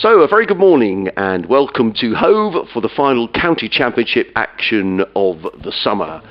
So, a very good morning and welcome to Hove for the final county championship action of the summer.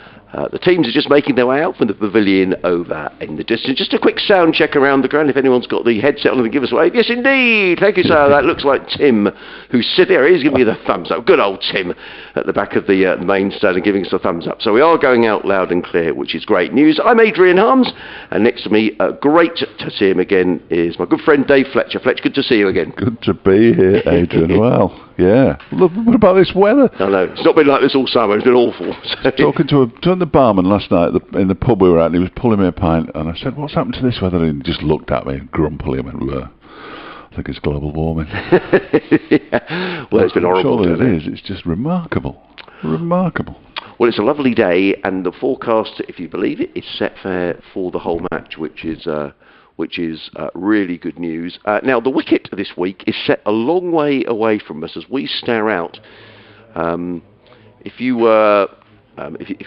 The teams are just making their way out from the pavilion over in the distance. Just a quick sound check around the ground. If anyone's got the headset on, give us a wave. Yes, indeed. Thank you, sir. That looks like Tim, who's sitting there. He's giving me the thumbs up. Good old Tim at the back of the main stand and giving us a thumbs up. So we are going out loud and clear, which is great news. I'm Adrian Harms, and next to me, great to see him again, is my good friend Dave Fletcher. Fletcher, good to see you again. Good to be here, Adrian. Well, yeah. Look, what about this weather? I know. It's not been like this all summer. It's been awful. Talking to the barman last night in the pub we were at, and he was pulling me a pint, and I said, "What's happened to this weather?" And he just looked at me grumpily and went, "I think it's global warming." Yeah. Well, it's been horrible. Surely it is. It's just remarkable. Remarkable. Well, it's a lovely day, and the forecast, if you believe it, is set fair for the whole match, which is really good news. Now, the wicket this week is set a long way away from us as we stare out. If you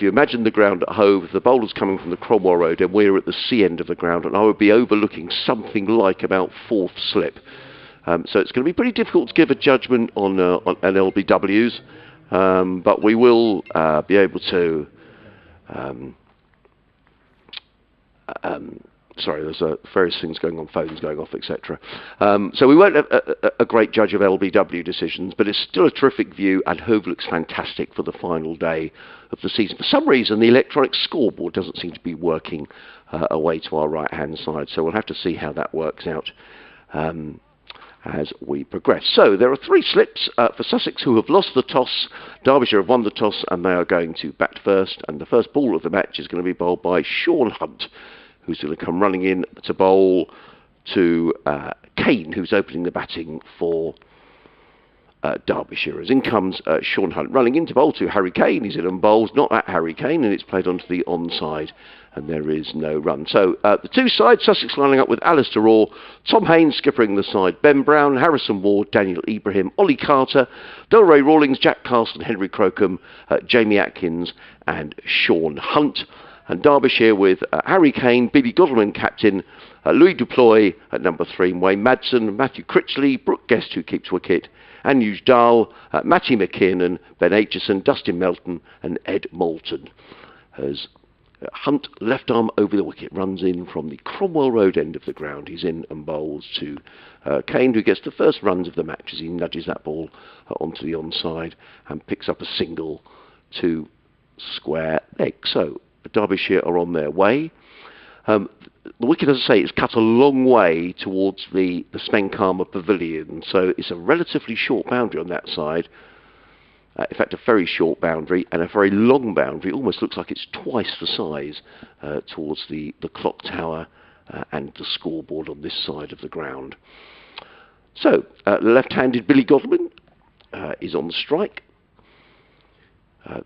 imagine the ground at Hove, the bowler's coming from the Cromwell Road, and we're at the sea end of the ground, and I would be overlooking something like about fourth slip. So it's going to be pretty difficult to give a judgment on LBWs, but we will be able to. Sorry, there's various things going on, phones going off, etc. So we won't have a great judge of LBW decisions, but it's still a terrific view, and Hove looks fantastic for the final day of the season. For some reason, the electronic scoreboard doesn't seem to be working away to our right-hand side, so we'll have to see how that works out as we progress. So there are three slips for Sussex, who have lost the toss. Derbyshire have won the toss, and they are going to bat first, and the first ball of the match is going to be bowled by Sean Hunt, who's going to come running in to bowl to Kane, who's opening the batting for Derbyshire. As in comes Sean Hunt running in to bowl to Harry Kane. He's in and bowls, not at Harry Kane, and it's played onto the onside, and there is no run. So the two sides, Sussex lining up with Alistair Orr, Tom Haynes skippering the side, Ben Brown, Harrison Ward, Daniel Ibrahim, Ollie Carter, Delray Rawlings, Jack Carson, Henry Crocombe, Jamie Atkins, and Sean Hunt. And Derbyshire with Harry Kane, Billy Godalming captain, Louis Duploy at number 3, Wayne Madsen, Matthew Critchley, Brooke Guest, who keeps wicket, Anuj Dahl, Matty McKiernan, Ben Aitchison, Dustin Melton, and Ed Moulton. As Hunt, left arm over the wicket, runs in from the Cromwell Road end of the ground. He's in and bowls to Kane, who gets the first runs of the match as he nudges that ball onto the onside and picks up a single to square leg. So Derbyshire are on their way. The wicket, as I say, is cut a long way towards the Spencama Pavilion, so it's a relatively short boundary on that side. In fact, a very short boundary and a very long boundary. Almost looks like it's twice the size towards the clock tower and the scoreboard on this side of the ground. So, left-handed Billy Godalming is on the strike.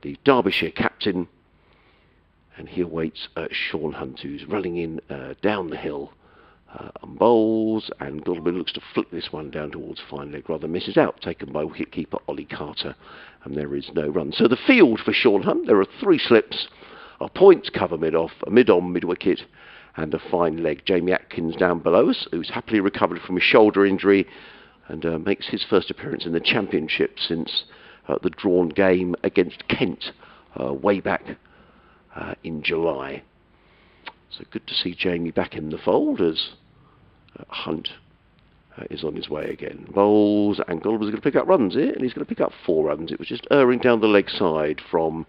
The Derbyshire captain. And he awaits Sean Hunt, who's running in down the hill and bowls, and Godalming looks to flick this one down towards fine leg, rather misses out, taken by wicket-keeper Ollie Carter, and there is no run. So the field for Sean Hunt, there are three slips, a point cover mid-off, a mid-on, mid-wicket, and a fine leg. Jamie Atkins down below us, who's happily recovered from a shoulder injury, and makes his first appearance in the championship since the drawn game against Kent way back in July. So good to see Jamie back in the fold as Hunt is on his way again. Bowls, and Godalming's going to pick up runs here, and he's going to pick up 4 runs. It was just erring down the leg side from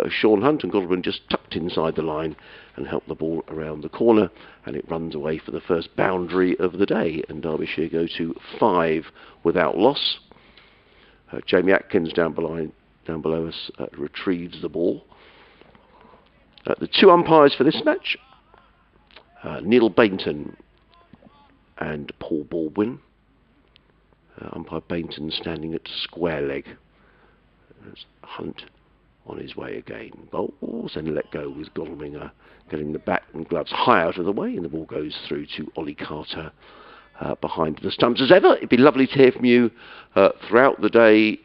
Sean Hunt, and Godalming just tucked inside the line and helped the ball around the corner, and it runs away for the first boundary of the day, and Derbyshire go to 5 without loss. Jamie Atkins down below us retrieves the ball. The two umpires for this match, Neil Bainton and Paul Baldwin. Umpire Bainton standing at square leg. There's Hunt on his way again. Bowls and let go with Godalming getting the bat and gloves high out of the way, and the ball goes through to Ollie Carter behind the stumps. As ever, it'd be lovely to hear from you throughout the day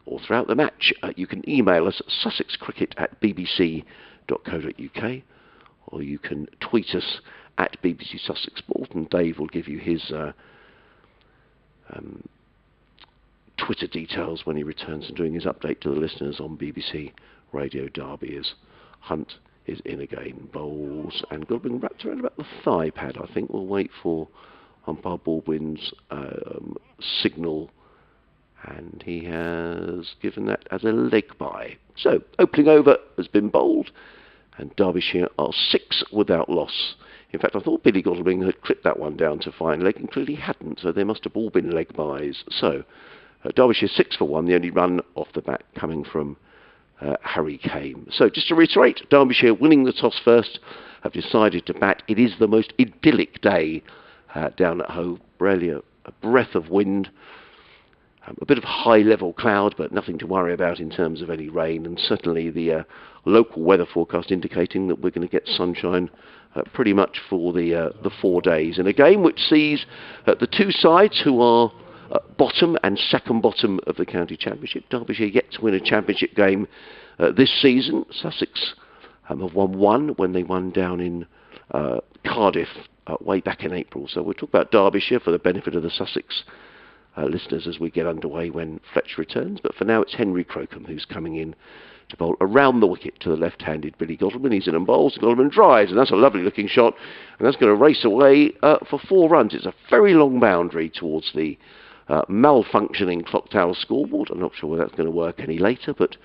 or throughout the match. You can email us at sussexcricket@bbc.co.uk, or you can tweet us at BBC Sussex Sport, and Dave will give you his Twitter details when he returns and doing his update to the listeners on BBC Radio Derby as Hunt is in again. Bowls and Goodwin wrapped around about the thigh pad, I think. We'll wait for umpire Baldwin's signal, and he has given that as a leg bye. So, opening over has been bowled, and Derbyshire are 6 without loss. In fact, I thought Billy Godalming had clipped that one down to fine leg, and clearly hadn't, so they must have all been leg byes. So, Derbyshire 6 for 1, the only run off the bat coming from Harry Kame. So, just to reiterate, Derbyshire winning the toss first have decided to bat. It is the most idyllic day down at Hove. Barely a breath of wind. A bit of high-level cloud, but nothing to worry about in terms of any rain, and certainly the local weather forecast indicating that we're going to get sunshine pretty much for the 4 days. In a game which sees the two sides who are bottom and second bottom of the county championship. Derbyshire yet to win a championship game this season. Sussex have won one when they won down in Cardiff way back in April. So we'll talk about Derbyshire for the benefit of the Sussex listeners as we get underway when Fletch returns. But for now, it's Henry Crocombe who's coming in to bowl around the wicket to the left-handed Billy Godalming. He's in and bowls. Godalming drives, and that's a lovely-looking shot. And that's going to race away for 4 runs. It's a very long boundary towards the malfunctioning clock tower scoreboard. I'm not sure whether that's going to work any later, but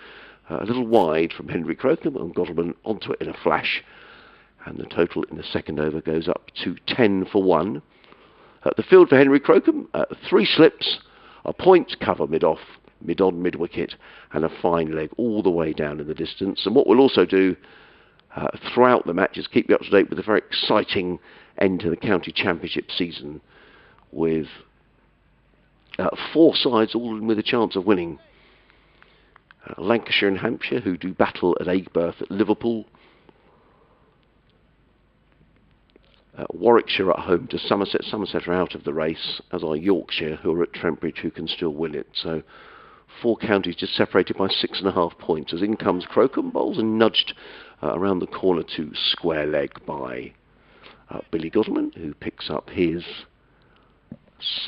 a little wide from Henry Crocombe, and Godalming onto it in a flash. And the total in the second over goes up to 10 for 1. The field for Henry Crocombe, 3 slips, a point cover mid-off, mid-on, mid-wicket, and a fine leg all the way down in the distance. And what we'll also do throughout the match is keep you up to date with a very exciting end to the county championship season, with 4 sides all in with a chance of winning. Lancashire and Hampshire, who do battle at Aigburth at Liverpool. Warwickshire at home to Somerset. Somerset are out of the race, as are Yorkshire, who are at Trentbridge, who can still win it. So 4 counties just separated by 6.5 points. As in comes Crocombe, bowls and nudged around the corner to square leg by Billy Godalming, who picks up his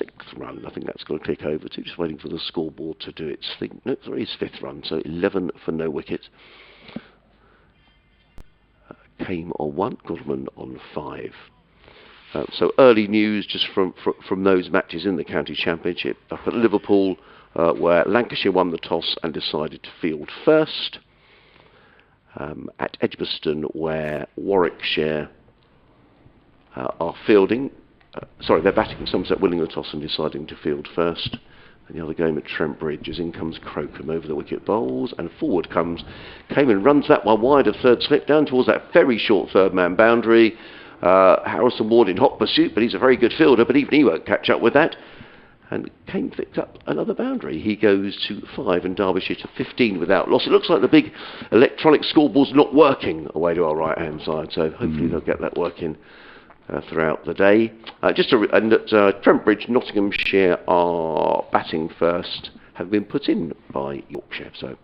6th run. I think that's going to click over to. Just waiting for the scoreboard to do its thing. No, sorry, his 5th run. So 11 for no wicket. Kame on 1, Godalming on 5. So early news just from those matches in the county championship. Up at Liverpool, where Lancashire won the toss and decided to field first. At Edgbaston, where Warwickshire are fielding. They're batting. Somerset winning the toss and deciding to field first. And the other game at Trentbridge, as in comes Crocombe over the wicket, bowls, and forward comes Kame and runs that one wide of third slip down towards that very short third man boundary. Harrison Ward in hot pursuit, but he's a very good fielder, but even he won't catch up with that. And Kame picks up another boundary. He goes to 5 and Derbyshire to 15 without loss. It looks like the big electronic scoreboard's not working away to our right-hand side, so hopefully they'll get that working throughout the day. At Trentbridge, Nottinghamshire are batting first, have been put in by Yorkshire, so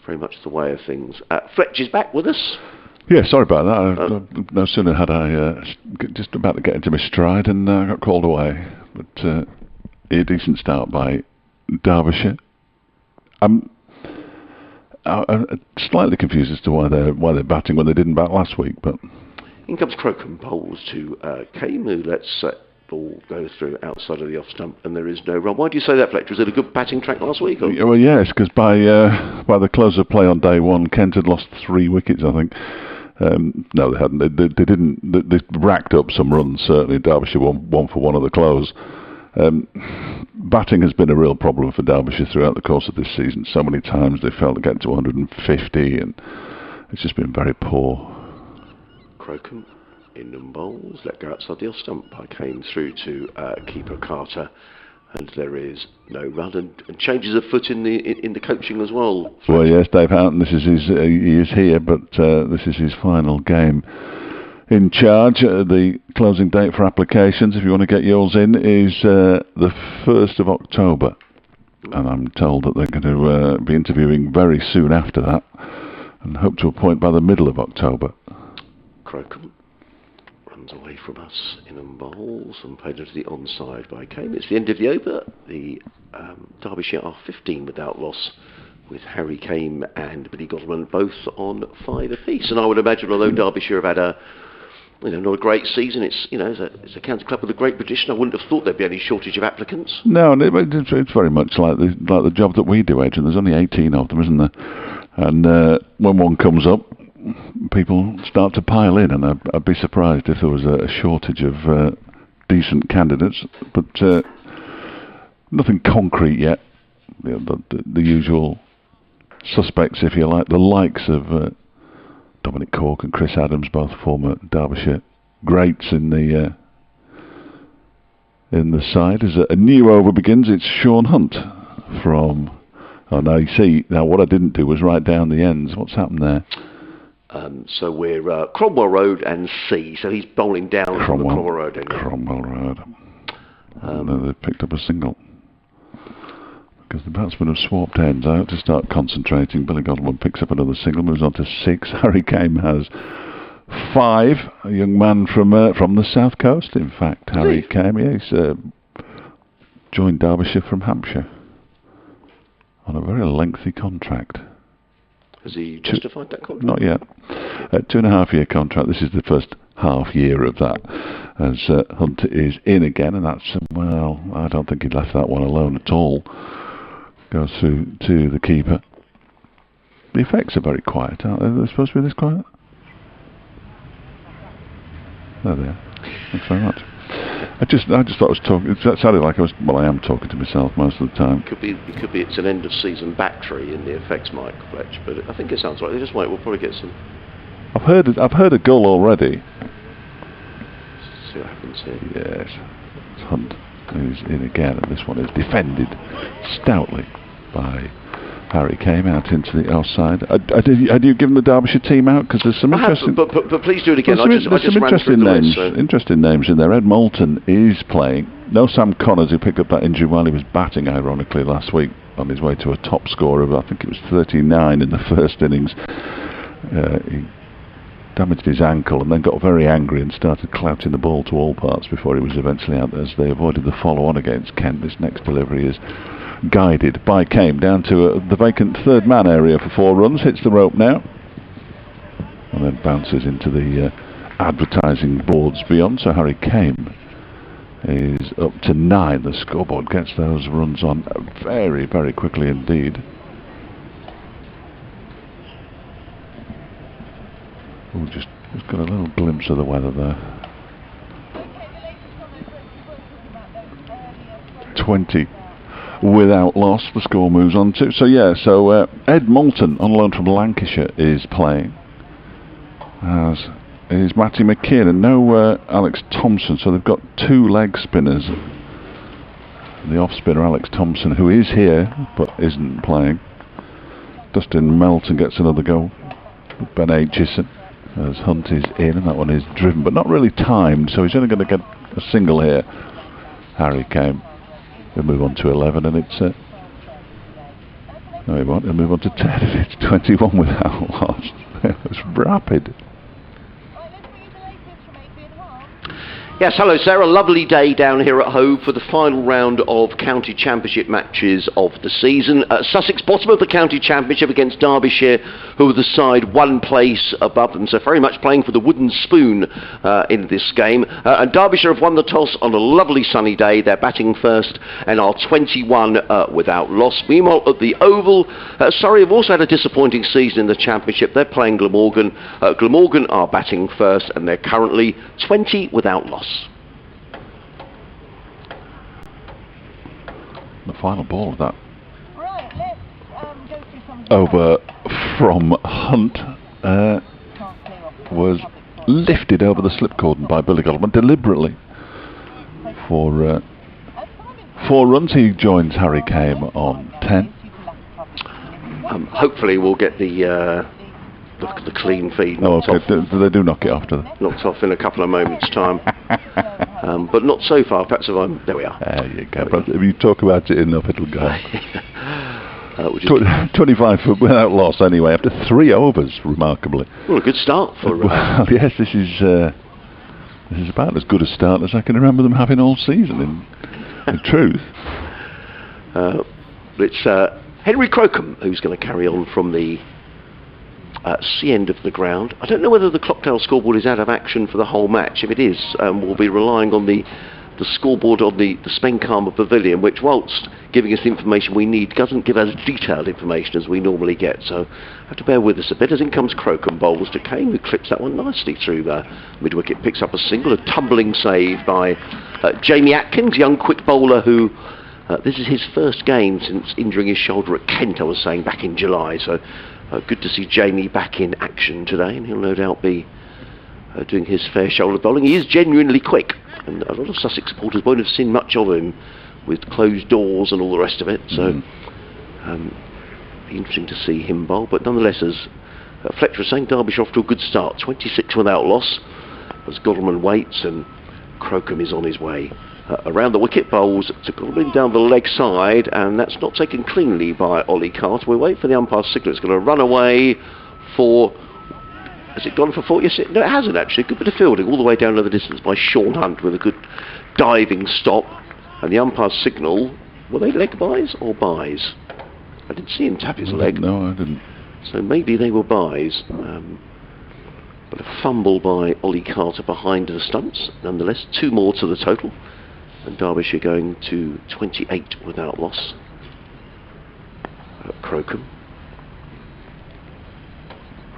very much the way of things. Fletch is back with us. Yeah, sorry about that. No sooner had I just about to get into my stride and got called away. But a decent start by Derbyshire. I'm slightly confused as to why they're batting when they didn't bat last week, but. In comes Crocombe, bowls to Kame, who lets that ball go through outside of the off stump, and there is no run. Why do you say that, Fletcher? Was it a good batting track last week? Or? Well, yes, because by the close of play on day 1, Kent had lost 3 wickets, I think. No, they hadn't. They didn't. They racked up some runs, certainly. Derbyshire won 1 for 1 at the close. Batting has been a real problem for Derbyshire throughout the course of this season. So many times they failed to get to 150, and it's just been very poor. Crocombe in and bowls, let go outside the off stump. I came through to keeper Carter, and there is no run, and changes of foot in the coaching as well. Well, yes, Dave Houghton. This is his. He is here, but this is his final game in charge. The closing date for applications, if you want to get yours in, is the 1st of October, and I'm told that they're going to be interviewing very soon after that, and hope to appoint by the middle of October. Crocombe runs away from us in and bowls and played into the onside by Kame. It's the end of the over. The Derbyshire are 15 without loss, with Harry Kame and Billy Godwin both on 5 apiece. And I would imagine, although Derbyshire have had a not a great season, it's it's a county club with a great tradition. I wouldn't have thought there'd be any shortage of applicants. No, and it's very much like the job that we do, Adrian. There's only 18 of them, isn't there? And when one comes up, people start to pile in, and I'd be surprised if there was a shortage of decent candidates, but nothing concrete yet. The usual suspects, if you like, the likes of Dominic Cork and Chris Adams, both former Derbyshire greats in the side. As a new over begins, it's Sean Hunt from. Oh, now you see. Now what I didn't do was write down the ends. What's happened there? So we're Cromwell Road and C. So he's bowling down from the Cromwell Road end. Cromwell Road. And they picked up a single. Because the batsmen have swapped ends. I have to start concentrating. Billy Godwin picks up another single, moves on to 6. Harry Kame has 5. A young man from the south coast, in fact. Harry Kame, yeah, he's joined Derbyshire from Hampshire on a very lengthy contract. Has he justified that contract? Not yet. 2.5-year contract. This is the first half year of that, as Hunt is in again, and that's, well, I don't think he'd left that one alone at all. Goes through to the keeper. The effects are very quiet, aren't they? They're supposed to be this quiet? There they are. Thanks very much. I just thought I was talking. It sounded like I am talking to myself most of the time. It could be it's an end of season battery in the effects mic, Fletch, but I think it sounds like they just wait. We'll probably get some. I've heard a gull already. See what happens here. Yes, it's Hunt who's in again, and this one is defended stoutly by Harry Kame out into the outside. Had you given the Derbyshire team out? Because there's some interesting. But please do it again. There's some interesting names. Interesting names in there. Ed Moulton is playing. No Sam Connors, who picked up that injury while he was batting, ironically, last week on his way to a top score of, I think it was 39 in the first innings. He damaged his ankle and then got very angry and started clouting the ball to all parts before he was eventually out, as they avoided the follow-on against Kent. This next delivery is guided by Kame down to the vacant third man area for 4 runs, hits the rope now, and then bounces into the advertising boards beyond. So Harry Kame is up to 9. The scoreboard gets those runs on very, very quickly indeed. Oh, just got a little glimpse of the weather there. 20 without loss, the score moves on to. So yeah, Ed Moulton on loan from Lancashire is playing, as is Matty McKeon, and no Alex Thompson. So they've got 2 leg spinners. The off spinner Alex Thompson, who is here but isn't playing. Dustin Melton gets another go. Ben Aitchison, as Hunt is in, and that one is driven but not really timed, so he's only going to get a single here. Harry Kame. He'll move on to 11, and it's no, he won't. He'll move on to 10, and it's 21 without loss. It's rapid. Yes, hello Sarah. Lovely day down here at Hove for the final round of county championship matches of the season. Sussex bottom of the county championship against Derbyshire, who are the side 1 place above them, so very much playing for the wooden spoon in this game. And Derbyshire have won the toss on a lovely sunny day. They're batting first and are 21 without loss. Meanwhile at the Oval, Surrey have also had a disappointing season in the championship. They're playing Glamorgan. Glamorgan are batting first and they're currently 20 without loss. The final ball of that over from Hunt was lifted over the slip cordon by Billy Godwin deliberately for 4 runs. He joins Harry Kame on 10. Hopefully we'll get the clean feed knocked off. They do knock it off, do they? Knocked off in a couple of moments' time. But not so far. Perhaps if I'm... There we are. There you go. If you talk about it enough, it'll go. 25 without loss anyway, after 3 overs, remarkably. Well, a good start for... Well, yes, this is This is about as good a start as I can remember them having all season, in truth. It's Henry Crocombe who's going to carry on from the C end of the ground. I don't know whether the Clockdale scoreboard is out of action for the whole match. If it is, we'll be relying on the scoreboard on the Spenkarma Pavilion, which, whilst giving us the information we need, doesn't give us detailed information as we normally get. So have to bear with us a bit. As in comes Crocombe, bowls to Kane, who clips that one nicely through mid-wicket, picks up a single, a tumbling save by Jamie Atkins, young quick bowler who this is his first game since injuring his shoulder at Kent, I was saying, back in July. So good to see Jamie back in action today, and he'll no doubt be doing his fair shoulder bowling. He is genuinely quick, and a lot of Sussex supporters won't have seen much of him with closed doors and all the rest of it. So be interesting to see him bowl. But nonetheless, as Fletcher was saying, Derbyshire off to a good start, 26 without loss, as Godalming waits and Crocombe is on his way. Around the wicket, bowls to Godalming down the leg side, and that's not taken cleanly by Ollie Carter. We wait for the umpire's signal. It's going to run away for... Has it gone for 4? Yes, no, it hasn't actually. A good bit of fielding all the way down to the distance by Sean Hunt with a good diving stop. And the umpire's signal, were they leg buys or buys? I didn't see him tap his leg. No, I didn't. So maybe they were buys. But a fumble by Ollie Carter behind the stumps. Nonetheless, 2 more to the total. And Derbyshire going to 28 without loss. Crocombe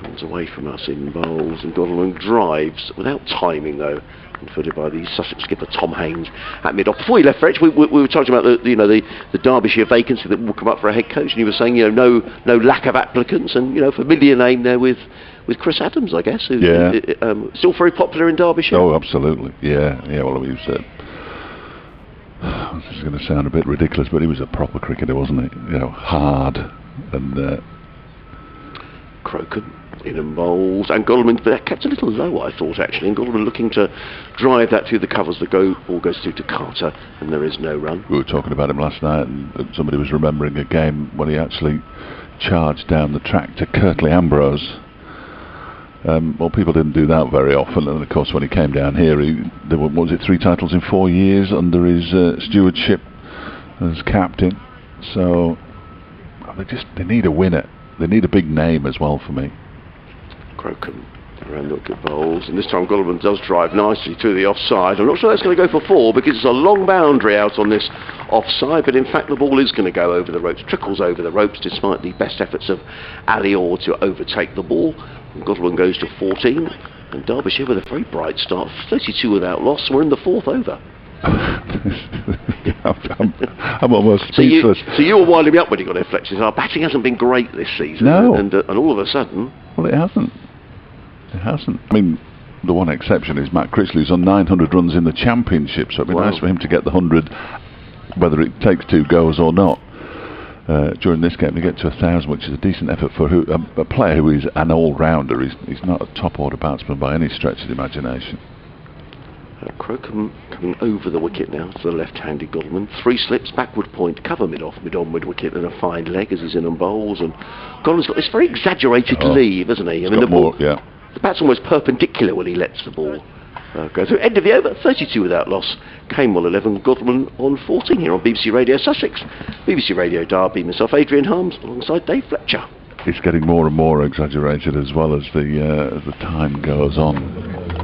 runs away from us in bowls, and Godalming drives without timing though, and footed by the Sussex skipper Tom Haynes at mid-off. Before he left, Fretch, we were talking about the Derbyshire vacancy that will come up for a head coach, and you were saying no lack of applicants, and familiar name there with Chris Adams, I guess, who still very popular in Derbyshire. Oh, absolutely, yeah. Well, you said. This is going to sound a bit ridiculous, but he was a proper cricketer, wasn't he? Hard and. Crocombe in and bowls, and Godalming kept a little low, I thought, actually, and Godalming looking to drive that through the covers. The ball goes through to Carter, and there is no run. We were talking about him last night, and somebody was remembering a game when he actually charged down the track to Kirtley Ambrose. Well, people didn't do that very often, and of course when he came down here, there were, what was it, 3 titles in 4 years under his stewardship as captain. So they need a winner. They need a big name as well for me. Crocombe around the wicket bowls, and this time Godalming does drive nicely to the offside. I'm not sure that's going to go for 4 because it's a long boundary out on this offside, but in fact the ball is going to go over the ropes, trickles over the ropes despite the best efforts of Ali Orr to overtake the ball. And Godalming goes to 14, and Derbyshire with a very bright start, 32 without loss. We're in the 4th over. I'm almost speechless. So you were winding me up when you got there, Fletcher. Our batting hasn't been great this season, no. and all of a sudden... Well, it hasn't. I mean, the one exception is Matt Critchley, who's on 900 runs in the Championship, so it'd be nice for him to get the 100, whether it takes 2 goes or not. During this game to get to 1,000, which is a decent effort for a player who is an all-rounder. He's not a top-order batsman by any stretch of the imagination. Crocombe coming over the wicket now to the left-handed Godalming. 3 slips, backward point, cover mid-off, mid-on, mid-wicket, and a fine leg as he's in on bowls. And Godalming's got this very exaggerated leave, hasn't he? I mean, the bat's almost perpendicular when he lets the ball go through. End of the over, 32 without loss. Camewell 11, Godalming on 14 here on BBC Radio Sussex, BBC Radio Derby. Myself, Adrian Harms, alongside Dave Fletcher. It's getting more and more exaggerated as well as the time goes on.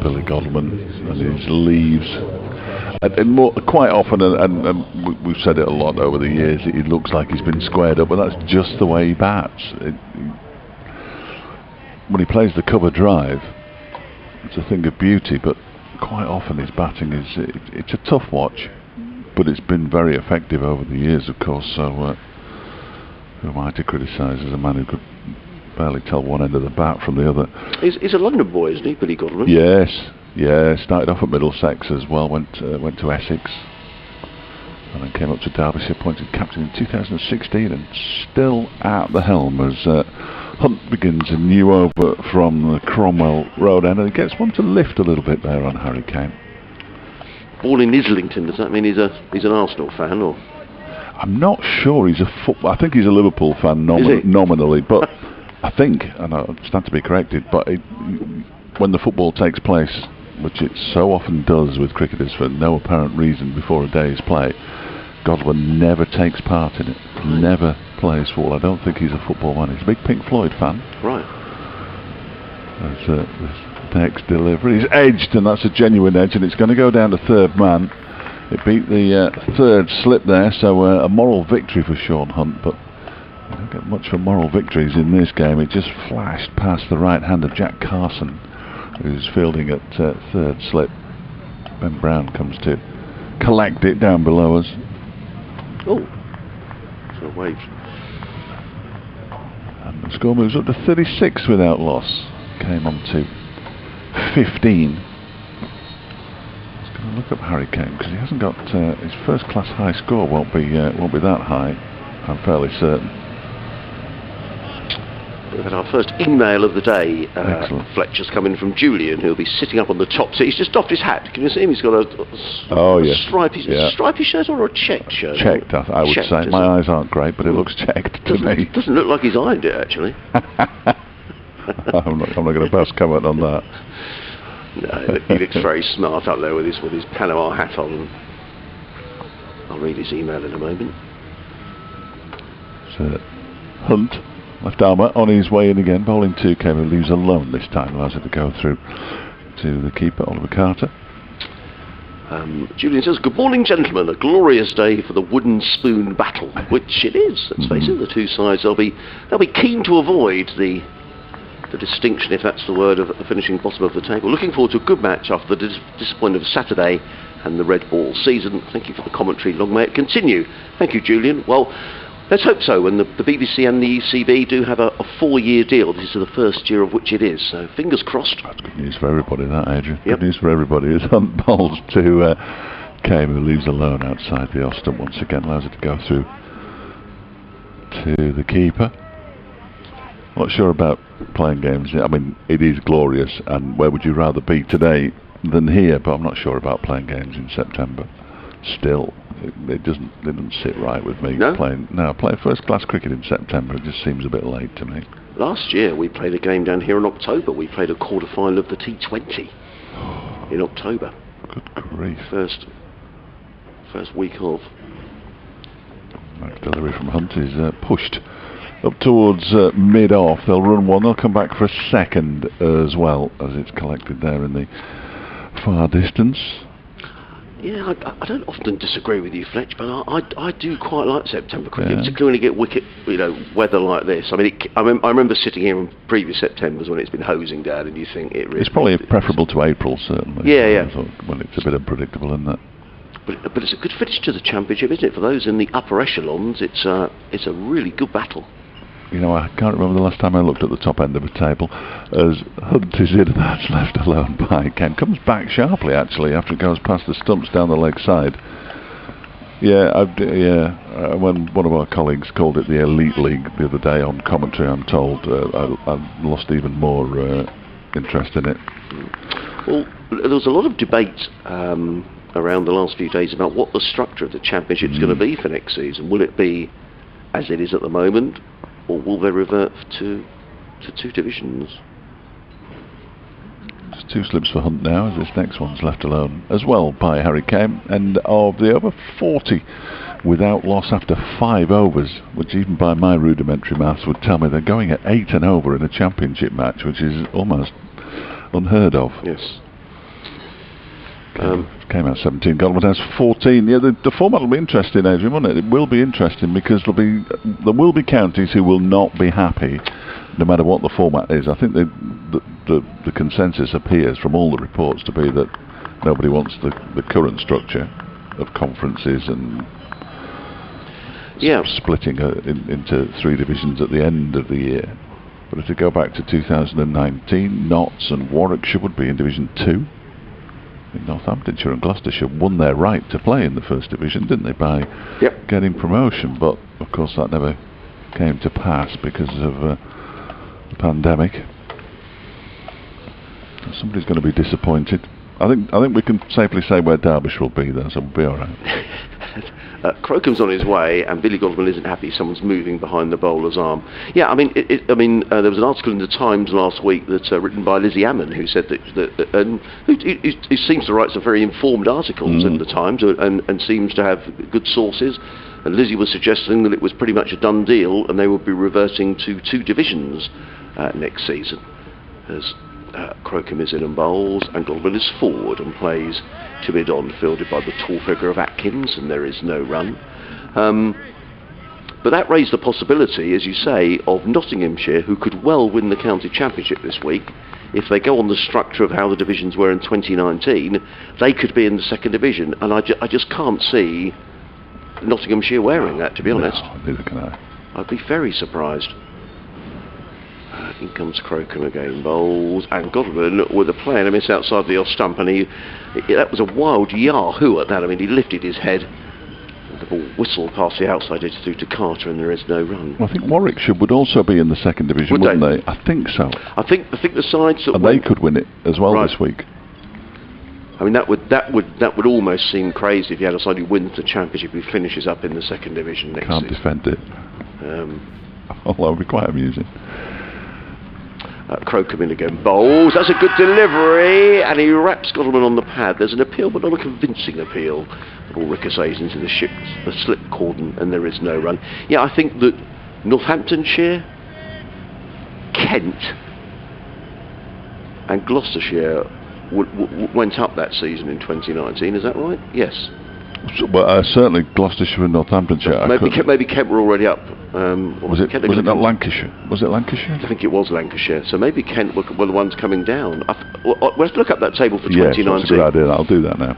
Billy Godalming and his leaves. And quite often, and we've said it a lot over the years, it looks like he's been squared up, but that's just the way he bats. When he plays the cover drive, it's a thing of beauty, but quite often his batting it's a tough watch, but it's been very effective over the years, of course. So who am I to criticise as a man who could barely tell one end of the bat from the other? He's a London boy, isn't he, Billy Godalming? Yes, started off at Middlesex as well, went to Essex, and then came up to Derbyshire, appointed captain in 2016, and still at the helm as Hunt begins a new over from the Cromwell Road end, and he gets one to lift a little bit there on Harry Kane. Ball in Islington, does that mean he's an Arsenal fan, or? I'm not sure. I think he's a Liverpool fan nominally, but I think, and I stand to be corrected, but when the football takes place which it so often does with cricketers for no apparent reason before a day's play, Godwin never takes part in it, never plays for. I don't think he's a football man. He's a big Pink Floyd fan. Right. This next delivery is edged, and that's a genuine edge, and it's going to go down to third man. It beat the third slip there, so a moral victory for Sean Hunt, but you don't get much for moral victories in this game. It just flashed past the right hand of Jack Carson, who's fielding at third slip. Ben Brown comes to collect it down below us. Oh, so waved. And the score moves up to 36 without loss. Came on to 15. Let's go and look up Harry Kane, because he hasn't got his first class high score. Won't be that high, I'm fairly certain. We've had our first email of the day. Excellent. Fletcher's coming from Julian, who'll be sitting up on the top seat. He's just doffed his hat. Can you see him? He's got a stripy shirt on, or a checked shirt? Checked, I would checked, say. My eyes aren't great, but it looks checked to me. Doesn't look like he's ironed it, actually. I'm not going to pass comment on that. No, he looks very smart up there with his Panama hat on. I'll read his email in a moment. So, Hunt, left armour, on his way in again. Bowling 2 came and leaves alone this time. Allows it to go through to the keeper, Oliver Carter. Julian says, "Good morning, gentlemen. A glorious day for the wooden spoon battle," which it is. Let's face it. The two sides they'll be keen to avoid the distinction, if that's the word, of finishing bottom of the table. Looking forward to a good match after the disappointment of Saturday and the red ball season. Thank you for the commentary. Long may it continue. Thank you, Julian. Well, let's hope so. And the BBC and the ECB do have a 4-year deal. This is the first year of which it is. So fingers crossed. That's good news for everybody, that, Adrian. Yep. Good news for everybody. As Hunt bowls to Kame, who leaves alone outside the off stump once again. Allows it to go through to the keeper. Not sure about playing games. I mean, it is glorious, and where would you rather be today than here? But I'm not sure about playing games in September. Still, it doesn't sit right with me. No? Playing first class cricket in September. It just seems a bit late to me. Last year we played a game down here in October. We played a quarter final of the T20 in October. Good grief! First week of. Next delivery from Hunt is pushed up towards mid-off. They'll run one. They'll come back for a second as well, as it's collected there in the far distance. Yeah, I don't often disagree with you, Fletch, but I do quite like September cricket, particularly when you get wicket, weather like this. I mean, I remember sitting here in previous Septembers when it's been hosing down, and you think it really. It's probably preferable to April, certainly. Yeah. When it's a bit unpredictable, isn't it? But it's a good finish to the championship, isn't it? For those in the upper echelons, it's a really good battle. You know, I can't remember the last time I looked at the top end of a table. As Hunt is in, and that's left alone by Ken. Comes back sharply, actually, after it goes past the stumps down the leg side. When one of our colleagues called it the Elite League the other day on commentary, I'm told, I lost even more interest in it. Well, there was a lot of debate around the last few days about what the structure of the championship is going to be for next season. Will it be as it is at the moment, or will they revert to 2 divisions? Just 2 slips for Hunt now, as this next one's left alone as well by Harry Kame. And of the over 40 without loss after 5 overs, which even by my rudimentary maths would tell me they're going at 8 and over in a championship match, which is almost unheard of. Yes. Came out 17, Godwin has 14. Yeah, the format will be interesting, Adrian, won't it? It will be interesting because there will be counties who will not be happy no matter what the format is. I think the consensus appears from all the reports to be that nobody wants the current structure of conferences and splitting into 3 divisions at the end of the year. But if you go back to 2019, Notts and Warwickshire would be in Division 2. Northamptonshire and Gloucestershire won their right to play in the first division, didn't they, by getting promotion, but of course that never came to pass because of the pandemic. Somebody's going to be disappointed. I think we can safely say where Derbyshire will be, though, so we'll be alright. Crocom's on his way, and Billy Godwin isn't happy. Someone's moving behind the bowler's arm. Yeah, I mean, there was an article in the Times last week that's written by Lizzie Ammon, who said who seems to write some very informed articles in the Times, and seems to have good sources. And Lizzie was suggesting that it was pretty much a done deal, and they would be reverting to 2 divisions next season. As Crocombe is in and bowls, and Godwin is forward and plays to mid-on, fielded by the tall figure of Atkins, and there is no run. But that raised the possibility, as you say, of Nottinghamshire, who could well win the county championship this week. If they go on the structure of how the divisions were in 2019, they could be in the 2nd division, and I just can't see Nottinghamshire wearing that, to be honest. Neither can I. I'd be very surprised. In comes Crocombe again, bowls, and Godwin with a play and a miss outside the off stump, and that was a wild yahoo at that. I mean, he lifted his head, and the ball whistled past the outside edge through to Carter, and there is no run. Well, I think Warwickshire would also be in the 2nd division, wouldn't they? I think so. I think the sides that they could win it as well this week. I mean, that would almost seem crazy if you had a side who wins the championship who finishes up in the 2nd division next season. Can't defend it. Although it would be quite amusing. Crocombe in again, bowls, that's a good delivery, and he wraps Godwin on the pad. There's an appeal, but not a convincing appeal. It all ricochets into the slip cordon, and there is no run. Yeah, I think that Northamptonshire, Kent, and Gloucestershire went up that season in 2019, is that right? Yes. Well, certainly Gloucestershire and Northamptonshire. Maybe Kent were already up. Was it not Lancashire? Was it Lancashire? I think it was Lancashire. So maybe Kent were the ones coming down. Let's look up that table for 2019. Yes, that's a good idea. I'll do that now.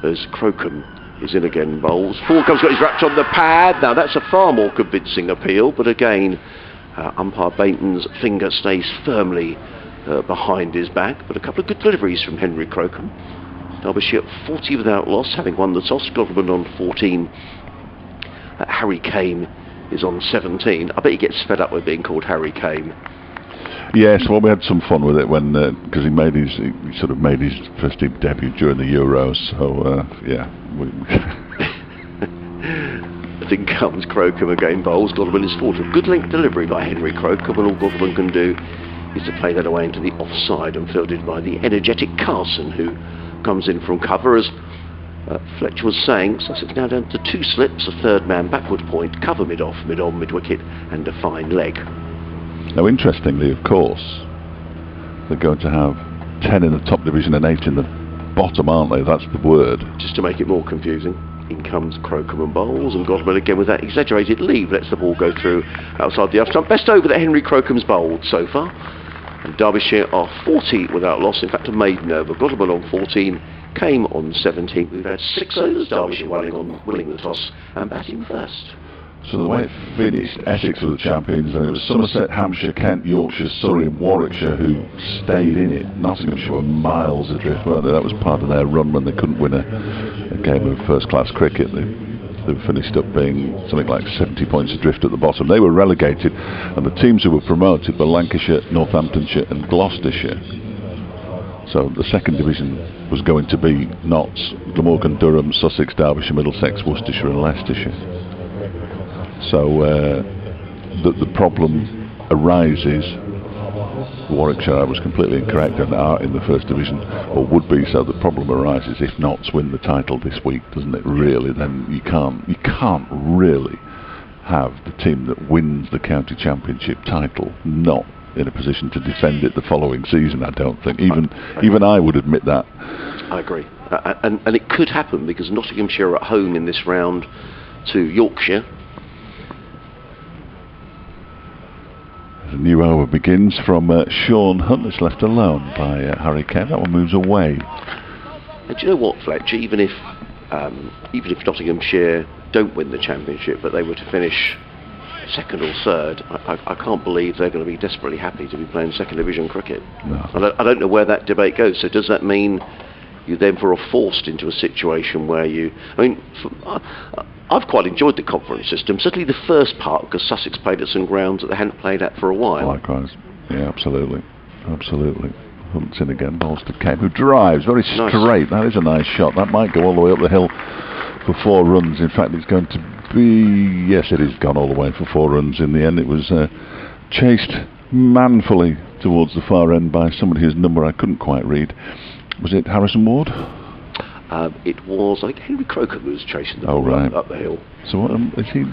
As Crocombe is in again, bowls. Forecome's got his wrapped on the pad. Now that's a far more convincing appeal, but again, umpire Bainton's finger stays firmly behind his back. But a couple of good deliveries from Henry Crocombe. Derbyshire 40 without loss, having won the toss. Godwin on 14. Harry Kane is on 17. I bet he gets fed up with being called Harry Kane. Yes, well, we had some fun with it when because he sort of made his first team debut during the Euros. So yeah. In comes Crocombe again, bowls. Godwin is forward. A good link delivery by Henry Crocombe, and all Godwin can do is to play that away into the offside and fielded by the energetic Carson, who comes in from cover. As Fletcher was saying, Sussex now down to 2 slips, a 3rd man backward point, cover mid-off, mid-on, mid-wicket, and a fine leg. Now, interestingly, of course, they're going to have 10 in the top division and 8 in the bottom, aren't they? That's the word. Just to make it more confusing. In comes Crocombe and bowls, and Godwin again with that exaggerated leave lets the ball go through outside the off stump. Best over that Henry Crocombe's bowled so far. And Derbyshire are 40 without loss, in fact a maiden over. Godwin on 14, came on 17. We've had 6 overs, Derbyshire winning the toss and batting first. So the way it finished, Essex were the champions, and it was Somerset, Hampshire, Kent, Yorkshire, Surrey and Warwickshire who stayed in it. Nottinghamshire were miles adrift, weren't they? That was part of their run when they couldn't win a game of first-class cricket. They finished up being something like 70 points adrift at the bottom. They were relegated, and the teams who were promoted were Lancashire, Northamptonshire and Gloucestershire. So the 2nd division was going to be Notts, Glamorgan, Durham, Sussex, Derbyshire, Middlesex, Worcestershire and Leicestershire. So the problem arises. Warwickshire, I was completely incorrect, and are in the 1st division, or would be. So the problem arises if Notts win the title this week, doesn't it? Really, then you can't really have the team that wins the county championship title not in a position to defend it the following season. I don't think even I would admit that. I agree, and it could happen because Nottinghamshire are at home in this round to Yorkshire. The new over begins from Sean Hunt. It's left alone by Harry Kane. That one moves away. And do you know what, Fletcher? Even if Nottinghamshire don't win the championship, but they were to finish 2nd or 3rd, I can't believe they're going to be desperately happy to be playing 2nd division cricket. No. I don't know where that debate goes. So does that mean you then are forced into a situation where I've quite enjoyed the conference system, certainly the first part, because Sussex played at some grounds that they hadn't played at for a while. Likewise. Yeah, absolutely. 100%. Hunt's in again. Balls to Kame, who drives very Nice. straight. That is a nice shot. That might go all the way up the hill for 4 runs. In fact, it's going to be... Yes, it is gone all the way for 4 runs in the end. It was chased manfully towards the far end by somebody whose number I couldn't quite read. Was it Harrison Ward? It was, I think, Henry Crocombe who was chasing the ball right. up the hill. So what is he?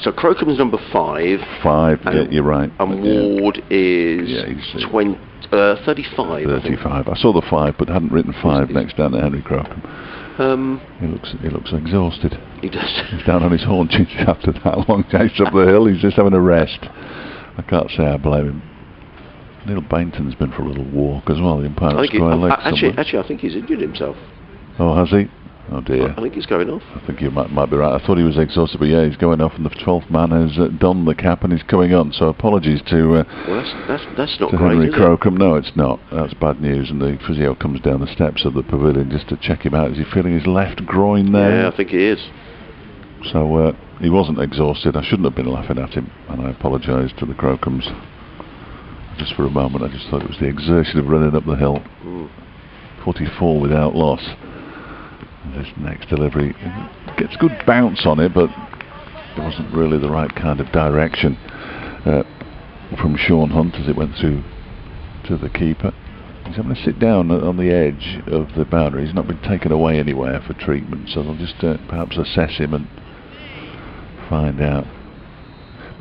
So Crocombe's number 5. 5, yeah, you're right. And Ward is 35. 35. I saw the 5, but hadn't written 5 next down to Henry Crocombe. He looks exhausted. He does. He's down on his haunches after that long chase up the hill. He's just having a rest. I can't say I blame him. Neil Bainton's been for a little walk as well. The umpire actually, I think he's injured himself. Oh, has he? Oh dear. I think he's going off. I think you might be right. I thought he was exhausted, but yeah, he's going off, and the 12th man has donned the cap and he's coming on. So apologies to well, that's not to great, Henry is Crocombe. No, it's not. That's bad news. And the physio comes down the steps of the pavilion just to check him out. Is he feeling his left groin there? Yeah, I think he is. So he wasn't exhausted. I shouldn't have been laughing at him, and I apologise to the Crocombes. Just for a moment, I just thought it was the exertion of running up the hill. 44 without loss. This next delivery gets good bounce on it, but it wasn't really the right kind of direction from Sean Hunt as it went through to the keeper. He's having to sit down on the edge of the boundary. He's not been taken away anywhere for treatment, so they'll just perhaps assess him and find out.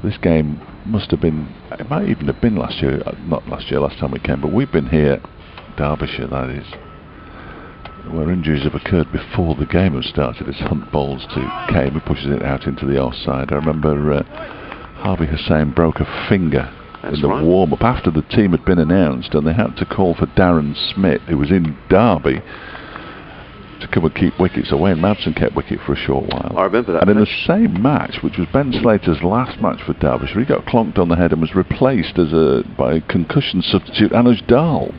This game must have been, it might even have been last year, not last year, last time we came, but we've been here, Derbyshire that is, where injuries have occurred before the game has started. It's Hunt bowls to Kame, who pushes it out into the offside. I remember Harvey Hussain broke a finger in the warm-up after the team had been announced, and they had to call for Darren Smith, who was in Derby, to come and keep wickets away, and Madsen kept wicket for a short while. I remember that. And in the same match, which was Ben Slater's last match for Derbyshire, he got clonked on the head and was replaced by concussion substitute Anuj Dal.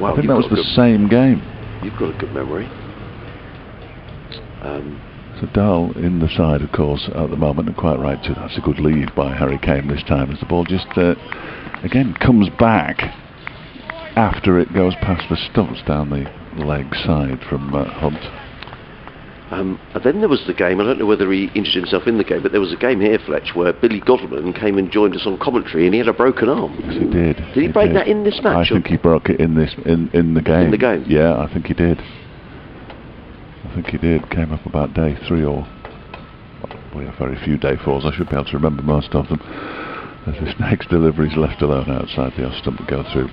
Wow, I think that was the same game. You've got a good memory. So Dahl in the side, of course, at the moment, and quite right too. That's a good lead by Harry Kame this time, as the ball just again comes back after it goes past the stumps down the leg side from Hunt. And then there was the game, I don't know whether he injured himself in the game, but there was a game here, Fletch, where Billy Godleman came and joined us on commentary, and he had a broken arm. Yes, he did. Did he break that in this match? I think he broke it in the game. In the game? Yeah, I think he did. Came up about day 3 or... we have very few day 4s. I should be able to remember most of them. As this next delivery is left alone outside the off stump to go through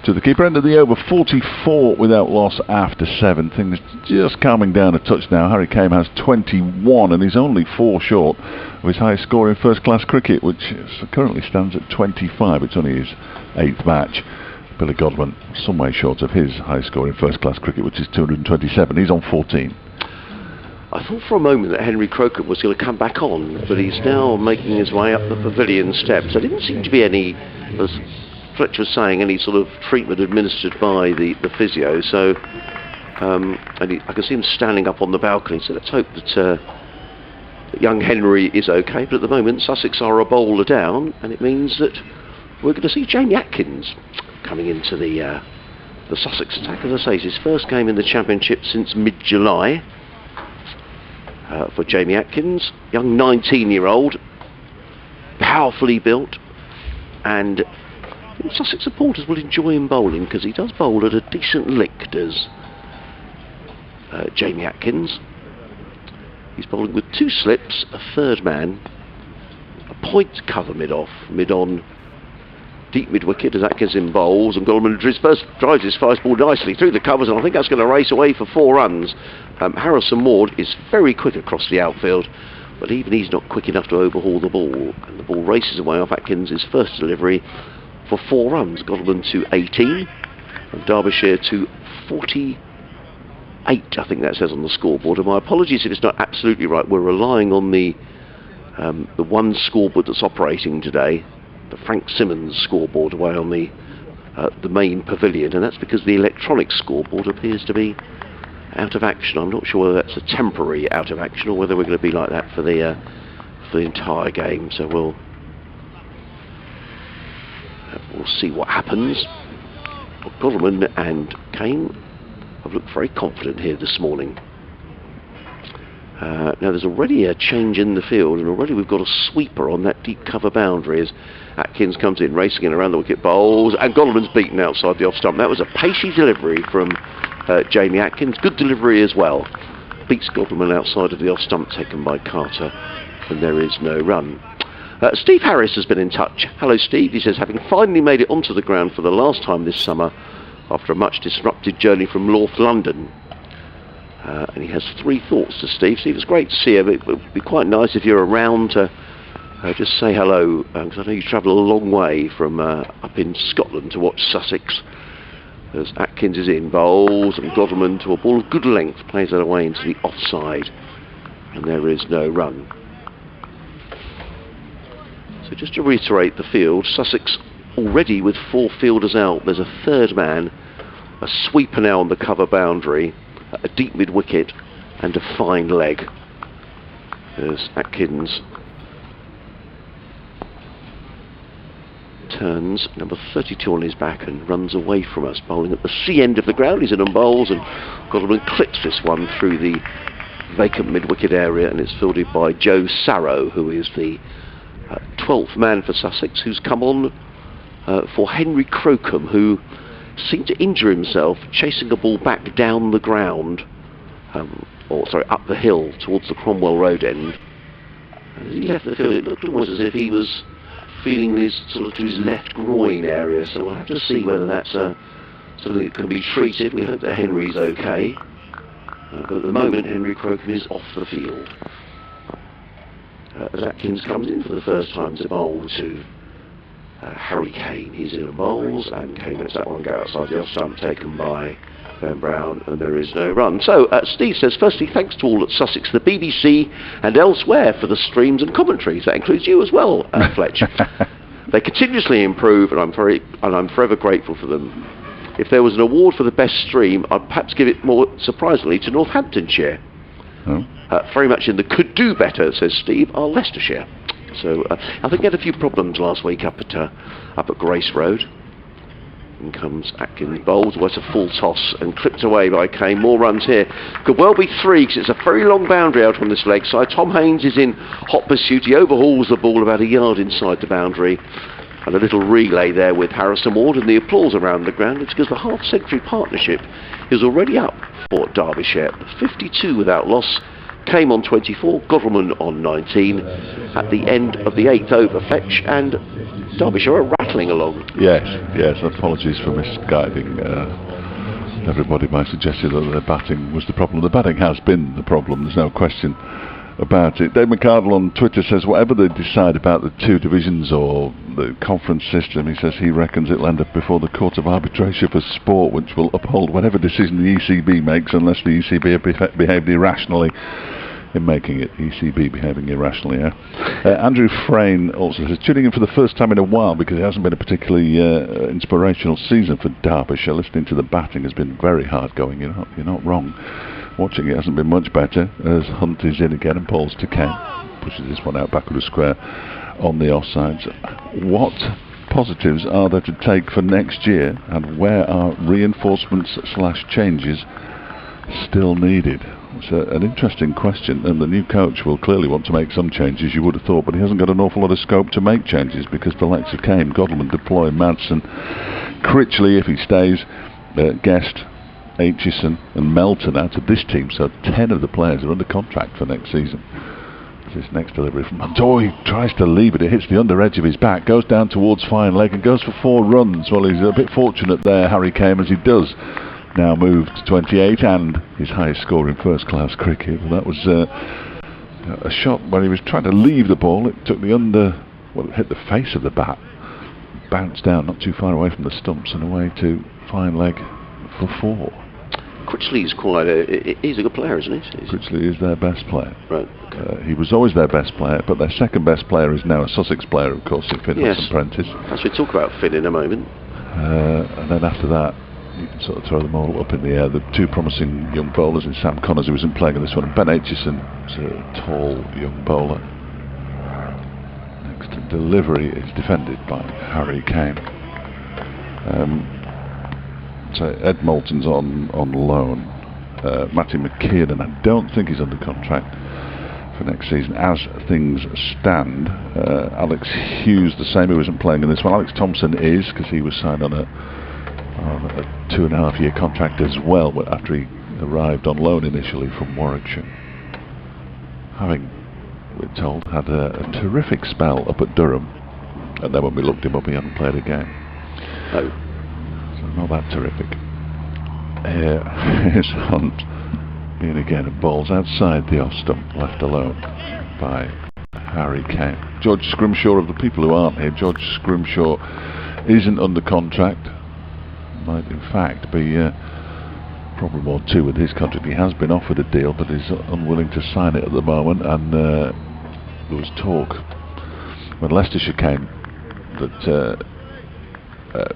to the keeper. End of the over, 44 without loss after 7. Things just calming down a touch now. Harry Kame has 21 and he's only 4 short of his highest score in first class cricket, which currently stands at 25. It's only his 8th match. Billy Godwin some way short of his high score in first class cricket, which is 227. He's on 14. I thought for a moment that Henry Crocombe was going to come back on, but he's now making his way up the pavilion steps. There didn't seem to be any, as Fletch was saying, any sort of treatment administered by the physio. So, I can see him standing up on the balcony. So let's hope that young Henry is okay. But at the moment, Sussex are a bowler down, and it means that we're going to see Jamie Atkins coming into the Sussex attack. As I say, it's his first game in the Championship since mid-July. For Jamie Atkins, young 19-year-old, powerfully built, and Sussex supporters will enjoy him bowling because he does bowl at a decent lick, does Jamie Atkins. He's bowling with 2 slips, a third man, a point cover mid-on, deep mid-wicket as Atkins in bowls, and Goldman drives his fast ball nicely through the covers, and I think that's going to race away for 4 runs. Harrison Ward is very quick across the outfield, but even he's not quick enough to overhaul the ball, and the ball races away off Atkins' first delivery for 4 runs. Goldman to 18, and Derbyshire to 48, I think that says on the scoreboard. And my apologies if it's not absolutely right. We're relying on the one scoreboard that's operating today, the Frank Simmons scoreboard away on the main pavilion, and that's because the electronic scoreboard appears to be out of action. I'm not sure whether that's a temporary out of action or whether we're going to be like that for the entire game. So we'll see what happens. Godalming and Kane have looked very confident here this morning. Now there's already a change in the field, and already we've got a sweeper on that deep cover boundary as Atkins comes in, racing in around the wicket, bowls, and Godalming's beaten outside the off stump. That was a pacey delivery from Jamie Atkins. Good delivery as well. Beats Godalming outside of the off stump, taken by Carter, and there is no run. Steve Harris has been in touch. Hello Steve, he says, having finally made it onto the ground for the last time this summer after a much disrupted journey from North London. And he has 3 thoughts to Steve. Steve, it's great to see you, but it would be quite nice if you're around to just say hello, because I know you travel a long way from up in Scotland to watch Sussex. As Atkins is in, bowls, and Godalming to a ball of good length, plays that away into the offside, and there is no run. So just to reiterate the field, Sussex already with 4 fielders out. There's a third man, a sweeper now on the cover boundary, a deep mid wicket, and a fine leg. As Atkins turns, number 32 on his back, and runs away from us, bowling at the C end of the ground. He's in and bowls, and Godalming clips this one through the vacant mid wicket area, and it's fielded by Joe Sarrow, who is the 12th man for Sussex, who's come on for Henry Crocombe, who seemed to injure himself chasing a ball back down the ground, up the hill towards the Cromwell Road end. As he left the field, it looked almost as if he was feeling his to his left groin area. So we'll have to see whether that's something that can be treated. We hope that Henry's okay, but at the moment Henry Crocombe is off the field. As Atkins comes in for the first time to bowl to Harry Kane. He's in and bowls, and Kane lets that one go outside the off stump, taken by Ben Brown, and there is no run. So Steve says, firstly, thanks to all at Sussex, the BBC and elsewhere for the streams and commentaries. That includes you as well, Fletch. They continuously improve, and I'm forever grateful for them. If there was an award for the best stream, I'd perhaps give it more surprisingly to Northamptonshire. Oh. Very much in the could do better, says Steve, are Leicestershire. So I think we had a few problems last week up at Grace Road. In comes Atkins, bowls, away a full toss and clipped away by Kane. More runs here. Could well be 3 because it's a very long boundary out on this leg side. Tom Haynes is in hot pursuit. He overhauls the ball about a yard inside the boundary. And a little relay there with Harrison Ward, and the applause around the ground. It's because the half-century partnership is already up for Derbyshire. 52 without loss. Came on 24, Godalming on 19 at the end of the 8th over, Fetch, and Derbyshire are rattling along. Yes, apologies for misguiding everybody by suggesting that their batting was the problem. The batting has been the problem, there's no question about it. Dave McArdle on Twitter says whatever they decide about the 2 divisions or the conference system, he says he reckons it'll end up before the Court of Arbitration for Sport, which will uphold whatever decision the ECB makes unless the ECB have behaved irrationally in making it. ECB behaving irrationally, yeah. Andrew Frayne also says, tuning in for the first time in a while because it hasn't been a particularly inspirational season for Derbyshire. Listening to the batting has been very hard going. You're not wrong. Watching it hasn't been much better as Hunt is in again and bowls to Kane. Pushes this one out backward of square on the offsides. What positives are there to take for next year, and where are reinforcements / changes still needed? It's an interesting question, and the new coach will clearly want to make some changes, you would have thought, but he hasn't got an awful lot of scope to make changes because the likes of Kane, Godalming deploy, Madsen, Critchley if he stays, Guest, Aitchison and Melton out of this team, so 10 of the players are under contract for next season. This next delivery from Montoy, tries to leave it, it hits the under edge of his back, goes down towards fine leg and goes for 4 runs. Well, he's a bit fortunate there, Harry Kane, as he does now move to 28 and his highest score in first class cricket. Well, that was a shot when he was trying to leave the ball, it took the under, well, it hit the face of the bat, bounced down not too far away from the stumps and away to fine leg for 4. Critchley's he's a good player, isn't he? Critchley is their best player. Right. Okay. He was always their best player, but their second best player is now a Sussex player, of course, in Finn Hudson-Prentice. As we talk about Finn in a moment. And then after that, you can sort of throw them all up in the air. The 2 promising young bowlers in Sam Connors, who isn't playing in this one, and Ben Aitchison, who's a tall young bowler. Next delivery is defended by Harry Kane. Ed Moulton's on loan. Matty McKiernan, I don't think he's under contract for next season as things stand. Alex Hughes the same, who isn't playing in this one. Alex Thompson is, because he was signed on a 2.5-year contract as well, but after he arrived on loan initially from Warwickshire, having, we're told, had a terrific spell up at Durham, and then when we looked him up he hadn't played a game. Oh. So not that terrific. Here's Hunt being again at balls outside the off stump, left alone by Harry Kane. George Scrimshaw, of the people who aren't here, George Scrimshaw isn't under contract. Might in fact be probably more too with his contract. He has been offered a deal but is unwilling to sign it at the moment, and there was talk when Leicestershire came that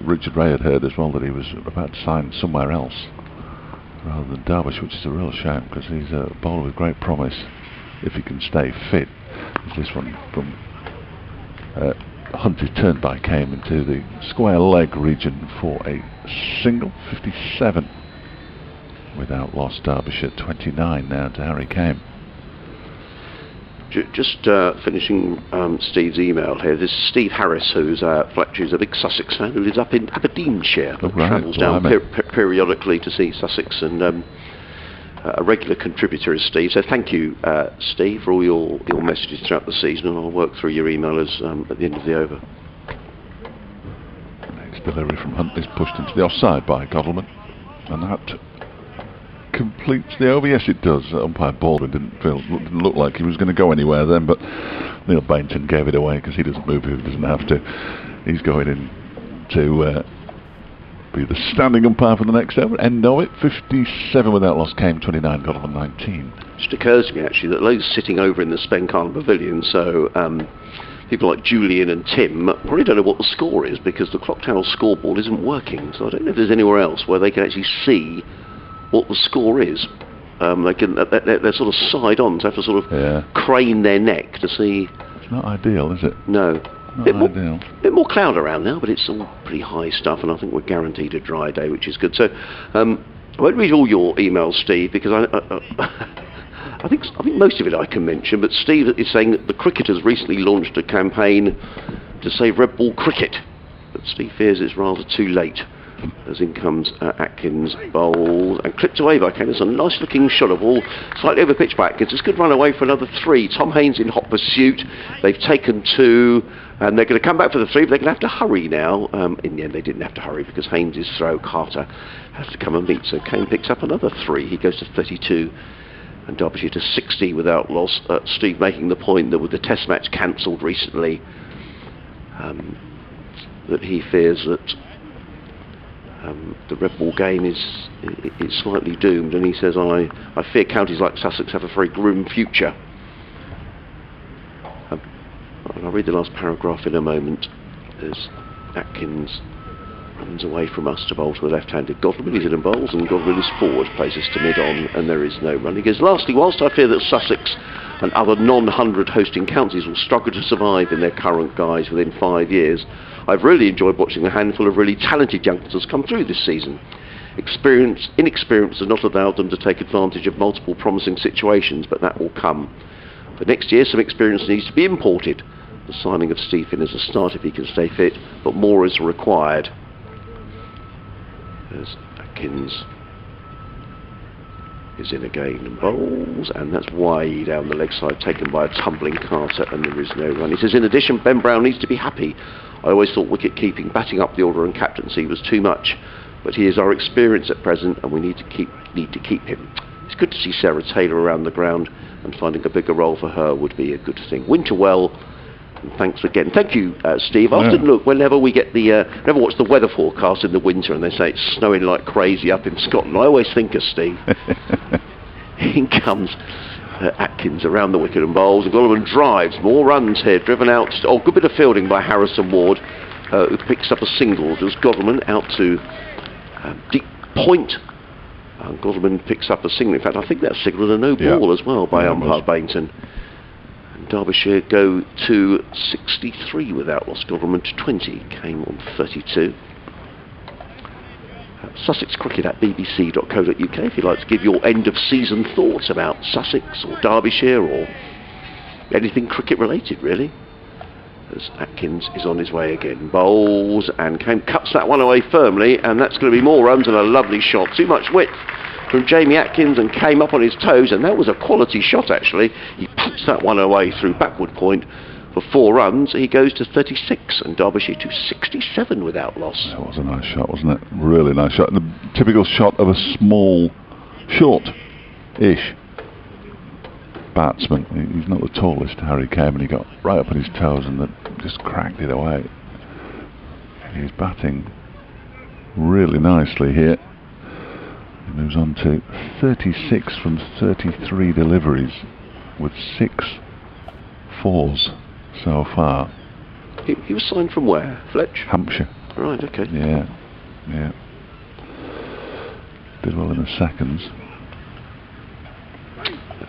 Richard Ray had heard as well that he was about to sign somewhere else rather than Derbyshire, which is a real shame because he's a bowler with great promise if he can stay fit. This one from Hunt is turned by Kane into the square leg region for a single. 57 without loss. Derbyshire 29 now to Harry Kane. Just finishing Steve's email here. This is Steve Harris, who's a big Sussex fan, who lives up in Aberdeenshire, but travels down periodically to see Sussex, and a regular contributor is Steve. So thank you, Steve, for all your messages throughout the season, and I'll work through your emailers at the end of the over. Next delivery from Hunt is pushed into the offside by Godalming, and that completes the over. Yes, it does. Umpire Baldwin didn't look like he was going to go anywhere then, but Neil Bainton gave it away because he doesn't move if he doesn't have to. He's going in to be the standing umpire for the next over. End of it. 57 without loss. Came 29. Godalming 19. It just occurs to me actually that Lowe's sitting over in the Spencarn Pavilion, so people like Julian and Tim probably don't know what the score is because the clock tower scoreboard isn't working. So I don't know if there's anywhere else where they can actually see what the score is. They're sort of side on, so have to sort of crane their neck to see. It's not ideal, is it? No. Not ideal. A bit more cloud around now, but it's all pretty high stuff, and I think we're guaranteed a dry day, which is good. So I won't read all your emails, Steve, because I think most of it I can mention, but Steve is saying that the cricket has recently launched a campaign to save red ball cricket, but Steve fears it's rather too late. As in comes Atkins, bowled and clipped away by Kane. It's a nice looking shot of all, slightly over pitch by Atkins. It's a good run away for another 3. Tom Haynes in hot pursuit. They've taken 2 and they're going to come back for the 3, but they're going to have to hurry now. In the end they didn't have to hurry because Haynes' throw, Carter, has to come and meet. So Kane picks up another 3. He goes to 32 and Derbyshire to 60 without loss. Steve making the point that with the test match cancelled recently, that he fears that the red ball game is slightly doomed, and he says, I fear counties like Sussex have a very grim future. I'll read the last paragraph in a moment. As Atkins runs away from us to bowl to the left-handed Godalming. He's in and bowls, and Godalming is forward, places to mid-on, and there is no run. He goes, lastly, whilst I fear that Sussex and other non-100 hosting counties will struggle to survive in their current guise within 5 years, I've really enjoyed watching a handful of really talented youngsters come through this season. Inexperience has not allowed them to take advantage of multiple promising situations, but that will come. For next year, some experience needs to be imported. The signing of Steve Finn as a start if he can stay fit, but more is required. There's Atkins is in again and bowls, and that's way down the leg side, taken by a tumbling Carter, and there is no run. He says, in addition, Ben Brown needs to be happy. I always thought wicket keeping, batting up the order and captaincy was too much, but he is our experience at present, and we need to keep him. It's good to see Sarah Taylor around the ground, and finding a bigger role for her would be a good thing. Winter well, and thanks again. Thank you, Steve. I often look, whenever we get never watch the weather forecast in the winter, and they say it's snowing like crazy up in Scotland, I always think of Steve. In comes Atkins around the wicket and bowls, and Godalming drives, more runs here, driven out. Good bit of fielding by Harrison Ward, who picks up a single. Does Godalming out to deep point, and Godalming picks up a single. In fact, I think that signalled a no ball as well by umpire Bainton. And Derbyshire go to 63 without loss. Godalming to 20, came on 32. Sussex Cricket at bbc.co.uk if you'd like to give your end of season thoughts about Sussex or Derbyshire or anything cricket related, really. As Atkins is on his way again, bowls and cuts that one away firmly, and that's going to be more runs and a lovely shot. Too much width from Jamie Atkins and came up on his toes, and that was a quality shot actually. He puts that one away through backward point for 4 runs. He goes to 36 and Derbyshire to 67 without loss. That was a nice shot, wasn't it? Really nice shot. The typical shot of a small, short-ish batsman. He's not the tallest, Harry came, and he got right up on his toes and just cracked it away. He's batting really nicely here. He moves on to 36 from 33 deliveries with 6 fours so far. He was signed from where? Fletch? Hampshire. Right, okay. Yeah. Did well in the seconds.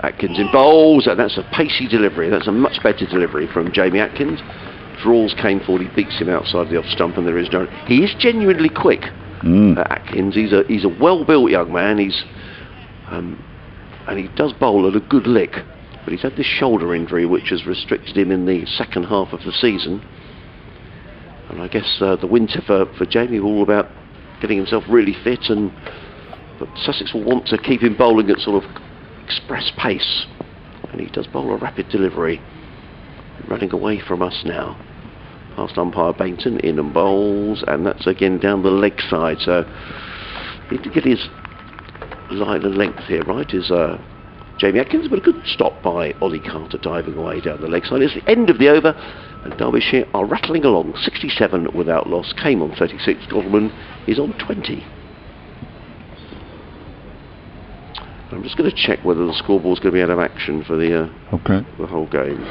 Atkins in bowls, and that's a pacey delivery. That's a much better delivery from Jamie Atkins. Draws came forward, he beats him outside the off stump, and there is no. He is genuinely quick. Atkins. He's a well-built young man. And he does bowl at a good lick, but he's had this shoulder injury which has restricted him in the second half of the season. And I guess the winter for Jamie was all about getting himself really fit, but Sussex will want to keep him bowling at sort of express pace, and he does bowl a rapid delivery. Running away from us now. Past umpire Bainton, in and bowls, and that's again down the leg side, so need to get his line and length here right, is Jamie Atkins, but a good stop by Ollie Carter diving away down the leg side. It's the end of the over, and Derbyshire are rattling along, 67 without loss, came on 36, Godalming is on 20. I'm just going to check whether the scoreboard's going to be out of action for the whole game.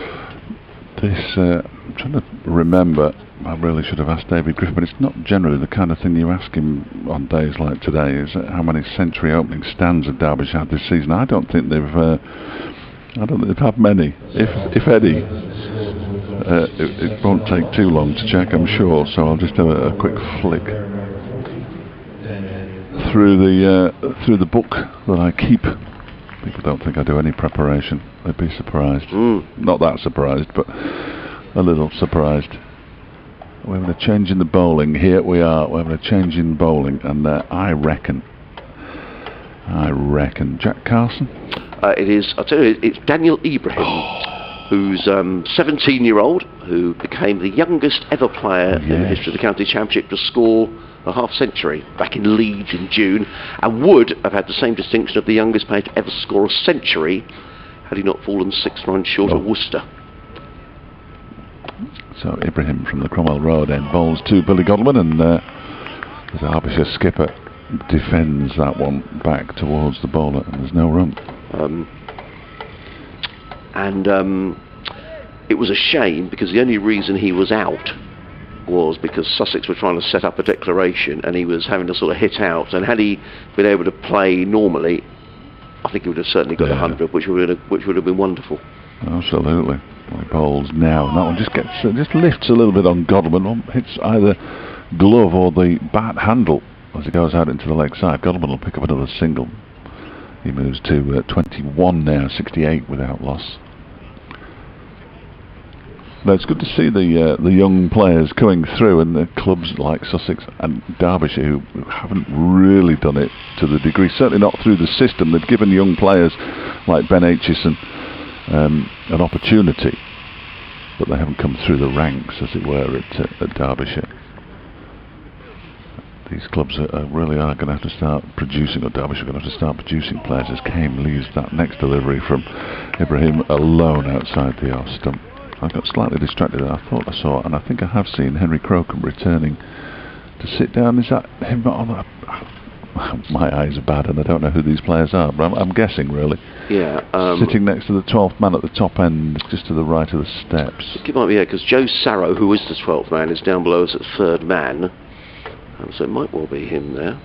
I'm trying to remember, I really should have asked David Griffin, but it's not generally the kind of thing you ask him on days like today, is how many century opening stands have Derbyshire had this season. I don't think they've had many, if any. It won't take too long to check, I'm sure, so I'll just have a quick flick through the book that I keep. People don't think I do any preparation. They'd be surprised. Not that surprised, but a little surprised. We're having a change in the bowling. Here we are. We're having a change in bowling, and I reckon Jack Carson. It is. I'll tell you, it's Daniel Ibrahim, who's 17-year-old, who became the youngest ever player in the history of the county championship to score a half-century back in Leeds in June, and would have had the same distinction of the youngest player to ever score a century had he not fallen 6 runs short of Worcester. So Ibrahim from the Cromwell Road end bowls to Billy Godalming, and the Derbyshire skipper defends that one back towards the bowler, and there's no run. It was a shame, because the only reason he was out was because Sussex were trying to set up a declaration, and he was having to sort of hit out, and had he been able to play normally, I think he would have certainly got 100, which would have been wonderful. Absolutely. He bowls now, and that one just lifts a little bit on Godalming, hits either glove or the bat handle as he goes out into the leg side. Godalming will pick up another single. He moves to 21 now, 68 without loss. But it's good to see the young players coming through, and the clubs like Sussex and Derbyshire who haven't really done it to the degree, certainly not through the system. They've given young players like Ben Aitchison an opportunity, but they haven't come through the ranks, as it were, at Derbyshire. These clubs really are going to have to start producing, or Derbyshire are going to have to start producing players, as Kame leaves that next delivery from Ibrahim alone outside the off stump. I got slightly distracted. I thought I saw, and I think I have seen Henry Crocombe returning to sit down. Is that him? My eyes are bad, and I don't know who these players are, but I'm guessing, really. Yeah. Sitting next to the 12th man at the top end, just to the right of the steps. It might be, because Joe Sarrow, who is the 12th man, is down below us at 3rd man. So it might well be him there.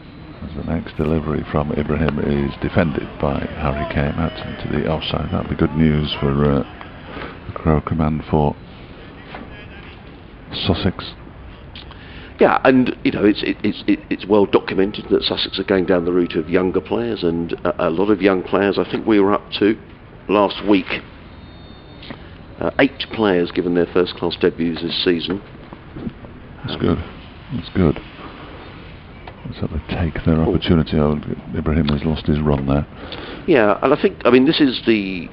As the next delivery from Ibrahim is defended by Harry Kame out into the offside. That'll be good news for the Crocombe and for Sussex. Yeah, and you know it's well documented that Sussex are going down the route of younger players, and a lot of young players. I think we were up to last week 8 players given their first-class debuts this season. That's good. That's good. Let's have a take their opportunity. Oh, Ibrahim has lost his run there. Yeah, and I think this is the.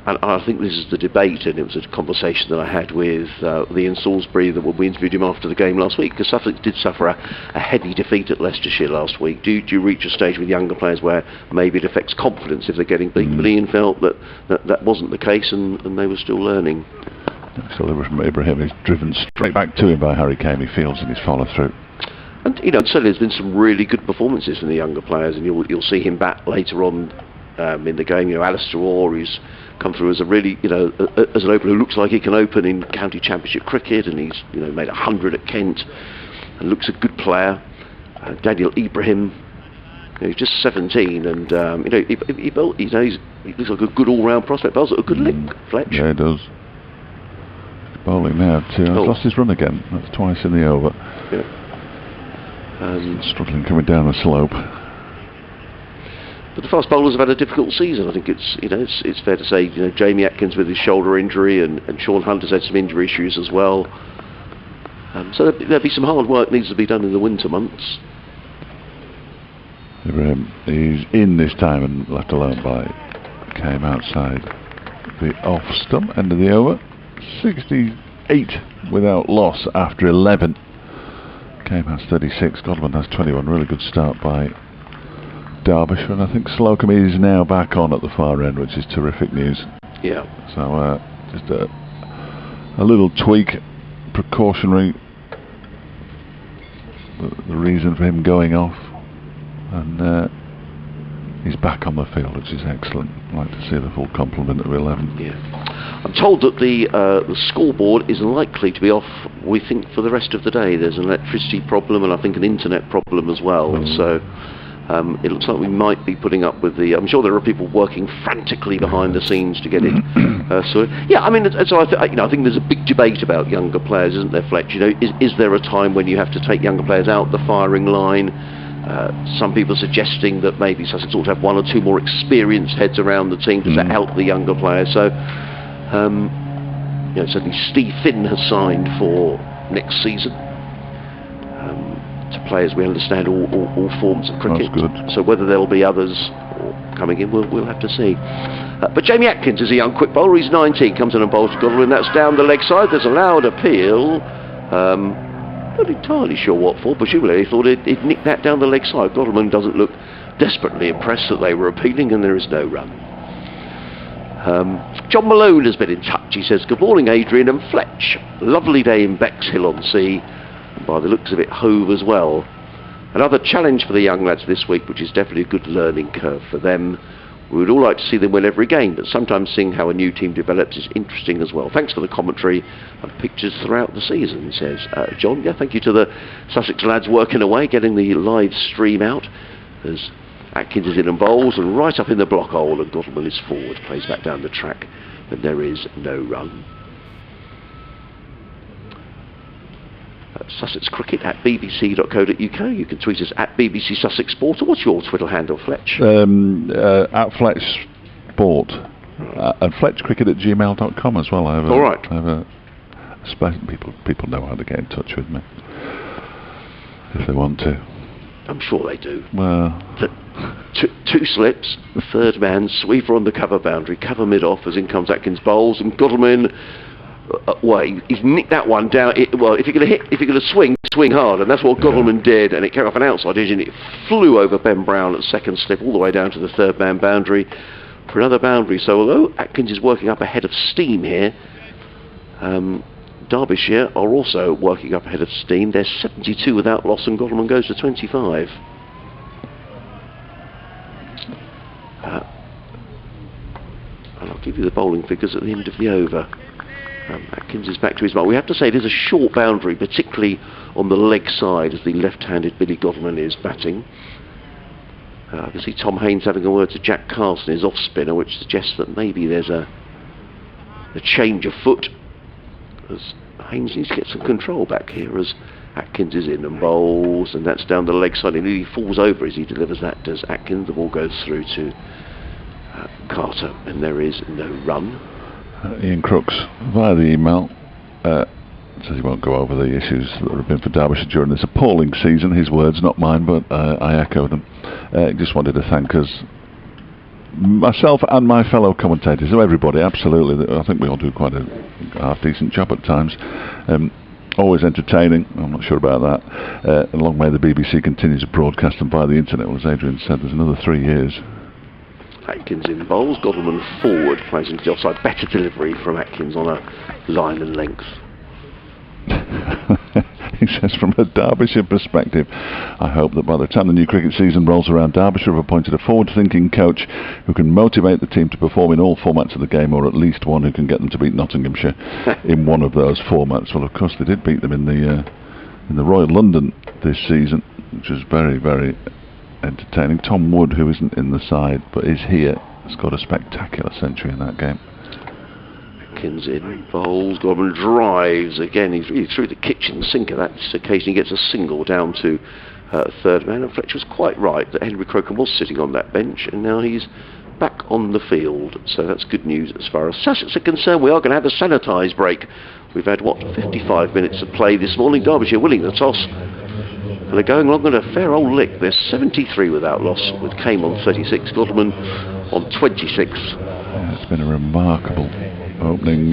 And I think this is the debate, and it was a conversation that I had with Ian Salisbury that when we interviewed him after the game last week, because Sussex did suffer a heavy defeat at Leicestershire last week. Do you reach a stage with younger players where maybe it affects confidence if they're getting beaten? But Ian felt that wasn't the case, and they were still learning. So Ibrahim is driven straight back to him by Harry Kane. He feels in his follow-through. And certainly there's been some really good performances from the younger players, and you'll see him back later on in the game. Alistair Orr, who's come through as a really, as an opener who looks like he can open in county championship cricket, and he's, made 100 at Kent, and looks a good player. Daniel Ibrahim, he's just 17, and he looks like a good all-round prospect. Bowls at a good lick, Fletch. Yeah, he does. He's bowling now too. He's lost his run again. That's twice in the over. Yeah. Struggling coming down the slope. But the fast bowlers have had a difficult season. I think it's fair to say Jamie Atkins with his shoulder injury, and Sean Hunt has had some injury issues as well. So there'll be some hard work needs to be done in the winter months. He's in this time and left alone by Came outside the off stump, end of the over. 68 without loss after 11. Came has 36, Godwin has 21. Really good start by Derbyshire, and I think Slocum is now back on at the far end, which is terrific news. Yeah. So just a little tweak, precautionary, the reason for him going off, and he's back on the field, which is excellent. I'd like to see the full complement of 11. Yeah. I'm told that the scoreboard is likely to be off, we think, for the rest of the day. There's an electricity problem and I think an internet problem as well. So it looks like we might be putting up with I'm sure there are people working frantically behind the scenes to get it sorted. Yeah, so I think there's a big debate about younger players, isn't there, Fletch? Is there a time when you have to take younger players out the firing line? Some people are suggesting that maybe Sussex ought to have 1 or 2 more experienced heads around the team to help the younger players. So, certainly Steve Finn has signed for next season. To play, as we understand, all forms of cricket. That's good. So whether there'll be others coming in, we'll have to see. But Jamie Atkins is a young quick bowler. He's 19, comes in and bowls to Godwin. That's down the leg side. There's a loud appeal. Not entirely sure what for. Presumably he thought he'd nicked that down the leg side. Godwin doesn't look desperately impressed that they were appealing, and there is no run. John Malone has been in touch. He says, good morning, Adrian and Fletch. Lovely day in Bexhill-on-Sea. By the looks of it, Hove as well. Another challenge for the young lads this week, which is definitely a good learning curve for them. We would all like to see them win every game, but sometimes seeing how a new team develops is interesting as well. Thanks for the commentary and pictures throughout the season, says John. Yeah, thank you to the Sussex lads working away, getting the live stream out. As Atkins is in and bowls, and right up in the block hole, and Godwin is forward, plays back down the track, but there is no run. Sussex Cricket at bbc.co.uk. You can tweet us at BBC Sussex Sport. Or what's your Twitter handle, Fletch? At Fletch Sport. And fletchcricket@gmail.com as well. All right. People know how to get in touch with me if they want to. I'm sure they do. Well, two slips, third man, sweeper on the cover boundary, cover mid-off as in comes Atkins bowls, and Godwin. He's nicked that one down. If you're going to swing hard, and that's what Godwin did, and it came off an outside edge, and it flew over Ben Brown at second slip, all the way down to the third man boundary for another boundary. So although Atkins is working up ahead of steam here, Derbyshire are also working up ahead of steam. They're 72 without loss, and Godwin goes to 25. And I'll give you the bowling figures at the end of the over. Atkins is back to his mark. We have to say it is a short boundary, particularly on the leg side as the left-handed Billy Godwin is batting. I can see Tom Haynes having a word to Jack Carson, his off-spinner, which suggests that maybe there's a change of foot as Haynes needs to get some control back here as Atkins is in and bowls, and that's down the leg side. He nearly falls over as he delivers that, does Atkins. The ball goes through to Carter, and there is no run. Ian Crooks, via the email, says he won't go over the issues that have been for Derbyshire during this appalling season. His words, not mine, but I echo them. He just wanted to thank us, myself and my fellow commentators, so everybody, absolutely. I think we all do quite a half-decent job at times. Always entertaining, I'm not sure about that. And long may the BBC continue to broadcast them via the internet. Well, as Adrian said, there's another 3 years. Atkins in bowls, Godleman forward, plays into the offside. Better delivery from Atkins on a line and length. He says, from a Derbyshire perspective, I hope that by the time the new cricket season rolls around, Derbyshire have appointed a forward-thinking coach who can motivate the team to perform in all formats of the game, or at least one who can get them to beat Nottinghamshire in one of those formats. Well, of course, they did beat them in the Royal London this season, which was very, very entertaining. Tom Wood, who isn't in the side but is here, scored a spectacular century in that game. Atkins in bowls, Godleman drives again. He's really through the kitchen sink at that occasion. He gets a single down to third man, and Fletcher was quite right that Henry Crocombe was sitting on that bench, and now he's back on the field, so that's good news as far as Sussex are concerned. We are going to have a sanitise break. We've had 55 minutes of play this morning. Derbyshire winning the toss, and they're going along at a fair old lick. They're 73 without loss, with Kame on 36, Godleman on 26. Yeah, it's been a remarkable opening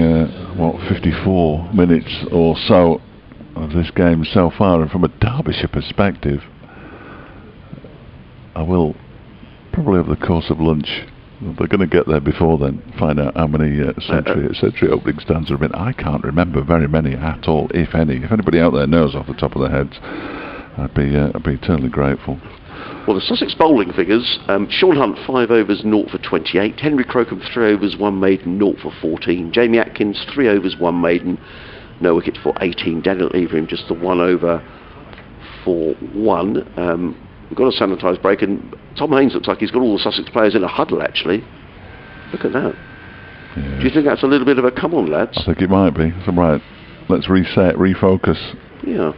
54 minutes or so of this game so far, and from a Derbyshire perspective, I will probably over the course of lunch, they're going to get there before then, find out how many century opening stands there have been. I can't remember very many at all, if any. If anybody out there knows off the top of their heads, I'd be eternally grateful. Well, the Sussex bowling figures, Sean Hunt 5 overs 0 for 28, Henry Crocombe 3 overs 1 maiden 0 for 14, Jamie Atkins 3 overs 1 maiden, no wicket for 18, Daniel Everingham just the 1 over for 1. We've got a sanitised break, and Tom Haynes looks like he's got all the Sussex players in a huddle actually. Look at that. Yeah. Do you think that's a little bit of a come on, lads? I think it might be. So, right, let's reset, refocus. Yeah.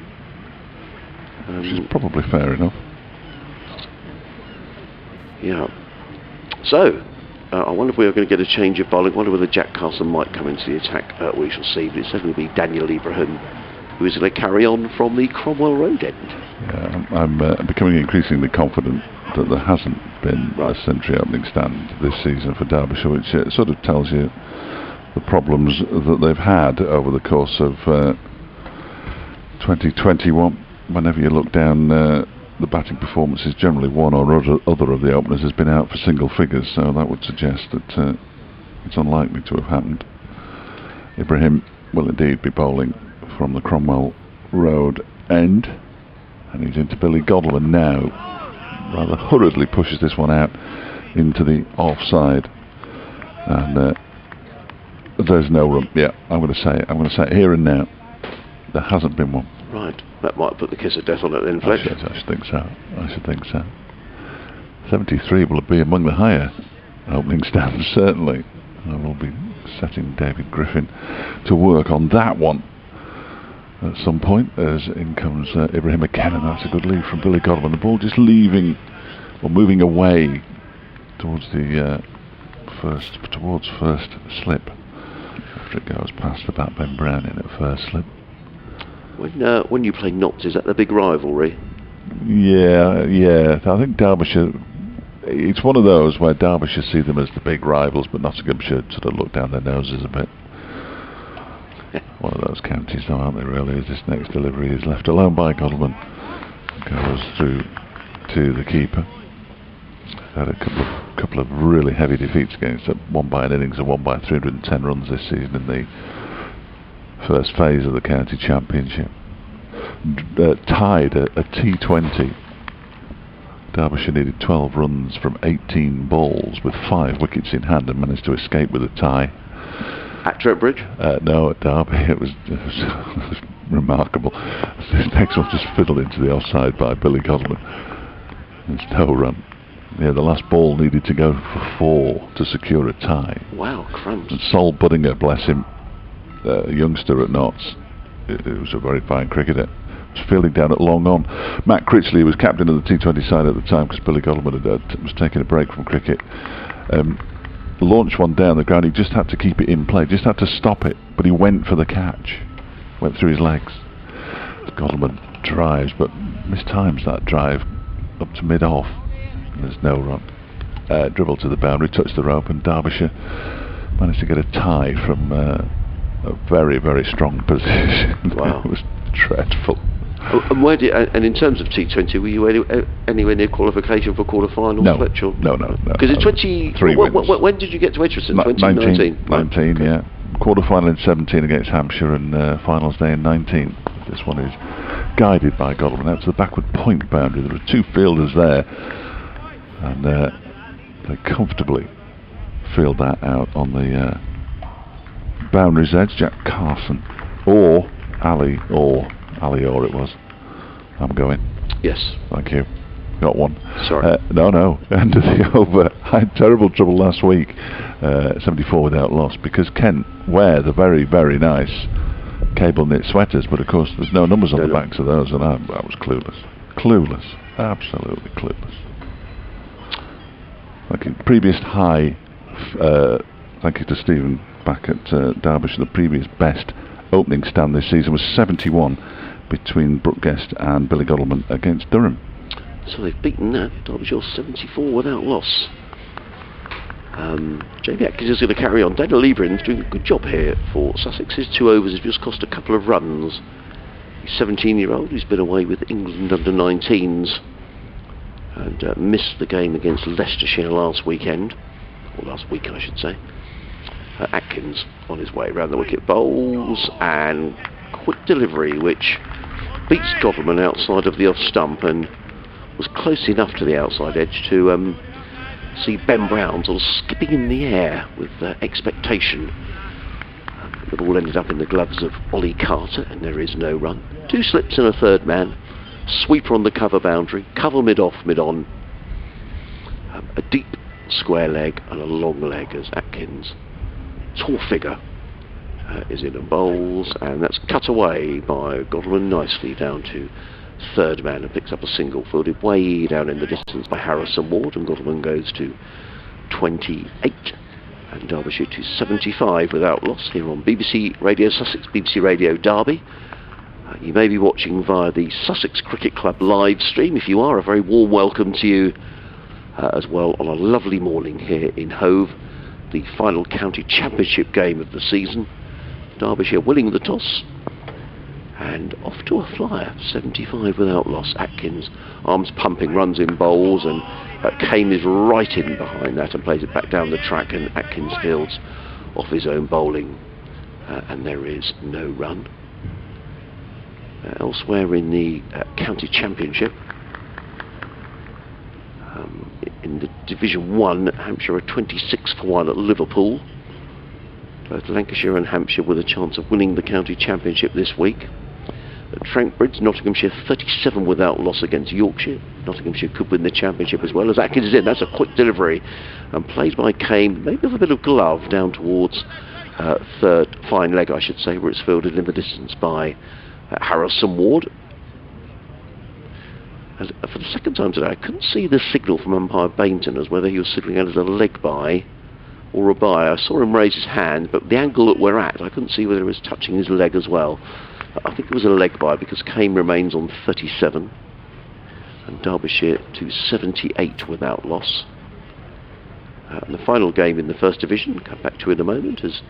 Which is probably fair enough. Yeah. So, I wonder if we are going to get a change of bowling. I wonder whether Jack Carson might come into the attack. We shall see, but it's going to be Daniel Everingham who is going to carry on from the Cromwell Road end. Yeah, I'm becoming increasingly confident that there hasn't been a century opening stand this season for Derbyshire, which sort of tells you the problems that they've had over the course of 2021. Whenever you look down the batting performances, generally one or other of the openers has been out for single figures, so that would suggest that it's unlikely to have happened. Ibrahim will indeed be bowling from the Cromwell Road end, and he's into Billy Godleman now. Rather hurriedly pushes this one out into the offside, and there's no run. Yeah, I'm going to say it here and now. There hasn't been one. Right, that might put the kiss of death on it then, Fletcher. I should think so. I should think so. 73 will be among the higher opening stands, certainly. I will be setting David Griffin to work on that one at some point, as in comes Ibrahim again, and that's a good lead from Billy Godleman. The ball just leaving, or moving away towards the first slip, after it goes past the bat Ben Brown in at first slip. When you play Notts, is that the big rivalry? Yeah. I think Derbyshire, it's one of those where Derbyshire see them as the big rivals, but Nottinghamshire sort of look down their noses a bit. One of those counties, though, aren't they, really, as this next delivery is left alone by Godleman. Goes through to the keeper. Had a couple of really heavy defeats against them, one by an innings and one by 310 runs this season in the first phase of the county championship. Tied a T20. Derbyshire needed 12 runs from 18 balls with 5 wickets in hand and managed to escape with a tie. At Trowbridge? No, at Derby. It was remarkable. This next one just fiddled into the offside by Billy Godleman. There's no run. Yeah, the last ball needed to go for 4 to secure a tie. Wow, crumbs. And Sol Buddinger, bless him, a youngster at Notts, it was a very fine cricketer. Was fielding down at long on. Matt Critchley was captain of the T20 side at the time because Billy Godleman was taking a break from cricket. Launched one down the ground. He just had to keep it in play, just had to stop it, but he went for the catch, went through his legs. Godleman drives, but mistimes that drive up to mid-off. There's no run. Dribble to the boundary, touched the rope, and Derbyshire managed to get a tie from a very, very strong position. Wow. It was dreadful. And in terms of T20, were you anywhere near qualification for quarter-finals? No, Fletch, no. Because it's 23 wins. When did you get to Edgbaston? 2019? 19, yeah. Quarter-final in 17 against Hampshire, and finals day in 19. This one is guided by Godleman out to the backward point boundary. There were two fielders there, and they comfortably field that out on the boundary's edge. Jack Carson or Ali Orr it was. I'm going. Yes. Thank you. Got one. Sorry. No. End of the over. I had terrible trouble last week. 74 without loss, because Kent wear the very, very nice cable knit sweaters, but of course there's no numbers on the backs of those, and I was clueless. Absolutely clueless. Okay, previous high, thank you to Stephen back at Derbyshire, the previous best opening stand this season was 71 between Brooke Guest and Billy Godleman against Durham. So they've beaten that. Derbyshire 74 without loss. Jamie Atkins is going to carry on. Daniel Lebrin's doing a good job here for Sussex. His 2 overs have just cost a couple of runs. He's 17-year-old. He's been away with England under-19s and missed the game against Leicestershire last weekend, or last week I should say. Atkins on his way around the wicket, bowls and quick delivery, which beats Godleman outside of the off stump and was close enough to the outside edge to see Ben Brown sort of skipping in the air with expectation. The ball ended up in the gloves of Ollie Carter, and there is no run. 2 slips and a third man. Sweeper on the cover boundary, cover mid-off, mid-on. A deep square leg and a long leg as Atkins, tall figure, is in and bowls, and that's cut away by Godleman nicely down to third man and picks up a single, fielded way down in the distance by Harrison Ward, and Godleman goes to 28 and Derbyshire to 75 without loss here on BBC Radio Sussex, BBC Radio Derby. You may be watching via the Sussex Cricket Club live stream. If you are, a very warm welcome to you as well on a lovely morning here in Hove, the final county championship game of the season. Derbyshire winning the toss and off to a flyer, 75 without loss. Atkins, arms pumping, runs in bowls, and Kane is right in behind that and plays it back down the track, and Atkins fields off his own bowling, and there is no run. Elsewhere in the county championship, in the Division 1, Hampshire are 26 for 1 at Liverpool. Both Lancashire and Hampshire with a chance of winning the county championship this week. At Trankbridge, Nottinghamshire 37 without loss against Yorkshire. Nottinghamshire could win the championship as well, as Atkins is in. That's a quick delivery and played by Kane, maybe with a bit of glove, down towards third, fine leg I should say, where it's fielded in the distance by Harrison Ward. And for the second time today, I couldn't see the signal from umpire Bainton as whether he was signalling out as a leg bye or a bye. I saw him raise his hand, but the angle that we're at, I couldn't see whether he was touching his leg as well. I think it was a leg bye because Kane remains on 37 and Derbyshire to 78 without loss. And the final game in the first division, come back to in a moment, as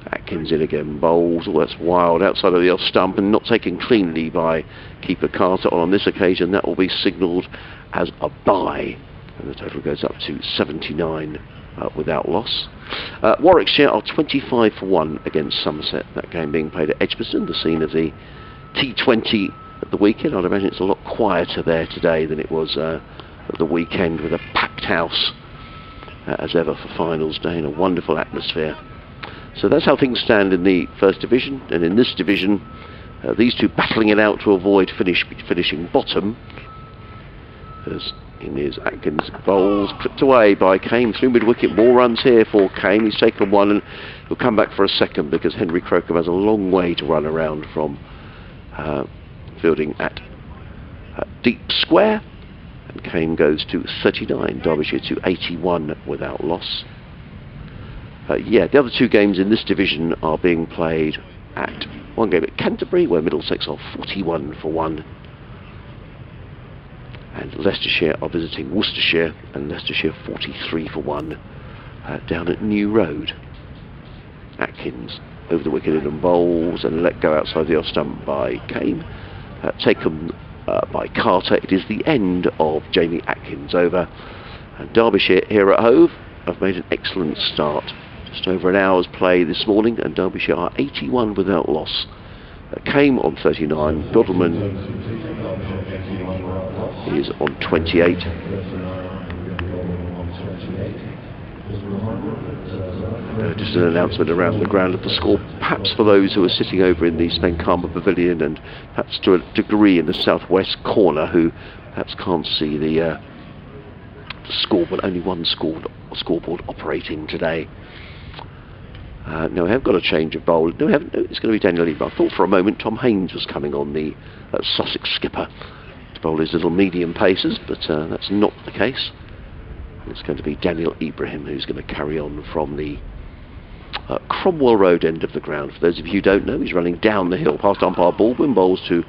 Atkins in again, bowls, oh that's wild, outside of the off stump and not taken cleanly by keeper Carter. On this occasion that will be signalled as a bye, and the total goes up to 79 without loss. Warwickshire are 25 for 1 against Somerset, that game being played at Edgbaston, the scene of the T20 at the weekend. I'd imagine it's a lot quieter there today than it was at the weekend, with a packed house as ever for finals day, in a wonderful atmosphere. So that's how things stand in the first division, and in this division these two battling it out to avoid finishing bottom, as In is Atkins, bowls clipped away by Kane through mid-wicket. More runs here for Kane. He's taken one and he'll come back for a second because Henry Crocombe has a long way to run around from fielding at deep square. And Kane goes to 39, Derbyshire to 81 without loss. Yeah, the other two games in this division are being played at one game at Canterbury, where Middlesex are 41 for 1. And Leicestershire are visiting Worcestershire, and Leicestershire 43 for 1 down at New Road. Atkins over the wicket in and bowls and let go outside the off stump by Kane. Taken by Carter. It is the end of Jamie Atkins' over. And Derbyshire here at Hove have made an excellent start. Just over an hour's play this morning, and Derbyshire are 81 without loss. Kane on 39, Godleman is on 28. Just an announcement around the ground of the score, perhaps for those who are sitting over in the Spenkama Pavilion and perhaps to a degree in the southwest corner who perhaps can't see the scoreboard. Only one scoreboard operating today. No, we have got a change of bowl. No, we haven't. No, it's going to be Daniel Lee. I thought for a moment Tom Haynes was coming on, the Sussex skipper, to bowl his little medium paces, but that's not the case. It's going to be Daniel Ibrahim who's going to carry on from the Cromwell Road end of the ground. For those of you who don't know, he's running down the hill past umpire Baldwin, bowls to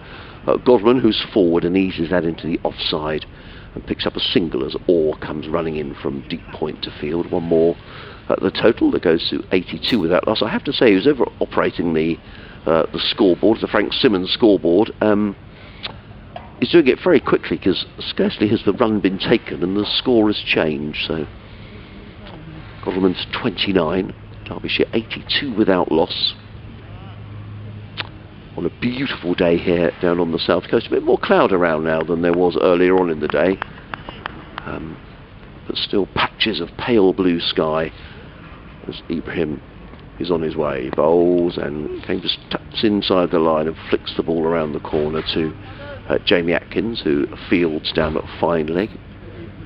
Godleman, who's forward and eases that into the offside and picks up a single as Orr comes running in from deep point to field. One more at the total that goes to 82 without loss. I have to say, he was over operating the scoreboard, the Frank Simmons scoreboard. He's doing it very quickly because scarcely has the run been taken and the score has changed. So Godleman's 29, Derbyshire 82 without loss. On a beautiful day here down on the south coast. A bit more cloud around now than there was earlier on in the day, but still patches of pale blue sky as Ibrahim is on his way. Bowls and Kane just taps inside the line and flicks the ball around the corner to Jamie Atkins, who fields down at fine leg.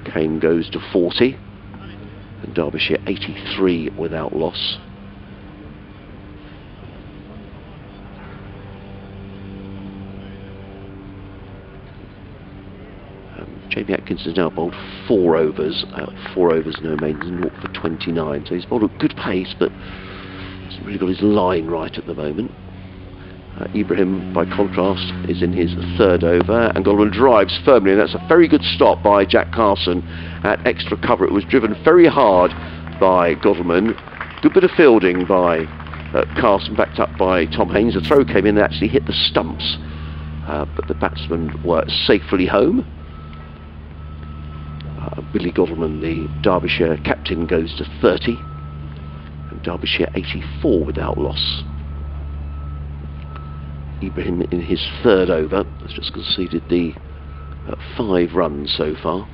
Kane goes to 40 and Derbyshire 83 without loss. Jamie Atkins has now bowled 4 overs. 4 overs, no mains, 0 for 29. So he's bowled at good pace, but hasn't really got his line right at the moment. Ibrahim, by contrast, is in his 3rd over, and Godleman drives firmly, and that's a very good stop by Jack Carson at extra cover. It was driven very hard by Godleman. Good bit of fielding by Carson, backed up by Tom Haynes. The throw came in and actually hit the stumps, but the batsmen were safely home. Billy Godleman, the Derbyshire captain, goes to 30, and Derbyshire 84 without loss. Ibrahim in his 3rd over has just conceded the 5 runs so far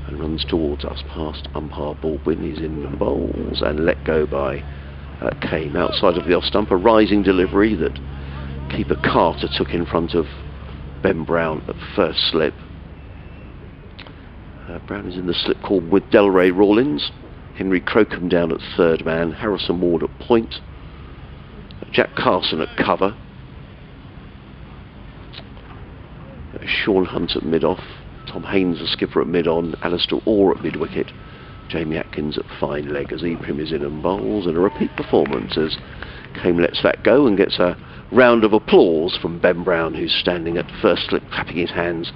and runs towards us past umpire Baldwin. He's in bowls and let go by Kane outside of the off stump. A rising delivery that keeper Carter took in front of Ben Brown at first slip. Brown is in the slip call with Delray Rawlins. Henry Crocombe down at 3rd man. Harrison Ward at point. Jack Carson at cover. Sean Hunt at mid-off. Tom Haynes, the skipper, at mid-on. Alistair Orr at mid-wicket. Jamie Atkins at fine leg as Ibrahim is in and bowls. And a repeat performance as Kane lets that go and gets a round of applause from Ben Brown, who's standing at first slip, clapping his hands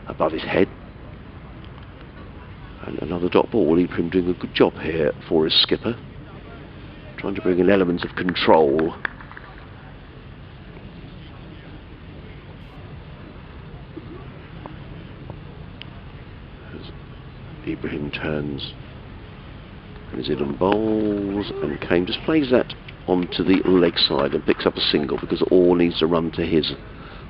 above his head. And another dot ball. Ibrahim doing a good job here for his skipper, trying to bring an element of control. As Ibrahim turns and is in and bowls, and Kane just plays that onto the leg side and picks up a single because Orr needs to run to his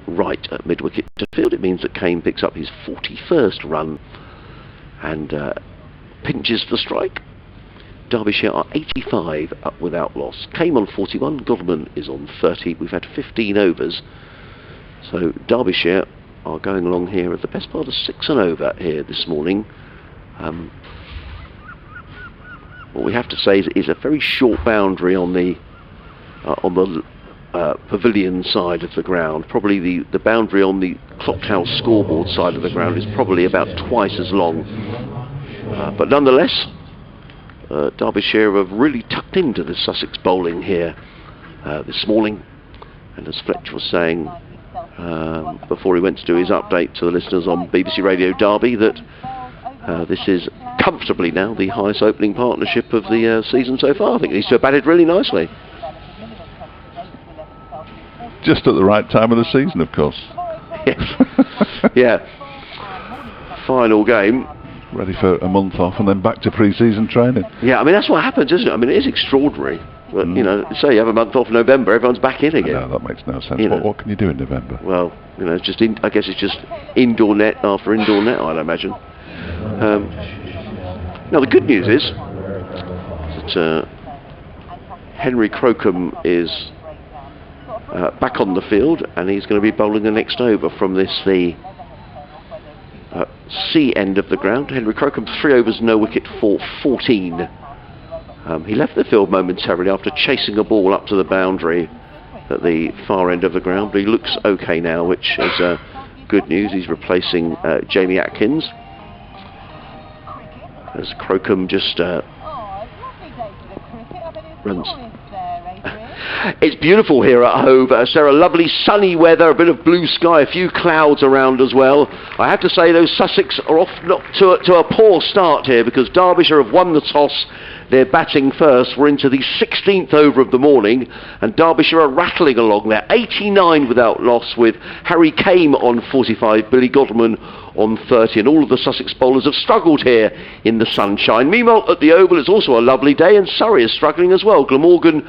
right at mid-wicket to field. It means that Kane picks up his 41st run and pinches the strike. Derbyshire are 85 up without loss. Kane on 41, Godleman is on 30. We've had 15 overs, so Derbyshire are going along here at the best part of 6 and over here this morning. What we have to say is a very short boundary on the pavilion side of the ground. Probably the boundary on the clock tower scoreboard side of the ground is probably about twice as long. But nonetheless, Derbyshire have really tucked into the Sussex bowling here this morning. And as Fletch was saying before he went to do his update to the listeners on BBC Radio Derby, that this is comfortably now the highest opening partnership of the season so far. I think these two have batted really nicely. Just at the right time of the season, of course. Yes. Yeah. Final game. Ready for a month off and then back to pre-season training. Yeah, I mean, that's what happens, isn't it? I mean, it is extraordinary. But, you know, say you have a month off in November, everyone's back in again. No, that makes no sense. What can you do in November? Well, you know, it's just I guess it's just indoor net after indoor net, I'd imagine. Now, the good news is that Henry Crocombe is back on the field, and he's going to be bowling the next over from the C end of the ground. Henry Crocombe, 3 overs, no wicket for 14. He left the field momentarily after chasing a ball up to the boundary at the far end of the ground, but he looks okay now, which is good news. He's replacing Jamie Atkins, as Crocombe just runs. It's beautiful here at Hove. So a lovely sunny weather, a bit of blue sky, a few clouds around as well. I have to say, those Sussex are off not to a poor start here, because Derbyshire have won the toss. They're batting first. We're into the 16th over of the morning, and Derbyshire are rattling along. They're 89 without loss, with Harry Kame on 45, Billy Godman on 30, and all of the Sussex bowlers have struggled here in the sunshine. Meanwhile, at the Oval, it's also a lovely day, and Surrey is struggling as well. Glamorgan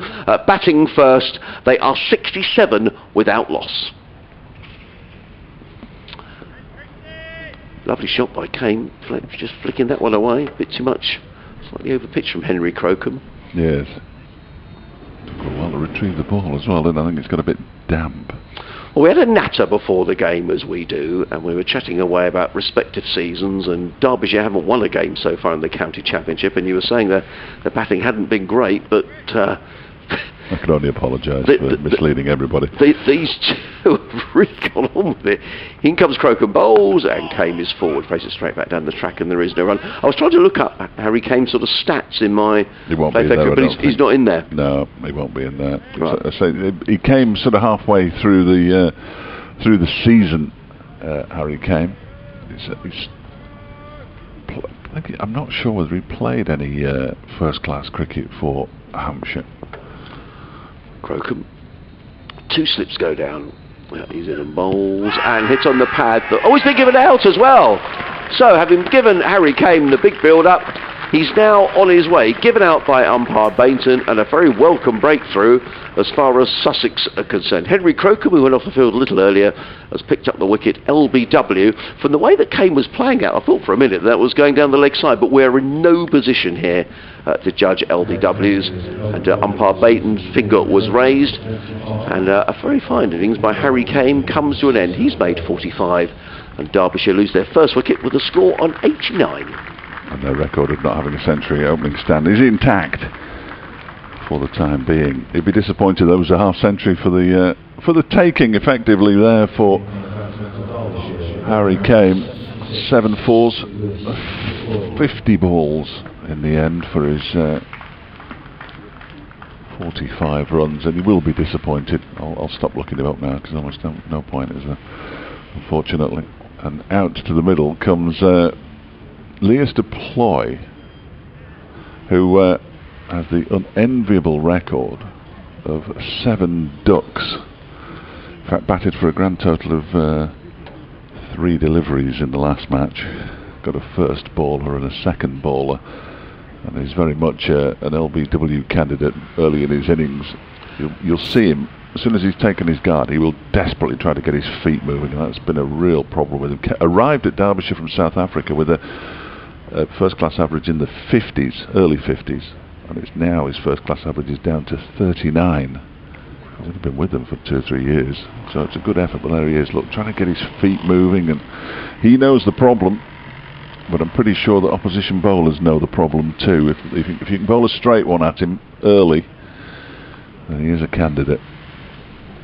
batting first. They are 67 without loss. Lovely shot by Kame. Fletch just flicking that one away. A bit too much. Slightly over pitch from Henry Crocombe. Yes. Took a while to retrieve the ball as well, didn't I? think it's got a bit damp. Well, we had a natter before the game, as we do, and we were chatting away about respective seasons, and Derbyshire haven't won a game so far in the county championship, and you were saying that the batting hadn't been great, but I can only apologise for misleading everybody. These two have really gone on with it. In comes Crocombe, bowls, and Kame is forward, faces straight back down the track, and there is no run. I was trying to look up Harry Kame's sort of stats in my playback, but he's not in there. No, he won't be in there. Right. So he came sort of halfway through the season. Harry Kame. I'm not sure whether he played any first-class cricket for Hampshire. Crocombe, 2 slips go down. Well, he's in and bowls and hits on the pad. He's been given out as well. So, having given Harry Kame the big build-up, he's now on his way, given out by umpire Bainton, and a very welcome breakthrough as far as Sussex are concerned. Henry Crocombe, who went off the field a little earlier, has picked up the wicket, LBW. From the way that Kame was playing out, I thought for a minute that was going down the leg side, but we're in no position here to judge LBWs. And umpire Bainton's finger was raised, and a very fine innings by Harry Kame comes to an end. He's made 45, and Derbyshire lose their first wicket with a score on 89. And their record of not having a century opening stand is intact for the time being. He'd be disappointed there was a half century for the taking, effectively, there for Harry Kame. 7 fours, 50 balls in the end for his 45 runs, and he will be disappointed. I'll stop looking him up now, because almost no point, is there, unfortunately. And out to the middle comes Leicester Ploy, who has the unenviable record of 7 ducks. In fact, batted for a grand total of 3 deliveries in the last match. Got a first bowler and a second bowler, and he's very much an LBW candidate early in his innings. You'll see him, as soon as he's taken his guard, he will desperately try to get his feet moving, and that's been a real problem with him. Arrived at Derbyshire from South Africa with a first-class average in the 50s, early 50s, and it's now his first-class average is down to 39. He's only been with them for 2 or 3 years, so it's a good effort. But there he is, look, trying to get his feet moving, and he knows the problem. But I'm pretty sure that opposition bowlers know the problem too. If you can bowl a straight one at him early, then he is a candidate.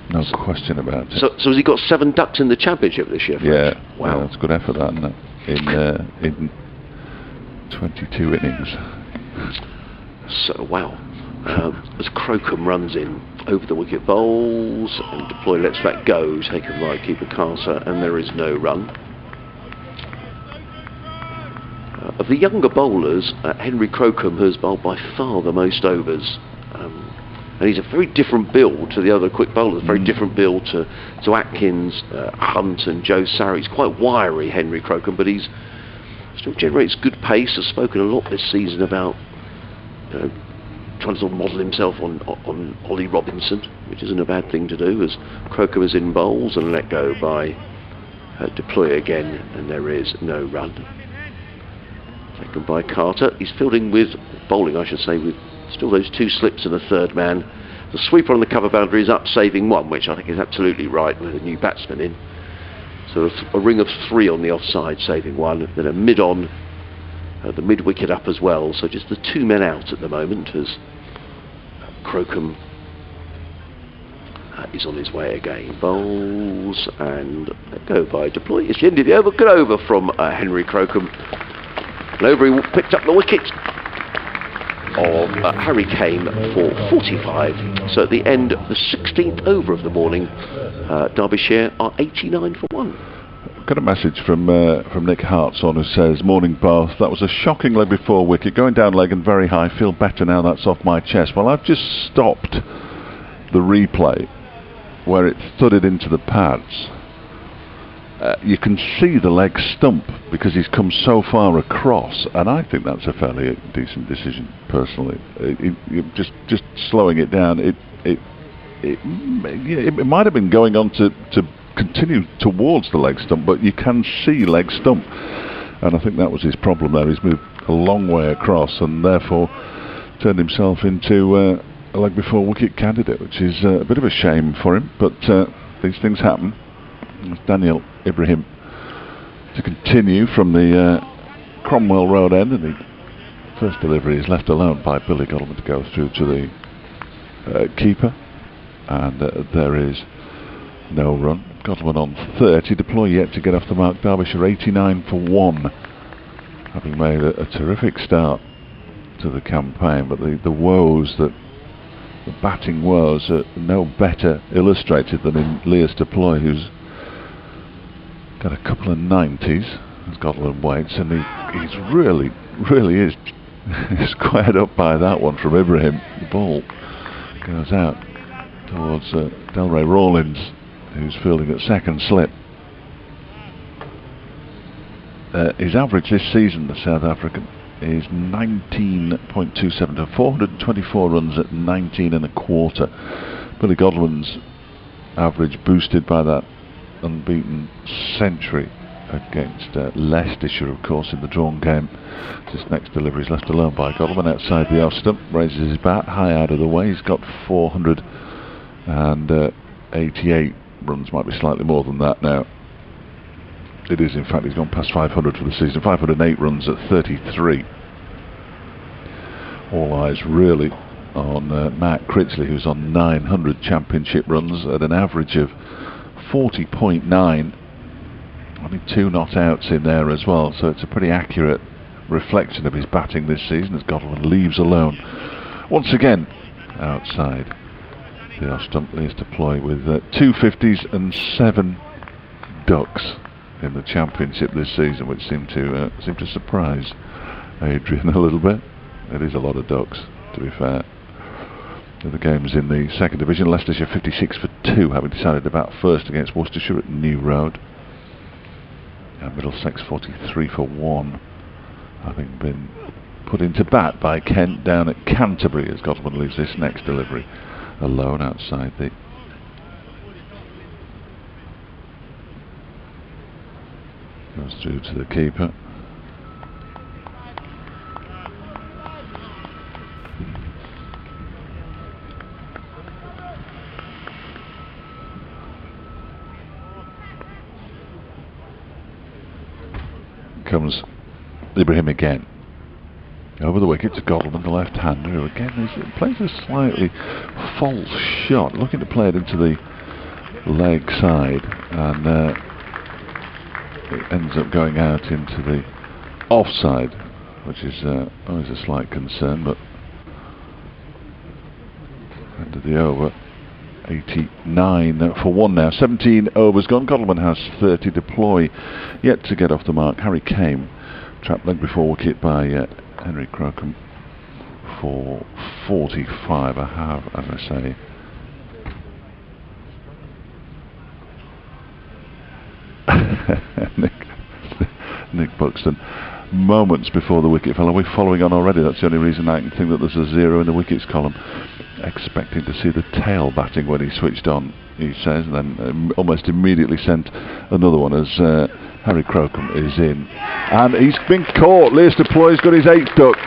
No question about it. So has he got 7 ducks in the championship this year? Yeah, wow, that's a good effort, that, isn't it? In 22 innings. So wow. As Crocombe runs in over the wicket, bowls and deploy, lets back go, taken by keeper Carter, and there is no run. Of the younger bowlers, Henry Crocombe has bowled by far the most overs. And he's a very different build to the other quick bowlers, very different build to Atkins, Hunt and Joe Sarah. He's quite wiry, Henry Crocombe, but he's still generates good pace. Has spoken a lot this season about trying to sort of model himself on Ollie Robinson, which isn't a bad thing to do, as Crocombe is in bowls and let go by deploy again, and there is no run. Taken by Carter. He's fielding with, bowling I should say, with still those 2 slips and a third man. The sweeper on the cover boundary is up, saving 1, which I think is absolutely right with a new batsman in. So a ring of 3 on the offside, saving 1. Then a mid-on, the mid-wicket up as well. So just the 2 men out at the moment as Crocombe is on his way again. Bowls and let go by deploy. It's the end of the over. Good over from Henry Crocombe. And over he picked up the wicket of Harry Kane for 45. So at the end of the 16th over of the morning, Derbyshire are 89 for 1. Got a message from Nick Hartson, who says, "Morning both, that was a shocking leg before wicket, going down leg and very high, feel better now that's off my chest." Well, I've just stopped the replay where it thudded into the pads. You can see the leg stump because he's come so far across, and I think that's a fairly decent decision personally. Just slowing it down, it might have been going on to continue towards the leg stump, but you can see leg stump, and I think that was his problem there. He's moved a long way across and therefore turned himself into a leg before wicket candidate, which is a bit of a shame for him, but these things happen. Daniel Ibrahim to continue from the Cromwell Road end, and the first delivery is left alone by Billy Godalming to go through to the keeper, and there is no run. Godalming on 30, deploy yet to get off the mark. Derbyshire 89 for 1, having made a terrific start to the campaign, but the woes that the batting woes are no better illustrated than in Leas Deploy, who's got a couple of 90s as Godalming waits, and he's really is squared up by that one from Ibrahim. The ball goes out towards Delray Rawlins, who's fielding at second slip. His average this season, the South African, is 19.27 to 424 runs at 19 and a quarter. Billy Godalming's average boosted by that unbeaten century against Leicestershire, of course, in the drawn game. This next delivery is left alone by Godalming outside the off stump, raises his bat high out of the way. He's got 488 runs, might be slightly more than that now. It is, in fact, he's gone past 500 for the season, 508 runs at 33. All eyes really on Matt Critchley, who's on 900 championship runs at an average of 40.9. Only 2 not outs in there as well, so it's a pretty accurate reflection of his batting this season as Godalming leaves alone once again outside the off stump. Leas Deploy with 2 50s and 7 ducks in the championship this season, which seemed to surprise Adrian a little bit. It is a lot of ducks, to be fair. The games in the second division, Leicestershire 56 for 2, having decided about first against Worcestershire at New Road, and Middlesex 43 for 1, having been put into bat by Kent down at Canterbury, as Godalming leaves this next delivery alone outside the goes through to the keeper. comes Ibrahim again. Over the wicket to Godalming, the left-hander, who again plays a slightly false shot, looking to play it into the leg side, and it ends up going out into the offside, which is always a slight concern, but end of the over. 89 for 1 now. 17 overs gone. Godalming has 30 deploy, yet to get off the mark. Harry came, trapped leg before wicket by Henry Crocombe for 45. I have, as I say, Nick Buxton. Moments before the wicket fell. Are we following on already? That's the only reason I can think that there's a 0 in the wickets column. Expecting to see the tail batting when he switched on, he says, and then almost immediately sent another one as Harry Crocombe is in. And he's been caught. Lewis Deploy's got his 8th duck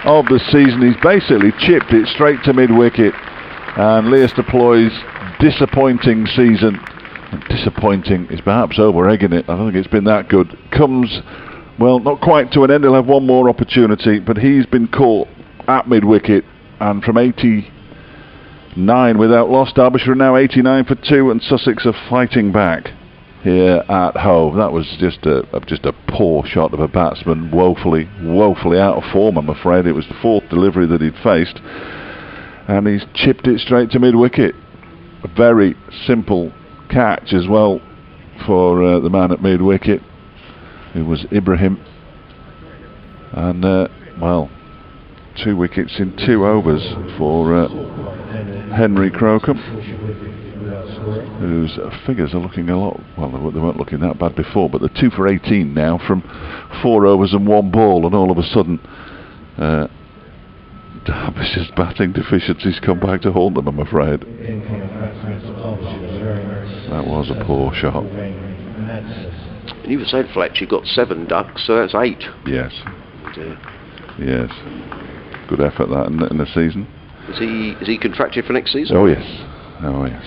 of the season. He's basically chipped it straight to mid-wicket. And Lewis Deploy's disappointing season, disappointing is perhaps over-egging it, I don't think it's been that good, comes, well, not quite to an end. He'll have one more opportunity, but he's been caught at mid-wicket, and from 89 without loss, Derbyshire are now 89 for 2, and Sussex are fighting back here at Hove. That was just a poor shot of a batsman, woefully out of form, I'm afraid. It was the 4th delivery that he'd faced, and he's chipped it straight to mid-wicket. A very simple catch as well for the man at mid-wicket, who was Ibrahim, and well, 2 wickets in 2 overs for Henry Crocombe, whose figures are looking a lot, well, they weren't looking that bad before, but they're 2 for 18 now from 4 overs and 1 ball, and all of a sudden Derbyshire's batting deficiencies come back to haunt them, I'm afraid. That was a poor shot. And you said, Fletch, you got 7 ducks, so that's 8. Yes. Yes. Good effort that in the season. Is he contracted for next season? Oh yes. Oh yes.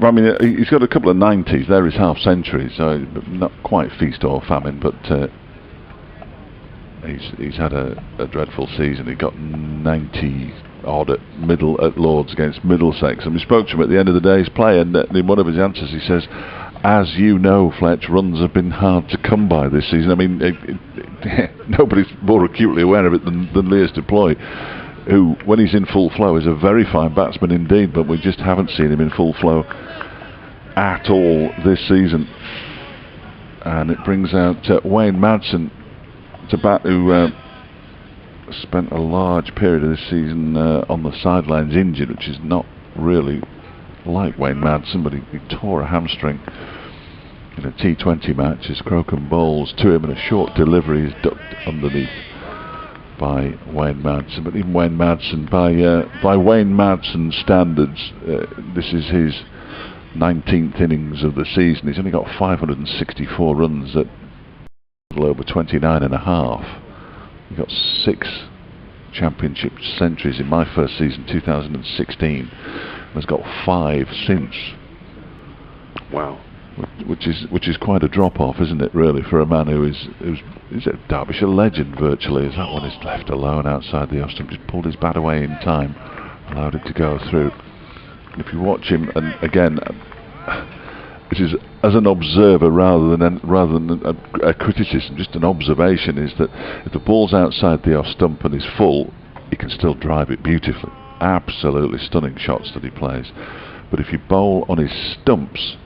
I mean, he's got a couple of 90s. There is half centuries, so not quite feast or famine, but he's had a dreadful season. He got 90 odd at Lords against Middlesex, and we spoke to him at the end of the day's play, and in one of his answers he says, as you know, Fletch, runs have been hard to come by this season. I mean, nobody's more acutely aware of it than Lewis Deploy, who, when he's in full flow, is a very fine batsman indeed, but we just haven't seen him in full flow at all this season. And it brings out Wayne Madsen to bat, who spent a large period of this season on the sidelines injured, which is not really like Wayne Madsen, but he tore a hamstring in a T20 match as Crocombe bowls to him, and a short delivery is ducked underneath by Wayne Madsen. But even Wayne Madsen, by Wayne Madsen standards, this is his 19th innings of the season. He's only got 564 runs at a little over 29.5. He got 6 championship centuries in my first season, 2016. Has got 5 since. Wow. Which is quite a drop off, isn't it, really, for a man who's a Derbyshire legend virtually, as that one is left alone outside the off stump, just pulled his bat away in time, allowed it to go through. If you watch him, and again, this is as an observer rather than a criticism, just an observation, is that if the ball's outside the off stump and is full, he can still drive it beautifully. Absolutely stunning shots that he plays. But if you bowl on his stumps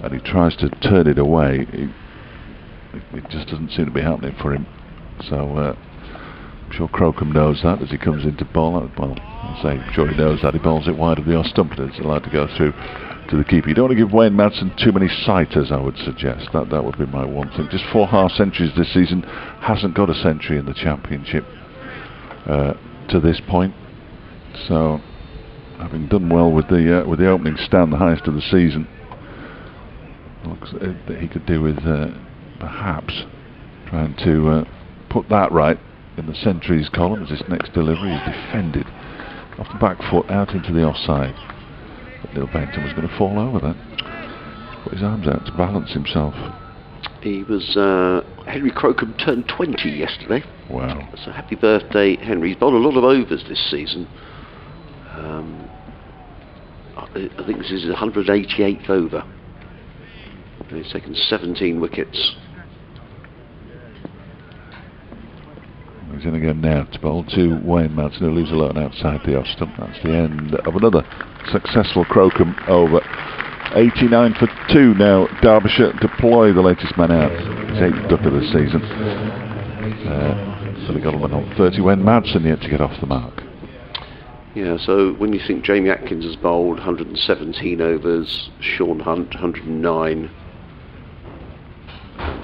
and he tries to turn it away, it just doesn't seem to be happening for him. So I'm sure Crocombe knows that as he comes into bowl. Well, I'll say I'm sure he knows that. He bowls it wide of the off stump and it's allowed to go through to the keeper. You don't want to give Wayne Madsen too many sighters, I would suggest. That would be my one thing. Just 4 half centuries this season. Hasn't got a century in the championship to this point. So, having done well with the opening stand, the highest of the season, looks that he could do with perhaps trying to put that right in the centuries column, as this next delivery is defended off the back foot out into the offside. But Neil Bankton was going to fall over then. Put his arms out to balance himself. He was, Henry Crocombe turned 20 yesterday. Wow. So happy birthday, Henry. He's bowled a lot of overs this season. I think this is his 188th over. And he's taken 17 wickets. He's in again now to bowl to Wayne Madsen, who leaves alone outside the off stump. That's the end of another successful Crocombe over. 89 for 2 now. Derbyshire deploy the latest man out. His 8th duck of the season. Billy Godalming on 30. Wayne Madsen yet to get off the mark. Yeah, so when you think Jamie Atkins has bowled 117 overs, Sean Hunt 109,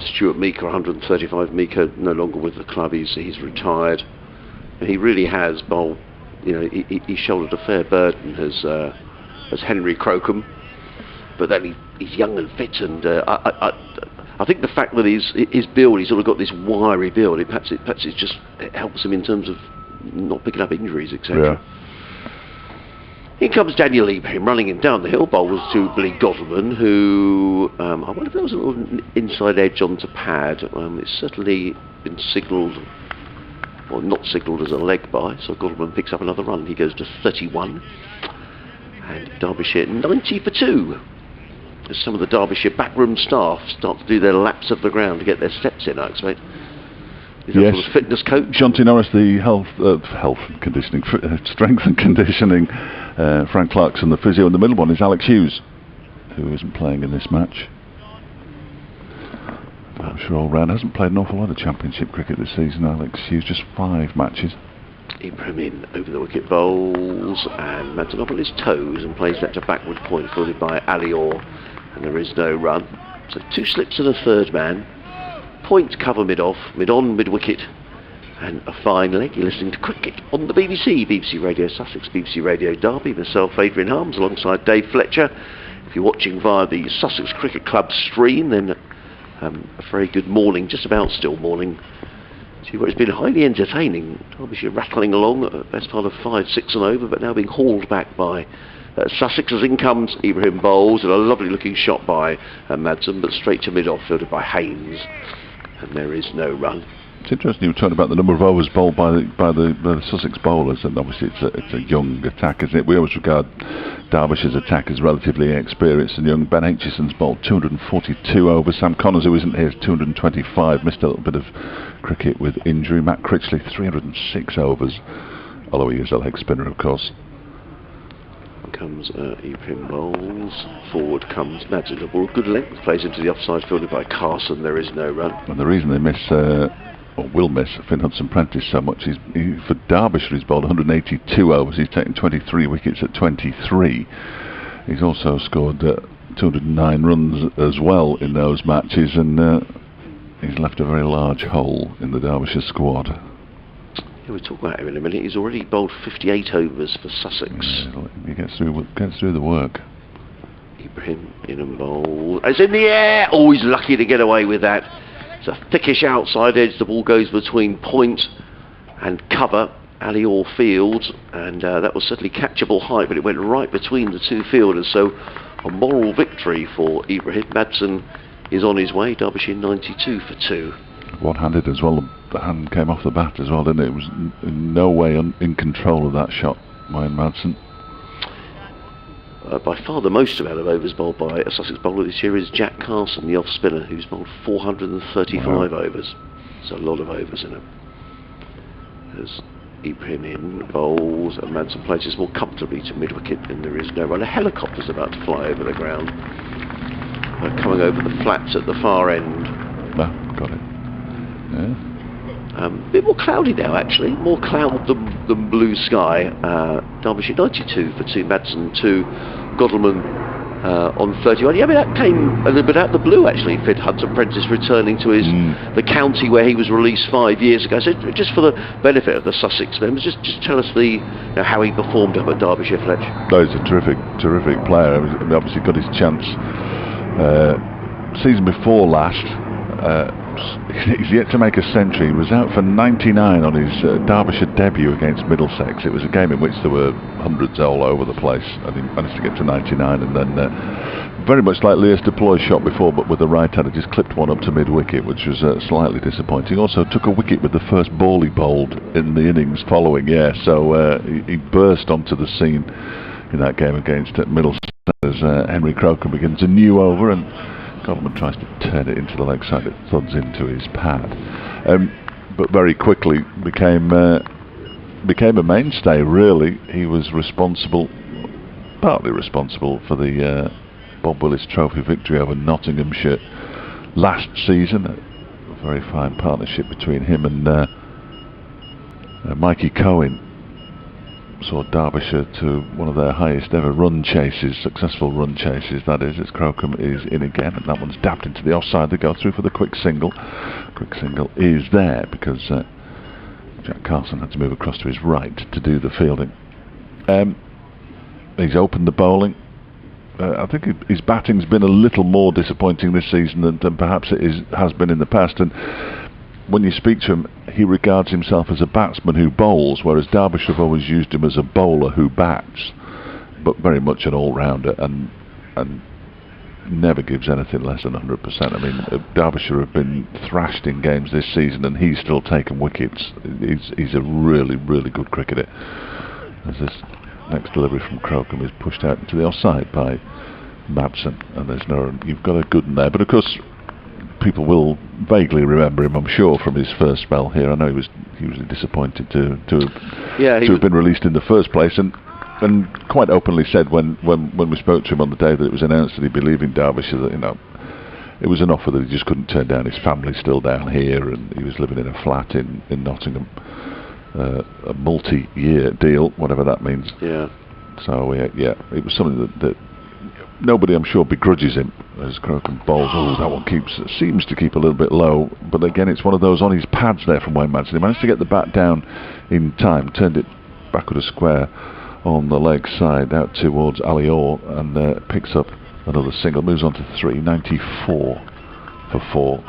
Stuart Meeker 135. Meeker no longer with the club, he's retired. And he really has bowled, you know, he shouldered a fair burden as Henry Crocombe, but then he's young and fit, and I think the fact that his build, he's sort of got this wiry build, it helps him in terms of not picking up injuries, etc. Yeah. Here comes Daniel Ibrahim running him down the hill. Bowls to Billy Godalming, who I wonder if there was a little inside edge onto pad. It's certainly been signalled, or not signalled as a leg by, so Godalming picks up another run. He goes to 31, and Derbyshire 90 for 2. As some of the Derbyshire backroom staff start to do their laps of the ground to get their steps in, I expect. Is that sort of fitness coach? Shanti Norris, the health and conditioning, strength and conditioning. Frank Clarkson, the physio, and the middle one is Alex Hughes, who isn't playing in this match. I'm sure all round hasn't played an awful lot of championship cricket this season. Alex Hughes, just 5 matches. Ibrahim in over the wicket, bowls, and Madsen up on his toes and plays that to backward point, fielded by Ali Orr, and there is no run. So 2 slips and a third man. Point cover mid-off, mid-on, mid-wicket, and a fine leg. You're listening to cricket on the BBC, BBC Radio Sussex, BBC Radio Derby. Myself, Adrian Harms, alongside Dave Fletcher. If you're watching via the Sussex Cricket Club stream, then a very good morning, just about still morning. See what it's been highly entertaining. Derbyshire rattling along at the best part of 5, 6 and over, but now being hauled back by Sussex. As in comes Ibrahim, bowls, and a lovely looking shot by Madsen, but straight to mid-off, fielded by Haynes. And there is no run. It's interesting you were talking about the number of overs bowled by the Sussex bowlers, and obviously it's a young attack, isn't it? We always regard Derbyshire's attack as relatively inexperienced and young. Ben Aitchison's bowled 242 overs. Sam Connors, who isn't here, is 225. Missed a little bit of cricket with injury. Matt Critchley 306 overs, although he is a leg spinner, of course. Comes Ibrahim, bowls. Forward comes Madsen. The ball good length, plays into the offside, fielded by Carson. There is no run. And the reason they miss, or will miss, Finn Hudson-Prentice so much is for Derbyshire he's bowled 182 overs. He's taken 23 wickets at 23. He's also scored 209 runs as well in those matches, and he's left a very large hole in the Derbyshire squad. Yeah, we'll talk about him in a minute. He's already bowled 58 overs for Sussex. Yeah, he gets through the work. Ibrahim in and bowl. It's in the air! Oh, he's lucky to get away with that. It's a thickish outside edge. The ball goes between point and cover. Ali Orr fields, and that was certainly catchable height, but it went right between the 2 fielders. So a moral victory for Ibrahim. Madsen is on his way. Derbyshire 92 for 2. One-handed as well. The hand came off the bat as well, didn't it? It was in no way in control of that shot, Wayne Madsen. By far the most amount of overs bowled by a Sussex bowler this year is Jack Carson, the off-spinner, who's bowled 435 overs. So a lot of overs in it. There's Ibrahim in, bowls, and Madsen places more comfortably to mid-wicket, and there is no run. A helicopter's about to fly over the ground. Coming over the flats at the far end. Got it. Yeah. A bit more cloudy now, actually. More cloud than blue sky. Derbyshire 92 for 2, Madsen 2, Godalming on 31. Yeah, I mean, that came a little bit out of the blue, actually. Finn Hudson-Prentice returning to the county where he was released 5 years ago. So just for the benefit of the Sussex members, just tell us how he performed up at Derbyshire, Fletch. No, he's a terrific player. He obviously got his chance season before last. he's yet to make a century. He was out for 99 on his Derbyshire debut against Middlesex. It was a game in which there were hundreds all over the place, and he managed to get to 99, and then very much like Leas Deploy's shot before, but with the right hand, he just clipped one up to mid-wicket, which was slightly disappointing. Also took a wicket with the first ball he bowled in the innings following, so he burst onto the scene in that game against Middlesex as Henry Crocombe begins a new over, and Godman tries to turn it into the leg side. It thuds into his pad, but very quickly became a mainstay. Really, he was partly responsible for the Bob Willis Trophy victory over Nottinghamshire last season. A very fine partnership between him and Mikey Cohen saw Derbyshire to one of their highest ever run chases, successful run chases, that is, as Crocombe is in again, and that one's dabbed into the offside. They go through for the quick single. Quick single is there because Jack Carson had to move across to his right to do the fielding. He's opened the bowling. I think his batting's been a little more disappointing this season than perhaps has been in the past, and when you speak to him, he regards himself as a batsman who bowls, whereas Derbyshire have always used him as a bowler who bats, but very much an all-rounder, and never gives anything less than 100%. I mean, Derbyshire have been thrashed in games this season, and he's still taken wickets. He's a really, really good cricketer. As this next delivery from Crocombe is pushed out into the offside by Madsen, and you've got a good one there, but of course people will vaguely remember him, I'm sure, from his first spell here. I know he was hugely disappointed to have been released in the first place, and quite openly said when we spoke to him on the day that it was announced that he'd be leaving Derbyshire that it was an offer that he just couldn't turn down. His family's still down here, and he was living in a flat in Nottingham, a multi-year deal, whatever that means. Yeah. So it was something that nobody, I'm sure, begrudges him as Crocombe bowls. Oh, that one seems to keep a little bit low, but again, it's one of those on his pads there from Wayne Madsen. He managed to get the bat down in time, turned it backward a square on the leg side out towards Ali Orr, and picks up another single, moves on to 394 for 4,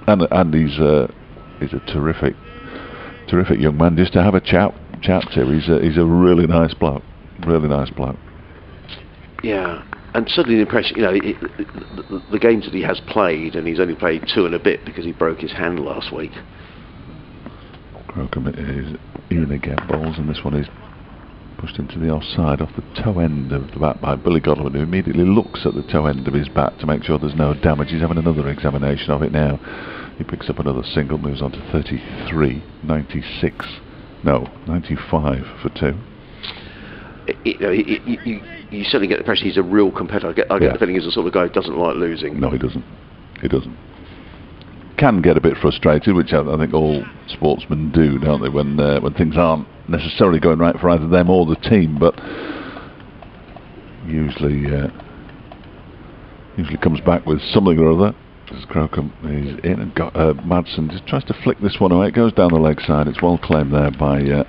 and he's a terrific young man just to have a chat to. He's a really nice bloke, Yeah. And certainly the impression, the games that he has played, and he's only played 2 and a bit because he broke his hand last week. Crocombe is in again, bowls, and this one is pushed into the offside off the toe end of the bat by Billy Godwin, who immediately looks at the toe end of his bat to make sure there's no damage. He's having another examination of it now. He picks up another single, moves on to 33, 96, no, 95 for 2. You certainly get the impression he's a real competitor. I get the feeling he's the sort of guy who doesn't like losing. No, he doesn't. Can get a bit frustrated, which I think all sportsmen do, don't they, when things aren't necessarily going right for either them or the team, but usually comes back with something or other. As Crocombe is in, and Madsen just tries to flick this one away. It goes down the leg side. It's well claimed there by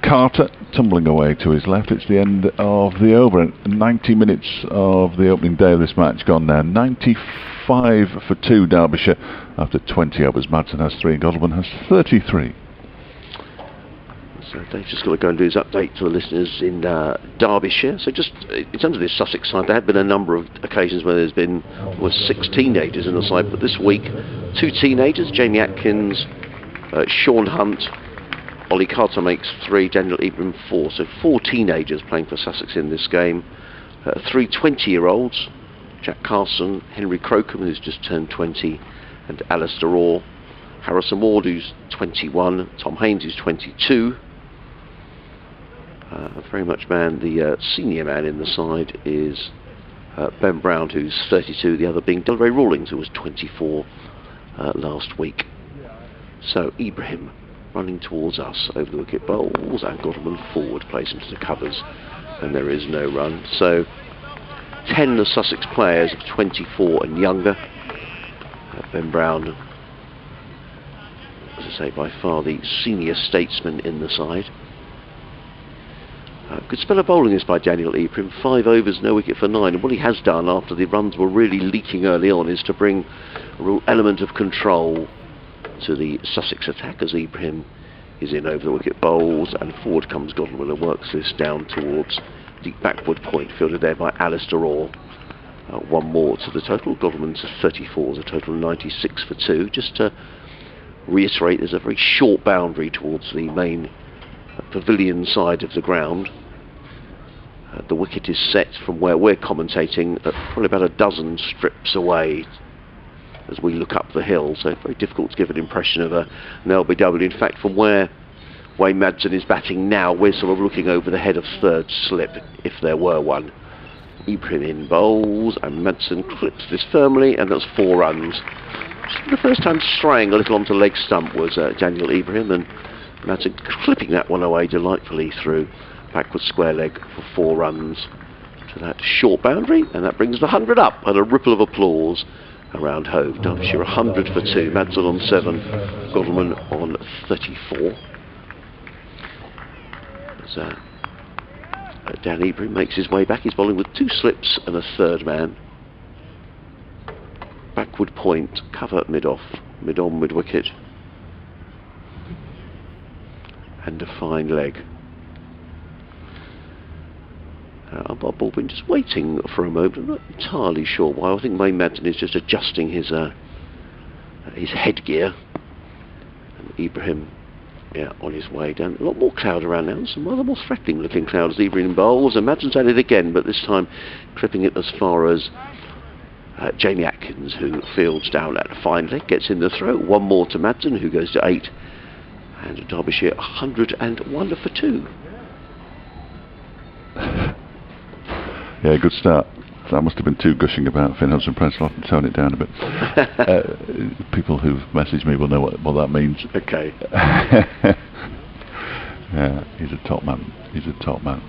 Carter, tumbling away to his left. It's the end of the over. 90 minutes of the opening day of this match gone now. 95 for 2 Derbyshire after 20 overs. Madsen has 3 and Godwin has 33. So Dave's just got to go and do his update to the listeners in Derbyshire. So just in terms of this Sussex side, there have been a number of occasions where there's been 6 teenagers in the side, but this week 2 teenagers, Jamie Atkins, Sean Hunt, Ollie Carter makes 3, Daniel Ibrahim 4. So 4 teenagers playing for Sussex in this game. 3 20-year-olds, Jack Carson, Henry Crocombe, who's just turned 20, and Alistair Orr. Harrison Ward, who's 21, Tom Haynes, who's 22. Very much the senior man in the side is Ben Brown, who's 32, the other being Delray Rawlings, who was 24 last week. So Ibrahim running towards us over the wicket, bowls and Godwin forward, plays him to the covers, and there is no run. So 10 of the Sussex players of 24 and younger. Ben Brown, as I say, by far the senior statesman in the side. Good spell of bowling this by Daniel Ibrahim. 5 overs, no wicket for 9. And what he has done after the runs were really leaking early on is to bring a real element of control to the Sussex attack as Ibrahim is in over the wicket, bowls, and forward comes Godwin and works this down towards the backward point, fielded there by Alistair Orr. One more to the total. Godwin's 34, the total 96 for 2. Just to reiterate, there's a very short boundary towards the main pavilion side of the ground. The wicket is set from where we're commentating at probably about a dozen strips away as we look up the hill, so very difficult to give an impression of an LBW. In fact, from where Wayne Madsen is batting now, we're sort of looking over the head of third slip, if there were one. Ibrahim in bowls, and Madsen clips this firmly, and that's 4 runs. Just the first time straying a little onto leg stump was Daniel Ibrahim, and Madsen clipping that one away delightfully through backward square leg for 4 runs to that short boundary, and that brings the 100 up, and a ripple of applause around Hove. Derbyshire 100 for 2, Madsen on 7, Godwin on 34. As Dan Ibrahim makes his way back, he's bowling with 2 slips and a third man. Backward point, cover mid-off, mid-on, mid-wicket. And a fine leg. Bob Baldwin just waiting for a moment. I'm not entirely sure why. I think Wayne Madsen is just adjusting his headgear. And Ibrahim, on his way down. A lot more cloud around now. Some rather more threatening looking clouds. Ibrahim bowls, and Madsen's at it again, but this time clipping it as far as Jamie Atkins, who fields down at a fine leg, gets in the throw. One more to Madsen, who goes to 8. And Derbyshire 101 for 2. Yeah, good start. That must have been too gushing about Finn Hudson-Prince. I'll have to tone it down a bit. People who've messaged me will know what that means. Okay. Yeah, he's a top man. He's a top man.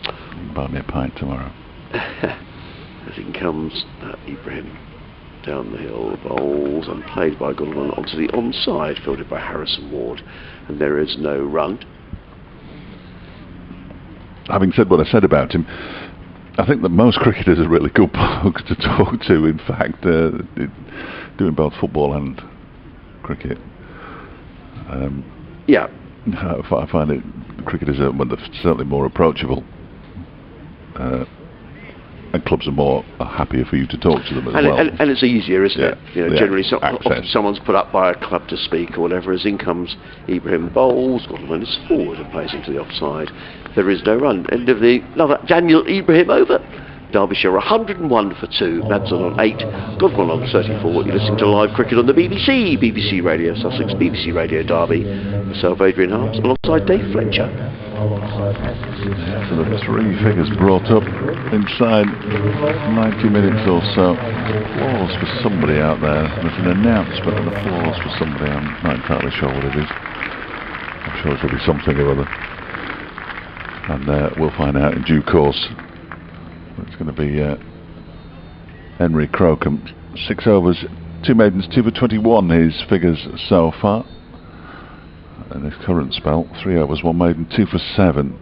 You can buy me a pint tomorrow. As in comes Ibrahim down the hill, bowls and played by Godwin onto the onside, fielded by Harrison Ward, and there is no run. Having said what I said about him, I think that most cricketers are really good blokes to talk to. In fact, doing both football and cricket. Yeah, I find it cricketers are certainly more approachable, and clubs are happier for you to talk to them as well. And it's easier, isn't it? Generally, access. Someone's put up by a club to speak or whatever. As in comes Ibrahim bowls, Godwin is forward and plays into the offside. There is no run. End of the another Daniel Ibrahim over. Derbyshire 101 for 2, Madsen on 8, Godwin on 34. You're listening to live cricket on the BBC, BBC Radio Sussex, BBC Radio Derby. Myself, Adrian Harms, alongside Dave Fletcher. So the 3 figures brought up inside 90 minutes or so. Applause for somebody out there. There's an announcement and applause for somebody. I'm not entirely sure what it is. I'm sure it'll be something or other. And we'll find out in due course. It's going to be Henry Crocombe. 6 overs, 2 maidens, 2 for 21, his figures so far. In his current spell, 3 overs, 1 maiden, 2 for 7.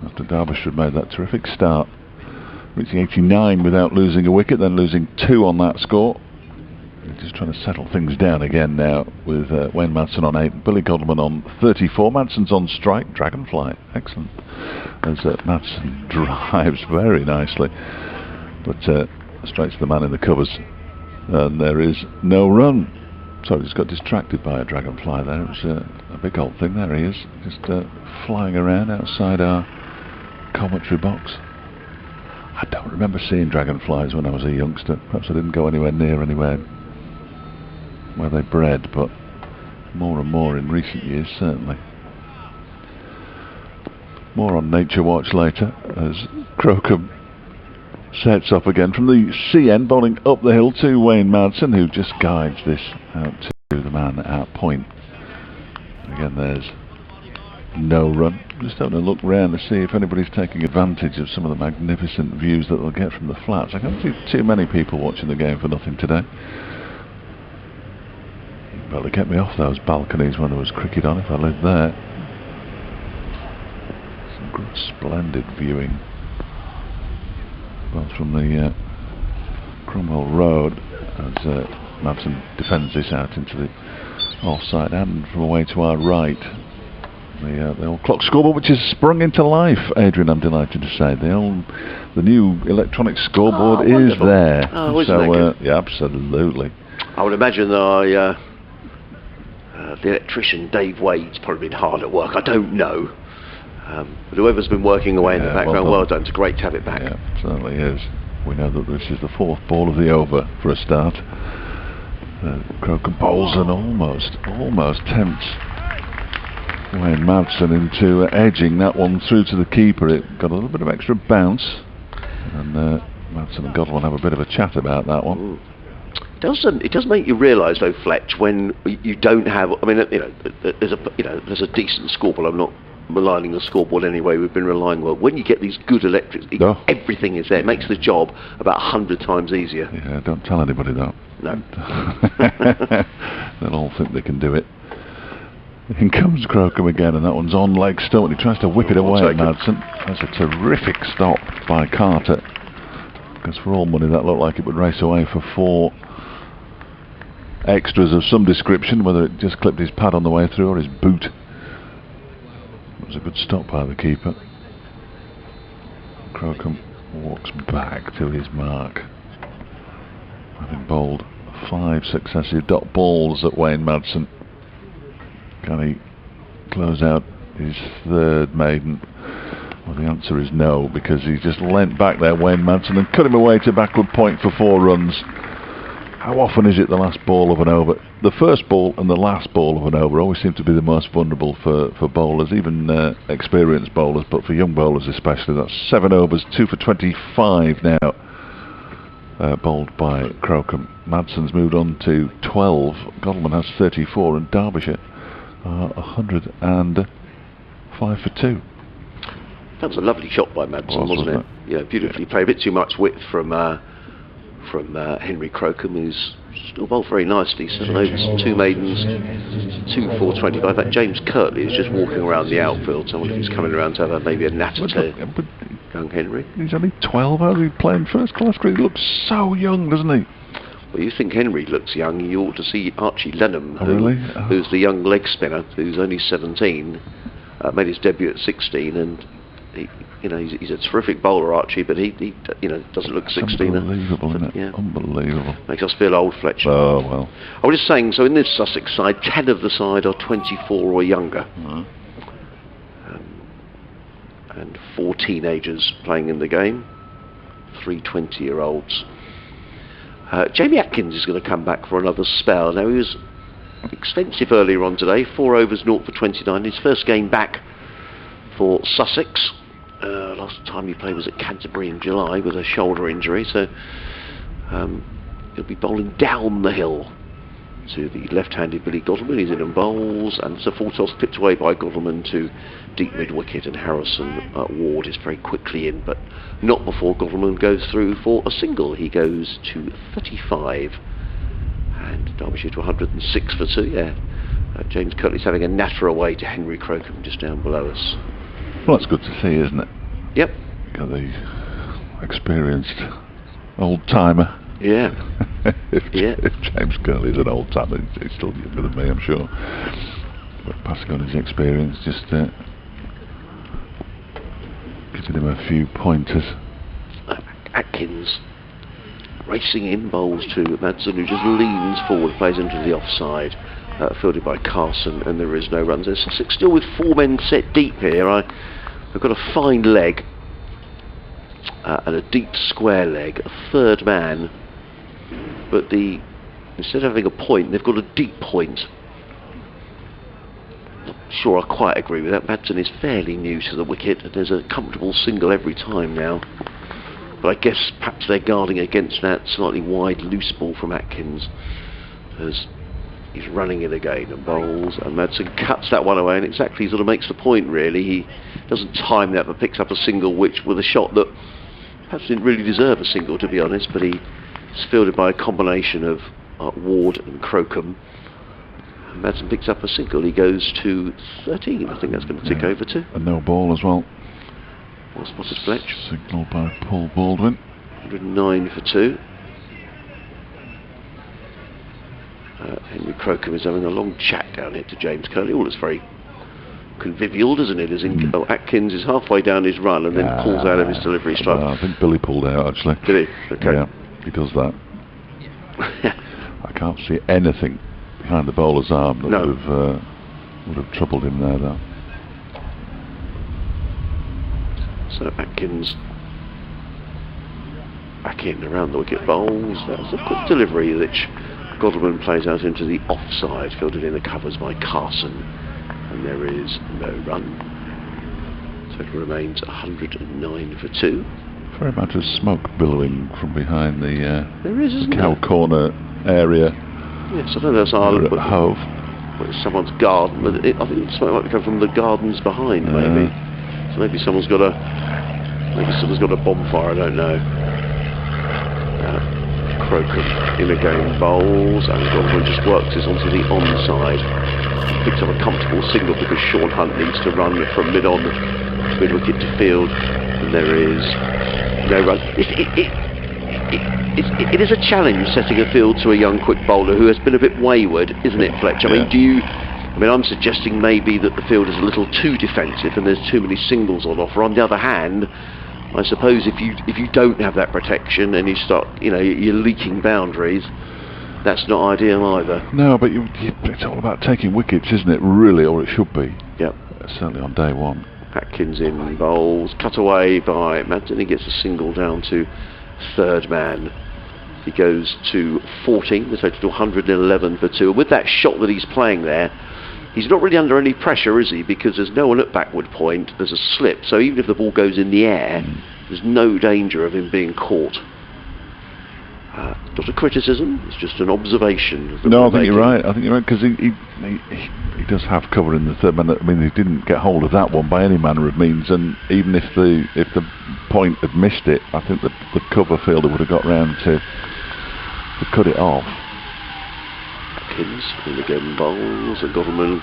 After Derbyshire had made that terrific start. Reaching 89 without losing a wicket, then losing 2 on that score. He's just trying to settle things down again now with Wayne Madsen on 8, Billy Godwin on 34. Madsen's on strike, Dragonfly, excellent. As Madsen drives very nicely, but strikes the man in the covers, and there is no run. Sorry, just got distracted by a Dragonfly there. It was a big old thing. There he is, just flying around outside our commentary box. I don't remember seeing Dragonflies when I was a youngster. Perhaps I didn't go anywhere near anywhere where they bred, but more and more in recent years, certainly. More on Nature Watch later as Crocombe sets off again from the CN, bowling up the hill to Wayne Madsen, who just guides this out to the man at point. Again, there's no run. Just having a look round to see if anybody's taking advantage of some of the magnificent views that they'll get from the flats. I can't see too many people watching the game for nothing today. Well, they kept me off those balconies when there was cricket on if I lived there. Some good Splendid viewing, both from the Cromwell Road as Madsen defends this out into the offside, and from away to our right, the old clock scoreboard, which has sprung into life. Adrian, I'm delighted to say the new electronic scoreboard is there. Oh, isn't so that good? yeah, absolutely. I would imagine the electrician Dave Wade's probably been hard at work. I don't know. But whoever's been working away in the background, well done. It's great to have it back. Yeah, it certainly is. We know that this is the 4th ball of the over for a start. Crocombe bowls and almost tempts Wayne Madsen into edging that one through to the keeper. It got a little bit of extra bounce, and Madsen and Godwin have a bit of a chat about that one. It does make you realise, though, Fletch, when you don't have. I mean, there's a decent scoreboard. I'm not maligning the scoreboard anyway. We've been relying on. When you get these good electrics, everything is there. It makes the job about 100 times easier. Yeah, don't tell anybody that. No. They'll all think they can do it. In comes Crocombe again, and that one's on leg stump. He tries to whip it away at Madsen. That's a terrific stop by Carter, because for all money that looked like it would race away for 4 extras of some description, whether it just clipped his pad on the way through or his boot. It was a good stop by the keeper. Crocombe walks back to his mark, having bowled 5 successive dot balls at Wayne Madsen. Can he close out his 3rd maiden? Well, the answer is no, because he just leant back there, Wayne Madsen, and cut him away to backward point for 4 runs. How often is it the last ball of an over? The first ball and the last ball of an over always seem to be the most vulnerable for bowlers, even experienced bowlers, but for young bowlers especially. That's 7 overs, 2 for 25 now, bowled by Crocombe. Madsen's moved on to 12. Godalming has 34, and Derbyshire 105 for 2. That was a lovely shot by Madsen, wasn't it? Yeah, beautifully played. A bit too much width from Henry Crocombe, who's still bowled very nicely. 7 overs, 2 maidens, 2 for 25. That James Kirtley is just walking around the outfield. So I wonder if he's coming around to have maybe a natter to young Henry. He's only 12. How's he playing first class cricket? He looks so young, doesn't he? Well, you think Henry looks young, you ought to see Archie Lenham, who's the young leg spinner, who's only 17, made his debut at 16, and he's a terrific bowler, Archie, but he doesn't look 16. Unbelievable, isn't it? Yeah. Unbelievable. Makes us feel old, Fletcher. Oh, well. I was just saying, so in this Sussex side, 10 of the side are 24 or younger. And 4 teenagers playing in the game, 3 20-year-olds. Jamie Atkins is going to come back for another spell. Now, he was expensive earlier on today, 4 overs, 0 for 29. His first game back for Sussex. Last time he played was at Canterbury in July with a shoulder injury, so he'll be bowling down the hill to the left-handed Billy Godalming. He's in and bowls, and it's a full toss clipped away by Godalming to deep mid-wicket, and Harrison Ward is very quickly in, but not before Godalming goes through for a single. He goes to 35, and Derbyshire to 106 for 2. Yeah, James Kirtley's having a natter away to Henry Crocombe just down below us. Well, that's good to see, isn't it? Yep. Got the experienced old-timer. Yeah. If James Kirtley's an old-timer, he's still younger than me, I'm sure. But passing on his experience, just giving him a few pointers. Atkins racing in, bowls to Madsen, who just leans forward, plays into the offside. Fielded by Carson, and there is no runs. There's Sussex still with 4 men set deep here. I've got a fine leg and a deep square leg, a 3rd man, but instead of having a point, they've got a deep point. Not sure I quite agree with that. Madsen is fairly new to the wicket, and there's a comfortable single every time now. But I guess perhaps they're guarding against that slightly wide loose ball from Atkins, as he's running in again and bowls, and Madsen cuts that one away, and exactly sort of makes the point, really. He doesn't time that, but picks up a single, which with a shot that perhaps didn't really deserve a single, to be honest, but he's fielded by a combination of Ward and Crocombe. And Madsen picks up a single. He goes to 13. I think that's going to tick over to. And no ball as well. Well spotted Fletch. Signalled by Paul Baldwin. 109 for 2. Henry Crocombe is having a long chat down here to James Curley. All is very convivial, doesn't it? As in, Atkins is halfway down his run and then pulls out of his delivery strike. I think Billy pulled out, actually. Did he? Okay. Yeah, he does that. I can't see anything behind the bowler's arm that would have troubled him there, though. So Atkins back in around the wicket bowls. That's a quick delivery which Godalming plays out into the offside, fielded in the covers by Carson, and there is no run. Total remains 109 for 2. Very much of smoke billowing from behind the there is, isn't cow there? Corner area. Yes, I don't know. That's Ireland, but Hove. It's someone's garden, but I think the smoke might come from the gardens behind, maybe. So maybe someone's got a bonfire. I don't know. Crocombe in again bowls, and Godalming just works this onto the onside. Picks up a comfortable single because Sean Hunt needs to run from mid-on, mid-wicket to field, and there is no run. It is a challenge setting a field to a young quick bowler who has been a bit wayward, isn't it, Fletch? I mean, I'm suggesting maybe that the field is a little too defensive and there's too many singles on offer. On the other hand, I suppose if you don't have that protection and you start, you're leaking boundaries, that's not ideal either. No, but it's all about taking wickets, isn't it? Really, or it should be. Yep. Certainly on day one. Atkins in bowls, cut away by Madsen. He gets a single down to third man. He goes to 14, the total to 111 for 2. And with that shot that he's playing there, he's not really under any pressure, is he? Because there's no one at backward point, there's a slip, so even if the ball goes in the air, there's no danger of him being caught. Not a criticism, it's just an observation. No, I think you're right, because he does have cover in the third man. I mean, he didn't get hold of that one by any manner of means, and even if the point had missed it, I think the cover fielder would have got round to cut it off. Atkins in again bowls, and Godalming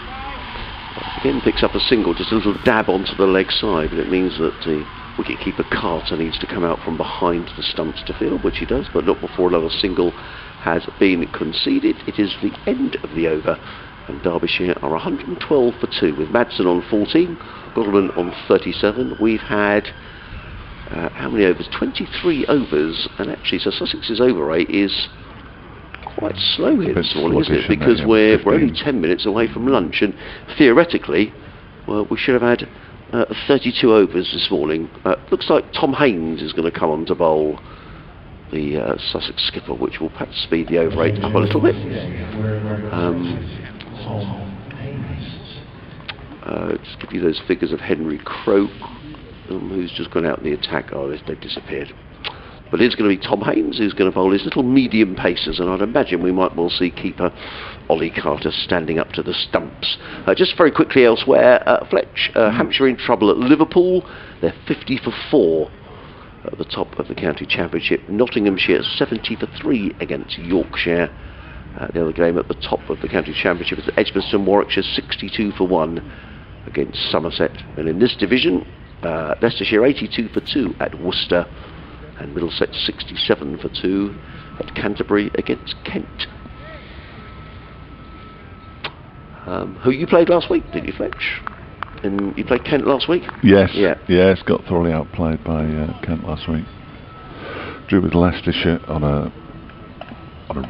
again picks up a single, just a little dab onto the leg side, but it means that the wicketkeeper Carter needs to come out from behind the stumps to field, which he does, but not before another single has been conceded. It is the end of the over, and Derbyshire are 112 for 2 with Madsen on 14, Godalming on 37. We've had how many overs? 23 overs, and actually, so Sussex's over rate is quite slow here this morning, isn't it? Because we're only 10 minutes away from lunch, and theoretically, well, we should have had 32 overs this morning. Looks like Tom Haynes is going to come on to bowl, the Sussex skipper, which will perhaps speed the over rate up a little bit. Just give you those figures of Henry Crocombe, who's just gone out in the attack. Oh, they've disappeared. But it's going to be Tom Haynes who's going to bowl his little medium pacers, and I'd imagine we might well see keeper Ollie Carter standing up to the stumps. Just very quickly elsewhere, Fletch, Hampshire in trouble at Liverpool. They're 50 for 4 at the top of the county championship. Nottinghamshire 70 for 3 against Yorkshire. The other game at the top of the county championship is Edgbaston Warwickshire 62 for 1 against Somerset. And in this division, Leicestershire 82 for 2 at Worcester, and Middlesex 67 for 2 at Canterbury against Kent. Who you played last week, did you, Fletch? And you played Kent last week? Yes. Yeah. Yes, got thoroughly outplayed by Kent last week. Drew with Leicestershire on a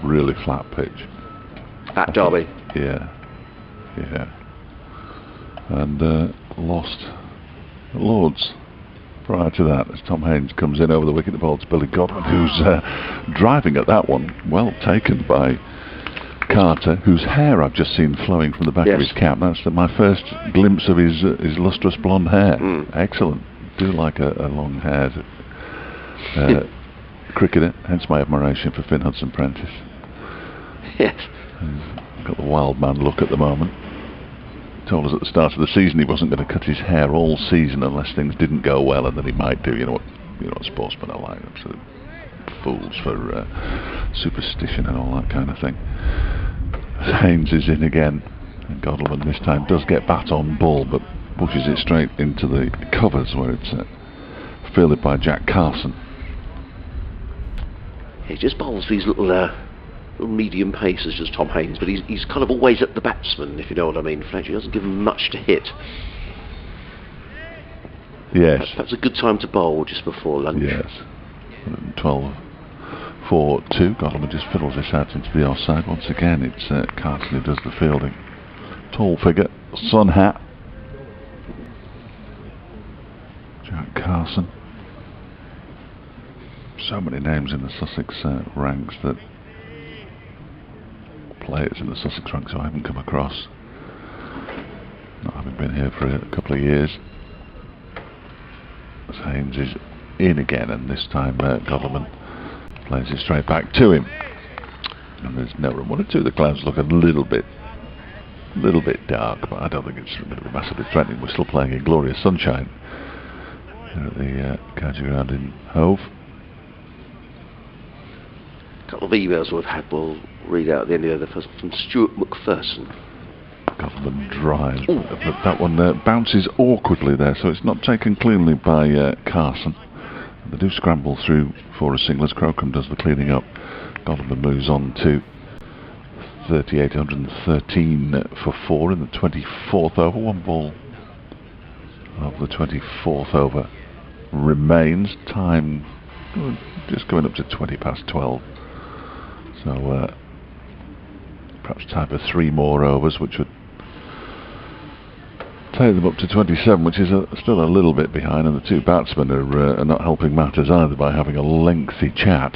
really flat pitch. At Derby? Yeah. And lost at Lords. Prior to that, as Tom Haynes comes in over the wicket, the ball to Billy Godwin, who's driving at that one. Well taken by Carter, whose hair I've just seen flowing from the back of his cap. That's my first glimpse of his lustrous blonde hair. Excellent. Do like a long-haired cricketer, hence my admiration for Finn Hudson-Prentice. Yes. He's got the wild man look at the moment. Told us at the start of the season he wasn't going to cut his hair all season unless things didn't go well, and then he might do. You know what sportsmen are like, absolute fools for superstition and all that kind of thing. Haynes is in again, and Godalming this time does get bat on ball, but pushes it straight into the covers where it's fielded by Jack Carson. He just bowls these little medium paces, just Tom Haynes, but he's kind of always at the batsman, if you know what I mean. Fletcher doesn't give him much to hit. Yes. That's a good time to bowl just before lunch. Yes. 12-4-2. Godalming just fiddles this out into the offside. Once again, it's Carson who does the fielding. Tall figure, sun hat. Jack Carson. So many names in the Sussex ranks, that players in the Sussex ranks I haven't come across. Not having been here for a couple of years. As Haynes is in again, and this time Godalming plays it straight back to him. And there's no run. 1 or 2. The clouds look a little bit dark, but I don't think it's going to be massively threatening. We're still playing in glorious sunshine here at the county ground in Hove. A couple of emails we've had, we'll read out at the end of the first from Stuart McPherson. Godalming drives, but that one bounces awkwardly there, so it's not taken cleanly by Carson. They do scramble through for a single as Crocombe does the cleaning up. Godalming moves on to 38, 113 for 4 in the 24th over. 1 ball of the 24th over remains. Time just going up to 20 past 12. So perhaps time for 3 more overs, which would take them up to 27, which is still a little bit behind, and the 2 batsmen are not helping matters either by having a lengthy chat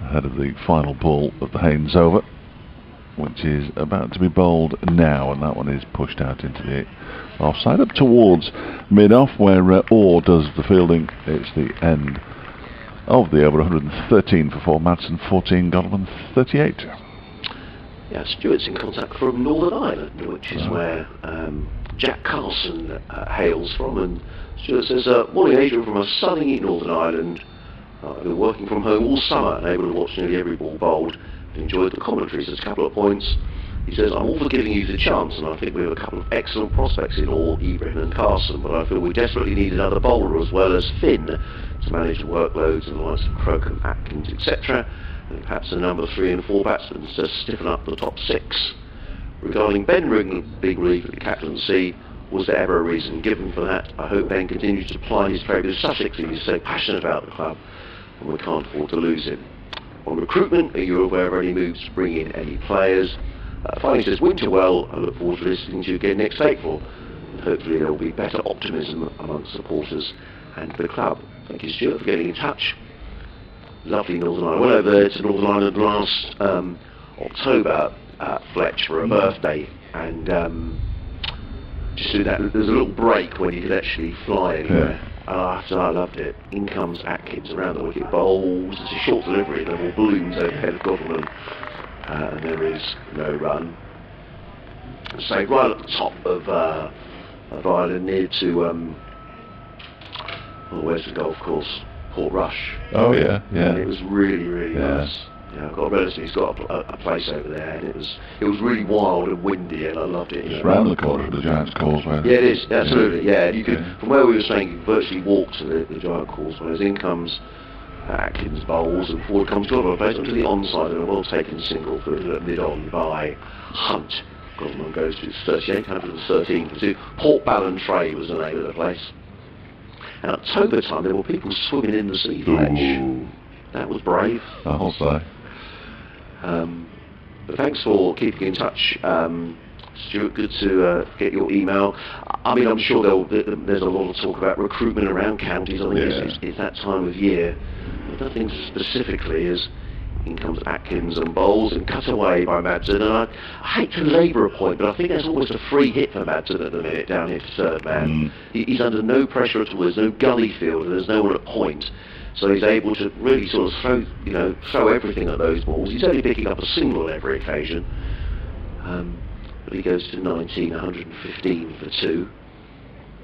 ahead of the final ball of the Haynes over, which is about to be bowled now, and that one is pushed out into the offside up towards mid-off, where Orr does the fielding. It's the end of the over. 113 for 4, Madsen 14, Godalming 38. Yeah, Stuart's in contact from Northern Ireland, which is where Jack Carson hails from, and Stuart says, morning Adrian from a sunny Northern Ireland. I've been working from home all summer and able to watch nearly every ball bowled and enjoyed the commentaries. There's a couple of points. He says, I'm all for giving you the chance, and I think we have a couple of excellent prospects in Orr, Ibrahim and Carson, but I feel we desperately need another bowler as well as Finn to manage the workloads and the likes of Crocombe, Atkins, etc. And perhaps a number 3 and 4 batsmen to stiffen up the top 6. Regarding Ben being relieved at the captaincy, was there ever a reason given for that? I hope Ben continues to ply his trade with Sussex, and he's so passionate about the club, and we can't afford to lose him. On recruitment, are you aware of any moves to bring in any players? Finally says, winter well, I look forward to listening to you again next April. And hopefully there will be better optimism amongst supporters and the club. Thank you, Stuart, for getting in touch. Lovely Northern Ireland. I went over there to Northern Ireland last October, Fletch, for a birthday, and just doing that, there's a little break when you could actually fly anywhere. Yeah. I loved it. In comes Atkins around the wicket, bowls. It's a short delivery, and the ball balloons overhead of Godalming, and there is no run. So right at the top of Ireland, near to where's the golf course? Port Rush. Oh yeah, yeah. And it was really, really nice. Yeah, I've got a relative who's got a place over there, and it was really wild and windy, and I loved it. It's round the corner of the Giant's Causeway. Yeah, it is, absolutely, yeah. And you could, from where we were staying, you could virtually walk to the Giant Causeway. As in comes Atkins bowls, and forward comes Godalming, plays onto the onside, and a well-taken single for mid-on by Hunt. Godalming goes to 38, 113 for 2. Port Ballantrae was the name of the place. And October time, there were people swimming in the sea, Fletch. That was brave. I'll say. But thanks for keeping in touch, Stuart. Good to get your email. I mean, I'm sure there's a lot of talk about recruitment around counties. I think it's that time of year. But nothing specifically, as in comes Atkins and bowls and cut away by Madsen. And I hate to labour a point, but I think that's almost a free hit for Madsen at the minute down here to third man. He's under no pressure at all. There's no gully field, and there's no one at point. So he's able to really sort of throw everything at those balls. He's only picking up a single every occasion. But he goes to 19, 115 for 2.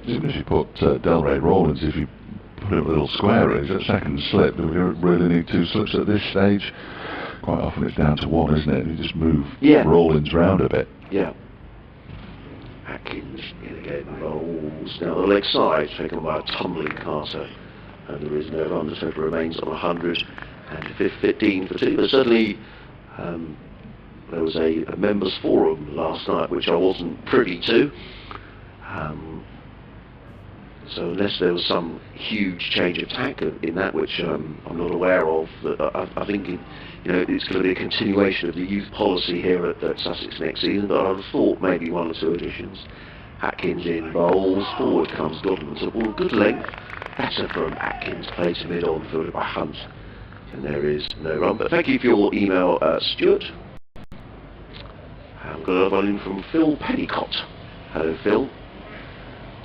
Even if you put Delray Rawlins, if you put a little square in, a second slip, do we really need 2 slips at this stage? Quite often it's down to 1, isn't it? You just move Rawlins round a bit. Yeah. Atkins in again, bowls. bowls. Now the leg side taken by a tumbling Carter, and there is no run. The total remains on 115 for 2. But certainly there was a members forum last night which I wasn't privy to. So unless there was some huge change of tack in that, which I'm not aware of, I think it's going to be a continuation of the youth policy here at Sussex next season. But I'd have thought maybe 1 or 2 additions. Atkins in bowls, forward comes Godwin. So ball good length. Batter from Atkins, play to mid on, fielded by Hunt, and there is no run. But thank you for your email, Stuart. I've got another one in from Phil Pennicott. Hello, Phil.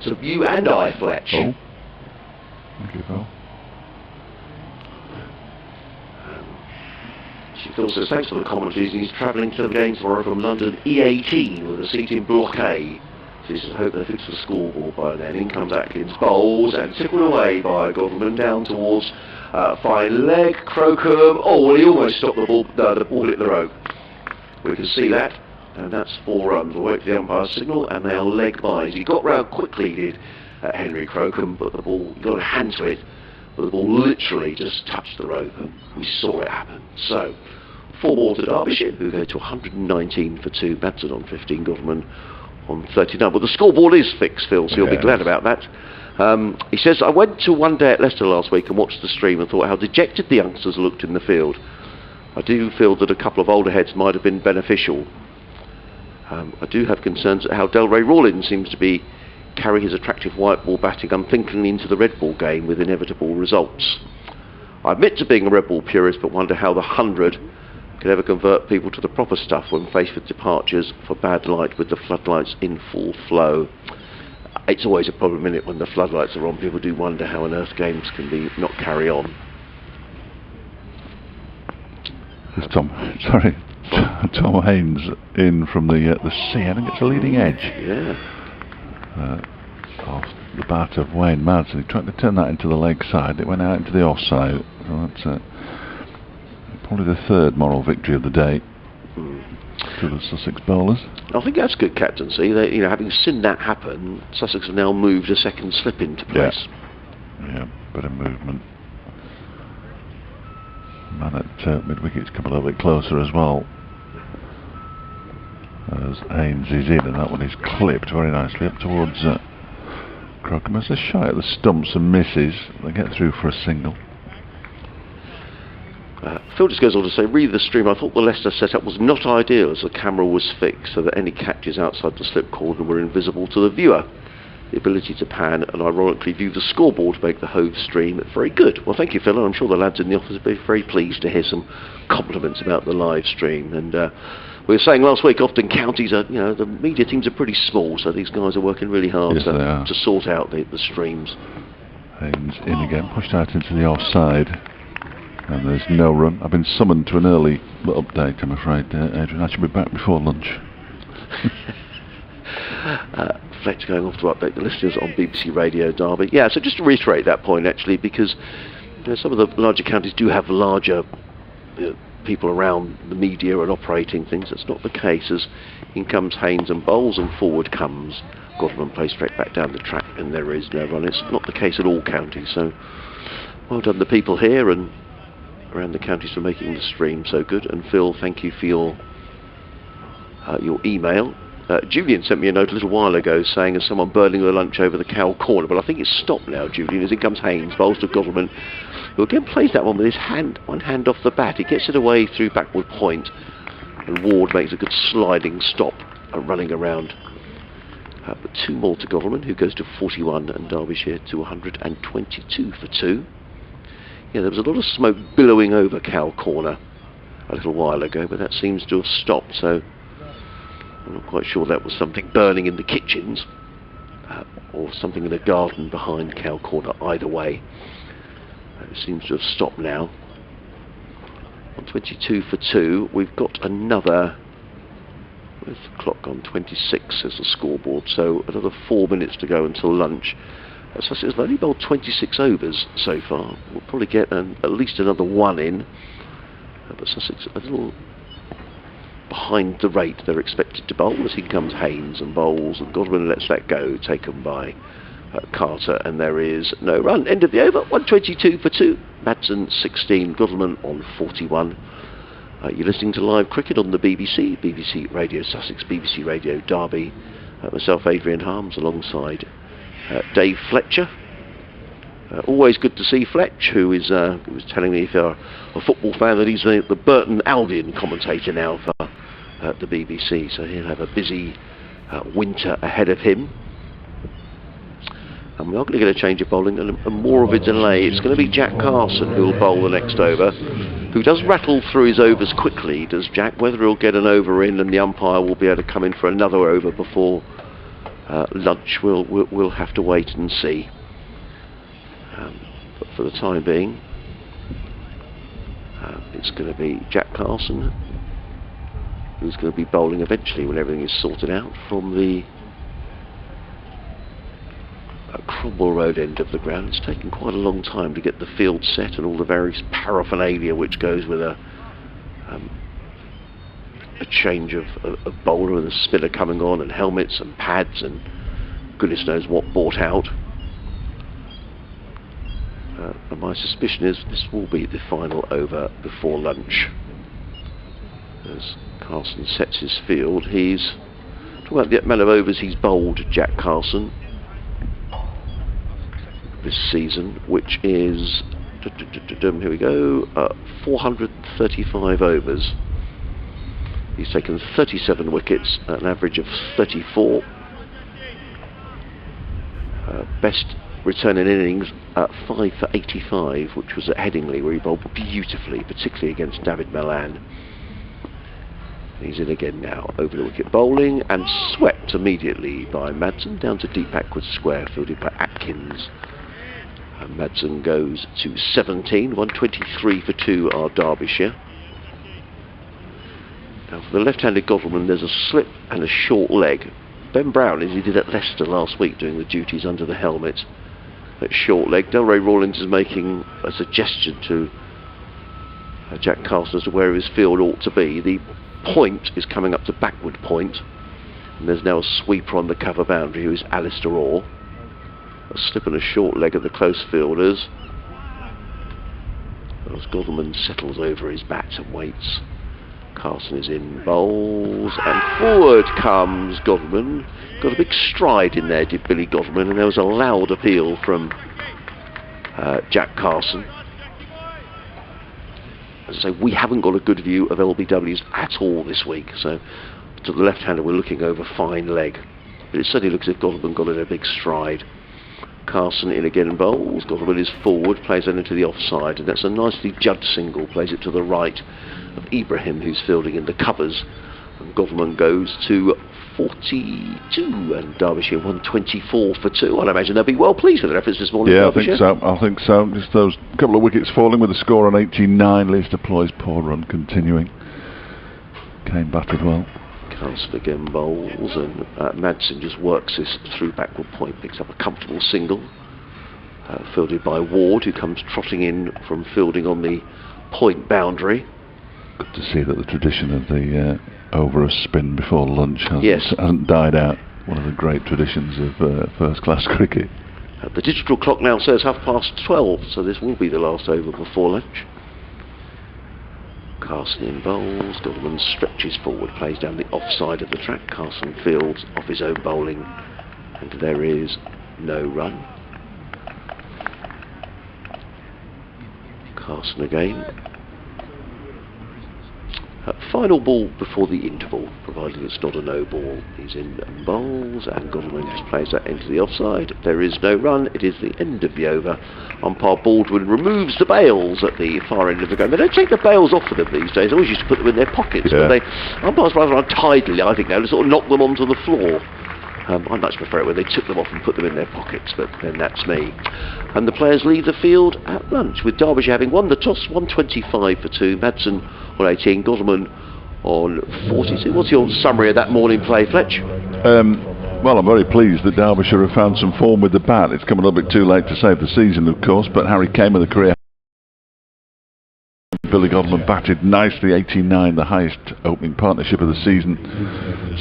So you and I, Fletch. Oh. Thank you, Phil. Phil says, thanks for the commentaries. He's travelling to the game tomorrow from London E18 with a seat in Block A. So he says, I hope they fix the scoreboard by then. In comes Atkins, bowls, and tickled away by Godwin down towards fine leg, Crocombe. Oh, well, he almost stopped the ball hit the rope. We can see that. And that's 4 runs. We'll wait for the umpire's signal, and they'll leg byes. He got round quickly, did Henry Crocombe, but the ball, he got a hand to it, but the ball literally just touched the rope, and we saw it happen. So, 4 more to Derbyshire, who go to 119 for 2. Madsen on 15, Godwin on 39. But the scoreboard is fixed, Phil, so you'll be glad about that. He says, I went to one day at Leicester last week and watched the stream and thought how dejected the youngsters looked in the field. I do feel that a couple of older heads might have been beneficial. I do have concerns at how Delray Rawlins seems to be carrying his attractive white ball batting unthinkingly into the red ball game with inevitable results. I admit to being a red ball purist, but wonder how the 100 could ever convert people to the proper stuff when faced with departures for bad light with the floodlights in full flow. It's always a problem, isn't it, when the floodlights are on? People do wonder how on earth games can be not carry on. Tom Haynes in from the C. I think it's a leading edge. Yeah. Off the bat of Wayne Madsen. He tried to turn that into the leg side. It went out into the offside. So that's probably the 3rd moral victory of the day to the Sussex bowlers. I think that's good captaincy. They, having seen that happen, Sussex have now moved a second slip into place. Yeah, bit of movement. Man at mid-wicket's come a little bit closer as well. As Haynes is in, and that one is clipped very nicely up towards Crocombe. As a shy at the stumps and misses, they get through for a single. Phil just goes on to say, read the stream, I thought the Leicester setup was not ideal as the camera was fixed so that any catches outside the slip corner were invisible to the viewer. The ability to pan and ironically view the scoreboard make the Hove stream very good. Well, thank you, Phil, and I'm sure the lads in the office will be very pleased to hear some compliments about the live stream. And we were saying last week, often counties are, the media teams are pretty small, so these guys are working really hard to sort out the streams. Haynes in again, pushed out into the offside, and there's no run. I've been summoned to an early update, I'm afraid, Adrian. I should be back before lunch. Fletch going off to update the listeners on BBC Radio Derby. Yeah, so just to reiterate that point, actually, because some of the larger counties do have larger people around the media and operating things. That's not the case, as in comes Haynes and bowls, and forward comes Godwin, plays straight back down the track, and there is no run. It's not the case at all counties, so well done the people here and around the counties for making the stream so good. And Phil, thank you for your email. Julian sent me a note a little while ago saying there's someone burning their lunch over the cow corner, but I think it's stopped now, Julian, as in comes Haynes, bowls to Godwin, who again plays that one with his hand, one hand off the bat. He gets it away through backward point, and Ward makes a good sliding stop, running around. But 2 more to Godwin, who goes to 41, and Derbyshire to 122 for 2. Yeah, there was a lot of smoke billowing over cow corner a little while ago, but that seems to have stopped, so I'm not quite sure that was something burning in the kitchens or something in the garden behind cow corner. Either way, it seems to have stopped now. On 22 for 2, we've got another, where's the clock on? 26 as the scoreboard, so another 4 minutes to go until lunch. Sussex have only bowled 26 overs so far. We'll probably get at least another 1 in, but Sussex a little behind the rate they're expected to bowl, as in comes Haynes and bowls, and Godwin lets that go, taken by Carter, and there is no run. End of the over, 122 for 2. Madsen 16, Godalming on 41. You're listening to live cricket on the BBC, BBC Radio Sussex, BBC Radio Derby. Myself, Adrian Harms, alongside Dave Fletcher. Always good to see Fletch, who was telling me, if you're a football fan, that he's the Burton Albion commentator now for the BBC, so he'll have a busy winter ahead of him. And we're not going to get a change of bowling and more of a delay. It's going to be Jack Carson who will bowl the next over, who does rattle through his overs quickly, does Jack. Whether he'll get an over in and the umpire will be able to come in for another over before lunch, we'll have to wait and see. But for the time being, it's going to be Jack Carson who's going to be bowling eventually when everything is sorted out from the Cromwell Road end of the ground. It's taken quite a long time to get the field set and all the various paraphernalia which goes with a change of bowler and a spinner coming on, and helmets and pads and goodness knows what bought out. And my suspicion is this will be the final over before lunch. As Carson sets his field, he's talking about the amount of overs he's bowled, Jack Carson, this season, which is here we go, 435 overs. He's taken 37 wickets at an average of 34. Best return in innings, 5 for 85, which was at Headingley, where he bowled beautifully, particularly against David Malan. He's in again now, over the wicket bowling, and swept immediately by Madsen, down to deep backward square, fielded by Atkins. And Madsen goes to 17, 123 for 2 are Derbyshire. Now for the left-handed Godalming, there's a slip and a short leg. Ben Brown, as he did at Leicester last week, doing the duties under the helmet. That short leg. Delray Rawlins is making a suggestion to Jack Carson as to where his field ought to be. The point is coming up to backward point, and there's now a sweeper on the cover boundary, who is Alistair Orr. A slip and a short leg of the close fielders. As Godalming settles over his bat and waits. Carson is in, bowls, and forward comes Godalming. Got a big stride in there, did Billy Godalming, and there was a loud appeal from Jack Carson. As I say, we haven't got a good view of LBWs at all this week, so to the left-hander we're looking over fine leg. But it certainly looks as if Godalming got in a big stride. Carson in again and bowls. Godalming is forward, plays that into the offside, and that's a nicely judged single, plays it to the right of Ibrahim, who's fielding in the covers, and Godalming goes to 42, and Derbyshire 124 for 2. I'd imagine they'll be well pleased with their efforts this morning. Yeah, I think so. Just those couple of wickets falling with the score on 89. Leicester Ploy's poor run continuing. Kane batted well. Carson again bowls, and Madsen just works this through backward point, picks up a comfortable single, fielded by Ward, who comes trotting in from fielding on the point boundary. Good to see that the tradition of the over a spin before lunch hasn't died out. One of the great traditions of first-class cricket. The digital clock now says 12:30, so this will be the last over before lunch. Carson in bowls, Godalming stretches forward, plays down the offside of the track. Carson fields off his own bowling, and there is no run. Carson again. Final ball before the interval, provided it's not a no ball. He's in and bowls, and Godalming just plays that into the offside. There is no run. It is the end of the over. Umpire Baldwin removes the bails at the far end of the ground. They don't take the bails off of them these days. They always used to put them in their pockets, but umpires rather untidily, I think, now to sort of knock them onto the floor. I much prefer it when they took them off and put them in their pockets, but then that's me. And the players leave the field at lunch, with Derbyshire having won the toss, 125 for 2. Madsen on 18, Godalming on 42. What's your summary of that morning play, Fletch? Well, I'm very pleased that Derbyshire have found some form with the bat. It's come a little bit too late to save the season, of course, but Harry Kane with a career Billy Godman batted nicely, 89, the highest opening partnership of the season.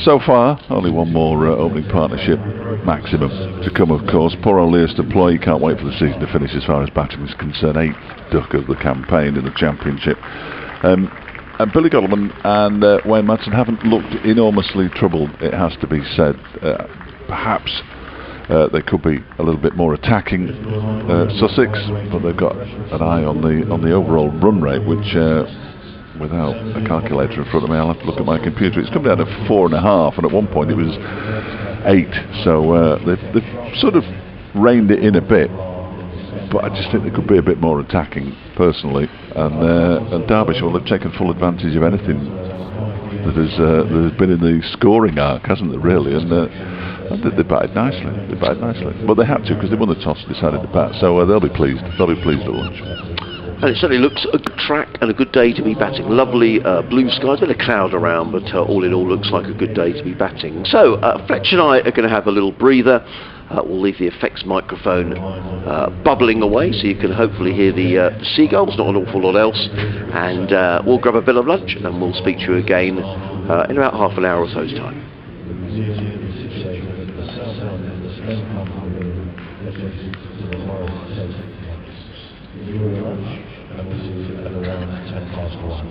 So far, only one more opening partnership maximum to come, of course. Poor old Lewis to play, can't wait for the season to finish as far as batting is concerned. 8th duck of the campaign in the championship. And Billy Godman and Wayne Madsen haven't looked enormously troubled, it has to be said. Perhaps they could be a little bit more attacking, Sussex, but they've got an eye on the overall run rate, which, without a calculator in front of me, I'll have to look at my computer. It's come down to 4.5, and at one point it was 8. So they've sort of reined it in a bit. But I just think they could be a bit more attacking, personally. And Derbyshire will have taken full advantage of anything that has been in the scoring arc, hasn't it, really? And they batted nicely. But they had to, because they won the toss and decided to bat. So they'll be pleased. They'll be pleased at lunch. And it certainly looks a good track and a good day to be batting. Lovely blue skies, a bit of cloud around, but all in all looks like a good day to be batting. So Fletcher and I are going to have a little breather. We'll leave the effects microphone bubbling away, so you can hopefully hear the seagulls, not an awful lot else. And we'll grab a bit of lunch, and we'll speak to you again in about half an hour or so's time. At around 10 past 1.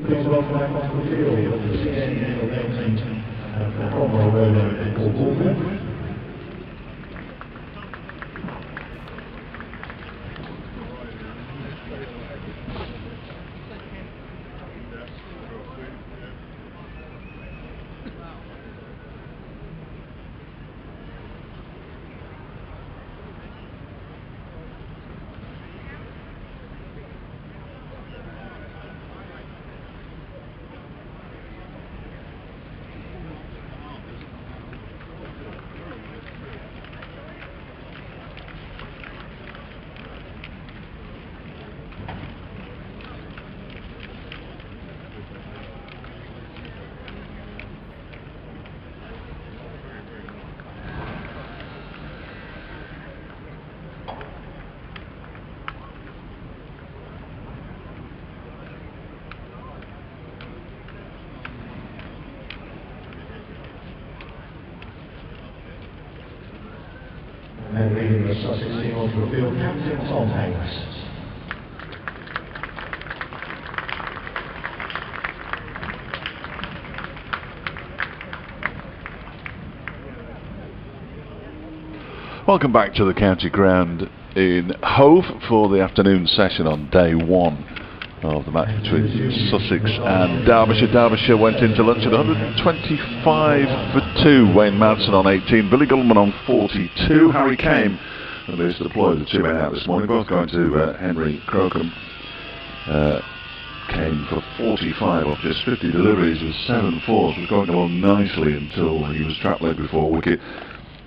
Please welcome back onto the field of the CN for Cromwell Road and Hove. And leading the Sussex team onto the field, Captain Tom Hanks. Welcome back to the county ground in Hove for the afternoon session on day one of the match between Sussex and Derbyshire. Derbyshire went into lunch at 125 for 2. Wayne Madsen on 18, Billy Goldman on 42. Harry came and they deployed the two men out this morning, both going to Henry Crocombe. Came for 45 off just 50 deliveries with 7 fours. Was going along nicely until he was trap leg before wicket.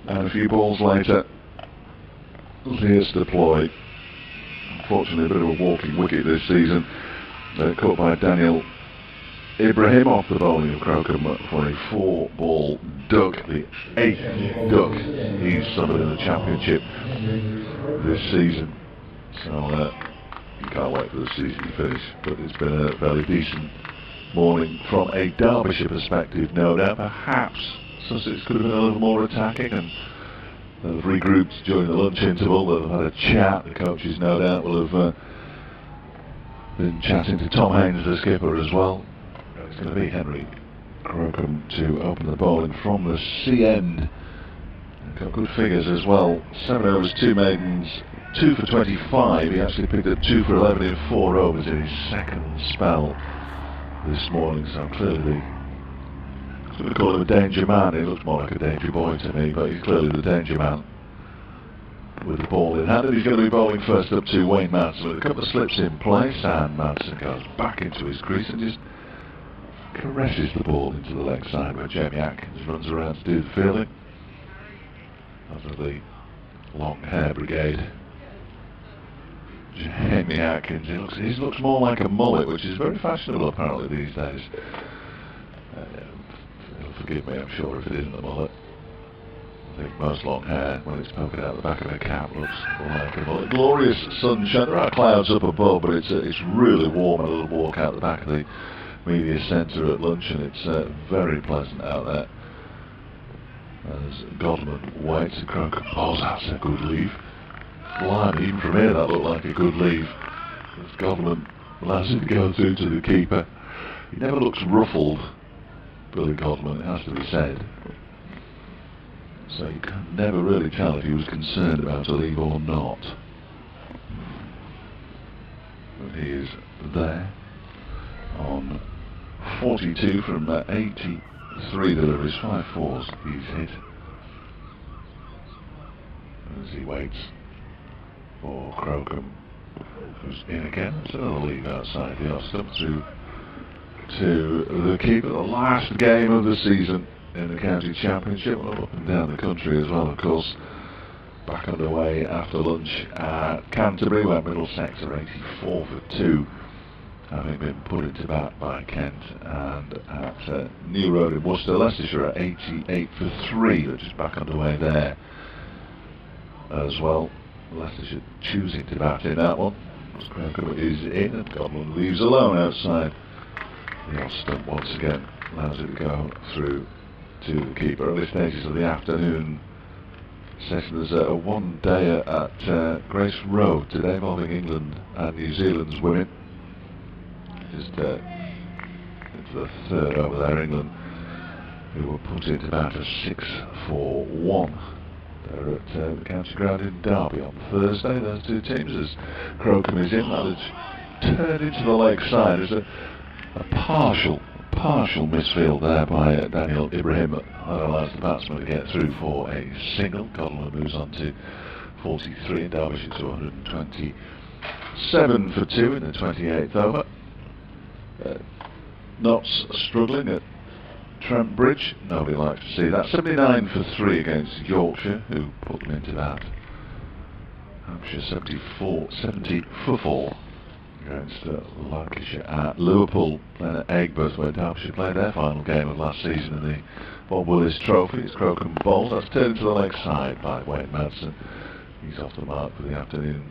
And a few balls later, Lear's deploy. Unfortunately, a bit of a walking wicket this season. Caught by Daniel Ibrahim off the bowling of Crocombe for a 4-ball duck, the 8th duck he's suffered in the championship this season. So you can't wait for the season to finish, but it's been a fairly decent morning from a Derbyshire perspective, no doubt. Perhaps Sussex could have been a little more attacking and they've regrouped during the lunch interval. They've had a chat. The coaches, no doubt, will have been chatting to Tom Haynes, the skipper, as well. It's going to be Henry Crocombe to open the bowling from the C end. Got good figures as well. 7 overs, 2 maidens, 2 for 25. He actually picked up 2 for 11 in 4 overs in his second spell this morning. So clearly, I'm going to call him a danger man. He looks more like a danger boy to me, but he's clearly the danger man with the ball in hand. And he's going to be bowling first up to Wayne Madsen with a couple of slips in place, and Madsen goes back into his crease and just caresses the ball into the leg side where Jamie Atkins runs around to do the fielding. Over the long hair brigade. Jamie Atkins, he looks more like a mullet, which is very fashionable apparently these days. Forgive me, I'm sure, if it isn't a mullet. I think most long hair, when it's poking out the back of a cap, looks like a mullet. Glorious sunshine. There are clouds up above, but it's really warm. A little walk out the back of the media centre at lunch, and it's very pleasant out there. As Godman waits and Crocombe balls, that's a good leave. Blimey, even from here that looked like a good leave. As Godman allows it to go through to the keeper. He never looks ruffled, Billy Godman, it has to be said. So you can never really tell if he was concerned about a leave or not. But he is there on 42 from 83 deliveries, 5 fours he's hit. As he waits for Crocombe, who's in again. It's another leave outside the off stump through to the keeper. The last game of the season in the county championship, up and down the country as well, of course. Back underway after lunch at Canterbury, where Middlesex are 84 for 2, having been put into bat by Kent, and at New Road in Worcester, Leicestershire are 88 for 3. They're just back underway there as well. Leicestershire choosing to bat in that one. Crocombe is in, and Godwin leaves alone outside the off stump once again. Allows it to go through to the keeper. Early stages of the afternoon session. There's a one-dayer at Grace Road today involving England and New Zealand's women. Just into the third over there. England, who were put into bat a 6-4-1. They're at the county ground in Derby on Thursday. Those two teams, as Crocombe is in, that has turned into the leg side. There's a partial misfield there by Daniel Ibrahim. That allows the batsman to get through for a single. Godwin moves on to 43 and Derbyshire to 127 for 2 in the 28th over. Notts struggling at Trent Bridge. Nobody likes to see that. 79 for 3 against Yorkshire, who put them into that. Hampshire 70 for 4 against Lancashire at Liverpool, then at Aigburth, where Derbyshire played their final game of last season in the Bob Willis Trophy. It's Crocombe bowls. That's turned to the leg side by Wayne Madsen. He's off the mark for the afternoon.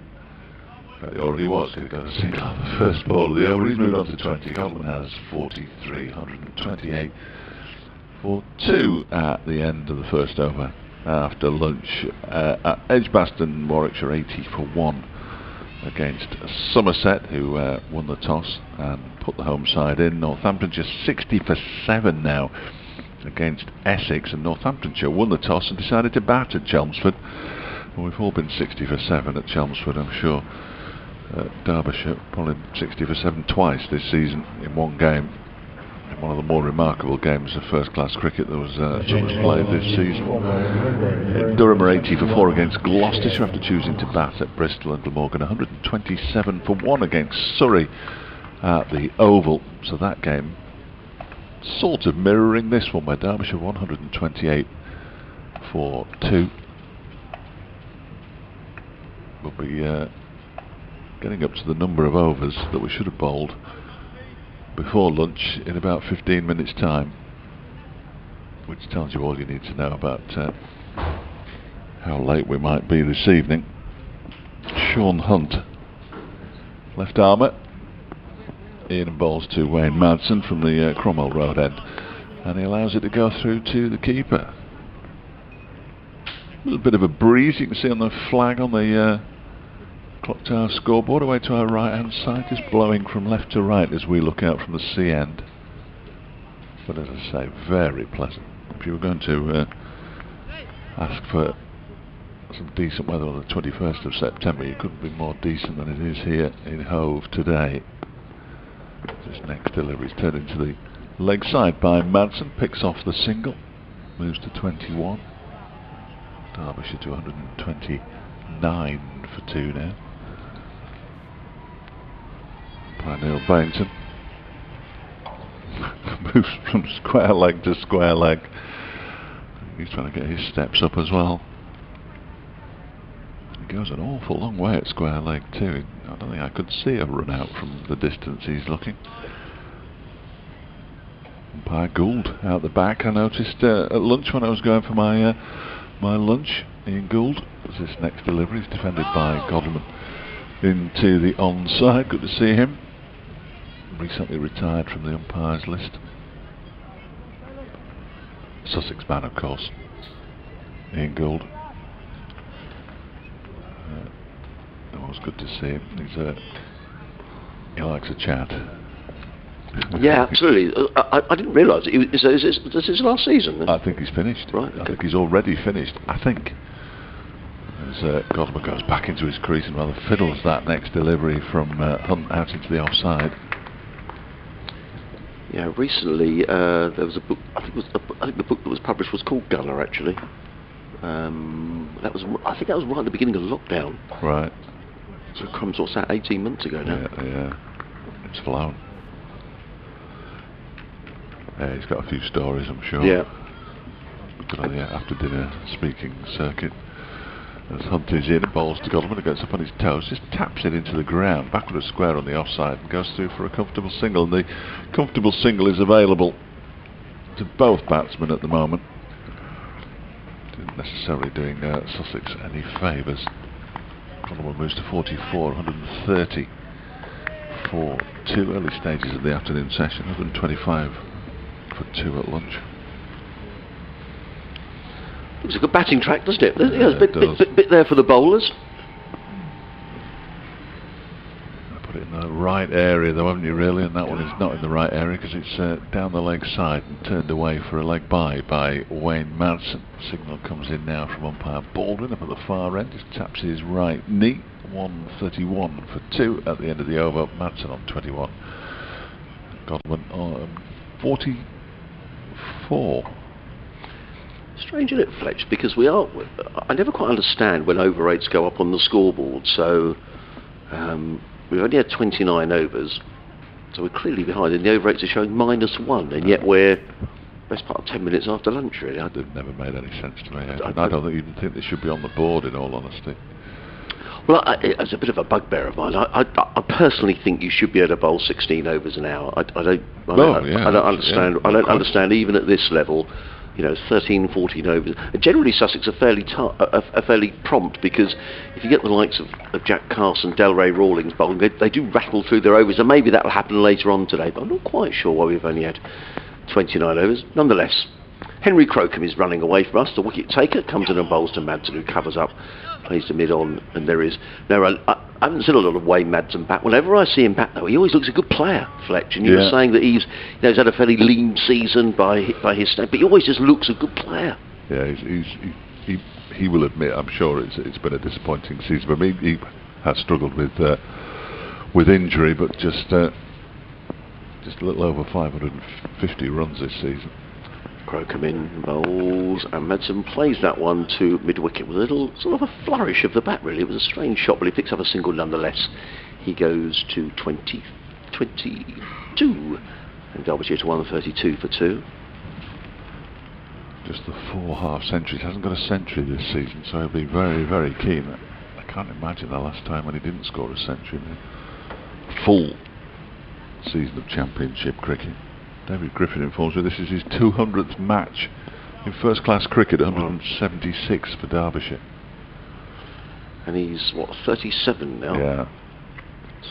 In fact, he already was going to go to single on the first ball of the over. He's moved on to 20. Godwin has 43, 128 for 2 at the end of the first over. After lunch at Edgbaston, Warwickshire 80 for 1 against Somerset, who won the toss and put the home side in. Northamptonshire 60 for 7 now against Essex, and Northamptonshire won the toss and decided to bat at Chelmsford. Well, we've all been 60 for 7 at Chelmsford, I'm sure. Derbyshire probably 60 for 7 twice this season in one game. In one of the more remarkable games of first-class cricket that was played this season. Durham are 80 for 4 against Gloucestershire after choosing to bat at Bristol, and Glamorgan 127 for 1 against Surrey at the Oval. So that game sort of mirroring this one, where Derbyshire 128 for 2. We'll be getting up to the number of overs that we should have bowled before lunch in about 15 minutes time, which tells you all you need to know about how late we might be this evening. Sean Hunt, left armour, in bowls to Wayne Madsen from the Cromwell Road end, and he allows it to go through to the keeper. A little bit of a breeze, you can see on the flag on the clock tower scoreboard away to our right hand side, just blowing from left to right as we look out from the sea end. But as I say, very pleasant. If you were going to ask for some decent weather on the 21st of September, you couldn't be more decent than it is here in Hove today. This next delivery is turned into the leg side by Madsen, picks off the single, moves to 21. Derbyshire to 129 for 2 now. By Neil Bainton. Moves from square leg to square leg. He's trying to get his steps up as well. He goes an awful long way at square leg too. I don't think I could see a run out from the distance he's looking. Umpire Gould out the back. I noticed at lunch when I was going for my lunch, Ian Gould, as this next delivery is defended by Godwin into the onside. Good to see him. Recently retired from the umpires list. Sussex man, of course. Ian Gould. Always good to see him. He likes a chat. Yeah, absolutely. I didn't realise it. This is his last season. I think he's finished. Right. Okay. I think he's already finished. I think. As Godwin goes back into his crease and rather fiddles that next delivery from Hunt out into the offside. Yeah, recently there was a book. I think the book that was published was called Gunner. Actually, I think that was right at the beginning of lockdown. Right. So it comes what's that? 18 months ago now. Yeah. It's flown. Yeah, he's got a few stories, I'm sure. Yeah. Good on the after dinner speaking circuit. As Hunt is in, bowls to Godwin, gets up on his toes, just taps it into the ground, backward a square on the offside, and goes through for a comfortable single. And the comfortable single is available to both batsmen at the moment. Didn't necessarily doing Sussex any favours. Godwin moves to 44, 130 for 2 early stages of the afternoon session, 125 for 2 at lunch. Looks like a batting track, doesn't it? There's a bit there for the bowlers. Put it in the right area though, haven't you, really? And that one is not in the right area because it's down the leg side and turned away for a leg by Wayne Madsen. Signal comes in now from umpire Baldwin up at the far end, just taps his right knee. 1:31 for 2 at the end of the over. Madsen on 21. Godwin on 44. Strange, isn't it, Fletch? Because I never quite understand when over rates go up on the scoreboard. So we've only had 29 overs, so we're clearly behind, and the over rates are showing -1, and yet we're best part of 10 minutes after lunch, really. It never made any sense to me. I don't even think they should be on the board, in all honesty. Well, it's a bit of a bugbear of mine. I personally think you should be able to bowl 16 overs an hour. I don't understand. I don't understand even at this level. 13, 14 overs. And generally, Sussex are fairly prompt, because if you get the likes of Jack Carson, Delray Rawlings bowling, they do rattle through their overs, and maybe that will happen later on today. But I'm not quite sure why we've only had 29 overs. Nonetheless, Henry Crocombe is running away from us. The wicket taker comes in and bowls to Madsen, who covers up, plays to mid-on, and there is no run. I haven't seen a lot of Wayne Madsen bat. Whenever I see him bat, though, he always looks a good player, Fletch. And you were saying that he's had a fairly lean season by his standard, but he always just looks a good player. Yeah, he will admit, I'm sure it's been a disappointing season. But he has struggled with injury, but just a little over 550 runs this season. Crocombe in, bowls, and Madsen plays that one to mid-wicket with a little sort of a flourish of the bat, really. It was a strange shot, but he picks up a single nonetheless. He goes to 22, and Derbyshire to 132 for 2. Just the 4 half centuries. Hasn't got a century this season, so he'll be very, very keen. I can't imagine the last time when he didn't score a century in a full season of championship cricket. David Griffin informs me this is his 200th match in first-class cricket, 176 for Derbyshire. And he's, 37 now? Yeah.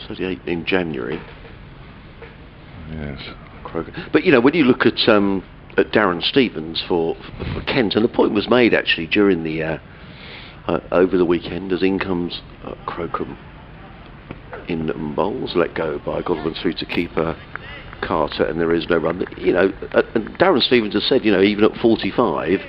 38 in January. Yes. But, when you look at Darren Stevens for Kent, and the point was made, actually, during the over the weekend, as in comes Crocombe in bowls, let go by Godwin through to keeper Carter, and there is no run. And Darren Stevens has said, even at 45,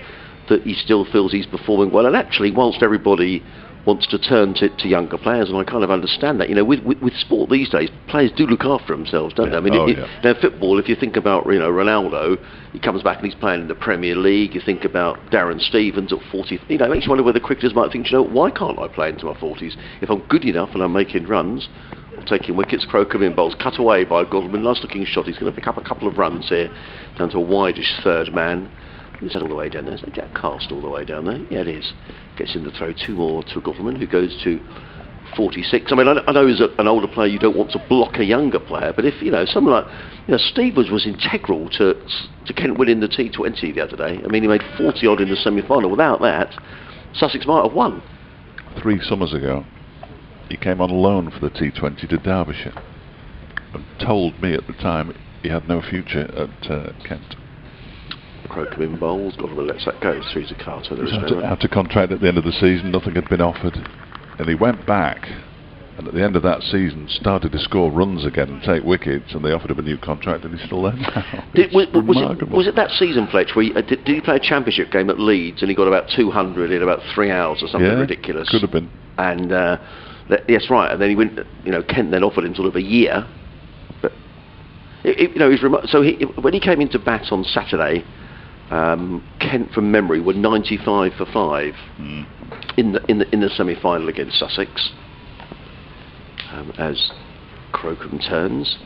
that he still feels he's performing well. And actually, whilst everybody wants to turn to younger players, and I kind of understand that, with sport these days, players do look after themselves, don't they? I mean, football, if you think about, Ronaldo, he comes back and he's playing in the Premier League. You think about Darren Stevens at 40. It makes you wonder whether cricketers might think, why can't I play into my 40s? If I'm good enough and I'm making runs, taking wickets. Crocombe in bowls, cut away by Godwin. Nice looking shot. He's going to pick up a couple of runs here, down to a wideish third man. Is that all the way down there? Is that Jack Cast all the way down there? Yeah, it is. Gets in the throw 2 more to Godwin, who goes to 46. I mean, I know as an older player you don't want to block a younger player, but if someone like Stevens was integral to Kent winning the T20 the other day. I mean, he made 40 odd in the semi-final. Without that, Sussex might have won. 3 summers ago, he came on loan for the T20 to Derbyshire and told me at the time he had no future at Kent. Crocombe in bowls, Godwin lets that go through to Carter. He was out of contract at the end of the season, nothing had been offered, and he went back, and at the end of that season started to score runs again and take wickets, and they offered him a new contract, and he's still there now. Was it that season, Fletch, where did he play a championship game at Leeds and he got about 200 in about 3 hours or something ridiculous? Could have been. And yes, right. And then he went. Kent then offered him sort of a year. But he's so when he came into bat on Saturday, Kent, from memory, were 95 for 5 in the semi-final against Sussex. As Crocombe turns,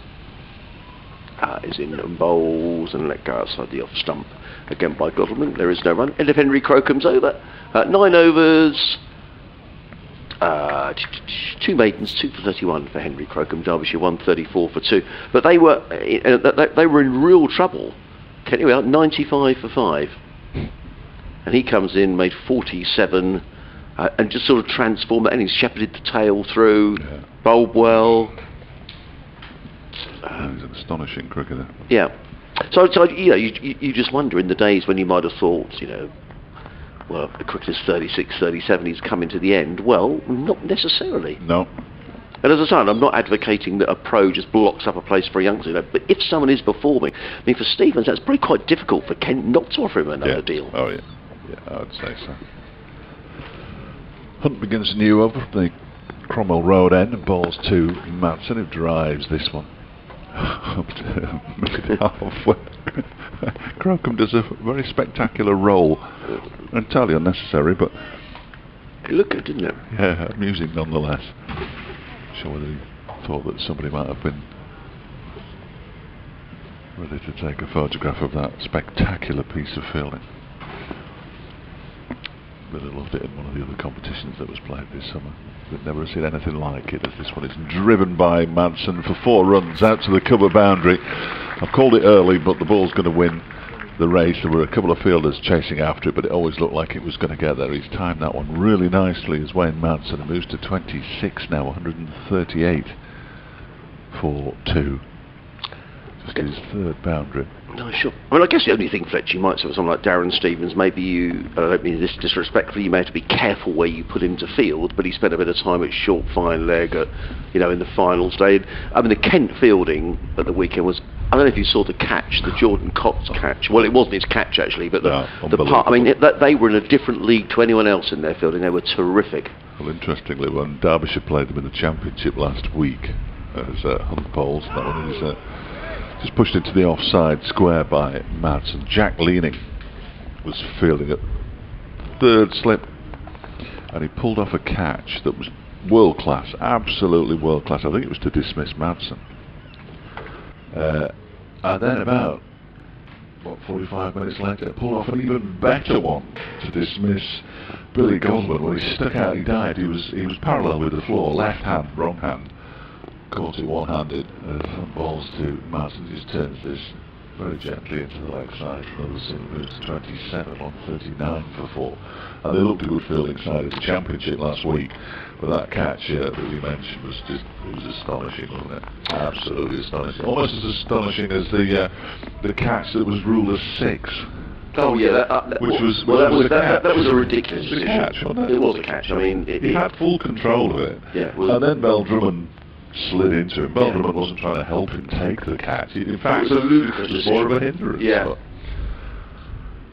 is in bowls and let go outside the off stump again by Godwin. There is no run. End of Henry Crocombe's over. 9 overs. 2 maidens, 2 for 31 for Henry Crocombe. Derbyshire 134 for 2. But they were in real trouble. Anyway, 95 for 5, and he comes in, made 47, and just sort of transformed that, and he's shepherded the tail through, bowled well. He's an astonishing cricketer. Yeah. So you just wonder, in the days when you might have thought, well, the cricketer's 36, 37, he's coming to the end. Well, not necessarily. No. And as I said, I'm not advocating that a pro just blocks up a place for a youngster, you know, but if someone is performing, I mean, for Stevens, that's probably quite difficult for Kent not to offer him another deal. Oh, yeah. Yeah, I would say so. Hunt begins anew over the Cromwell Road end and bowls to Madsen, who drives this one up to mid-half. Crocombe does a very spectacular roll. Entirely unnecessary, but it looked good, didn't it? Yeah, amusing nonetheless. Not sure whether he thought that somebody might have been ready to take a photograph of that spectacular piece of fielding. Really loved it in one of the other competitions that was played this summer. We've never seen anything like it as this one is driven by Madsen for 4 runs out to the cover boundary. I've called it early, but the ball's going to win the race. There were a couple of fielders chasing after it, but it always looked like it was going to get there. He's timed that one really nicely as Wayne Madsen moves to 26 now, 138 for 2. Just his 3rd boundary. No, sure. I mean, I guess the only thing, Fletch, you might say with someone like Darren Stevens, maybe you, I don't mean this disrespectfully, you may have to be careful where you put him to field, but he spent a bit of time at short fine leg, you know, in the final stage. I mean, the Kent fielding at the weekend was, I don't know if you saw the catch, the Jordan Cox catch. Well, it wasn't his catch actually, but the part. I mean, they were in a different league to anyone else in their fielding. They were terrific. Well, interestingly, when Derbyshire played them in the Championship last week as Hunt bowls, that one is just pushed into the offside square by Madsen. Jack Leaning was fielding at 3rd slip, and he pulled off a catch that was world class, absolutely world class. I think it was to dismiss Madsen. And then about 45 minutes later, pulled off an even better one to dismiss Billy Godwin. When he stuck out, he died. He was parallel with the floor, left hand, wrong hand. Caught it one-handed. Balls to Madsen. He just turns this very gently into the leg side. Another single moves to 27 on 39 for 4. And they looked a good fielding side at the Championship last week. But that catch that we mentioned was just, it was astonishing, wasn't it? Absolutely astonishing. Almost as astonishing as the catch that was ruled as 6. Oh yeah, that was a ridiculous decision. Catch, wasn't it? It was a catch. I mean, he had full control of it. Yeah. And then Bell Drummond slid into him. Bell Drummond wasn't trying to help him take the catch. In fact, it was a ludicrous it was more of a hindrance. Yeah. But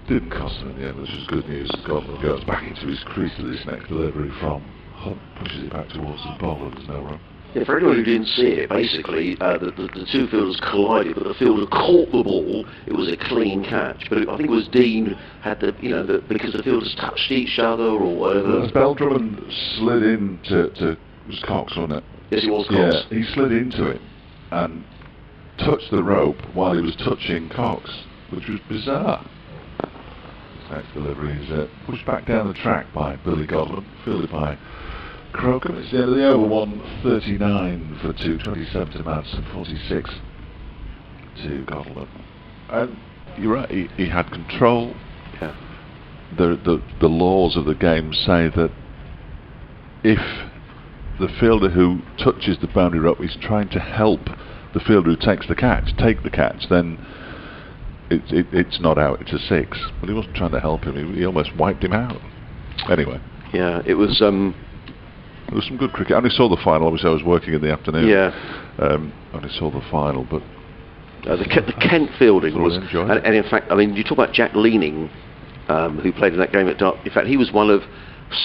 didn't cost him in the end, which is good news. Godwin goes back into his crease to this next delivery from Hunt, pushes it back towards the bowler. There's no run. Yeah, for anyone who didn't see it, basically the two fielders collided, but the fielder caught the ball. It was a clean catch, but I think it was Dean had because the fielders touched each other or whatever. As Bell Drummond slid into it was Cox, wasn't it? Yes, it was Cox. Yeah, he slid into it and touched the rope while he was touching Cox, which was bizarre. This next delivery is pushed back down the track by Billy Godwin, fielded by Crocombe. It's the end of the over. 139 for 2, 27 to Madsen, 46 to Godwin. And you're right, he had control. Yeah. The laws of the game say that if the fielder who touches the boundary rope is trying to help the fielder who takes the catch take the catch, then it's not out, it's a 6. But he wasn't trying to help him, he almost wiped him out. Anyway. Yeah, it was there was some good cricket. I only saw the final, obviously I was working in the afternoon. Yeah. Only saw the final, but the Kent fielding was, and in fact, I mean, you talk about Jack Leaning, who played in that game at Derbyshire. In fact, he was one of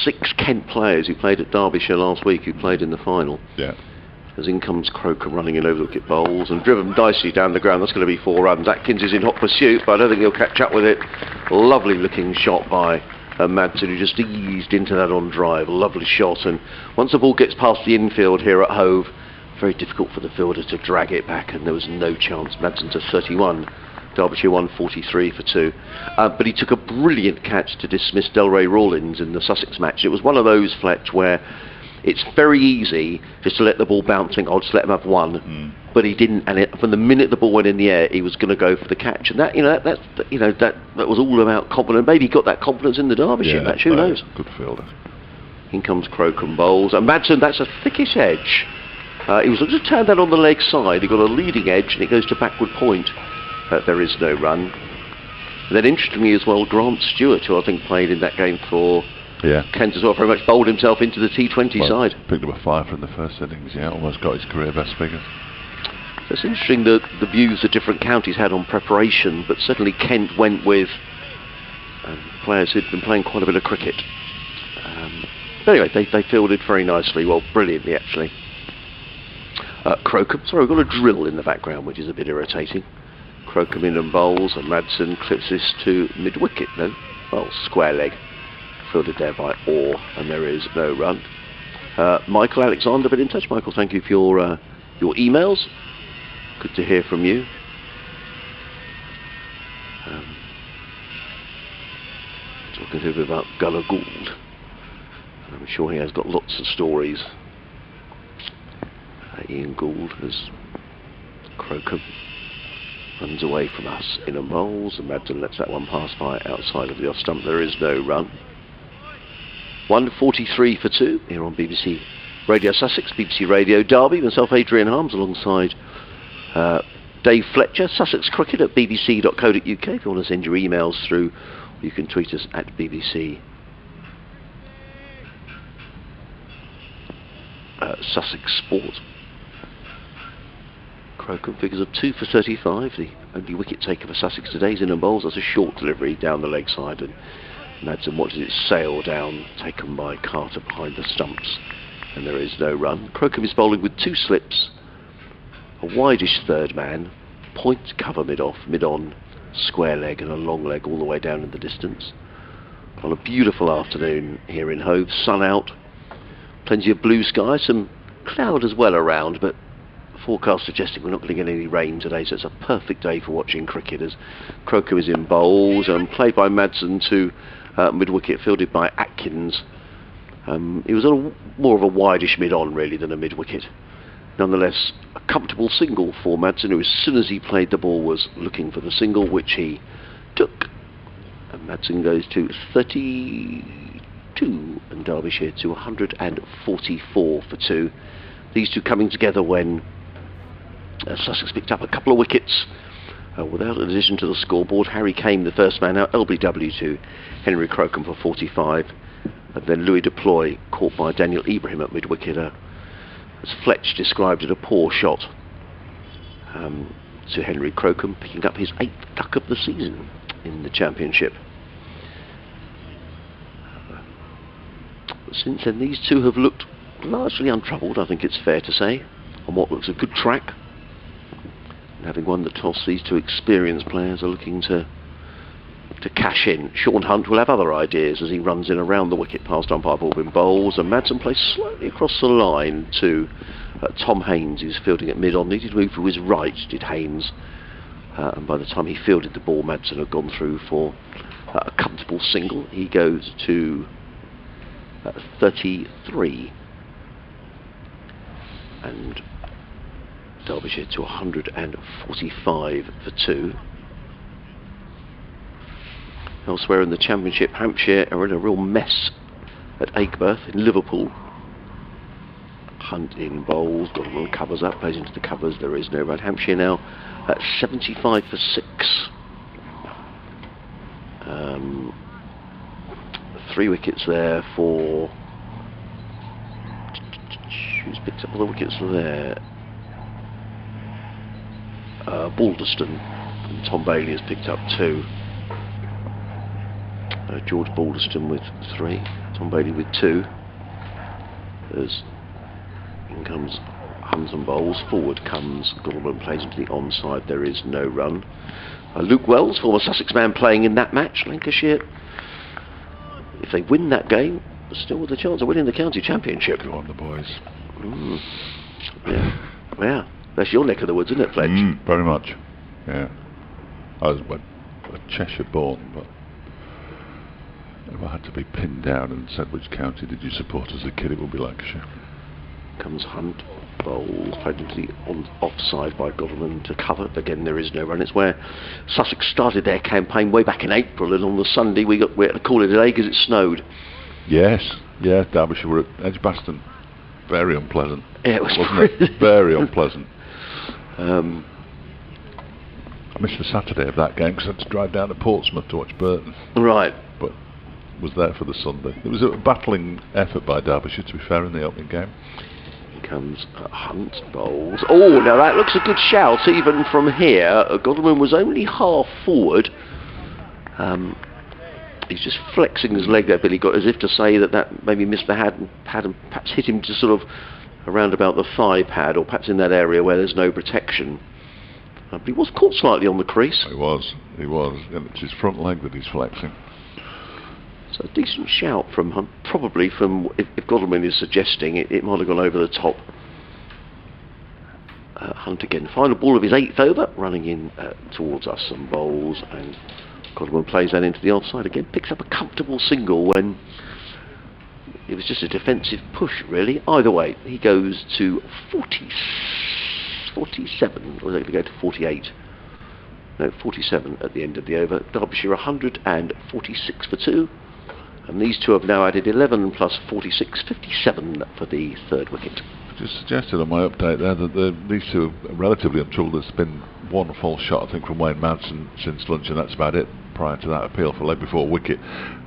6 Kent players who played at Derbyshire last week who played in the final. Yeah. As in comes Crocombe running in over the wicket bowls and driven dicey down the ground. That's going to be 4 runs. Atkins is in hot pursuit, but I don't think he'll catch up with it. Lovely looking shot by Madsen, who just eased into that on drive. Lovely shot, and once the ball gets past the infield here at Hove, very difficult for the fielder to drag it back, and there was no chance. Madsen to 31. Derbyshire 143 for 2. But he took a brilliant catch to dismiss Delray Rawlins in the Sussex match. It was one of those, Fletch, where it's very easy just to let the ball bouncing. I'll just let him have 1. But he didn't, and from the minute the ball went in the air, he was going to go for the catch. And that was all about confidence. Maybe he got that confidence in the Derbyshire match. Who knows? Good fielder. In comes Crocombe bowls, and Madsen. That's a thickish edge. He was just turned that on the leg side. He got a leading edge, and it goes to backward point. There is no run. And then interestingly as well, Grant Stewart, who I think played in that game for Yeah. Kent as well very much bowled himself into the T20 Well, side. picked up a 5 in the first innings, yeah, almost got his career best figures. So it's interesting the views the different counties had on preparation, but certainly Kent went with players who'd been playing quite a bit of cricket. But anyway, they fielded very nicely, well, brilliantly actually. Crocombe, sorry, we've got a drill in the background, which is a bit irritating. Crocombe in and bowls, and Madsen clips this to mid-wicket, no? Well, square leg. Fielded there by Orr, and there is no run. Michael Alexander, been in touch. Michael, thank you for your emails. Good to hear from you. Talking a little bit about Gunnar Gould. I'm sure he has got lots of stories. Ian Gould as Crocombe runs away from us in and bowls, and Madsen lets that one pass by outside of the off stump. There is no run. 1:43 for 2 here on BBC Radio Sussex, BBC Radio Derby. Myself, Adrian Harms, alongside Dave Fletcher. Sussex Cricket at bbc.co.uk. If you want to send your emails through, you can tweet us at BBC Sussex Sport. Crocombe figures of 2 for 35. The only wicket taker for Sussex today is in and bowls. That's a short delivery down the leg side, and Madsen watches it sail down, taken by Carter behind the stumps, and there is no run. Crocombe is bowling with 2 slips, a wideish third man, point cover mid-off, mid-on, square leg, and a long leg all the way down in the distance. On a beautiful afternoon here in Hove, sun out, plenty of blue sky, some cloud as well around, but forecast suggesting we're not going to get any rain today, so it's a perfect day for watching cricket as Crocombe is in bowls and played by Madsen to mid-wicket, fielded by Atkins. He was on more of a wideish mid-on really than a mid-wicket. Nonetheless, a comfortable single for Madsen, who as soon as he played the ball was looking for the single, which he took. And Madsen goes to 32 and Derbyshire to 144 for 2. These two coming together when Sussex picked up a couple of wickets without an addition to the scoreboard. Harry Kane, the first man out, LBW to Henry Crocombe for 45, and then Louis Deploy caught by Daniel Ibrahim at mid-wicket, as Fletch described it, a poor shot to Henry Crocombe, picking up his 8th duck of the season in the championship. Since then, these two have looked largely untroubled, I think it's fair to say, on what looks a good track. And having won the toss, these two experienced players are looking to cash in. Sean Hunt will have other ideas as he runs in around the wicket past umpire Baldwin bowls, and Madsen plays slightly across the line to Tom Haynes, who's fielding at mid-on. Needed to move to his right, did Haynes, and by the time he fielded the ball, Madsen had gone through for a comfortable single. He goes to 33, and Derbyshire to 145 for 2. Elsewhere in the championship, Hampshire are in a real mess at Aigburth in Liverpool. Hunt in bowls, Donovan covers up, plays into the covers, there is no run. Hampshire now at 75 for 6. 3 wickets there for... who's picked up all the wickets there? Balderston, and Tom Bailey has picked up 2. George Balderston with 3, Tom Bailey with 2. As in comes Hunt and bowls, forward comes Gorman, plays into the onside, there is no run. Luke Wells, former Sussex man, playing in that match. Lancashire, if they win that game, still with a chance of winning the county championship. Go on, the boys. Yeah, that's your neck of the woods, isn't it, Fletch? Very much. Yeah. I was Cheshire born, but if I had to be pinned down and said which county did you support as a kid, it would be Lancashire. Comes Hunt, bowls, played into the offside by Godalming to cover. Again, there is no run. It's where Sussex started their campaign way back in April, and on the Sunday we had to call it a day because it snowed. Yes, yeah, Derbyshire were at Edgbaston. Very unpleasant. Yeah, it was, wasn't it? Very unpleasant. I missed the Saturday of that game because I had to drive down to Portsmouth to watch Burton. Right. But was there for the Sunday. It was a battling effort by Derbyshire, to be fair, in the opening game. Here comes Hunt, bowls. Oh, now that looks a good shout even from here. Godalming was only half forward. He's just flexing his leg there, Billy, got as if to say that maybe missed the pad and perhaps hit him just sort of around about the thigh pad, or perhaps in that area where there's no protection. But he was caught slightly on the crease. He was, and it's his front leg that he's flexing. So a decent shout from Hunt, probably from, if Godalming is suggesting, it might have gone over the top. Hunt again, final ball of his 8th over, running in towards us, some bowls, and Godalming plays that into the offside again, picks up a comfortable single when it was just a defensive push, really. Either way, he goes to 47, or is it going to go to 48? No, 47 at the end of the over. Derbyshire 146 for 2. And these two have now added 11 plus 46, 57 for the 3rd wicket. I just suggested on my update there that these two are relatively untroubled. There's been one false shot, I think, from Wayne Madsen since lunch, and that's about it prior to that appeal for leg before wicket.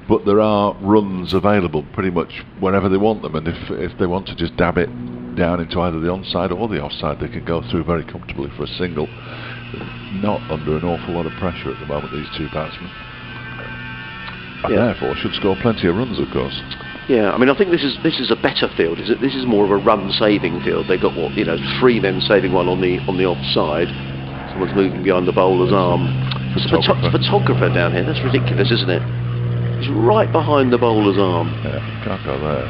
But there are runs available pretty much wherever they want them, and if they want to just dab it down into either the onside or the offside, they can go through very comfortably for a single. Not under an awful lot of pressure at the moment, these two batsmen. And therefore should score plenty of runs, of course. Yeah, I mean, I think this is a better field. This is more of a run-saving field. They've got 3 men saving one on the offside. Someone's moving behind the bowler's arm. There's a photographer down here. That's ridiculous, isn't it? He's right behind the bowler's arm. Yeah, can't go there.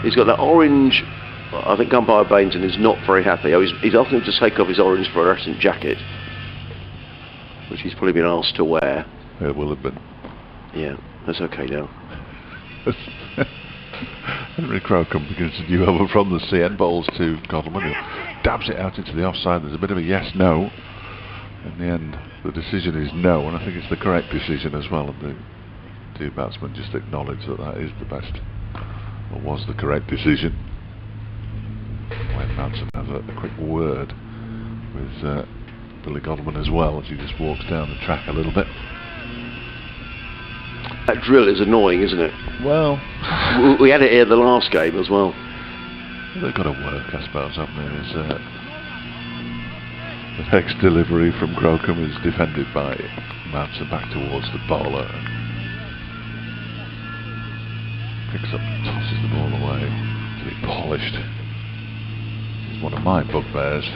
He's got that orange. I think umpire Bainton is not very happy. He's asking him to take off his orange fluorescent jacket, which he's probably been asked to wear. It will have been. Yeah, that's okay now. Henry Crocombe begins to do over from the CN, bowls to Godalming, who dabs it out into the offside. There's a bit of a yes-no. In the end, the decision is no, and I think it's the correct decision as well. And the two batsmen just acknowledge that is the best, or was the correct decision. Wayne Madsen has a quick word with Billy Godalming as well, as he just walks down the track a little bit. That drill is annoying, isn't it? Well, we had it here the last game as well. They've got to work, I suppose, haven't they? The next delivery from Crocombe is defended by Madsen back towards the bowler. Picks up, tosses the ball away to be polished. It's one of my bugbears.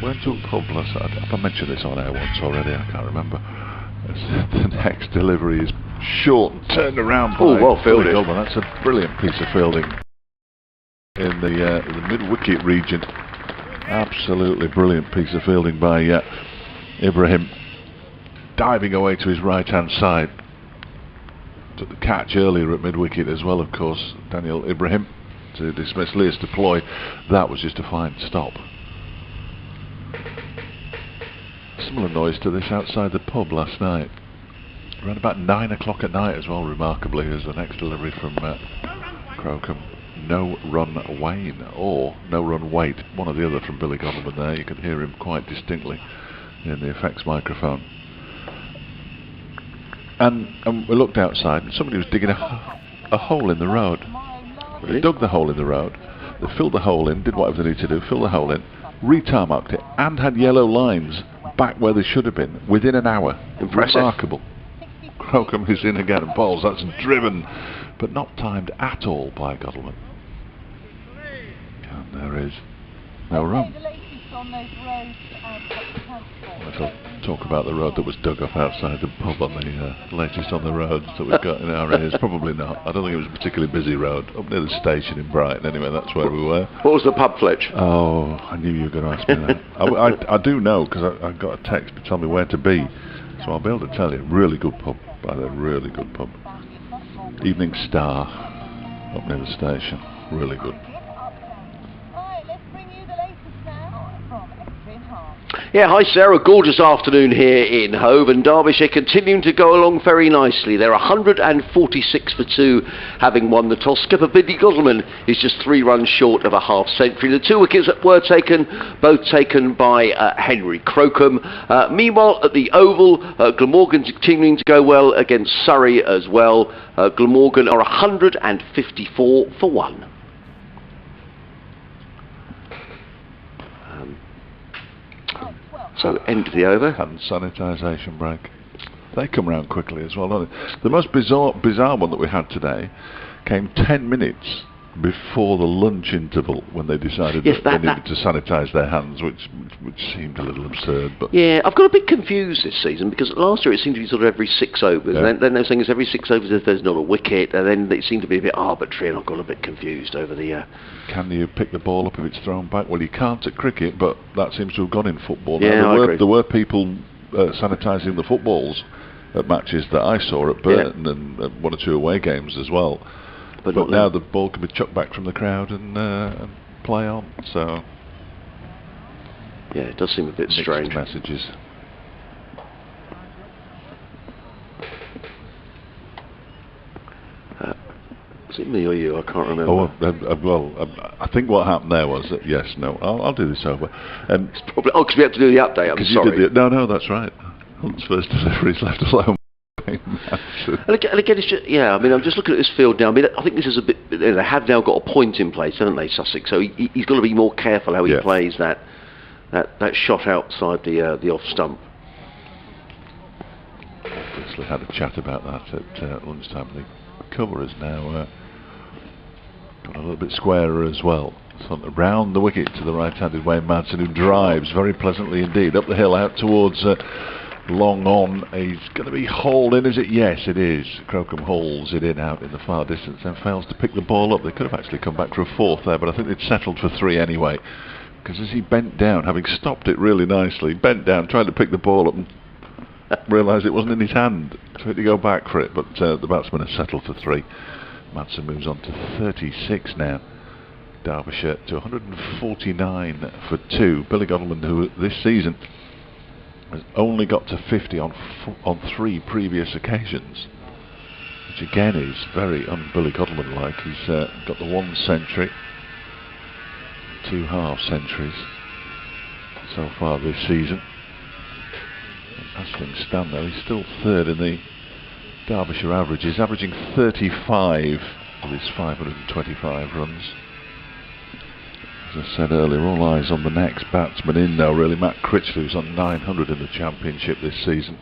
Went to a pub last night. Have I mentioned this on air once already? I can't remember. The next delivery is short and turned around by well fielded. That's a brilliant piece of fielding in the mid-wicket region. Absolutely brilliant piece of fielding by Ibrahim, diving away to his right-hand side. Took the catch earlier at mid-wicket as well, of course. Daniel Ibrahim to dismiss Leas Deploy. That was just a fine stop. Similar noise to this outside the pub last night. Around about 9 o'clock at night as well, remarkably, as the next delivery from Crocombe. No run Wayne, or no run Wait, one or the other from Billy Godalming there. You can hear him quite distinctly in the effects microphone. And we looked outside and somebody was digging a hole in the road. Really? They dug the hole in the road, they filled the hole in, did whatever they needed to do, filled the hole in, re-tarmacked it, and had yellow lines back where they should have been within an hour. Impressive. Remarkable. Crocombe is in again and bowls. That's driven, but not timed at all by Godalming. And there is no run. Let's talk about the road that was dug up outside the pub on the latest on the roads that we've got in our ears. Probably not. I don't think it was a particularly busy road. Up near the station in Brighton, anyway, that's where we were. What was the pub, Fletch? Oh, I knew you were going to ask me that. I do know, because I got a text to tell me where to be. So I'll be able to tell you. Really good pub, by the way, really good pub. Evening Star, up near the station. Really good. Yeah, hi Sarah. Gorgeous afternoon here in Hove, and Derbyshire continuing to go along very nicely. They're 146 for 2, having won the toss. Skipper Billy Godleman is just 3 runs short of a half century. The 2 wickets that were taken, both taken by Henry Crocombe. Meanwhile, at the Oval, Glamorgan's continuing to go well against Surrey as well. Glamorgan are 154 for 1. So, end of the over. And sanitation break. They come round quickly as well, don't they? The most bizarre one that we had today came 10 minutes before the lunch interval, when they decided that they needed to sanitise their hands, which seemed a little absurd. But yeah, I've got a bit confused this season, because last year it seemed to be sort of every 6 overs, and then they're saying it's every 6 overs if there's not a wicket, and then it seemed to be a bit arbitrary, and I've got a bit confused over the... Can you pick the ball up if it's thrown back? Well, you can't at cricket, but that seems to have gone in football. Yeah, now, there were people sanitising the footballs at matches that I saw at Burton, and 1 or 2 away games as well. But now the ball can be chucked back from the crowd and play on. So yeah, it does seem a bit strange. Messages. Is it me or you? I can't remember. I think what happened there was that I'll do this over. It's probably because we have to do the update. I'm sorry. No, that's right. Hunt's first delivery is left alone. And again, it's just, I mean, I'm just looking at this field now. I mean, I think this is a bit. They have now got a point in place, haven't they, Sussex? So he's got to be more careful how he plays that shot outside the off stump. Obviously, had a chat about that at lunchtime. The cover is now got a little bit squarer as well. So around the wicket to the right-handed way, Madsen, who drives very pleasantly indeed up the hill out towards. Long on, he's going to be hauled in, is it? Yes, it is. Crocombe hauls it in out in the far distance and fails to pick the ball up. They could have actually come back for a 4th there, but I think they'd settled for 3 anyway. Because as he bent down, having stopped it really nicely, bent down, tried to pick the ball up and realised it wasn't in his hand. So he had to go back for it, but the batsman has settled for 3. Madsen moves on to 36 now. Derbyshire to 149 for 2. Billy Godleman, who this season has only got to 50 on 3 previous occasions, which again is very un-Billy Godleman-like. He's got the 1 century, 2 half centuries so far this season. And as things stand though, he's still 3rd in the Derbyshire averages, averaging 35 with his 525 runs. As I said earlier, all eyes on the next batsman in now, really. Matt Critchley, who's on 900 in the Championship this season.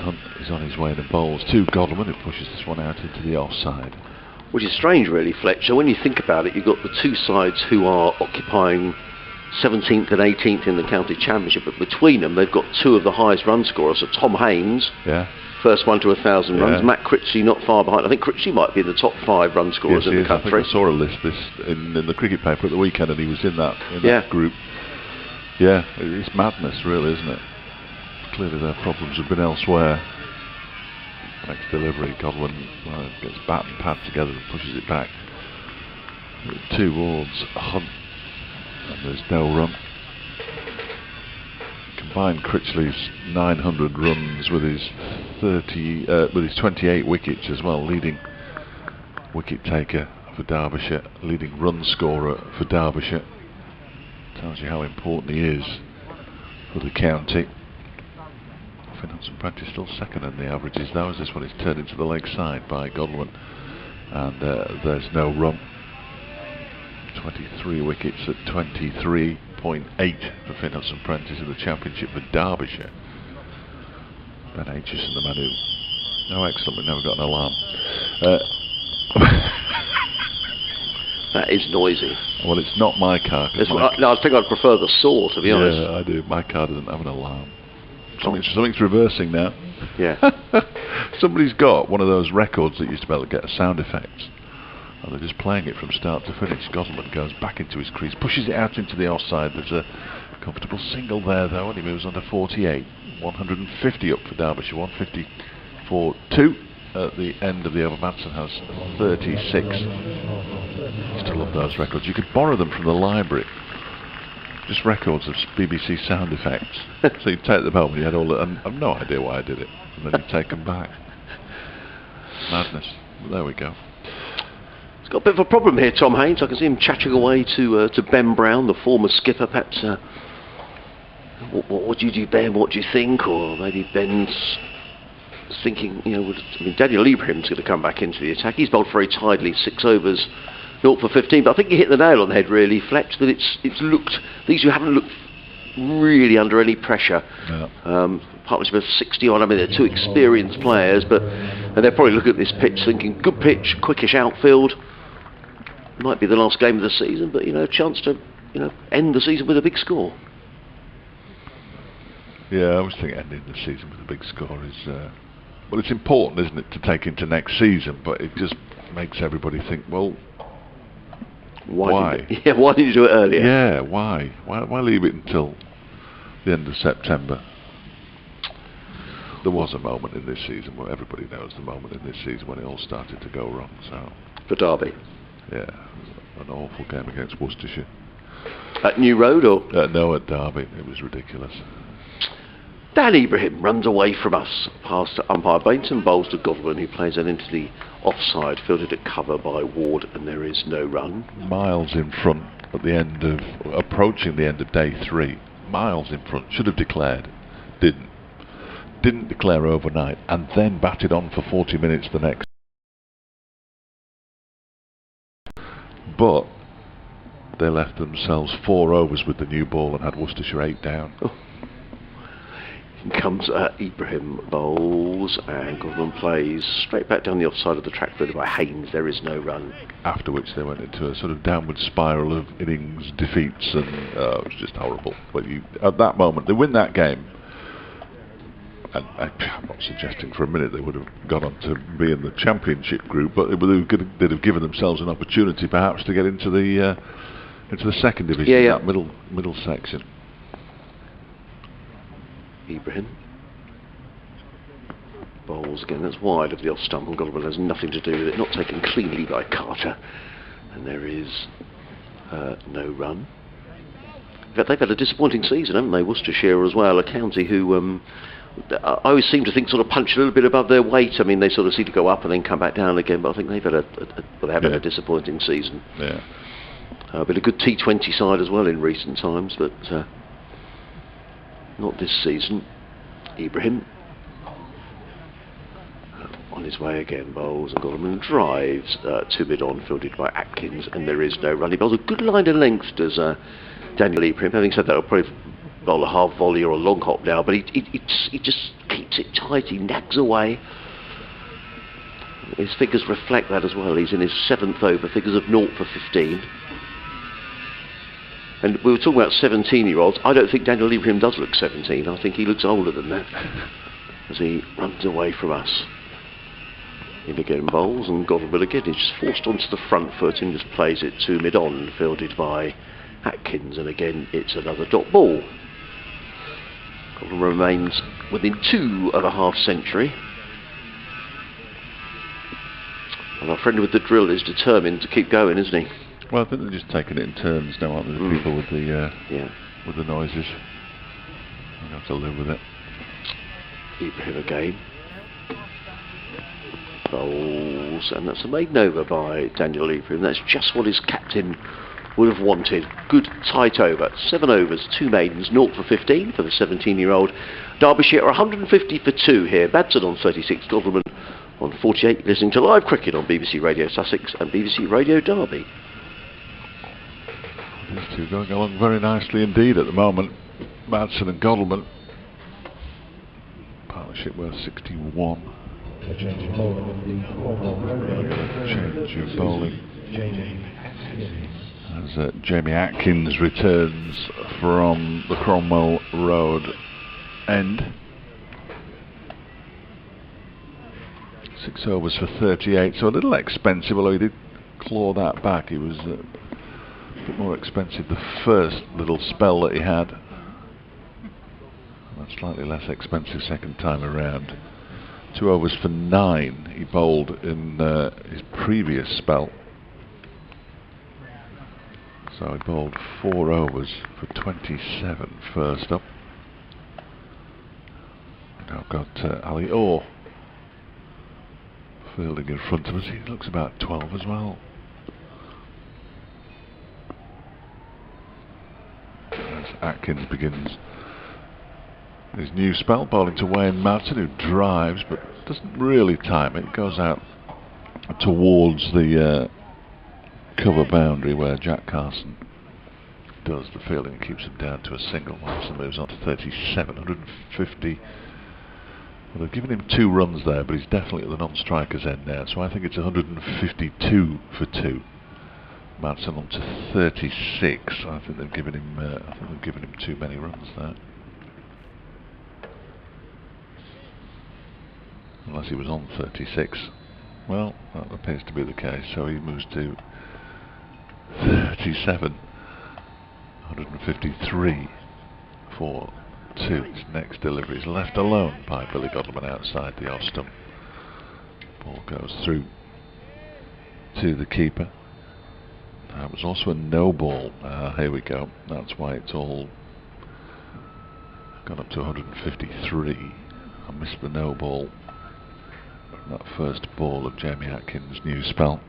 Hunt is on his way to bowls to Godleman, who pushes this one out into the offside. Which is strange, really, Fletcher. When you think about it, you've got the 2 sides who are occupying 17th and 18th in the County Championship, but between them, they've got 2 of the highest run scorers. So Tom Haynes. First one to 1,000 runs. Matt Critchley not far behind. I think Critchley might be in the top 5 run scorers in the country. I think I saw a list in the cricket paper at the weekend, and he was in that group. Yeah, it's madness, really, isn't it? Clearly their problems have been elsewhere. Next delivery, Godwin gets bat and pad together and pushes it back. 2 towards Hunt, and there's no run. Combined Critchley's 900 runs with his 28 wickets as well, leading wicket taker for Derbyshire, leading run scorer for Derbyshire. Tells you how important he is for the county. Finance and Practice still 2nd in the averages though, as this one is turned into the leg side by Godwin, and there's no run. 23 wickets at 23.8 for Finance and Prentice in the Championship for Derbyshire. Ben Aitchison, the man who... Oh, excellent, we've never got an alarm. That is noisy. Well, it's not my car. No, I think I'd prefer the saw, to be honest. Yeah, I do. My car doesn't have an alarm. Something's reversing now. Yeah. Somebody's got one of those records that used to be able to get sound effects. And they're just playing it from start to finish. Godleman goes back into his crease, pushes it out into the offside. There's a comfortable single there though, and he moves on to 48. 150 up for Derbyshire, 150 for 2 at the end of the over. Madsen has 36. Used to love those records. You could borrow them from the library. just records of BBC sound effects. So you take them home and you had all the, and I've no idea why I did it, and then you take them back. Madness. But there we go. He's got a bit of a problem here, Tom Haynes. I can see him chattering away to Ben Brown, the former skipper. Perhaps, what do you do, Ben? What do you think? Or maybe Ben's thinking, you know, Daniel Ibrahim's going to come back into the attack. He's bowled very tidily, 6 overs, 0 for 15. But I think you hit the nail on the head, really, Fletch. That it's looked, these who haven't looked really under any pressure. Yeah. Partnership of 60 on. I mean, they're 2 experienced players, and they're probably looking at this pitch thinking, good pitch, quickish outfield. Might be the last game of the season, but a chance to end the season with a big score. Yeah, I always think ending the season with a big score is well, it's important, isn't it, to take into next season? But it just makes everybody think, well, why? Why didn't you do it earlier? Yeah, why? Why leave it until the end of September? There was a moment in this season where everybody knows the moment in this season when it all started to go wrong. So for Derby. Yeah, an awful game against Worcestershire. At New Road, or? No, at Derby. It was ridiculous. Dan Ibrahim runs away from us past umpire Bainton, bowls to Godwin, who plays it into the offside, fielded at cover by Ward, and there is no run. Miles in front at the end of, approaching the end of day 3. Miles in front, should have declared, didn't declare overnight, and then batted on for 40 minutes the next. But they left themselves 4 overs with the new ball and had Worcestershire 8 down. Oh. In comes Ibrahim, bowls, and Godwin plays straight back down the offside of the track, fielded by Haynes. There is no run. After which they went into a sort of downward spiral of innings defeats, and it was just horrible. But at that moment, they win that game. And I'm not suggesting for a minute they would have gone on to be in the championship group, but they'd have given themselves an opportunity perhaps to get into the second division, that middle section. Ibrahim bowls again, that's wide of the off stump, and Godwin has nothing to do with it, not taken cleanly by Carter, and there is no run. In fact, they've had a disappointing season, haven't they? Worcestershire as well, a county who I always seem to think sort of punch a little bit above their weight. I mean, they sort of seem to go up and then come back down again, but I think they've had had a disappointing season. Yeah. Been a good T20 side as well in recent times, but not this season. Ibrahim on his way again, bowls and Godwin drives to mid-on, fielded by Atkins, and there is no run. He bowls a good line of length, does Daniel Ibrahim. Having said that, I'll probably bowl a half volley or a long hop now, but he just keeps it tight, he nags away. His figures reflect that as well. He's in his 7th over, figures of 0 for 15. And we were talking about 17-year-olds. I don't think Daniel Ibrahim does look 17. I think he looks older than that as he runs away from us. In again bowls, and Godwin again is just forced onto the front foot and just plays it to mid-on, fielded by Atkins, and again it's another dot ball. Godwin remains within 2.5 century. And our friend with the drill is determined to keep going, isn't he? Well, I think they're just taking it in turns now, aren't they? The people with the noises. I'm going to have to live with it. Ibrahim again. Bowls, and that's a maiden over by Daniel Ibrahim. That's just what his captain would have wanted. Good tight over. 7 overs, 2 maidens, 0 for 15 for the 17-year-old. Derbyshire are 150 for 2 here. Madsen on 36, Godwin on 48. Listening to live cricket on BBC Radio Sussex and BBC Radio Derby. These two going along very nicely indeed at the moment. Madsen and Godwin. Partnership worth 61. A change of bowling in the Cromwell Road. Change of bowling. As Jamie Atkins returns from the Cromwell Road end. 6 overs for 38, so a little expensive, although he did claw that back. He was a bit more expensive the first little spell that he had. And slightly less expensive second time around. 2 overs for 9 he bowled in his previous spell. So he bowled 4 overs for 27 first up. Now got Ali Orr fielding in front of us. He looks about 12 as well. As Atkins begins his new spell, bowling to Wayne Madsen, who drives but doesn't really time it. It goes out towards the cover boundary where Jack Carson does the fielding and keeps him down to a single. Madsen moves on to 37, 150. Well, they've given him 2 runs there, but he's definitely at the non-striker's end now, so I think it's 152 for 2. Madsen on to 36. I think they've given him too many runs there. Unless he was on 36. Well, that appears to be the case, so he moves to 37. 153 for 2. His next delivery is left alone by Billy Godleman outside the off stump. Ball goes through to the keeper. That was also a no ball. Here we go. That's why it's all gone up to 153. I missed the no ball. That first ball of Jamie Atkins' new spell.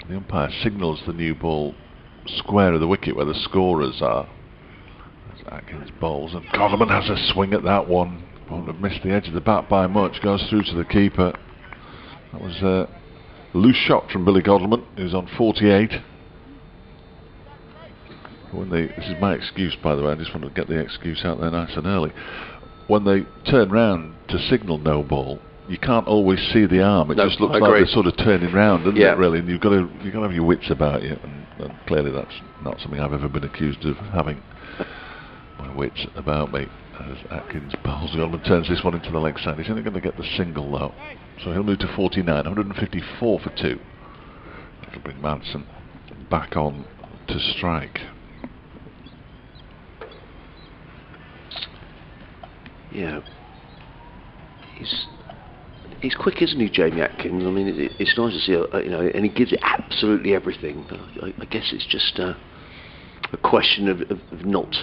The umpire signals the new ball square of the wicket where the scorers are. As Atkins bowls, and Godleman has a swing at that one. Won't have missed the edge of the bat by much. Goes through to the keeper. That was a loose shot from Billy Godleman, who's on 48. This is my excuse, by the way. I just want to get the excuse out there nice and early. When they turn round to signal no ball, you can't always see the arm. It just looks like they're sort of turning round, doesn't it? Really, and you've got to have your wits about you. And clearly, that's not something I've ever been accused of having. My wits about me. As Atkins bowls, Godleman turns this one into the leg side. He's only going to get the single though, so he'll move to 49. 154 for 2. That'll bring Madsen back on to strike. Yeah, he's quick, isn't he, Jamie Atkins? I mean, it's nice to see, and he gives it absolutely everything. But I guess it's just a question of not,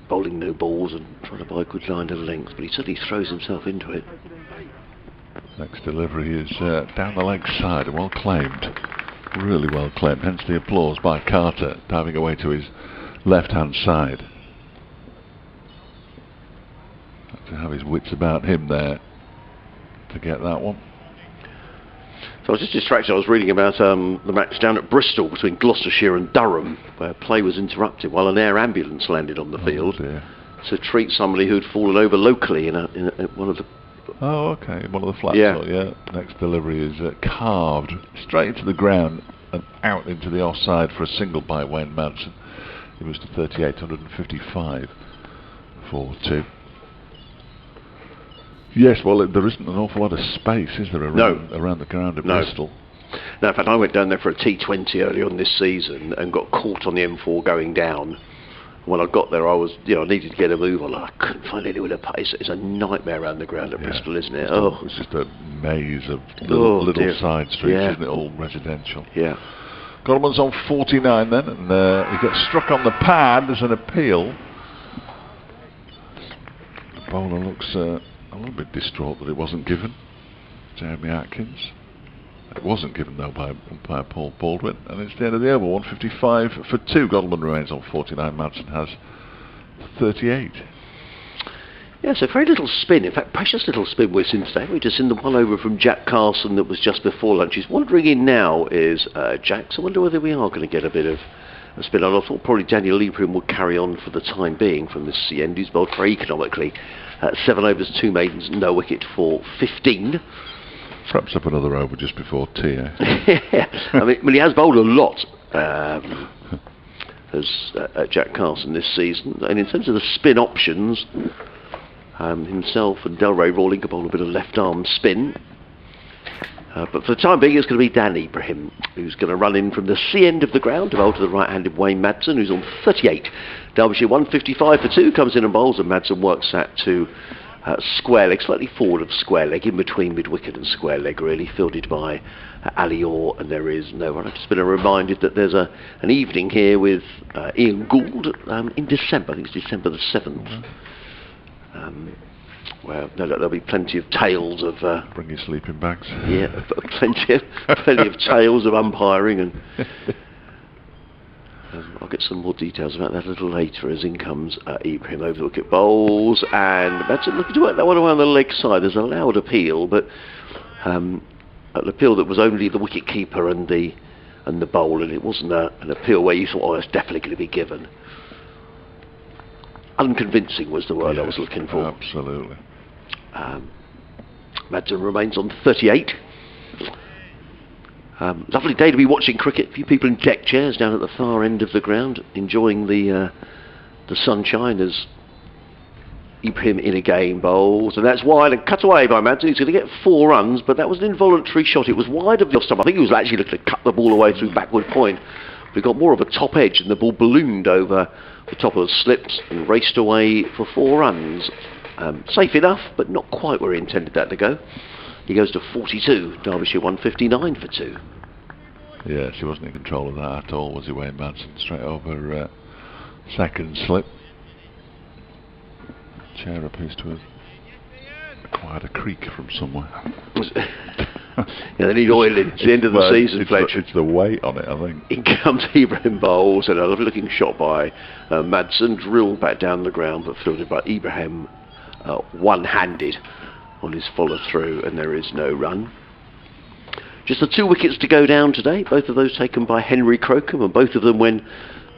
bowling no balls and trying to buy a good line of length. But he certainly throws himself into it. Next delivery is down the leg side, and well claimed, really well claimed. Hence the applause by Carter, diving away to his left-hand side. To have his wits about him there to get that one. So I was just distracted. I was reading about the match down at Bristol between Gloucestershire and Durham, where play was interrupted while an air ambulance landed on the field to treat somebody who'd fallen over locally in one of the... Oh, okay, one of the flats. Yeah. Next delivery is carved straight into the ground and out into the offside for a single by Wayne Madsen. He was to 38, 155 for 2. Yes, well, there isn't an awful lot of space, is there, around the ground at Bristol? No, in fact, I went down there for a T20 early on this season and got caught on the M4 going down. When I got there, I was, I needed to get a move on. I couldn't find anywhere to pace. It's a nightmare around the ground at Bristol, isn't it? Oh, it's just a maze of little side streets, isn't it? All residential. Yeah. Godleman's on 49 then, and he gets struck on the pad as an appeal. The bowler looks a little bit distraught that it wasn't given. Jeremy Atkins. It wasn't given though by umpire Paul Baldwin, and it's the end of the over. 155 for 2. Godleman remains on 49. Madsen has 38. Yeah, so very little spin. In fact, precious little spin we're seeing today. We've just seen the one over from Jack Carson that was just before lunch. He's wandering in now is Jack. So I wonder whether we are going to get a bit of a spin. I thought probably Daniel Liebrim would carry on for the time being from this end. He's bowled very economically. 7 overs, 2 maidens, no wicket for 15. Perhaps up another over just before tea. Yeah, I mean, he has bowled a lot as Jack Carson this season. And in terms of the spin options, himself and Delray Rawling can bowl a bit of left arm spin. But for the time being, it's going to be Dan Ibrahim, who's going to run in from the C end of the ground to bowl to the right-handed Wayne Madsen, who's on 38. Derbyshire 155 for 2 comes in and bowls, and Madsen works that to square leg, slightly forward of square leg, in between mid-wicket and square leg really, fielded by Ali Orr, and there is no run. I've just been reminded that there's an evening here with Ian Gould in December. I think it's December the 7th. Well, no, there'll be plenty of tales of... Bring your sleeping bags. Yeah, plenty of tales of umpiring, and I'll get some more details about that a little later as in comes Ibrahim over the wicket bowls, and Madsen looking to work that one away on the leg side. There's a loud appeal, but an appeal that was only the wicket keeper and the bowl, and it wasn't an appeal where you thought, oh, it's definitely going to be given. Unconvincing was the word I was looking for. Absolutely. Madsen remains on 38. Lovely day to be watching cricket. A few people in deck chairs down at the far end of the ground, enjoying the sunshine as Ibrahim in again bowls, and that's wide and cut away by Madsen. He's going to get 4 runs, but that was an involuntary shot. It was wide of the off stump. I think he was actually looking to cut the ball away through backward point. But he got more of a top edge, and the ball ballooned over the top of the slips and raced away for 4 runs. Safe enough, but not quite where he intended that to go. He goes to 42. Derbyshire 159 for 2. Yes, he wasn't in control of that at all, was he, Wayne Madsen? Straight over second slip. Chair appears to have acquired a creak from somewhere. Yeah, they need oiling. It's the end of the season, Fletcher. It's the weight on it, I think. In comes Ibrahim bowls, and a lovely looking shot by Madsen, drilled back down the ground, but fielded by Ibrahim one-handed on his follow through, and there is no run. Just the 2 wickets to go down today, both of those taken by Henry Crocombe, and both of them when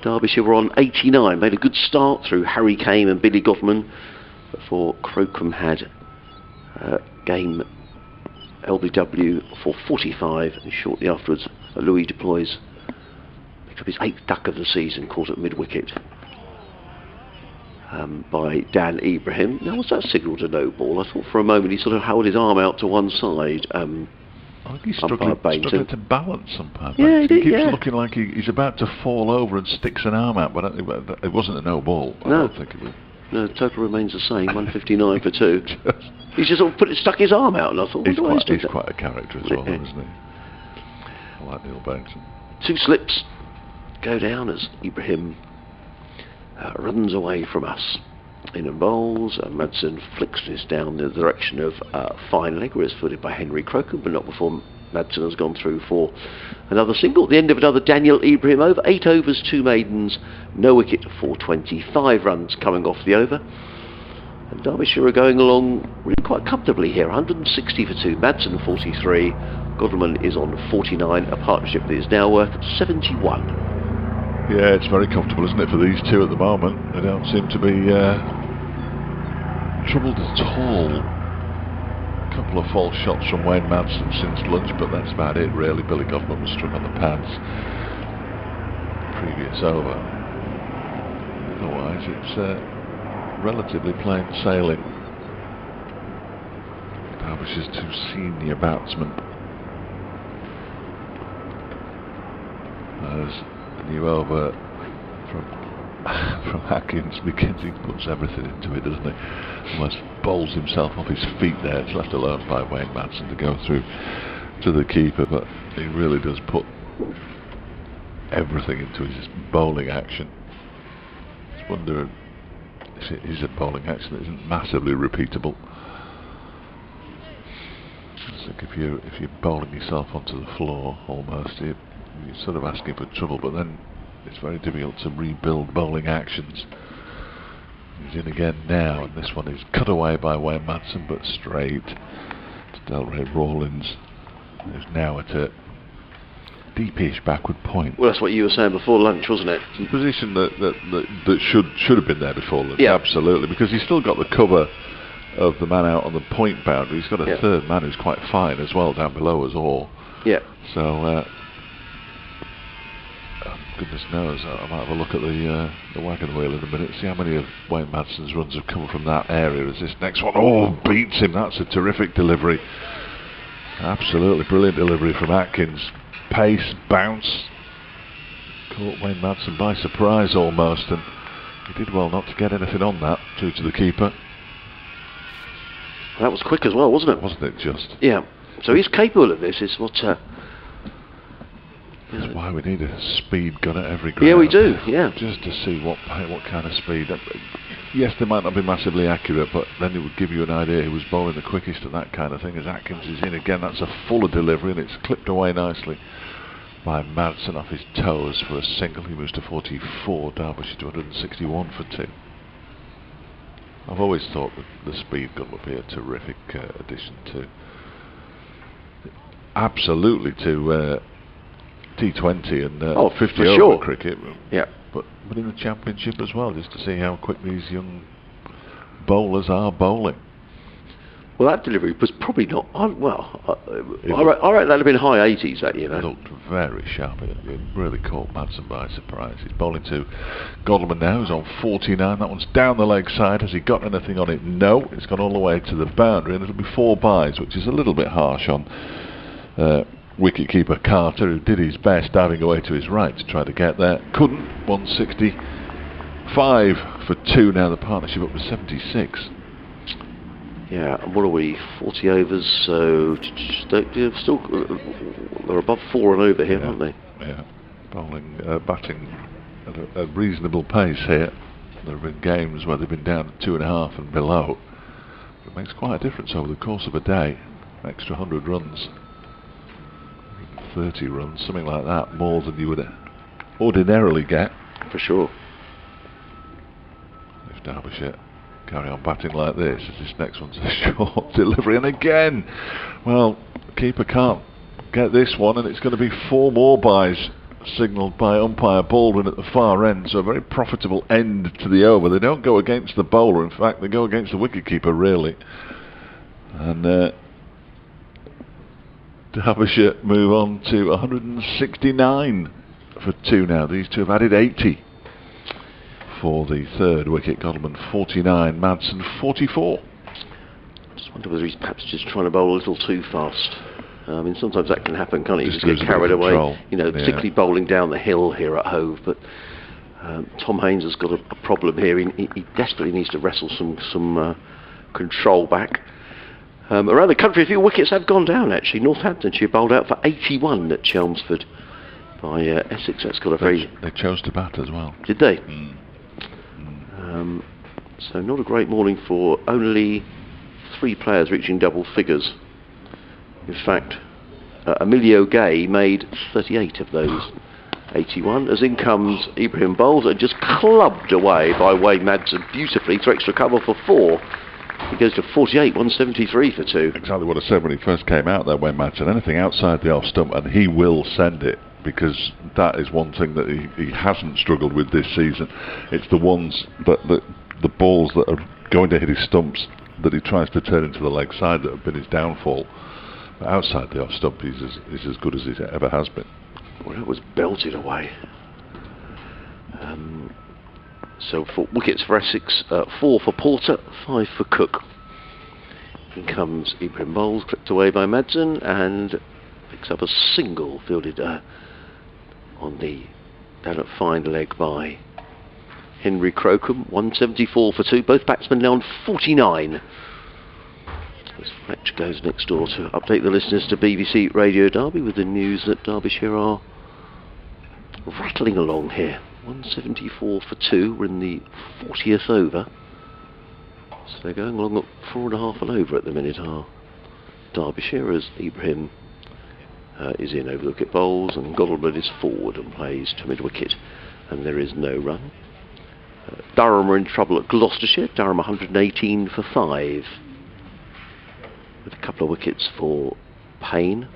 Derbyshire were on 89. Made a good start through Harry Kane and Billy Godman before Crocombe had game LBW for 45, and shortly afterwards Louis Deploys picked up his 8th duck of the season, caught at mid-wicket by Dan Ibrahim. Now, was that signal to no ball? I thought for a moment he sort of held his arm out to one side. I think he's struggling to balance somehow. Yeah, he keeps looking like he's about to fall over and sticks an arm out, but it wasn't a no ball. I don't think it was. No, the total remains the same, 159 for 2. He's just sort of stuck his arm out, and I thought, he's quite a character as well, isn't he? I like Neil Bainton. 2 slips go down as Ibrahim runs away from us. In and bowls, Madsen flicks this down the direction of fine leg, where it's footed by Henry Crocombe, but not before Madsen has gone through for another single. At the end of another Daniel Ibrahim over. 8 overs, 2 maidens, no wicket for 25 runs coming off the over. And Derbyshire are going along really quite comfortably here. 160 for 2, Madsen 43, Godman is on 49, a partnership that is now worth 71. Yeah, it's very comfortable, isn't it, for these two at the moment? They don't seem to be troubled at all. A couple of false shots from Wayne Madsen since lunch, but that's about it really. Billy Godman was struck on the pads previous over. Otherwise, it's relatively plain sailing. Derbyshire's 2 senior batsmen. As a new over from Atkins begins, he puts everything into it, doesn't he? Almost bowls himself off his feet there. It's left alone by Wayne Madsen to go through to the keeper, but he really does put everything into his bowling action. I just wonder if it is a bowling action that isn't massively repeatable. It's like if you're bowling yourself onto the floor almost, you're sort of asking for trouble, but then it's very difficult to rebuild bowling actions. He's in again now, and this one is cut away by Wayne Madsen, but straight to Delray Rawlins, who's now at a deepish backward point. Well, that's what you were saying before lunch, wasn't it? It's a position that should have been there before lunch, absolutely, because he's still got the cover of the man out on the point boundary. He's got a third man who's quite fine as well down below us all. Yeah. So, goodness knows, I might have a look at the wagon wheel in a minute, see how many of Wayne Madsen's runs have come from that area. As this next one, beats him. That's a terrific delivery. Absolutely brilliant delivery from Atkins. Pace, bounce. Caught Wayne Madsen by surprise almost, and he did well not to get anything on that, through to the keeper. That was quick as well, wasn't it? Wasn't it just? Yeah. So he's capable of this. Is what. That's why we need a speed gun at every ground. Yeah, we do. Yeah. Just to see what kind of speed. Yes, they might not be massively accurate, but then it would give you an idea who was bowling the quickest at that kind of thing. As Atkins is in again, that's a fuller delivery, and it's clipped away nicely by Madsen off his toes for a single. He moves to 44. Derbyshire to 161 for 2. I've always thought that the speed gun would be a terrific addition to, absolutely, to T20 and 50 over sure. cricket. Yeah. But in the championship as well, just to see how quick these young bowlers are bowling. Well, that delivery was probably not. I reckon that'd have been high 80s that year. It looked very sharp. It really caught Madsen by surprise. He's bowling to Godalming now, who's on 49. That one's down the leg side. Has he got anything on it? No. It's gone all the way to the boundary, and it'll be 4 byes, which is a little bit harsh on wicketkeeper Carter, who did his best diving away to his right to try to get there. Couldn't. 165 for 2 now. The partnership up to 76. Yeah, and what are we? 40 overs, so still they're above 4 and over here, aren't they? Yeah, batting at a reasonable pace here. There have been games where they've been down to 2.5 and below. It makes quite a difference over the course of a day. An extra 100 runs, 30 runs, something like that, more than you would ordinarily get. For sure. If Derbyshire carry on batting like this next one's a short delivery, and again, well, keeper can't get this one, and it's going to be 4 more byes signalled by umpire Baldwin at the far end. So a very profitable end to the over. They don't go against the bowler, in fact they go against the wicketkeeper really. And Derbyshire move on to 169 for 2 now. These two have added 80 for the third wicket. Godalming 49, Madsen 44. I just wonder whether he's perhaps just trying to bowl a little too fast. I mean, sometimes that can happen, can't it? You just get carried away, you know, particularly bowling down the hill here at Hove. But Tom Haynes has got a problem here. He desperately needs to wrestle some control back. Around the country, a few wickets have gone down, actually. Northamptonshire bowled out for 81 at Chelmsford by Essex. That's got a very... They chose to bat as well. Did they? So not a great morning for only 3 players reaching double figures. In fact, Emilio Gay made 38 of those 81. As in comes Ibrahim Bowles, and just clubbed away by Wayne Madsen beautifully through extra cover for 4. He goes to 48, 173 for 2. Exactly what I said when he first came out there, Wayne Madsen. Anything outside the off stump, and he will send it, because that is one thing that he hasn't struggled with this season. It's the ones the balls that are going to hit his stumps that he tries to turn into the leg side that have been his downfall. But outside the off stump, he's as good as he ever has been. Well, it was belted away. So 4 wickets for Essex, 4 for Porter, 5 for Cook. In comes Ibrahim Bowles, clipped away by Madsen, and picks up a single fielded on the down at fine leg by Henry Crocombe. 174 for 2. Both batsmen now on 49. As Fletcher goes next door to update the listeners to BBC Radio Derby with the news that Derbyshire are rattling along here. 174 for 2. We're in the 40th over. So they're going along at 4.5 and over at the minute, are Derbyshire, as Ibrahim is in over the wicket bowls, and Godalming is forward and plays to mid-wicket, and there is no run. Durham are in trouble at Gloucestershire. Durham 118 for 5, with a couple of wickets for Payne,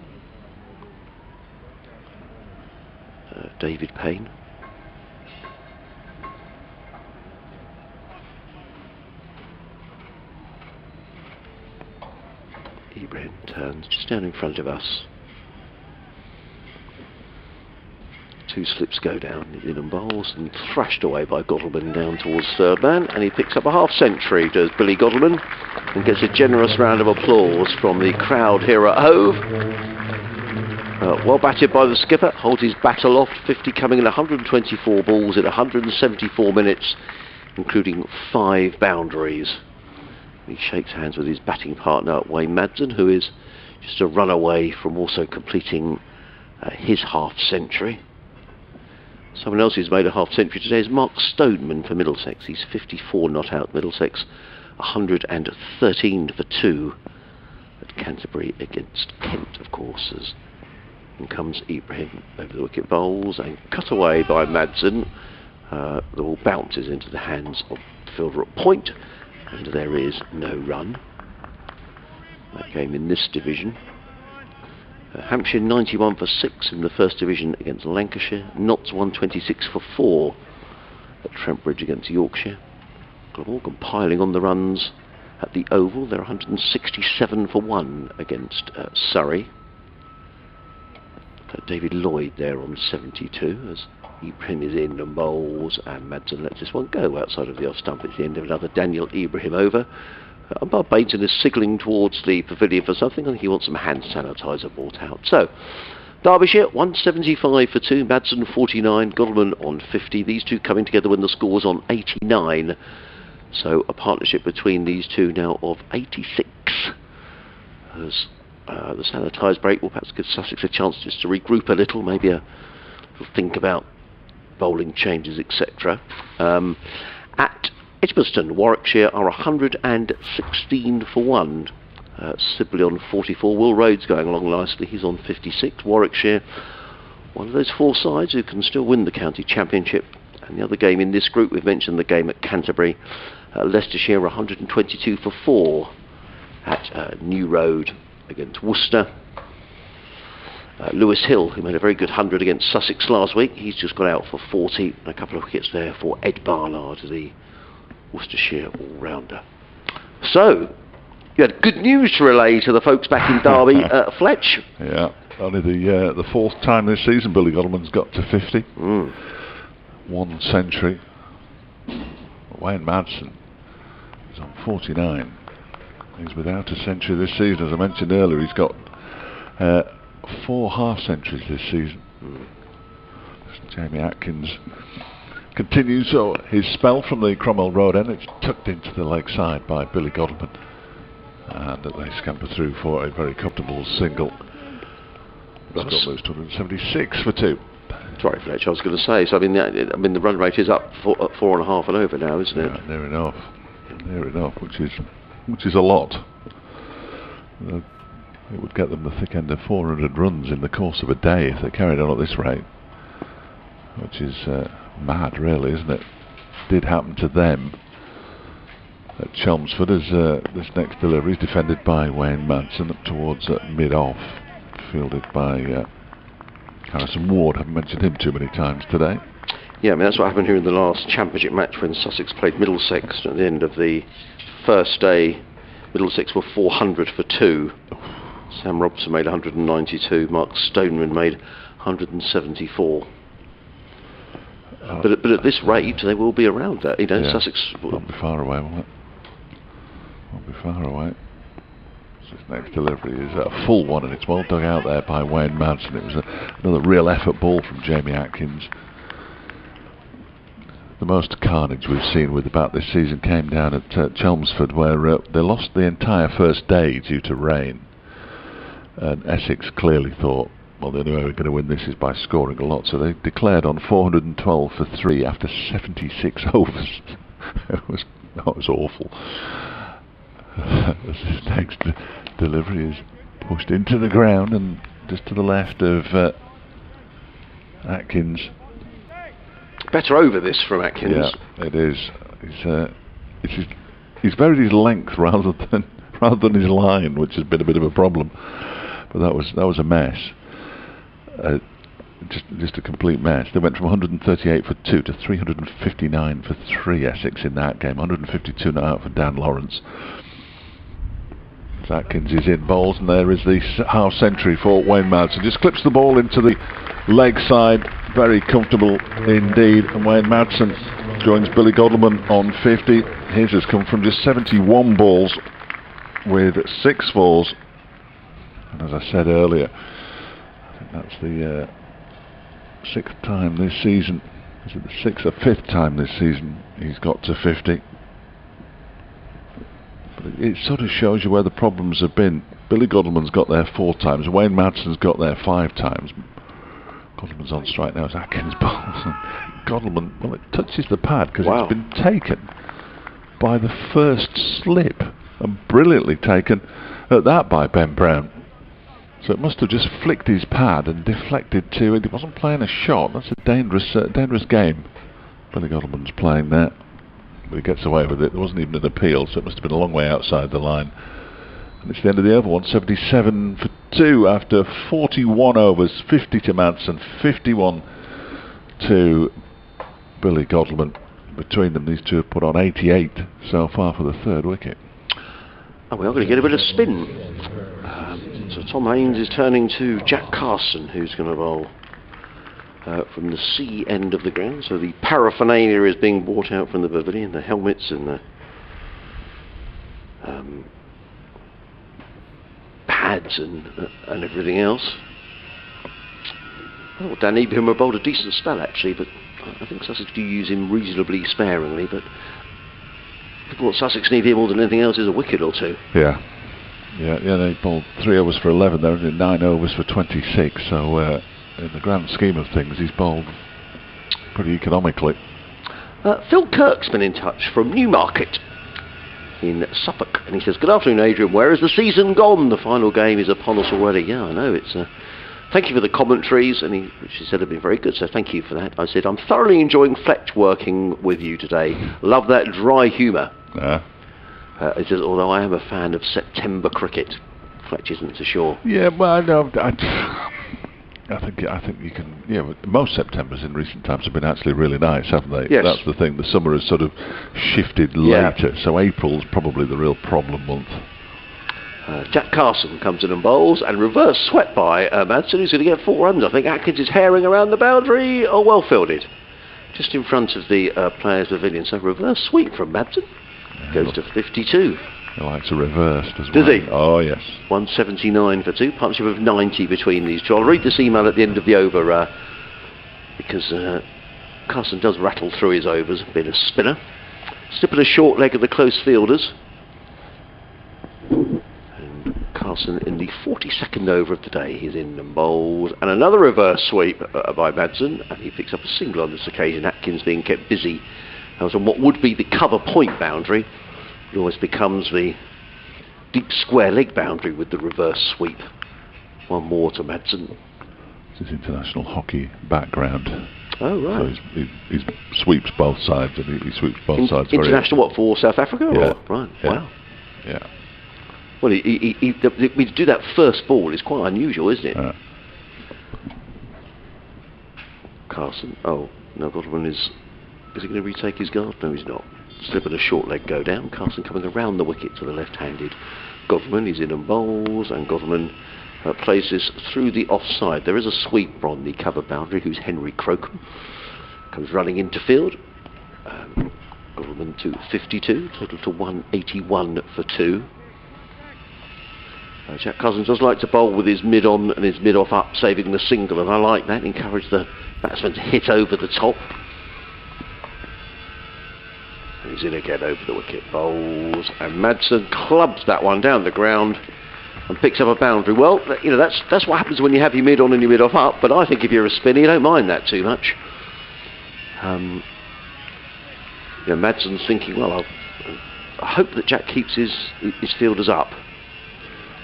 David Payne. Ibrahim turns just down in front of us. 2 slips go down, in and bowls, and thrashed away by Godalming down towards third man, and he picks up a half century, does Billy Godalming, and gets a generous round of applause from the crowd here at Hove. Well batted by the skipper, holds his bat aloft, 50 coming in 124 balls in 174 minutes, including 5 boundaries. He shakes hands with his batting partner, Wayne Madsen, who is just a run away from also completing his half-century. Someone else who's made a half-century today is Mark Stoneman for Middlesex. He's 54 not out. Middlesex 113 for 2 at Canterbury against Kent, of course. As in comes Ibrahim over the wicket, bowls and cut away by Madsen. The ball bounces into the hands of the fielder at point, and there is no run. That game in this division. Hampshire 91 for 6 in the first division against Lancashire. Notts 126 for 4 at Trentbridge against Yorkshire. Glamorgan piling on the runs at the Oval. They're 167 for 1 against Surrey. David Lloyd there on 72 as Ibrahim is in and bowls, and Madsen lets this one go outside of the off stump. It's the end of another Daniel Ibrahim over. Umpire Bainton is signalling towards the pavilion for something. I think he wants some hand sanitizer brought out. So, Derbyshire 175 for 2, Madsen 49, Godalming on 50. These two coming together when the score's on 89. So, a partnership between these two now of 86. As the sanitised break will perhaps give Sussex a chance just to regroup a little, maybe a little think about bowling changes, etc. At Edgbaston, Warwickshire are 116 for 1. Sibley on 44. Will Rhodes going along nicely. He's on 56. Warwickshire, one of those 4 sides who can still win the county championship. And the other game in this group, we've mentioned the game at Canterbury. Leicestershire 122 for 4 at New Road against Worcester. Lewis Hill, who made a very good 100 against Sussex last week, he's just got out for 40. A couple of wickets there for Ed Barnard, the Worcestershire all-rounder. So, you had good news to relay to the folks back in Derby, Fletch. Yeah, only the 4th time this season Billy Godalming's got to 50. 1 century. Wayne Madsen is on 49. He's without a century this season. As I mentioned earlier, he's got 4 half-centuries this season. Jamie Atkins continues his spell from the Cromwell Road end. It's tucked into the leg side by Billy Godalming, and they scamper through for a very comfortable single. Scott moves to 176 for 2. Sorry, Fletch, I was going to say, so I mean the run rate is up 4.5 and over now, isn't it? Yeah, near enough, which is a lot. It would get them the thick end of 400 runs in the course of a day if they carried on at this rate, which is mad, really, isn't it? Did happen to them at Chelmsford as this next delivery is defended by Wayne Madsen up towards mid-off, fielded by Harrison Ward. Haven't mentioned him too many times today. Yeah, I mean that's what happened here in the last championship match when Sussex played Middlesex. At the end of the first day, Middlesex were 400 for 2. Sam Robson made 192. Mark Stoneman made 174. But at this rate, they will be around that. You know, yeah, Sussex won't be far away, will it? Won't be far away. So this next delivery is a full one, and it's well dug out there by Wayne Madsen. It was another real effort ball from Jamie Atkins. The most carnage we've seen with the bat this season came down at Chelmsford, where they lost the entire first day due to rain. And Essex clearly thought, well, the only way we're going to win this is by scoring a lot. So they declared on 412 for 3 after 76 overs. That was awful. This next delivery is pushed into the ground and just to the left of Atkins. Better over this from Atkins. Yeah, it is. He's varied his length rather than his line, which has been a bit of a problem. But that was a mess. Just a complete mess. They went from 138 for 2 to 359 for 3 Essex in that game. 152 not out for Dan Lawrence. Atkins is in bowls, and there is the half century for Wayne Madsen. Just clips the ball into the leg side, very comfortable indeed. And Wayne Madsen joins Billy Godalming on 50. His has come from just 71 balls with 6 fours. And as I said earlier, I think that's the 6th time this season. Is it the 6th or 5th time this season he's got to 50? It sort of shows you where the problems have been. Billy Godleman's got there 4 times. Wayne Madsen's got there 5 times. Godleman's on strike now as Atkins bowls. Godleman, well, it touches the pad because it's been taken by the first slip, and brilliantly taken at that by Ben Brown. So it must have just flicked his pad and deflected to it. He wasn't playing a shot. That's a dangerous game. Billy Godleman's playing that, but he gets away with it. There wasn't even an appeal, so it must have been a long way outside the line. And it's the end of the over. 177 for 2 after 41 overs. 50 to Madsen, 51 to Billy Godleman. Between them, these two have put on 88 so far for the 3rd wicket. And we are going to get a bit of spin. So Tom Haynes is turning to Jack Carson, who's going to bowl from the C end of the ground. So the paraphernalia is being brought out from the pavilion, the helmets and the pads and everything else. Well, Dan Ibrahim bowled a decent spell actually, but I think Sussex do use him reasonably sparingly. But I think what Sussex need here more than anything else is a wicket or 2. Yeah, they bowled 3 overs for 11. They're only 9 overs for 26. So in the grand scheme of things, he's bowled pretty economically. Phil Kirk's been in touch from Newmarket in Suffolk, and he says, "Good afternoon, Adrian. Where is the season gone? The final game is upon us already." Yeah, I know. It's thank you for the commentaries, and which he said have been very good, so thank you for that. I said, "I'm thoroughly enjoying Fletch working with you today. Love that dry humour." He says, "Although I am a fan of September cricket." Fletch isn't so sure. Yeah, well, no, I think you can. Yeah, most Septembers in recent times have been actually really nice, haven't they? Yes. That's the thing. The summer has sort of shifted later, so April's probably the real problem month. Jack Carson comes in and bowls, and reverse swept by Madsen, who's going to get 4 runs. I think Atkins is herring around the boundary, or well fielded, just in front of the players' pavilion. So reverse sweep from Madsen, goes to 52. He likes a reversed as well. Does he? Oh, yes. 179 for 2, partnership of 90 between these two. I'll read this email at the end of the over because Carson does rattle through his overs, being a spinner. Snipping a short leg of the close fielders. And Carson in the 42nd over of the day. He's in and bowled. And another reverse sweep by Madsen, and he picks up a single on this occasion. Atkins being kept busy. That was on what would be the cover point boundary. It always becomes the deep square leg boundary with the reverse sweep. 1 more to Madsen. It's his international hockey background. Oh, right. So he sweeps both sides, and he sweeps both sides. International, what, for South Africa? Yeah. Or? Right, yeah. Wow. Yeah. Well, to do that first ball is quite unusual, isn't it? Carson, oh, no, Godleman is he going to retake his guard? No, he's not. Slipping a short leg go down. Carson coming around the wicket to the left-handed Godleman. He's in and bowls, and Godleman plays this through the offside. There is a sweeper on the cover boundary, who's Henry Crocombe. Comes running into field. Godleman to 52, total to 181 for 2. Jack Carson does like to bowl with his mid-on and his mid-off up, saving the single, and I like that. Encourage the batsman to hit over the top. He's in again over the wicket, bowls, and Madsen clubs that one down the ground and picks up a boundary. Well, you know, that's what happens when you have your mid on and your mid off up, but I think if you're a spinner, you don't mind that too much. Madsen's thinking, well, I hope that Jack keeps his fielders up.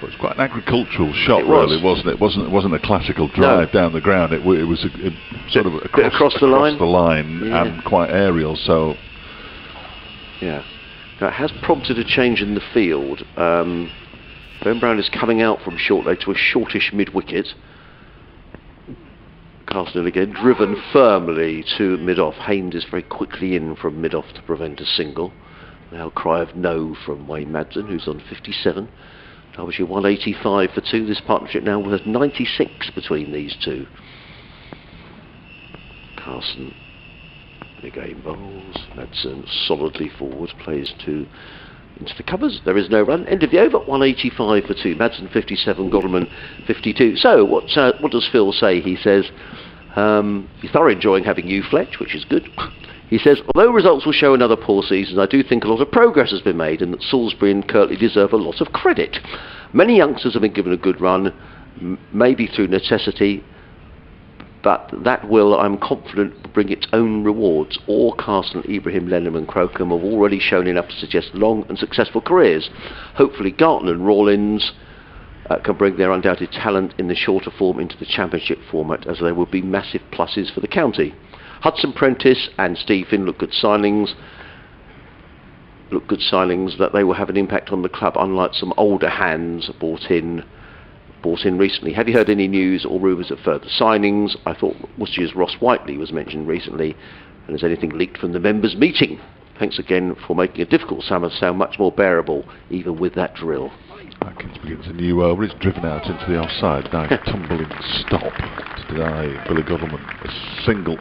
Well, it's quite an agricultural shot, really, wasn't it? It wasn't a classical drive down the ground. It was a sort of across the line yeah. And quite aerial. So. Yeah, now it has prompted a change in the field. Ben Brown is coming out from short leg to a shortish mid-wicket. Carson again driven firmly to mid-off. Haynes is very quickly in from mid-off to prevent a single. Now cry of no from Wayne Madsen, who's on 57. Derbyshire 185 for 2. This partnership now worth 96 between these two. Carson again bowls. Madsen solidly forward, plays into the covers. There is no run. End of the over. 185 for 2. Madsen 57, Godleman 52. So what does Phil say? He says he's thoroughly enjoying having you, Fletch, which is good. He says, although results will show another poor season, I do think a lot of progress has been made and that Salisbury and Kirtley deserve a lot of credit. Many youngsters have been given a good run, maybe through necessity, but that will, I'm confident, bring its own rewards. Orr, Carson, Ibrahim, Lenham and Crocombe have already shown enough to suggest long and successful careers. Hopefully Gartner and Rawlins can bring their undoubted talent in the shorter form into the championship format, as they would be massive pluses for the county. Hudson Prentice and Steve Finn look good signings. That they will have an impact on the club, unlike some older hands bought in recently. Have you heard any news or rumours of further signings? I thought Worcestershire's Ross Whiteley was mentioned recently. And has anything leaked from the members' meeting? Thanks again for making a difficult summer sound much more bearable, even with that drill. Atkins begins a new over. He's driven out into the offside. Nice tumbling stop to deny Billy Godalming a single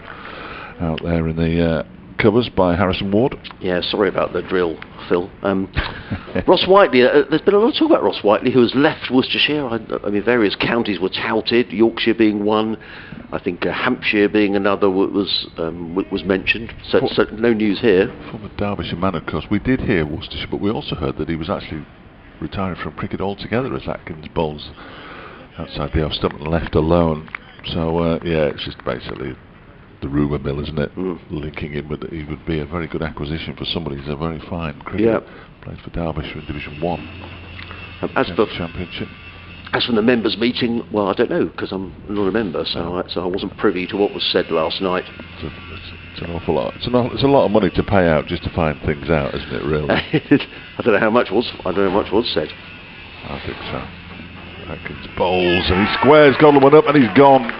out there in the covers by Harrison Ward. Yeah, sorry about the drill, Phil. Ross Whiteley, there's been a lot of talk about Ross Whiteley, who has left Worcestershire. I mean, various counties were touted, Yorkshire being one. I think Hampshire being another was mentioned. So no news here. Former Derbyshire man, of course. We did hear Worcestershire, but we also heard that he was actually retiring from cricket altogether as Atkins bowls outside the off stump and left alone. So yeah, it's just basically the rumour mill, isn't it? Linking him with, he would be a very good acquisition for somebody who's a very fine cricketer. Played for Derbyshire in Division 1. As for Championship. As from the members' meeting, well, I don't know, because I'm not a member, so I wasn't privy to what was said last night. It's an awful lot. It's a lot of money to pay out just to find things out, isn't it? Really. I don't know how much was said. I think so. Atkins bowls and he squares Godalming up and he's gone.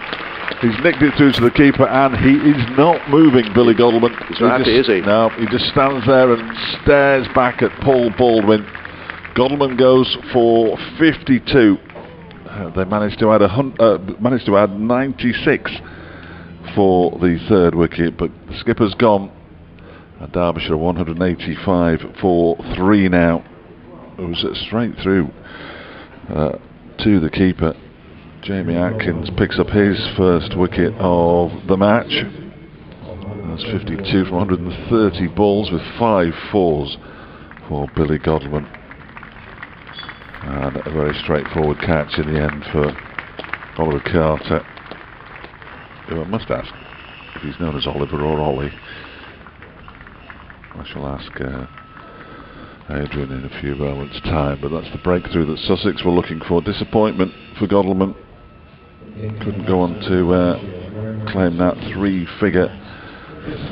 He's nicked it through to the keeper and he is not moving, Billy Godalming. He's not happy, is he? No, he just stands there and stares back at Paul Baldwin. Godalming goes for 52. They managed to add 96 for the third wicket, but the skipper's gone. And Derbyshire 185 for 3 now. It was straight through to the keeper. Jamie Atkins picks up his first wicket of the match. That's 52 from 130 balls with 5 fours for Billy Godalming. And a very straightforward catch in the end for Oliver Carter, who I must ask if he's known as Oliver or Ollie. I shall ask Adrian in a few moments' time, but that's the breakthrough that Sussex were looking for. Disappointment for Godalming. Couldn't go on to claim that 3-figure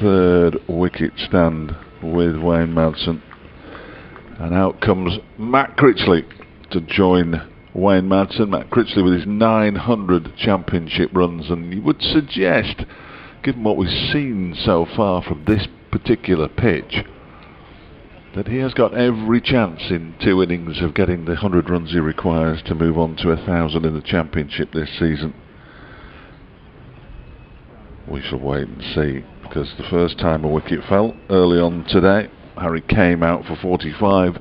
third wicket stand with Wayne Madsen. And out comes Matt Critchley to join Wayne Madsen. Matt Critchley with his 900 championship runs, and you would suggest, given what we've seen so far from this particular pitch, that he has got every chance in 2 innings of getting the 100 runs he requires to move on to 1,000 in the championship this season. We shall wait and see, because the first time a wicket fell early on today, Harry came out for 45.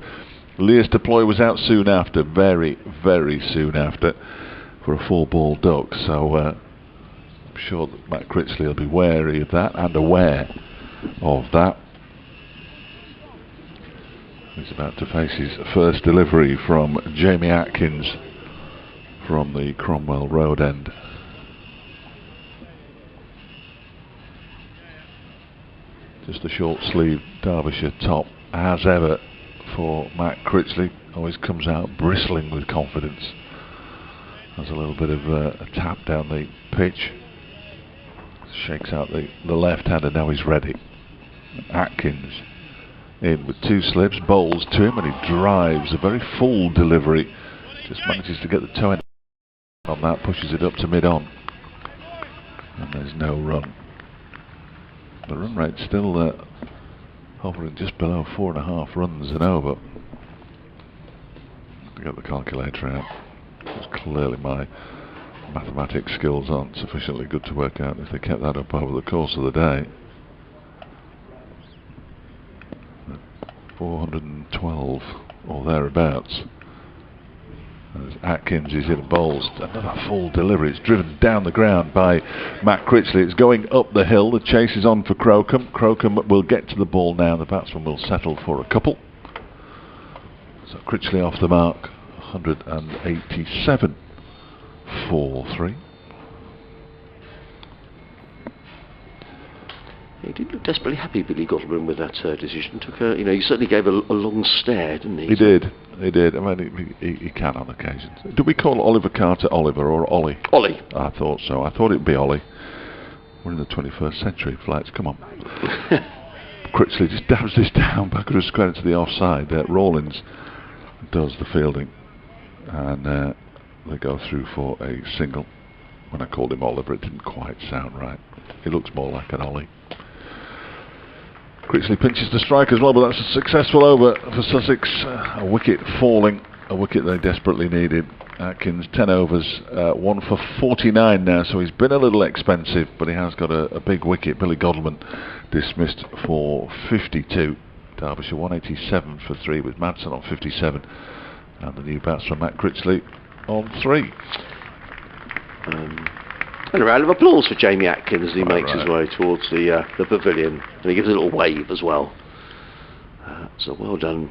Leas Deploy was out soon after, very, very soon after, for a 4-ball duck. So I'm sure that Matt Critchley will be wary of that and aware of that. He's about to face his first delivery from Jamie Atkins from the Cromwell Road end. Just a short sleeve Derbyshire top as ever for Matt Critchley. Always comes out bristling with confidence. There's a little bit of a tap down the pitch. Shakes out the left hand and now he's ready. Atkins in with 2 slips, bowls to him and he drives a very full delivery. Just manages to get the toe end on that, pushes it up to mid-on. And there's no run. The run rate's still hovering just below 4.5 runs and over. To get the calculator out. Because clearly my mathematics skills aren't sufficiently good to work out if they kept that up over the course of the day. 412 or thereabouts. As Atkins is in bowls, another full delivery. It's driven down the ground by Matt Critchley. It's going up the hill. The chase is on for Crocombe. Crocombe will get to the ball now. The batsman will settle for a couple. So Critchley off the mark. 187 for 3. He did look desperately happy, Billy Godwin, with that decision. Took a, he certainly gave a long stare, didn't he? He did. I mean, he can on occasions. Do we call Oliver Carter Oliver or Ollie? Ollie. I thought so. I thought it'd be Ollie. We're in the 21st century, flights. Come on. Critchley just dabs this down back of the square into the offside. Rawlins does the fielding, and they go through for a single. When I called him Oliver, it didn't quite sound right. He looks more like an Ollie. Critchley pinches the strike as well, but that's a successful over for Sussex. A wicket falling, a wicket they desperately needed. Atkins 10 overs, 1 for 49 now, so he's been a little expensive, but he has got a big wicket. Billy Godwin dismissed for 52. Derbyshire 187 for 3 with Madsen on 57, and the new batsman Matt Critchley on 3. And a round of applause for Jamie Atkins as he makes his way towards the pavilion, and he gives a little wave as well. So well done,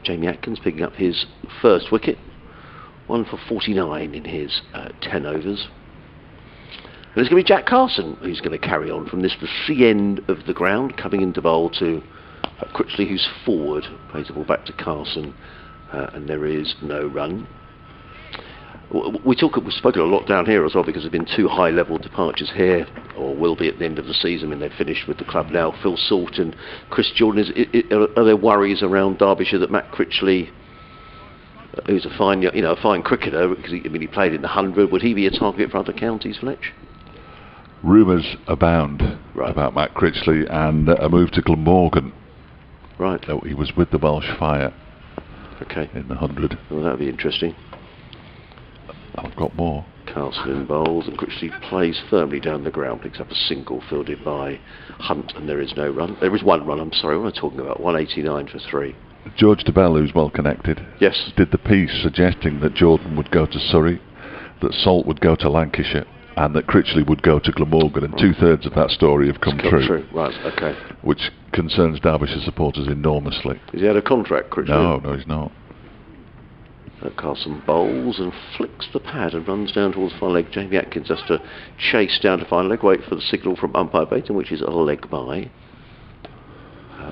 Jamie Atkins, picking up his first wicket. 1 for 49 in his 10 overs. And it's going to be Jack Carson who's going to carry on from this, the C end of the ground, coming into bowl to Critchley, who's forward. Plays the ball back to Carson, and there is no run. We've spoken a lot down here as well, because there have been 2 high-level departures here, or will be at the end of the season. I mean, they've finished with the club now. Phil Salt and Chris Jordan. Are there worries around Derbyshire that Matt Critchley, who's a fine cricketer, because he played in the 100, would he be a target for other counties, Fletch? Rumours abound about Matt Critchley and a move to Glamorgan. Right. He was with the Welsh Fire. Okay. In the 100. Well, that'd be interesting. I've got more. Carson in bowls, and Critchley plays firmly down the ground, picks up a single fielded by Hunt, and there is no run. There is 1 run, I'm sorry, what am I talking about? 189 for 3. George DeBell, who's well connected, yes, did the piece suggesting that Jordan would go to Surrey, that Salt would go to Lancashire, and that Critchley would go to Glamorgan, and 2/3 of that story have come true. Right, okay. Which concerns Derbyshire supporters enormously. Is he out of contract, Critchley? No, he's not. Carson bowls and flicks the pad and runs down towards the far leg. Jamie Atkins has to chase down to final leg, wait for the signal from umpire Baton, which is a leg by.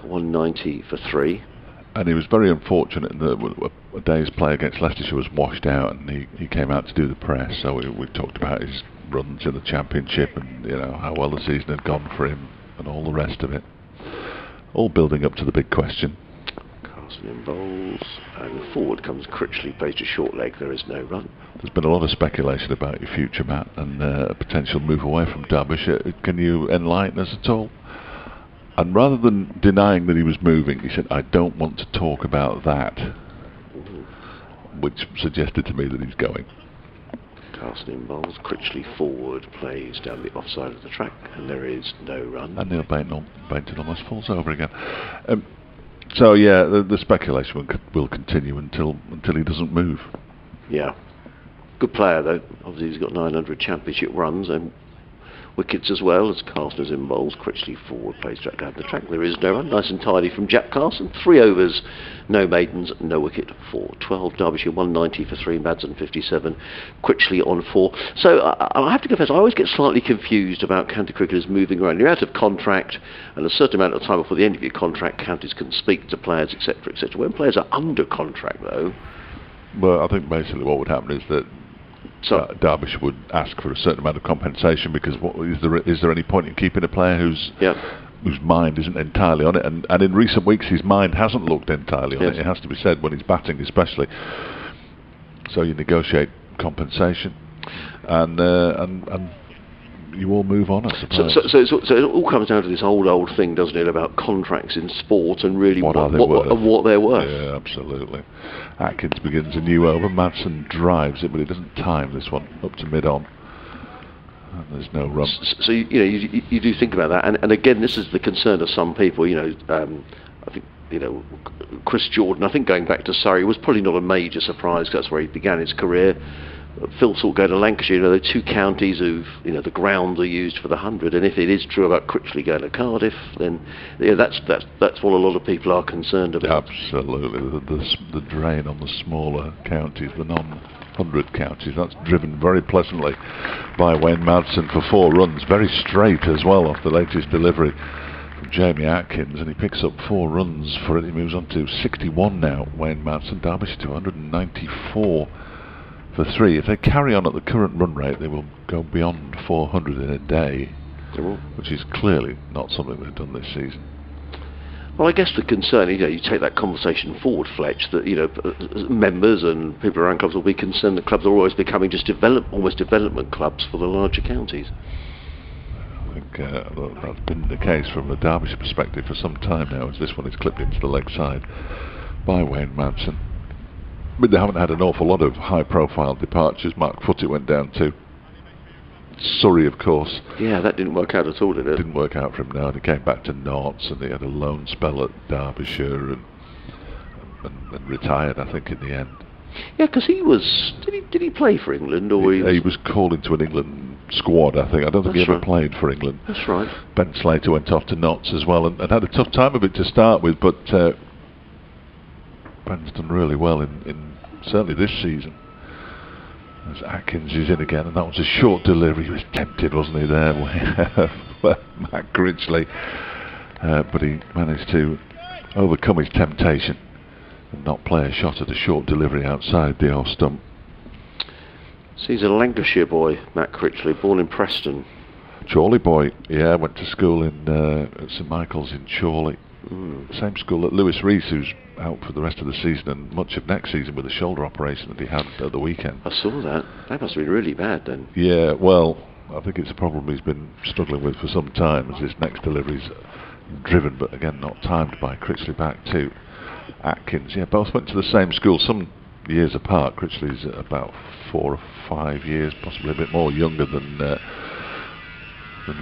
190 for 3. And he was very unfortunate in that a day's play against Leicestershire was washed out, and he came out to do the press. So we talked about his runs in the Championship, and how well the season had gone for him, and all the rest of it. All building up to the big question. In bowls, and forward comes Critchley, plays to short leg. There is no run. There's been a lot of speculation about your future, Matt, and a potential move away from Derbyshire. Can you enlighten us at all? And rather than denying that he was moving, he said, "I don't want to talk about that," which suggested to me that he's going. Carson in bowls, Critchley forward, plays down the offside of the track, and there is no run. And Neil Bainton almost falls over again. So yeah, the speculation will continue until he doesn't move. Yeah, good player though. Obviously he's got 900 championship runs and wickets as well. As Carson is in bowls, Critchley forward, plays straight down the track. There is no run. Nice and tidy from Jack Carson. 3 overs, no maidens, no wicket for 12. Derbyshire 190 for 3. Madsen 57. Critchley on 4. So I have to confess, I always get slightly confused about county cricketers moving around. You're out of contract, and a certain amount of time before the end of your contract, counties can speak to players, etc., etc. When players are under contract, though. Well, I think basically what would happen is that Derbyshire would ask for a certain amount of compensation, because is there any point in keeping a player whose mind isn't entirely on it? And in recent weeks his mind hasn't looked entirely on it. It has to be said, when he's batting especially. So you negotiate compensation, and you all move on, I suppose. So it all comes down to this old thing, doesn't it, about contracts in sport and really what they're worth. Yeah, absolutely. Atkins begins a new over. Madsen drives it, but he doesn't time this one up to mid-on. And there's no run. So you do think about that, and again, this is the concern of some people. I think you know, Chris Jordan, I think going back to Surrey was probably not a major surprise, 'cause that's where he began his career. Phil Salt going to Lancashire, you know, the two counties who've, you know, the ground are used for the 100, and if it is true about Critchley going to Cardiff, then yeah, that's what a lot of people are concerned about. Absolutely, the drain on the smaller counties, the non-100 counties, that's driven very pleasantly by Wayne Madsen for 4 runs, very straight as well off the latest delivery from Jamie Atkins, and he picks up 4 runs for it. He moves on to 61 now, Wayne Madsen. Derbyshire to 194 for 3. If they carry on at the current run rate, they will go beyond 400 in a day, which is clearly not something they've done this season. Well, I guess the concern, you know, you take that conversation forward, Fletch, that, you know, members and people around clubs will be concerned that clubs are always becoming just almost development clubs for the larger counties. I think that's been the case from the Derbyshire perspective for some time now, as this one is clipped into the leg side by Wayne Madsen. But they haven't had an awful lot of high-profile departures. Mark Foote went down to Surrey, of course. Yeah, that didn't work out at all, did it? Didn't work out for him now. He came back to Notts, and he had a loan spell at Derbyshire and retired, I think, in the end. Yeah, because he was... Did he play for England? Or he was called into an England squad, I think. I don't think he ever played for England. That's right. Ben Slater went off to Notts as well, and had a tough time of it to start with, but Ben's done really well in certainly this season. As Atkins is in again, and that was a short delivery. He was tempted, wasn't he, there, Matt Critchley, but he managed to overcome his temptation and not play a shot at a short delivery outside the off stump. So he's a Lancashire boy, Matt Critchley, born in Preston. Chorley boy, yeah, went to school in at St Michael's in Chorley. Same school that Lewis Rees, who's out for the rest of the season and much of next season with the shoulder operation that he had at the weekend. I saw that. That must have been really bad then. Yeah, well, I think it's a problem he's been struggling with for some time, as his next delivery's driven, but again not timed by Critchley back to Atkins. Yeah, both went to the same school, some years apart. Critchley's about 4 or 5 years, possibly a bit more younger than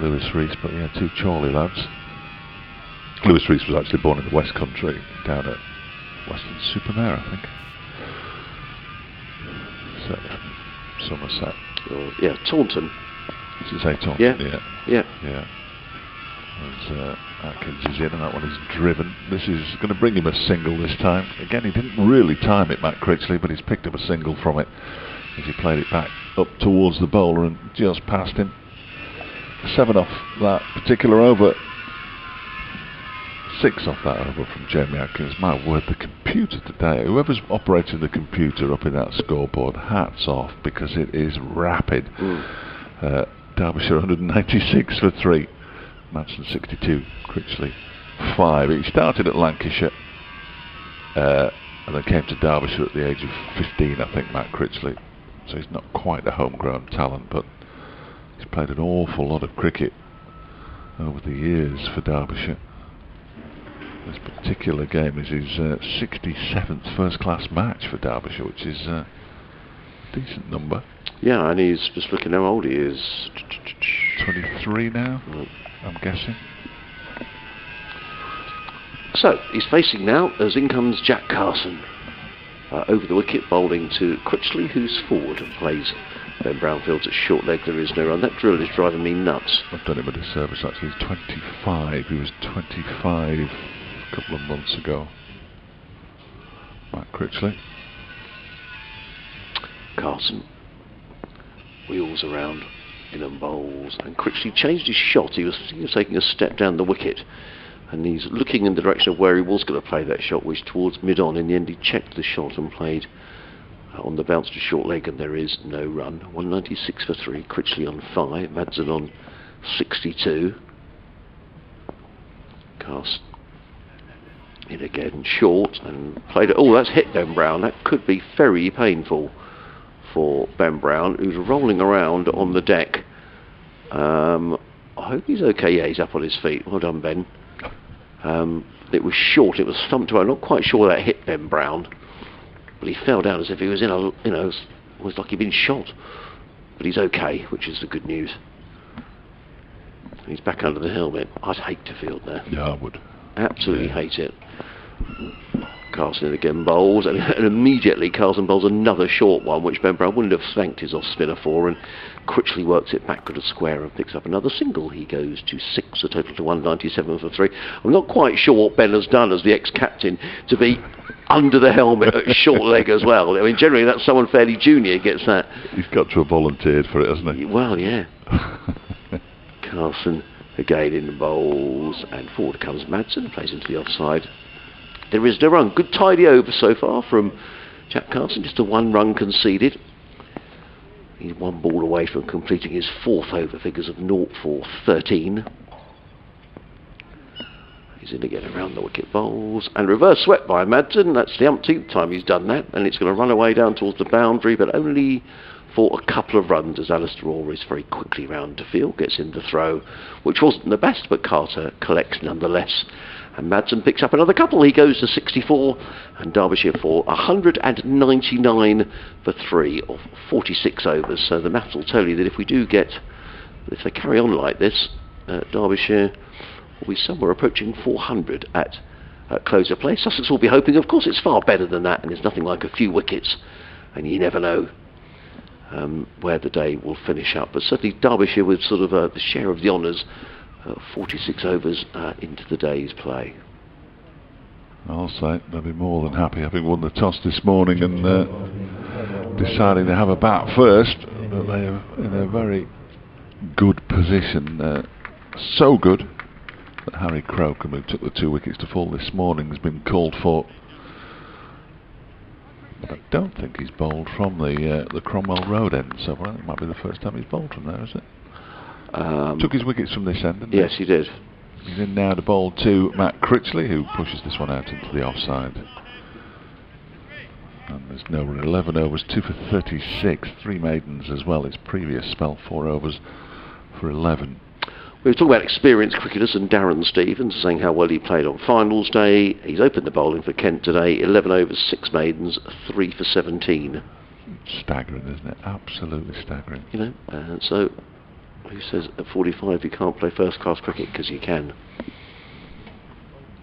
Lewis Rees, but yeah, 2 Chorley lads. Lewis Rees was actually born in the West Country, down at Weston-super-Mare, I think. Somerset. Yeah, Taunton. Did you say Taunton? Yeah. As Atkins is in, and that one is driven. This is going to bring him a single this time. Again, he didn't really time it, Matt Critchley, but he's picked up a single from it as he played it back up towards the bowler and just past him. 7 off that particular over. 6 off that over from Jamie Atkins. My word, the computer today, whoever's operating the computer up in that scoreboard, hats off, because it is rapid. Derbyshire 196 for 3. Madsen 62, Critchley 5. He started at Lancashire and then came to Derbyshire at the age of 15, I think, Matt Critchley. So he's not quite a homegrown talent, but he's played an awful lot of cricket over the years for Derbyshire. This particular game is his 67th first-class match for Derbyshire, which is a decent number. Yeah, and he's just looking how old he is. 23 now, I'm guessing. So, he's facing now, as in comes Jack Carson. Over the wicket, bowling to Critchley, who's forward and plays Ben Brownfield's at short leg. There is no run. That drill is driving me nuts. I've done him a disservice, actually. He's 25. He was 25 a couple of months ago. Matt Critchley. Carson wheels around in and bowls, and Critchley changed his shot. He was taking a step down the wicket, and he's looking in the direction of where he was going to play that shot, which towards mid-on. In the end, he checked the shot and played on the bounce to short leg, and there is no run. 196 for 3. Critchley on 5. Madsen on 62. Cast in again, short, and played it. Oh, that's hit Ben Brown. That could be very painful for Ben Brown, who's rolling around on the deck. I hope he's okay. Yeah, he's up on his feet. Well done, Ben. It was short. It was thumped away. I'm not quite sure that hit Ben Brown, but he fell down as if he was in a, was like he'd been shot. But he's okay, which is the good news. He's back under the helmet. I'd hate to field there. Yeah, I would. Absolutely hate it. Carson again bowls, and immediately Carson bowls another short one, which Ben Brown wouldn't have thanked his off-spinner for, and Critchley works it backward a square and picks up another single. He goes to 6, a total to 197 for 3. I'm not quite sure what Ben has done as the ex-captain to be under the helmet at short leg as well. I mean, generally that's someone fairly junior gets that. He's got to have volunteered for it, hasn't he? Well, yeah. Carson again in the bowls, and forward comes Madsen, plays into the offside. There is no run. Good tidy over so far from Jack Carson, just a 1 run conceded. He's 1 ball away from completing his 4th over, figures of 0 for 13. He's in again around the wicket bowls, and reverse swept by Madsen. That's the umpteenth time he's done that, and it's going to run away down towards the boundary, but only for a couple of runs as Alistair Orr is very quickly round to field, gets in the throw, which wasn't the best, but Carter collects nonetheless. And Madsen picks up another couple. He goes to 64, and Derbyshire for 199 for 3 of 46 overs. So the maths will tell you that if they carry on like this, Derbyshire will be somewhere approaching 400 at close of play. Sussex will be hoping, of course, it's far better than that, and it's nothing like a few wickets, and you never know where the day will finish up. But certainly Derbyshire with sort of the share of the honours, 46 overs into the day's play. I'll say they'll be more than happy, having won the toss this morning and deciding to have a bat first. But they are in a very good position, so good that Harry Crocombe, who took the 2 wickets to fall this morning, has been called for. But I don't think he's bowled from the Cromwell Road end, so I think it might be the first time he's bowled from there, is it? Took his wickets from this end, didn't he? Yes, he did. He's in now to bowl to Matt Critchley, who pushes this one out into the offside. And there's no run. 11 overs, 2 for 36, 3 maidens as well. His previous spell, 4 overs for 11. We were talking about experienced cricketers and Darren Stevens, saying how well he played on finals day. He's opened the bowling for Kent today. 11 overs, 6 maidens, 3 for 17. Staggering, isn't it? Absolutely staggering. You know, so who says at 45 you can't play first-class cricket? Because you can.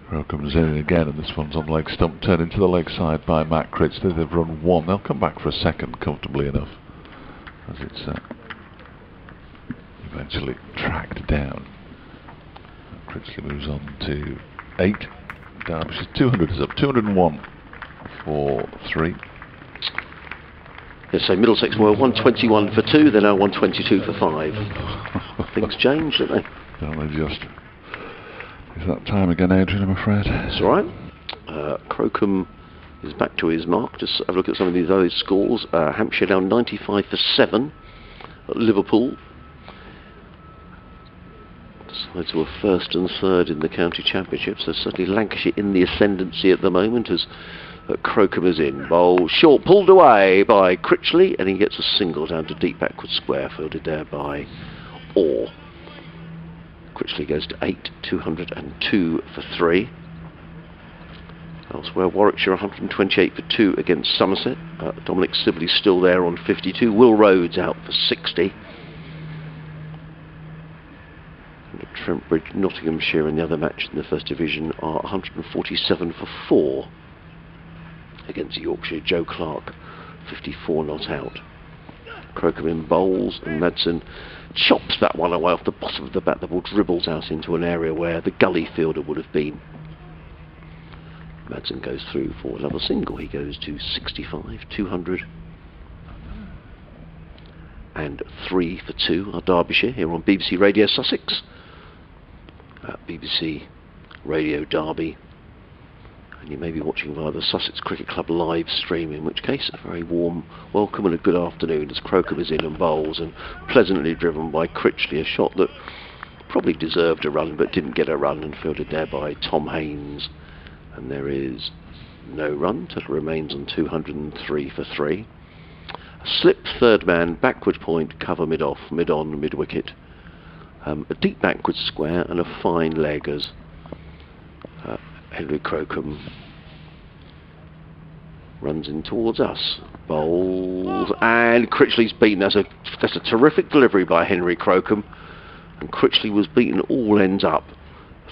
Crocombe's in again, and this one's on leg stump, turned into the leg side by Matt Critchley. They've run 1. They'll come back for a second comfortably enough, as it's eventually tracked down. Critchley moves on to 8. Derbyshire's 200 is up, 201 for 3. Yes, so Middlesex were 121 for 2, they're now 122 for 5. Things change, don't they? Don't they just? It's that time again, Adrian, I'm afraid. That's all right. Crocombe is back to his mark. Just have a look at some of these other scores. Hampshire down 95 for 7 at Liverpool. Decides to a 1st and 3rd in the county championship. So certainly Lancashire in the ascendancy at the moment as Crocombe is in. Bowl short, pulled away by Critchley, and he gets a single down to deep backward square, fielded there by Orr. Critchley goes to 8, 202 for 3. Elsewhere, Warwickshire 128 for 2 against Somerset. Dominic Sibley's still there on 52. Will Rhodes out for 60. And Trentbridge, Nottinghamshire in the other match in the First Division are 147 for 4 against Yorkshire. Joe Clark 54 not out. Crocombe in bowls, and Madsen chops that one away off the bottom of the bat. The ball dribbles out into an area where the gully fielder would have been. Madsen goes through for another single. He goes to 65, 200 and 3 for 2 are Derbyshire here on BBC Radio Sussex, BBC Radio Derby, and you may be watching via the Sussex Cricket Club live stream, in which case a very warm welcome and a good afternoon as Crocombe is in and bowls, and pleasantly driven by Critchley, a shot that probably deserved a run but didn't get a run, and fielded there by Tom Haynes, and there is no run. Total remains on 203 for 3. A slip third man, backward point, cover mid-off, mid-on, mid-wicket. A deep backward square and a fine leg as Henry Crocombe runs in towards us. Bowls, and Critchley's beaten. That's a terrific delivery by Henry Crocombe, and Critchley was beaten all ends up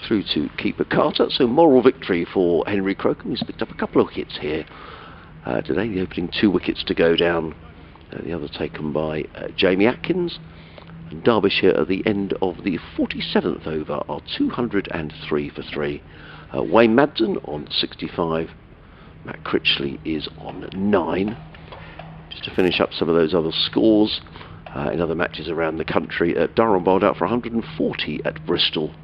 through to keeper Carter. So moral victory for Henry Crocombe. He's picked up a couple of wickets here today. The opening 2 wickets to go down. The other taken by Jamie Atkins. And Derbyshire at the end of the 47th over are 203 for 3. Wayne Madsen on 65. Matt Critchley is on 9. Just to finish up some of those other scores in other matches around the country, Durham bowled out for 140 at Bristol,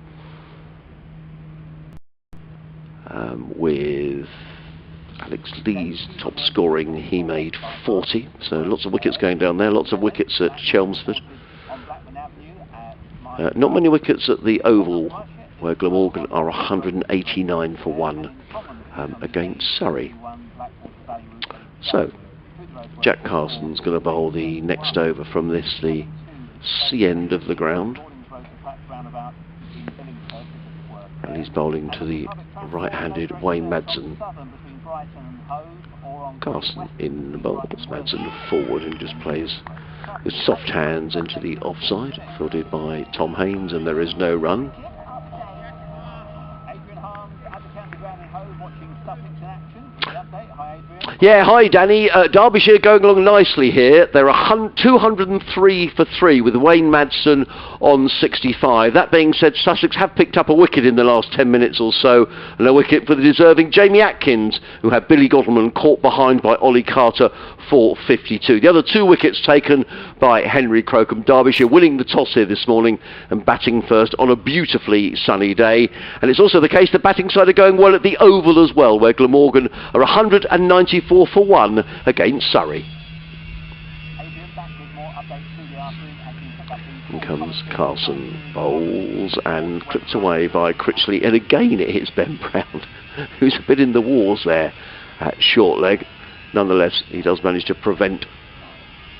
with Alex Lee's top scoring. He made 40, so lots of wickets going down there. Lots of wickets at Chelmsford. Not many wickets at the Oval, where Glamorgan are 189 for 1 against Surrey. So Jack Carson's going to bowl the next over from this, the C end of the ground, and he's bowling to the right-handed Wayne Madsen. Carson in the bowl, Madsen forward, and just plays with soft hands into the offside, fielded by Tom Haynes, and there is no run. Yeah, hi Danny. Derbyshire going along nicely here. They're 203 for 3 with Wayne Madsen on 65. That being said, Sussex have picked up a wicket in the last 10 minutes or so, and a wicket for the deserving Jamie Atkins, who had Billy Godleman caught behind by Ollie Carter for 52. The other 2 wickets taken by Henry Crocombe. Derbyshire winning the toss here this morning and batting first on a beautifully sunny day. And it's also the case the batting side are going well at the Oval as well, where Glamorgan are 194 for 1 against Surrey. In comes Carson, bowls and clipped away by Critchley, and again it hits Ben Brown, who's a bit in the wars there at short leg. Nonetheless, he does manage to prevent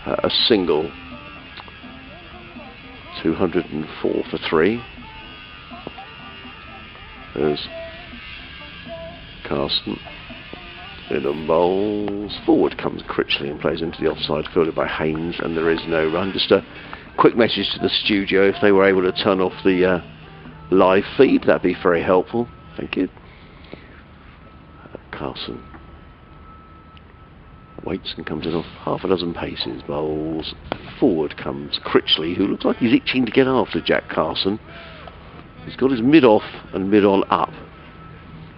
a single. 204 for 3. There's Carson. In and bowls. Forward comes Critchley and plays into the offside, fielded by Haynes, and there is no run. Just a quick message to the studio: if they were able to turn off the live feed, that'd be very helpful. Thank you. Carson waits and comes in off half a dozen paces. Bowls. Forward comes Critchley, who looks like he's itching to get after Jack Carson. He's got his mid off and mid on up.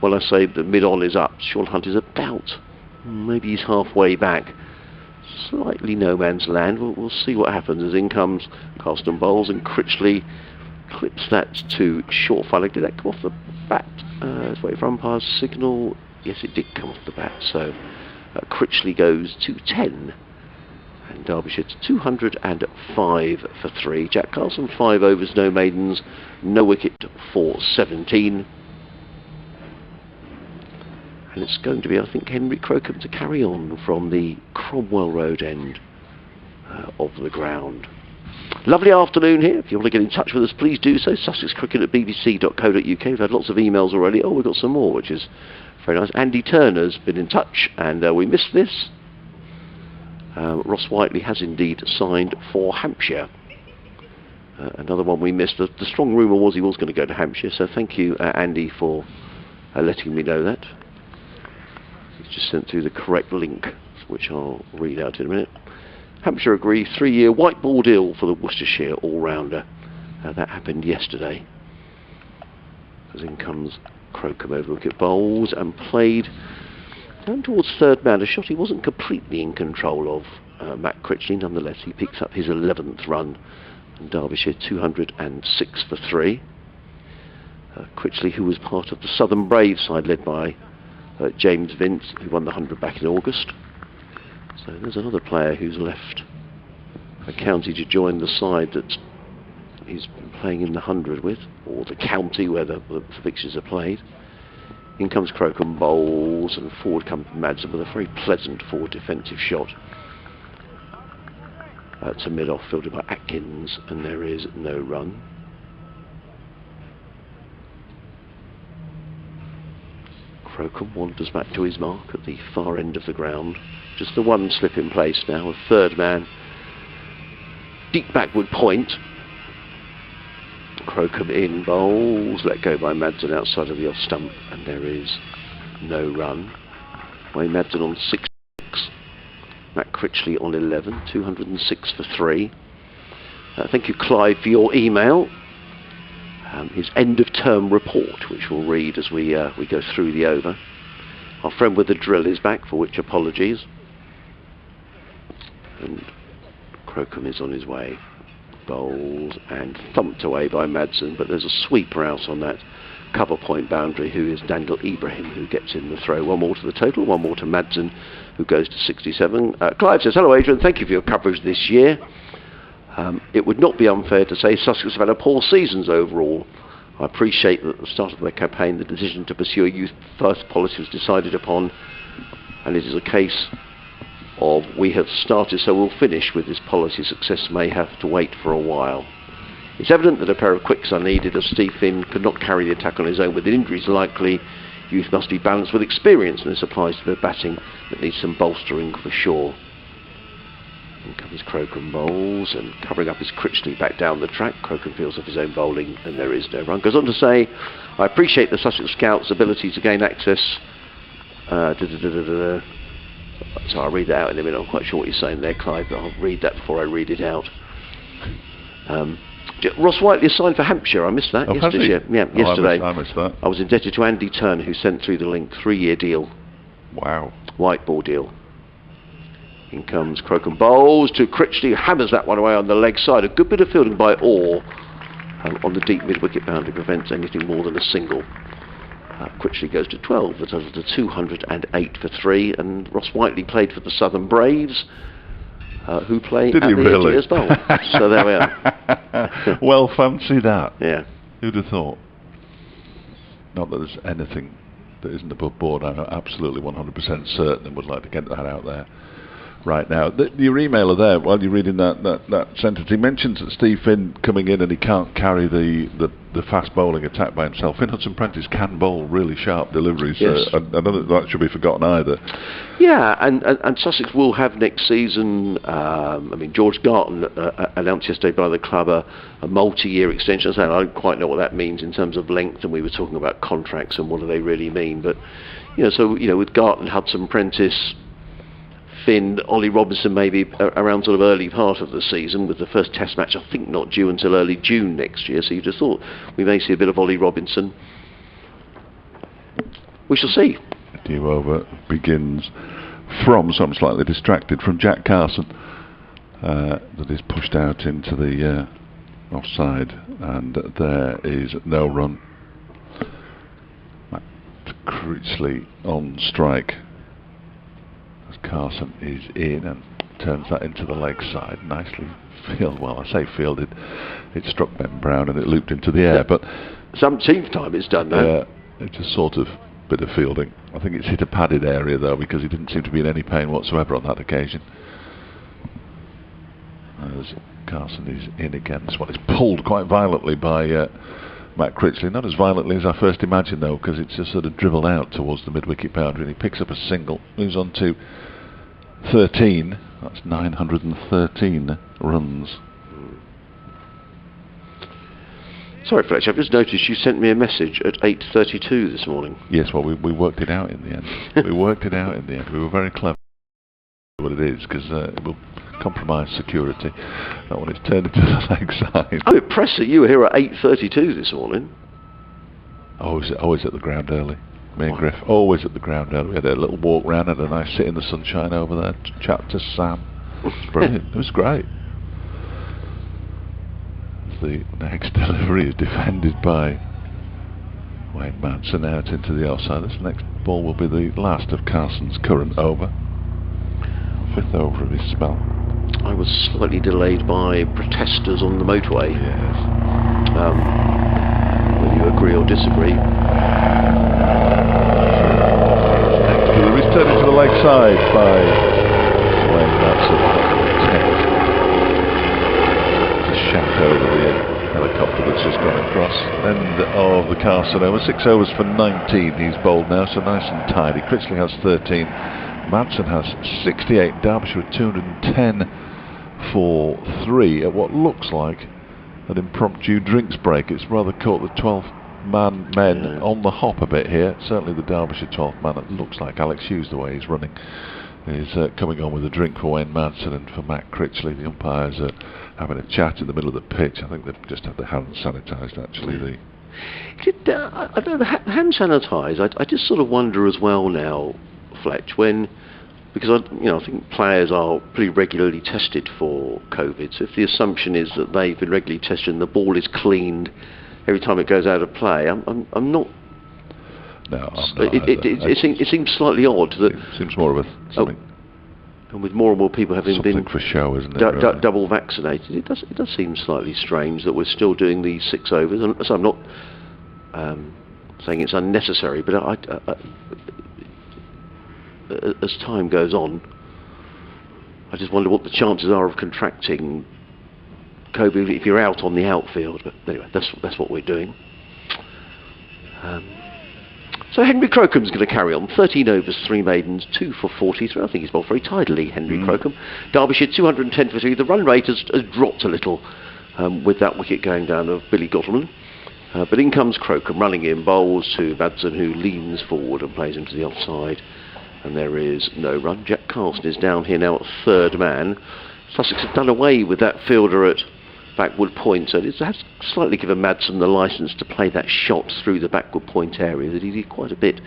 When I say the mid-on is up, Sean Hunt is about, maybe he's halfway back. Slightly no man's land. We'll see what happens as in comes Carson bowls, and Critchley clips that to short file. Did that come off the bat? Let's wait for umpire's signal. Yes, it did come off the bat. So Critchley goes to 10. And Derbyshire to 205 for 3. Jack Carson, 5 overs, no maidens, no wicket for 17. And it's going to be, I think, Henry Crocombe to carry on from the Cromwell Road end of the ground. Lovely afternoon here. If you want to get in touch with us, please do so. sussexcricket@bbc.co.uk. We've had lots of emails already. Oh, we've got some more, which is very nice. Andy Turner's been in touch, and we missed this. Ross Whiteley has indeed signed for Hampshire. Another one we missed. The strong rumour was he was going to go to Hampshire, so thank you, Andy, for letting me know that. He's just sent through the correct link, which I'll read out in a minute. Hampshire agree 3-year white ball deal for the Worcestershire all-rounder. That happened yesterday. As in comes Crocombe over wicket, bowls and played down towards third man. A shot he wasn't completely in control of, Matt Critchley. Nonetheless, he picks up his 11th run, and Derbyshire 206 for 3. Critchley, who was part of the Southern Braves side led by James Vince, who won the 100 back in August. So there's another player who's left a county to join the side that he's been playing in the 100 with, or the county where the fixtures are played. In comes Crocombe, bowls, and forward comes Madsen with a very pleasant forward defensive shot. To mid-off, fielded by Atkins, and there is no run. Crocombe wanders back to his mark at the far end of the ground. Just the one slip in place now, a third man. Deep backward point. Crocombe in, bowls, let go by Madsen outside of the off stump, and there is no run. Wayne Madsen on 6, Matt Critchley on 11, 206 for 3. Thank you, Clive, for your email. His end of term report, which we'll read as we go through the over. Our friend with the drill is back, for which apologies. And Crocombe is on his way. Bowls and thumped away by Madsen, but there's a sweeper out on that cover point boundary, who is Daniel Ibrahim, who gets in the throw. One more to the total, one more to Madsen, who goes to 67. Clive says, hello Adrian, thank you for your coverage this year. It would not be unfair to say Sussex have had a poor seasons overall. I appreciate that at the start of their campaign the decision to pursue a youth first policy was decided upon, and it is a case of we have started so we'll finish with this policy. Success may have to wait for a while. It's evident that a pair of quicks are needed, as Steve Finn could not carry the attack on his own with injuries likely. Youth must be balanced with experience, and this applies to the batting that needs some bolstering for sure. And comes Crocombe bowls, and covering up his Critchley back down the track. Crocombe feels of his own bowling, and there is no run. Goes on to say, I appreciate the Sussex scouts' ability to gain access. So I'll read that out in a minute. I'm quite sure what you're saying there, Clive, but I'll read that before I read it out. Ross Whiteley is signed for Hampshire. I missed that yesterday. Yeah, yesterday. I missed that. I was indebted to Andy Turner, who sent through the link. 3-year deal. Wow. White ball deal. In comes Crocombe bowls to Critchley, who hammers that one away on the leg side. A good bit of fielding by Orr on the deep mid-wicket boundary prevents anything more than a single. Critchley goes to 12, the total to 208 for 3, and Ross Whiteley played for the Southern Braves, who play Did at he the really? as well. So there we are. Well, fancy that. Yeah. Who'd have thought? Not that there's anything that isn't above board. I'm absolutely 100% certain and would like to get that out there right now. Your emailer there, while you're reading that sentence, he mentions that Steve Finn coming in and he can't carry the fast bowling attack by himself. Finn Hudson-Prentice can bowl really sharp deliveries. Yes. I don't think that should be forgotten either. Yeah, and Sussex will have next season. I mean, George Garton announced yesterday by the club a multi-year extension. I don't quite know what that means in terms of length, and we were talking about contracts and what do they really mean. But with Garton, Hudson-Prentice, Finn, Ollie Robinson maybe around sort of early part of the season, with the first test match I think not due until early June next year, so you just thought we may see a bit of Ollie Robinson. We shall see. The over begins from, so I'm slightly distracted, from Jack Carson, that is pushed out into the offside, and there is no run. Matt Critchley on strike. Carson is in and turns that into the leg side. Nicely fielded. Well, I say fielded. It struck Ben Brown and it looped into the air. But some team time it's done now. It's a sort of bit of fielding. I think it's hit a padded area though, because he didn't seem to be in any pain whatsoever on that occasion. As Carson is in again. This one is pulled quite violently by Matt Critchley. Not as violently as I first imagined though, because it's just sort of dribbled out towards the mid-wicket boundary, and he picks up a single, moves on to 13. That's 913 runs. Sorry, Fletcher, I've just noticed you sent me a message at 8:32 this morning. Yes, well, we worked it out in the end. We worked it out in the end. We were very clever. What it is, because it will compromise security. That one is turned into the leg side. I'm impressed that you were here at 8:32 this morning. Always at the ground early. Me and Griff, always at the ground early. We had a little walk round, had a nice sit in the sunshine over there, chat to Sam. It was brilliant. It was great. The next delivery is defended by Wayne Madsen out into the offside. This next ball will be the last of Carson's current over. 5th over of his spell. I was slightly delayed by protesters on the motorway. Yes. Whether you agree or disagree. Next delivery is turned into the leg side by Wayne Madsen. It's a shout over the helicopter that's just gone across. End of the Carson over. 6 overs for 19 he's bowled now, so nice and tidy. Critchley has 13. Madsen has 68. Derbyshire with 210 for 3 at what looks like an impromptu drinks break. It's rather caught the 12th men on the hop a bit here. Certainly the Derbyshire 12th man, it looks like Alex Hughes, the way he's running, is coming on with a drink for Wayne Madsen and for Matt Critchley. The umpires are having a chat in the middle of the pitch. I think they've just had their hands sanitised, actually. I don't know, hand sanitised. I just sort of wonder as well now, Fletch, because I think players are pretty regularly tested for COVID. So if the assumption is that they've been regularly tested and the ball is cleaned every time it goes out of play, I'm not. No, I'm not. It seems slightly odd that. It seems more of a something. And with more and more people having been for show, isn't it? Really? Double vaccinated, it does seem slightly strange that we're still doing these 6 overs. And so I'm not saying it's unnecessary, but as time goes on, I just wonder what the chances are of contracting COVID if you're out on the outfield. But anyway, that's what we're doing. So Henry Crocom's going to carry on. 13 overs, 3 maidens, 2 for 43. I think he's bowled very tidily, Henry Crocombe. Derbyshire 210 for 3. The run rate has dropped a little with that wicket going down of Billy Gottleman. But in comes Crocombe, running in, bowls to Madsen, who leans forward and plays into the offside. And there is no run. Jack Carlson is down here now at third man. Sussex have done away with that fielder at backward point, so it has slightly given Madsen the licence to play that shot through the backward point area that he did quite a bit,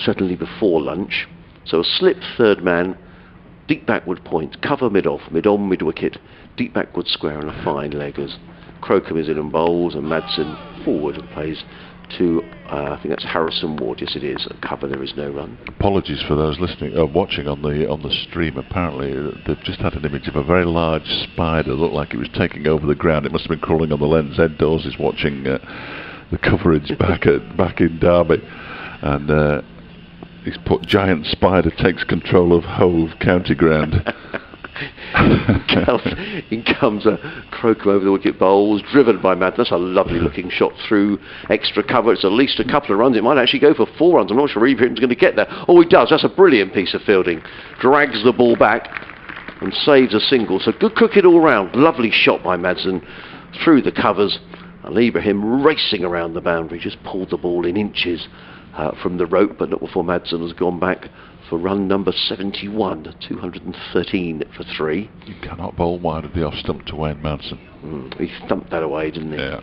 certainly before lunch. So a slip third man, deep backward point, cover mid-off, mid-on, mid-wicket, deep backward square and a fine leg as Crocombe is in and bowls and Madsen forward and plays to, I think that's Harrison Ward. Yes, it is. A cover, there is no run. Apologies for those listening, watching on the stream. Apparently, they've just had an image of a very large spider. Looked like it was taking over the ground. It must have been crawling on the lens. Ed Dawes is watching the coverage back in Derby, and he's put giant spider takes control of Hove County Ground. In comes a Crocombe over the wicket, bowls, driven by Madsen. That's a lovely looking shot through extra cover. It's at least a couple of runs. It might actually go for 4 runs. I'm not sure Ibrahim's going to get there. Oh, he does. That's a brilliant piece of fielding. Drags the ball back and saves a single. So good cricket all round. Lovely shot by Madsen through the covers. And Ibrahim racing around the boundary, just pulled the ball in inches from the rope, but not before Madsen has gone back for run number 71, 213 for 3. You cannot bowl wide of the off stump to Wayne Madsen. He thumped that away, didn't he? Yeah.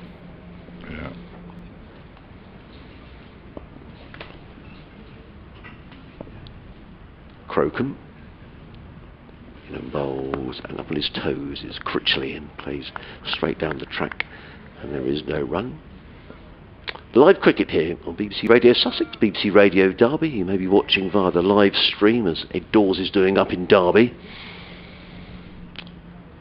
Crocombe and bowls, and up on his toes is Critchley and plays straight down the track, and there is no run. Live cricket here on BBC Radio Sussex, BBC Radio Derby. You may be watching via the live stream as Ed Dawes is doing up in Derby.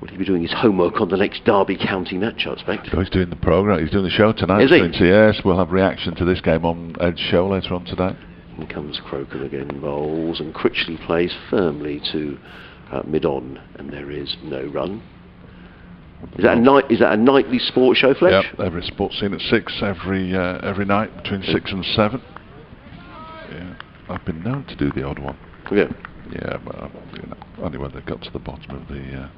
Will he be doing his homework on the next Derby County match, I expect? Oh, he's doing the programme. He's doing the show tonight. Is he? Yes, we'll have reaction to this game on Ed's show later on today. In comes Crocombe again, bowls, and Critchley plays firmly to mid-on, and there is no run. Is that a nightly sports show, Fletch? Yep, every sports scene at 6 every night between 6 and 7. Yeah, I've been known to do the odd one. Yeah. Yeah, well, only when they got to the bottom of the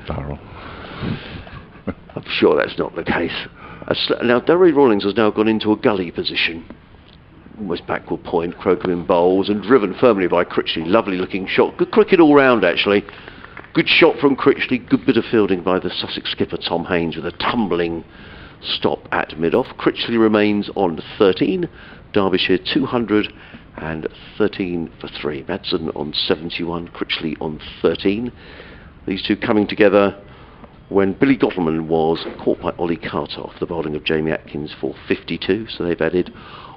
barrel. I'm sure that's not the case. Now, Derry Rawlings has now gone into a gully position. Almost backward point, Crocombe in bowls and driven firmly by Critchley. Lovely looking shot. Good cricket all round, actually. Good shot from Critchley, good bit of fielding by the Sussex skipper Tom Haynes with a tumbling stop at mid-off. Critchley remains on 13, Derbyshire 213 for 3. Madsen on 71, Critchley on 13. These two coming together when Billy Gottleman was caught by Ollie Carter off the bowling of Jamie Atkins for 52. So they've added,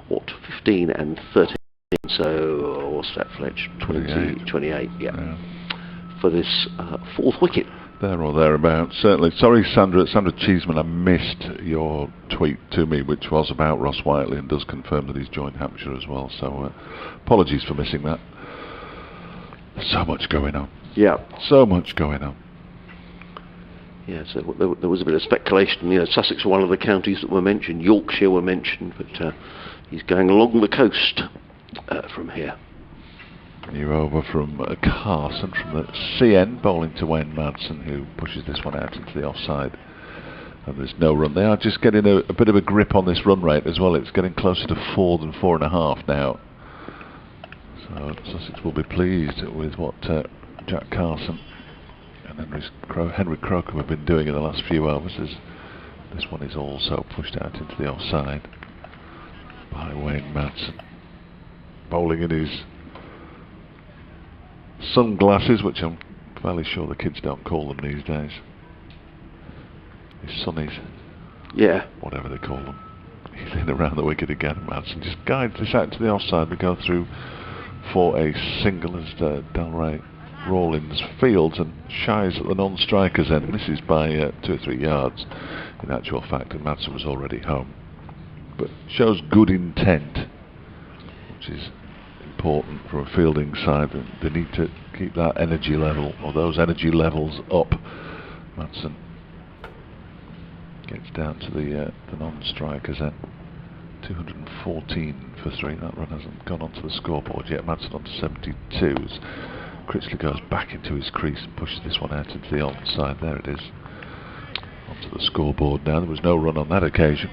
15 and 13. So what's that, Fletch? 28, yeah. For this 4th wicket. There or thereabouts, certainly. Sorry, Sandra Cheeseman, I missed your tweet to me, which was about Ross Whiteley, and does confirm that he's joined Hampshire as well. So apologies for missing that. So much going on. Yeah. So much going on. Yeah, so there was a bit of speculation. You know, Sussex were one of the counties that were mentioned. Yorkshire were mentioned, but he's going along the coast from here. New over from Carson from the CN, bowling to Wayne Madsen, who pushes this one out into the offside. And there's no run. They are just getting a bit of a grip on this run rate as well. It's getting closer to 4 than 4.5 now. So Sussex will be pleased with what Jack Carson and Henry Croker have been doing in the last few overs. As this one is also pushed out into the offside by Wayne Madsen, bowling in his sunglasses, which I'm fairly sure the kids don't call them these days. His sunnies, yeah, whatever they call them. He's in around the wicket again. Madsen just guides this out to the offside. We go through for a single as Delray Rawlins fields and shies at the non-striker's end. Misses by 2 or 3 yards in actual fact, and Madsen was already home. But shows good intent, which is important for a fielding side. They need to keep that energy level, or those energy levels, up. Madsen gets down to the non-strikers end. 214 for 3. That run hasn't gone onto the scoreboard yet. Madsen on to 72s. Critchley goes back into his crease and pushes this one out into the onside. There it is. Onto the scoreboard now. There was no run on that occasion.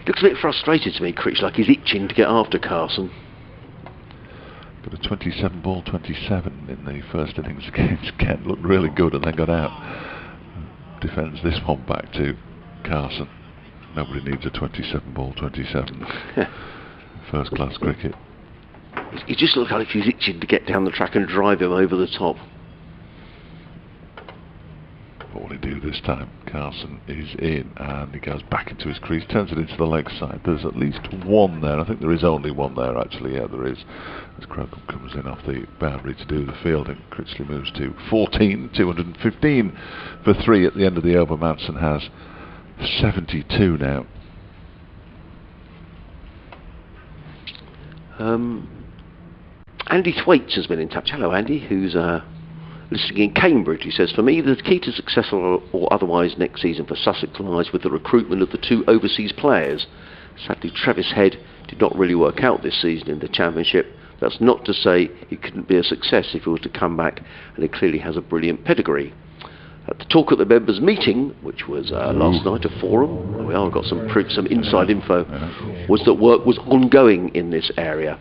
Looks a bit frustrated to me, Critchley, like he's itching to get after Carson. Got a 27 ball 27 in the first innings against Kent. Looked really good and then got out. Defends this one back to Carson. Nobody needs a 27 ball 27. First class cricket. He just looks like he's itching to get down the track and drive him over the top. What will he do this time? Carson is in and he goes back into his crease, turns it into the leg side. There's at least one there. I think there is only one there actually. Yeah, there is. As Crocombe comes in off the boundary to do the fielding. Critchley moves to 14, 215 for 3 at the end of the over. Madsen has 72 now. Andy Thwaites has been in touch. Hello Andy, who's listening in Cambridge. He says, for me the key to success or otherwise next season for Sussex lies with the recruitment of the 2 overseas players. Sadly Travis Head did not really work out this season in the Championship. That's not to say it couldn't be a success if he was to come back, and he clearly has a brilliant pedigree. The talk at the members' meeting, which was last night, a forum, I've got some proof, some inside info, was that work was ongoing in this area.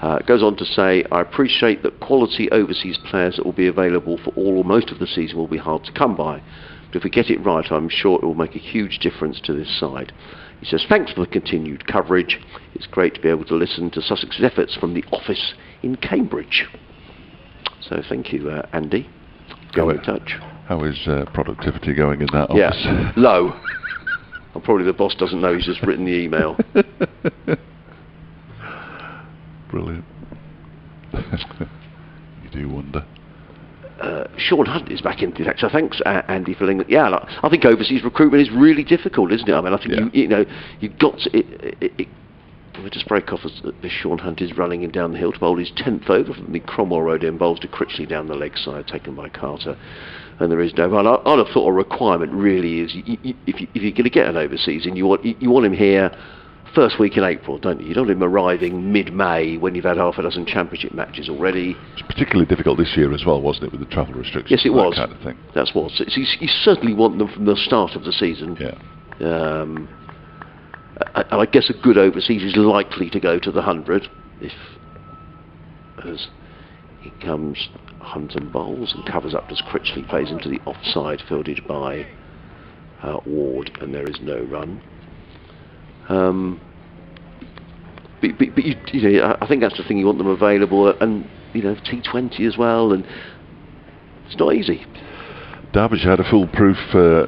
It goes on to say, I appreciate that quality overseas players that will be available for all or most of the season will be hard to come by. But if we get it right, I'm sure it will make a huge difference to this side. He says, thanks for the continued coverage. It's great to be able to listen to Sussex's efforts from the office in Cambridge. So thank you, Andy. Go in touch. How is productivity going in that office? Yeah, low. And probably the boss doesn't know he's just written the email. Brilliant. You do wonder. Sean Hunt is back into that. So thanks, Andy, for letting. Yeah, like, I think overseas recruitment is really difficult, isn't it? I mean, I think you've got to. We'll just break off as Sean Hunt is running in down the hill to bowl his 10th over from the Cromwell Road end, bowls to Critchley down the leg side, taken by Carter, and there is no run. I'd have thought a requirement really is if you're going to get an overseas, and you want him here first week in April, don't you? You don't want him arriving mid-May when you've had half a dozen Championship matches already. It's particularly difficult this year as well, wasn't it, with the travel restrictions? Yes, it was. Kind of thing. That was. So you certainly want them from the start of the season. Yeah. And I guess a good overseas is likely to go to the 100 if, as he comes Hunt and bowls and covers up as Critchley plays into the offside, fielded by Ward, and there is no run. But you know, I think that's the thing, you want them available, and you know, T20 as well, and it's not easy. Derbyshire had a foolproof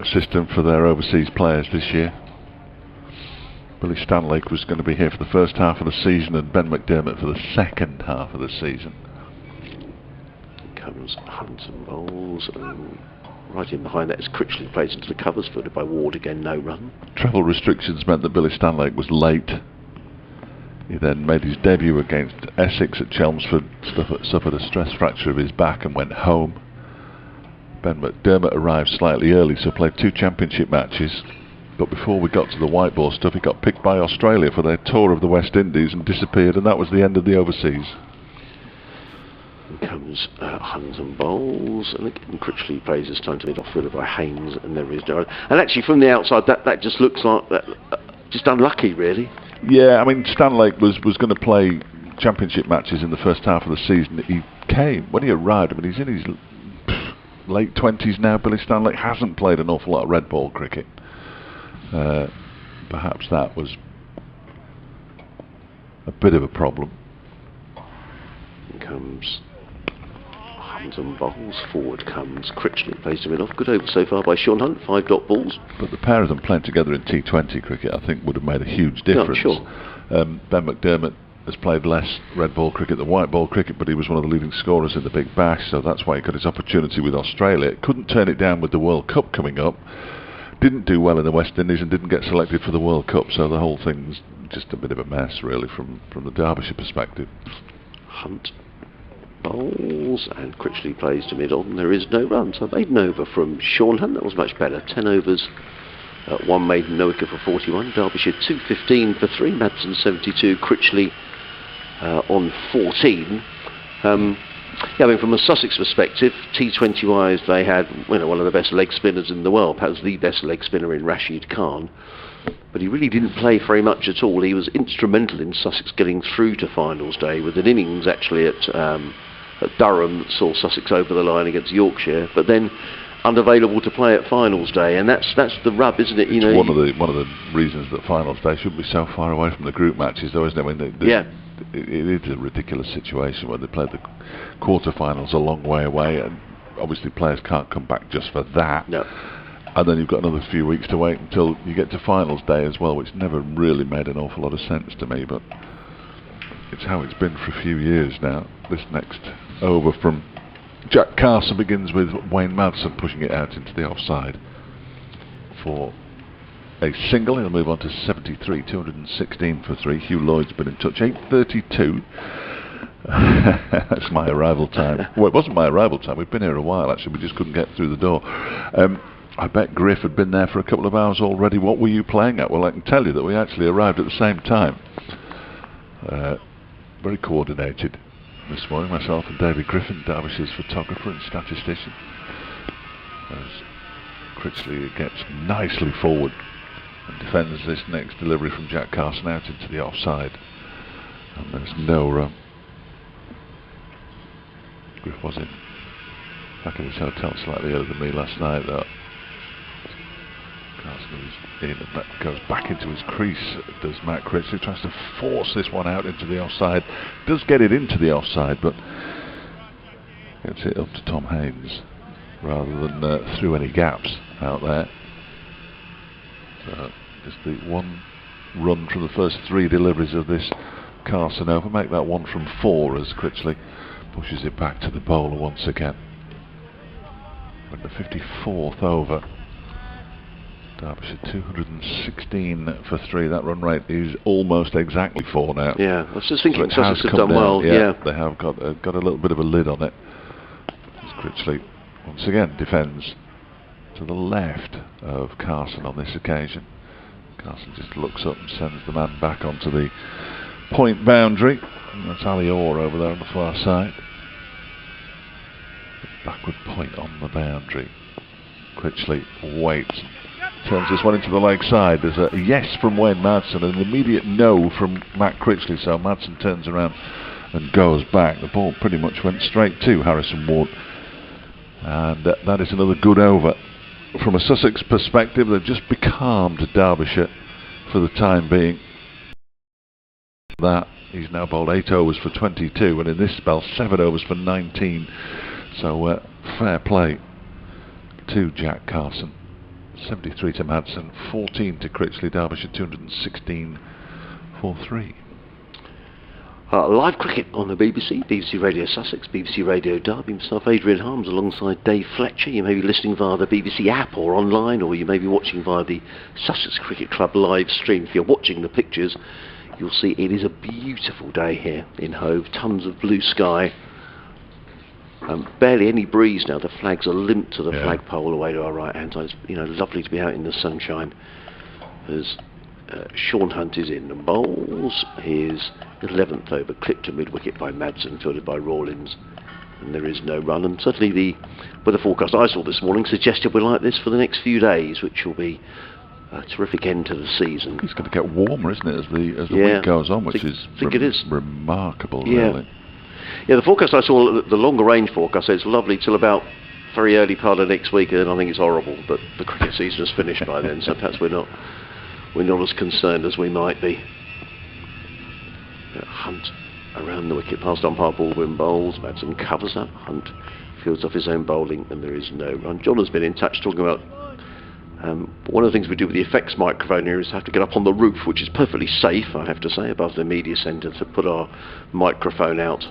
system for their overseas players this year. Billy Stanlake was going to be here for the first half of the season, and Ben McDermott for the second half of the season. Comes Hunt and bowls, and right in behind that is Critchley, plays into the covers, fielded by Ward, again no run. Travel restrictions meant that Billy Stanlake was late. He then made his debut against Essex at Chelmsford, suffered a stress fracture of his back and went home. Ben McDermott arrived slightly early, so played 2 Championship matches. But before we got to the white ball stuff, he got picked by Australia for their tour of the West Indies and disappeared, and that was the end of the overseas. In comes Hunt and bowls, and again Critchley plays this time to mid off fielded by Haynes, and there is no. And actually, from the outside, that just looks like that, just unlucky, really. Yeah, I mean, Stanlake was going to play championship matches in the first half of the season. He came when he arrived. I mean, he's in his late 20s now. Billy Stanlake hasn't played an awful lot of red ball cricket. Perhaps that was a bit of a problem. In comes Hunt and bowls. Forward comes Critchley, plays to mid off. Good over so far by Sean Hunt. 5 dot balls. But the pair of them playing together in T20 cricket, I think, would have made a huge difference. Yeah, sure. Ben McDermott has played less red ball cricket than white ball cricket, but he was one of the leading scorers in the Big Bash, so that's why he got his opportunity with Australia. Couldn't turn it down with the World Cup coming up. Didn't do well in the West Indies and didn't get selected for the World Cup, so the whole thing's just a bit of a mess, really, from the Derbyshire perspective. Hunt bowls, and Critchley plays to mid-on. There is no run, so maiden over from Sean Hunt. That was much better. 10 overs, 1 maiden, no wicket for 41. Derbyshire 215 for 3. Madsen 72. Critchley on 14. Yeah, I mean, from a Sussex perspective, T20-wise, they had one of the best leg spinners in the world, perhaps the best leg spinner in Rashid Khan. But he really didn't play very much at all. He was instrumental in Sussex getting through to finals day, with an innings actually at Durham that saw Sussex over the line against Yorkshire, but then unavailable to play at finals day, and that's the rub, isn't it? You know, one of the reasons that finals day should be so far away from the group matches, though, isn't it? I mean, yeah. It is a ridiculous situation when they play the quarter-finals a long way away, and obviously players can't come back just for that. No. And then you've got another few weeks to wait until you get to finals day as well, which never really made an awful lot of sense to me, but it's how it's been for a few years now. This next over from Jack Carson begins with Wayne Madsen pushing it out into the offside for a single. He'll move on to 73, 216 for 3. Hugh Lloyd's been in touch. 8:32. That's my arrival time. Well, it wasn't my arrival time. We've been here a while, actually. We just couldn't get through the door. I bet Griff had been there for a couple of hours already. What were you playing at? Well, I can tell you that we actually arrived at the same time. Very coordinated this morning. Myself and David Griffin, Derbyshire's photographer and statistician. As Critchley gets nicely forward and defends this next delivery from Jack Carson out into the offside, and there's no run. Griff was in back in his hotel slightly earlier than me last night, though. Carson is in, and that goes back into his crease. Does Matt Critchley, tries to force this one out into the offside, does get it into the offside, but gets it up to Tom Haynes rather than through any gaps out there. So just the one run from the first 3 deliveries of this Carson over. Make that 1 from 4 as Critchley pushes it back to the bowler once again. We're in the 54th over. Derbyshire 216 for 3. That run rate is almost exactly 4 now. Yeah, I was just thinking so Sussex have done well. Yeah, they have got a little bit of a lid on it. As Critchley once again defends to the left of Carson on this occasion. Carson just looks up and sends the man back onto the point boundary. And that's Ali Orr over there on the far side. Backward point on the boundary. Critchley waits, turns this one into the leg side. There's a yes from Wayne Madsen and an immediate no from Matt Critchley, so Madsen turns around and goes back. The ball pretty much went straight to Harrison Ward, and that is another good over. From a Sussex perspective, they've just becalmed Derbyshire for the time being. That he's now bowled 8 overs for 22, and in this spell 7 overs for 19. So fair play to Jack Carson. 73 to Madsen, 14 to Critchley. Derbyshire 216 for 3. Live cricket on the BBC, BBC Radio Sussex, BBC Radio Derby. Myself, Adrian Harms, alongside Dave Fletcher. You may be listening via the BBC app or online, or you may be watching via the Sussex Cricket Club live stream. If you're watching the pictures, you'll see it is a beautiful day here in Hove. Tons of blue sky. Barely any breeze now. The flags are limp to the flagpole away to our right hand side. It's lovely to be out in the sunshine. As Sean Hunt is in and bowls his 11th over, clipped to mid wicket by Madsen, fielded by Rawlins, and there is no run. And certainly the weather forecast I saw this morning suggested we're like this for the next few days, which will be a terrific end to the season. It's going to get warmer, isn't it, as the Yeah, week goes on, which I is think it is remarkable, Yeah. really. Yeah, the forecast I saw, the longer range forecast, says it's lovely till about very early part of next week, and then I think it's horrible. But the cricket season is finished by then, so perhaps we're not as concerned as we might be. Hunt around the wicket, past umpire Baldwin bowls. Madsen covers up. Hunt fields off his own bowling, and there is no run. John has been in touch talking about one of the things we do with the effects microphone here is have to get up on the roof, which is perfectly safe, I have to say, above the media centre, to put our microphone out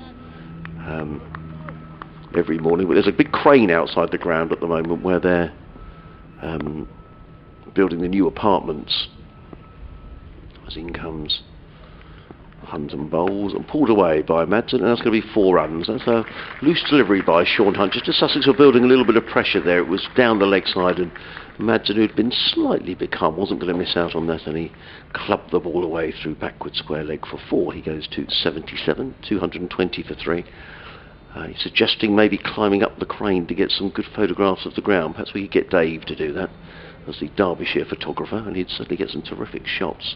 every morning. But there's a big crane outside the ground at the moment where they're building the new apartments. As in comes Hunt and bowls, and pulled away by Madsen, and that's going to be 4 runs. That's a loose delivery by Sean Hunt. Just as Sussex were building a little bit of pressure there, it was down the leg side, and Madsen, who'd been slightly becalmed, wasn't going to miss out on that, and he clubbed the ball away through backward square leg for 4. He goes to 77, 220 for 3. He's suggesting maybe climbing up the crane to get some good photographs of the ground. Perhaps we could get Dave to do that as the Derbyshire photographer, and he'd certainly get some terrific shots.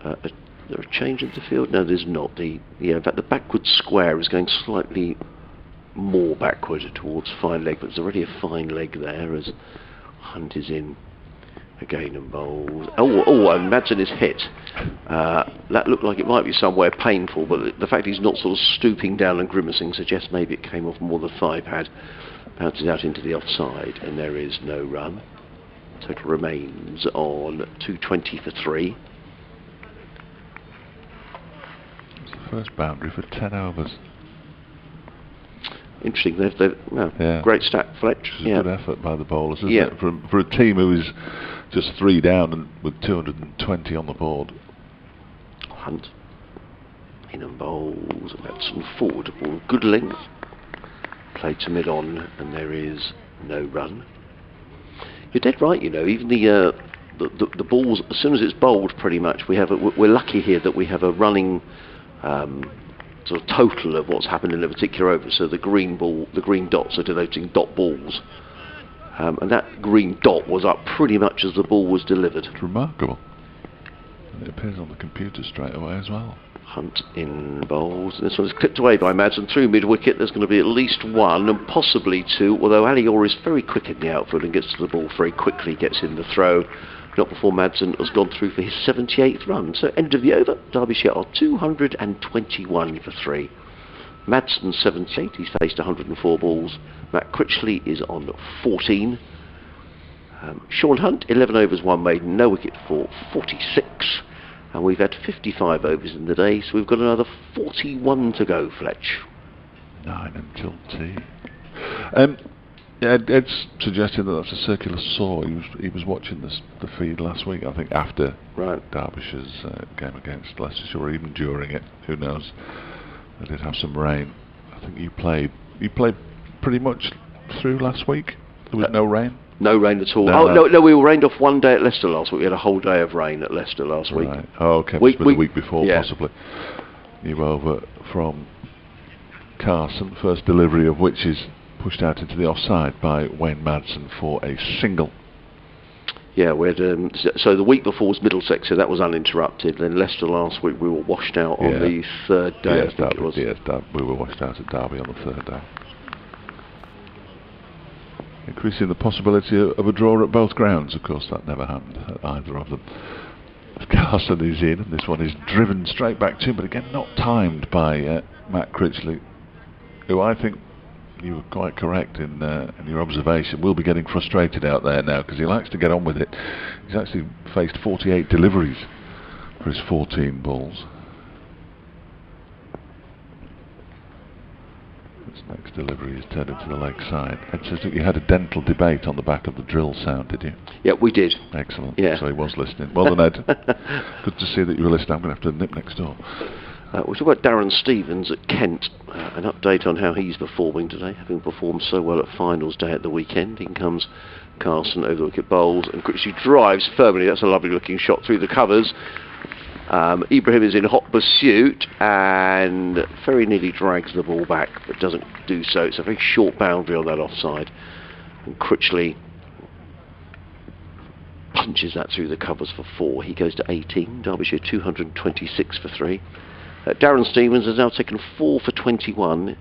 There a change in the field? No, there's not. In fact, the backward square is going slightly more backward towards fine leg, but there's already a fine leg there as Hunt is in again and bowls. And Madsen is hit. That looked like it might be somewhere painful, but the fact he's not sort of stooping down and grimacing suggests maybe it came off more the thigh pad. Bounces out into the offside, and there is no run. Total remains on 220 for 3. First boundary for 10 overs. Interesting. They've great stat, Fletch. It's a good effort by the bowlers, isn't it? For a team who is just 3 down and with 220 on the board. Hunt in and bowls, and that's some forward ball. Good length. Played to mid on, and there is no run. You're dead right. Even the balls, as soon as it's bowled, pretty much we're lucky here that we have a running sort of total of what's happened in a particular over. So the green dots are denoting dot balls, and that green dot was up pretty much as the ball was delivered. It's remarkable. It appears on the computer straight away as well. Hunt in bowls. This one's clipped away by Madsen through mid-wicket. There's going to be at least 1 and possibly 2, although Ali Orr is very quick in the outfield and gets to the ball very quickly, gets in the throw. Not before Madsen has gone through for his 78th run. So end of the over, Derbyshire are 221 for 3. Madsen 78, he's faced 104 balls. Matt Critchley is on 14. Sean Hunt, 11 overs, 1 maiden, no wicket for 46. And we've had 55 overs in the day, so we've got another 41 to go, Fletch. 9 until tea. Ed's suggesting that that's a circular saw. He was watching the feed last week, I think, after Derbyshire's game against Leicestershire, or even during it. Who knows? They did have some rain. I think you played pretty much through last week. There was no rain. No rain at all. No, we were rained off 1 day at Leicester last week. We had a whole day of rain at Leicester last week. Oh, okay. It was the week before, possibly. You over from Carson, first delivery of which is pushed out into the offside by Wayne Madsen for a single. Yeah, we had so the week before was Middlesex, so that was uninterrupted. Then Leicester last week we were washed out on the 3rd day. Yes, I think it was. Yes, we were washed out at Derby on the 3rd day. Increasing the possibility of a draw at both grounds. Of course, that never happened at either of them. Carson is in, and this one is driven straight back to him, but again not timed by Matt Critchley, who I think you were quite correct in your observation. Will be getting frustrated out there now because he likes to get on with it. He's actually faced 48 deliveries for his 14 balls. This next delivery is turned into the leg side. Ed says that you had a dental debate on the back of the drill sound, did you? Yeah, we did. Excellent. Yeah. So he was listening. Well done, Ed. Good to see that you were listening. I'm going to have to nip next door. We talk about Darren Stevens at Kent. An update on how he's performing today, having performed so well at finals day at the weekend. In comes Carson over the wicket bowls, and Critchley drives firmly. That's a lovely looking shot through the covers. Ibrahim is in hot pursuit and very nearly drags the ball back, but doesn't do so. It's a very short boundary on that offside. And Critchley punches that through the covers for 4. He goes to 18. Derbyshire 226 for 3. Darren Stevens has now taken 4 for 21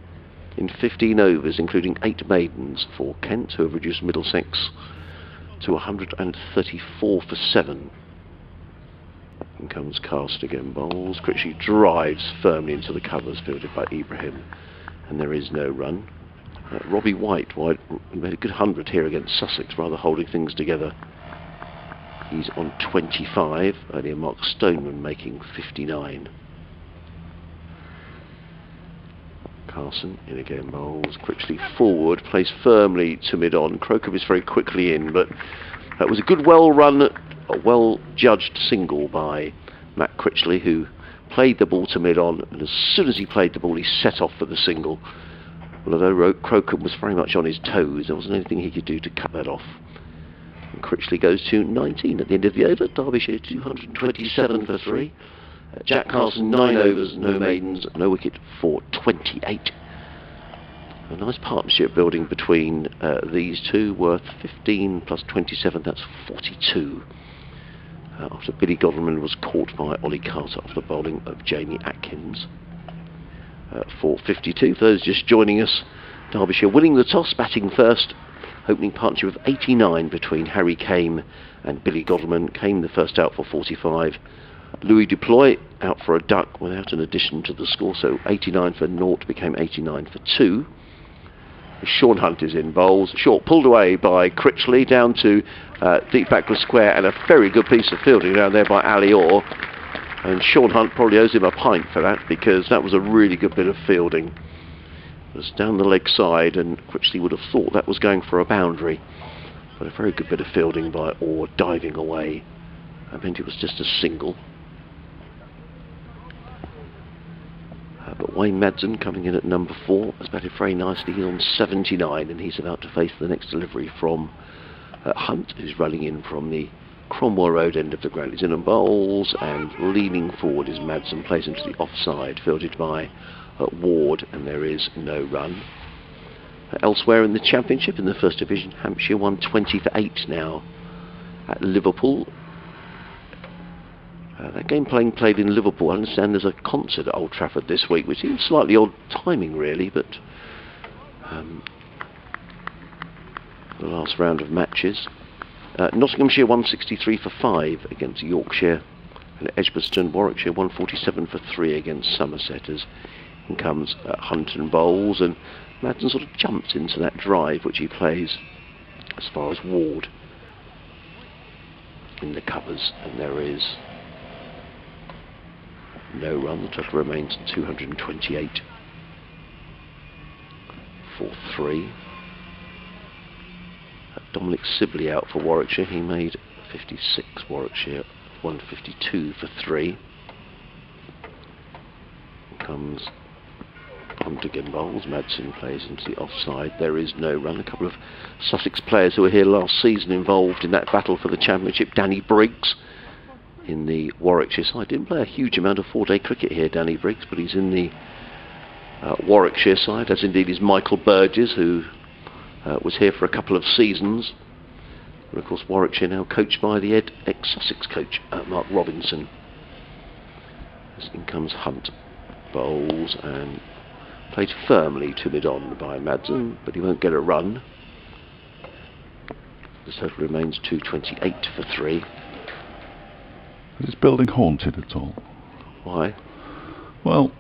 in 15 overs, including 8 maidens for Kent, who have reduced Middlesex to 134 for 7. In comes Cast again, bowls. Critchley drives firmly into the covers, fielded by Ibrahim, and there is no run. Robbie White he made a good 100 here against Sussex, rather holding things together. He's on 25. Earlier Mark Stoneman making 59. Carson in again, bowls. Critchley forward, plays firmly to mid-on. Crocombe is very quickly in, but that was a good, well-run, well-judged single by Matt Critchley, who played the ball to mid-on, and as soon as he played the ball, he set off for the single. Well, although Crocombe was very much on his toes, there wasn't anything he could do to cut that off. And Critchley goes to 19 at the end of the over. Derbyshire 227 for 3. Jack Carson 9 overs, no maidens, no wicket for 28. A nice partnership building between these two, worth 15 plus 27, that's 42. After Billy Godderman was caught by Ollie Carter after bowling of Jamie Atkins for 52. For those just joining us, Derbyshire winning the toss, batting first. Opening partnership of 89 between Harry Kame and Billy Godderman. Kame the first out for 45. Louis Duploy out for a duck without an addition to the score, so 89 for 0 became 89 for 2. Sean Hunt is in, bowls. Short pulled away by Critchley down to deep backward square, and a very good piece of fielding down there by Ali Orr. And Sean Hunt probably owes him a pint for that, because that was a really good bit of fielding. It was down the leg side, and Critchley would have thought that was going for a boundary. But a very good bit of fielding by Orr, diving away. I meant it was just a single. But Wayne Madsen, coming in at number 4, has batted very nicely. He's on 79, and he's about to face the next delivery from Hunt, who's running in from the Cromwell Road end of the ground. He's in and bowls, and leaning forward is Madsen, plays into the offside, fielded by Ward, and there is no run. Elsewhere in the Championship, in the First Division, Hampshire won 20 for 8 now at Liverpool. That game played in Liverpool. I understand there's a concert at Old Trafford this week, which seems slightly odd timing really, but the last round of matches. Nottinghamshire 163 for 5 against Yorkshire, and Edgbaston, Warwickshire 147 for 3 against Somerset. As in comes Hunt and bowls, and Madsen sort of jumps into that drive which he plays as far as Ward in the covers, and there is no run. The total remains 228 for 3. Dominic Sibley out for Warwickshire. He made 56. Warwickshire 152 for 3. Comes Hunt again, bowls. Madsen plays into the offside. There is no run. A couple of Sussex players who were here last season involved in that battle for the Championship. Danny Briggs in the Warwickshire side. Didn't play a huge amount of 4-day cricket here, Danny Briggs, but he's in the Warwickshire side, as indeed is Michael Burgess, who was here for a couple of seasons. And of course Warwickshire now coached by the ex-Sussex coach, Mark Robinson. As in comes Hunt, bowls, and played firmly to mid-on by Madsen, but he won't get a run. The total remains 228 for 3. Is this building haunted at all? Why? Well,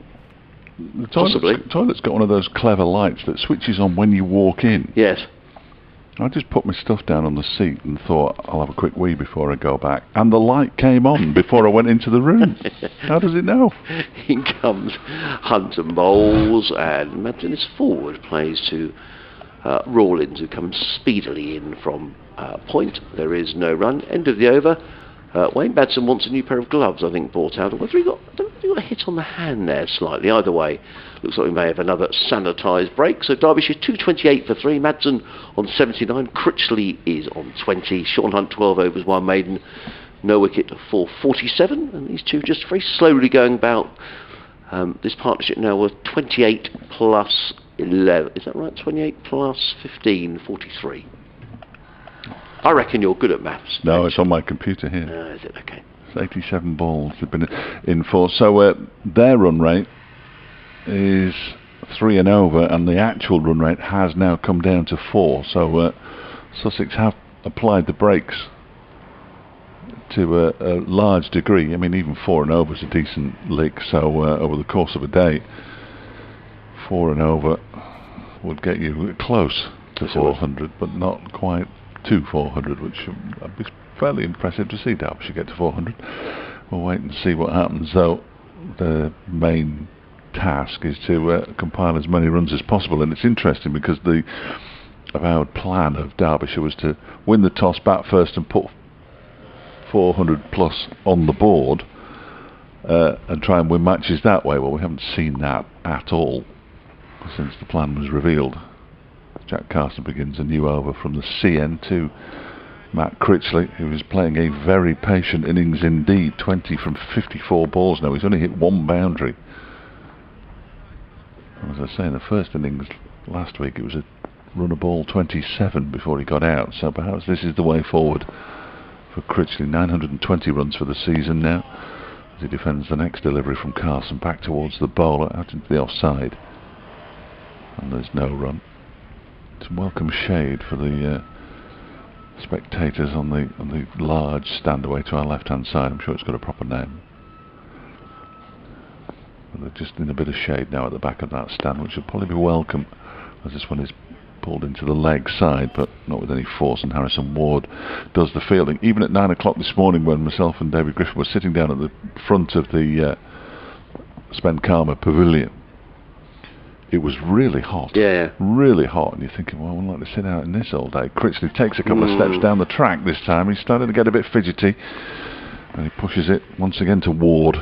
the Possibly. toilet's got one of those clever lights that switches on when you walk in. Yes. I just put my stuff down on the seat and thought, I'll have a quick wee before I go back. And the light came on before I went into the room. How does it know? In comes Hunt and bowls, and Madsen is forward, plays to Rawlins, who comes speedily in from point. There is no run. End of the over. Wayne Madsen wants a new pair of gloves, I think, bought out. Whether he got, I don't know if he got a hit on the hand there slightly. Either way, looks like we may have another sanitised break. So Derbyshire 228 for 3. Madsen on 79. Critchley is on 20. Sean Hunt 12 overs, 1 maiden. no wicket for 47, and these two just very slowly going about this partnership now with 28 plus 11. Is that right? 28 plus 15, 43. I reckon you're good at maths. No, it's on my computer here. Is it? Okay. It's 87 balls they've been in for. So their run rate is 3 and over, and the actual run rate has now come down to 4. So Sussex have applied the brakes to a large degree. I mean, even 4 and over is a decent lick. So over the course of a day, 4 and over would get you close to 400, but not quite to 400, which would be fairly impressive to see Derbyshire get to 400. We'll wait and see what happens, though. The main task is to compile as many runs as possible, and it's interesting because the avowed plan of Derbyshire was to win the toss, bat first, and put 400 plus on the board and try and win matches that way. Well, we haven't seen that at all since the plan was revealed. Jack Carson begins a new over from the CN to Matt Critchley, who is playing a very patient innings indeed. 20 from 54 balls now. He's only hit 1 boundary. As I say, in the first innings last week it was a run a ball 27 before he got out, so perhaps this is the way forward for Critchley. 920 runs for the season now as he defends the next delivery from Carson back towards the bowler, out into the offside, and there's no run. Some welcome shade for the spectators on the large stand away to our left hand side. I'm sure it's got a proper name. But they're just in a bit of shade now at the back of that stand, which will probably be welcome as this one is pulled into the leg side, but not with any force, and Harrison Ward does the fielding. Even at 9 o'clock this morning, when myself and David Griffin were sitting down at the front of the Spend Karma Pavilion, it was really hot. Yeah. Really hot, and you're thinking, well, I wouldn't like to sit out in this all day. Critchley takes a couple of steps down the track this time. He's starting to get a bit fidgety, and he pushes it once again to Ward.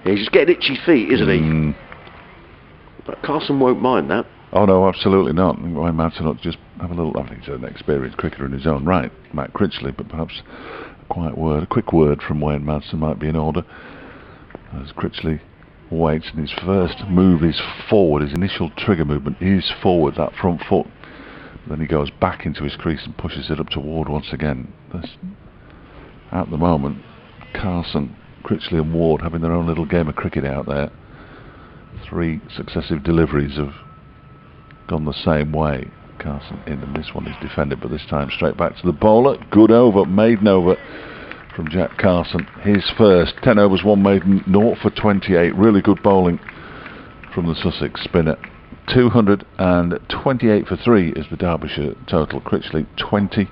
Yeah, he's just getting itchy feet, isn't he? But Carson won't mind that. Oh no, absolutely not. Why Madsen not just have a little... I think he's an experienced cricketer in his own right, Matt Critchley, but perhaps a quick word from Wayne Madsen might be in order. As Critchley waits, and his first move is forward. His initial trigger movement is forward, that front foot. Then he goes back into his crease and pushes it up to Ward once again. At the moment, Carson, Critchley and Ward having their own little game of cricket out there. 3 successive deliveries have gone the same way. Carson in, and this one is defended, but this time straight back to the bowler. Good over, maiden over from Jack Carson. His first, 10 overs, 1 maiden, 0 for 28. Really good bowling from the Sussex spinner. 228 for 3 is the Derbyshire total. Critchley 20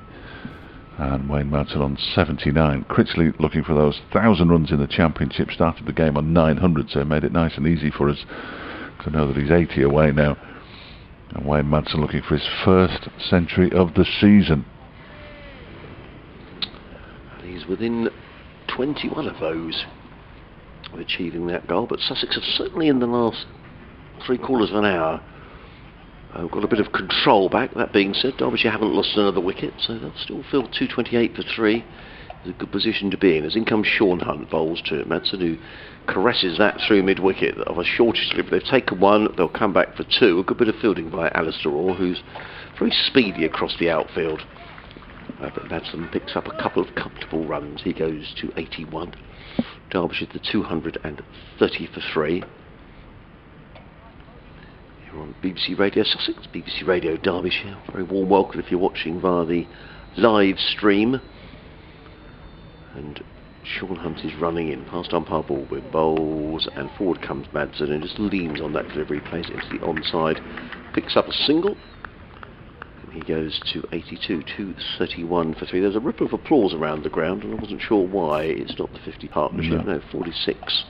and Wayne Madsen on 79. Critchley looking for those 1,000 runs in the Championship. Started the game on 900, so made it nice and easy for us to know that he's 80 away now. And Wayne Madsen looking for his first century of the season. He's within 21 of those of achieving that goal, but Sussex have certainly in the last 3/4 of an hour got a bit of control back. That being said, Derbyshire haven't lost another wicket, so they'll still feel 228 for 3. It's a good position to be in. As in comes Sean Hunt, bowls to Madsen, who caresses that through mid-wicket of a shortish slip. They've taken 1, they'll come back for 2. A good bit of fielding by Alistair Orr, who's very speedy across the outfield. But Madsen picks up a couple of comfortable runs. He goes to 81. Derbyshire to 230 for 3. Here on BBC Radio Sussex, BBC Radio Derbyshire. Very warm welcome if you're watching via the live stream. And Sean Hunt is running in past umpire Baldwin, bowls, and forward comes Madsen and just leans on that delivery, plays it into the onside, picks up a single. He goes to 82, 231 for 3. There's a ripple of applause around the ground, and I wasn't sure why. It's not the 50 partnership, no 46.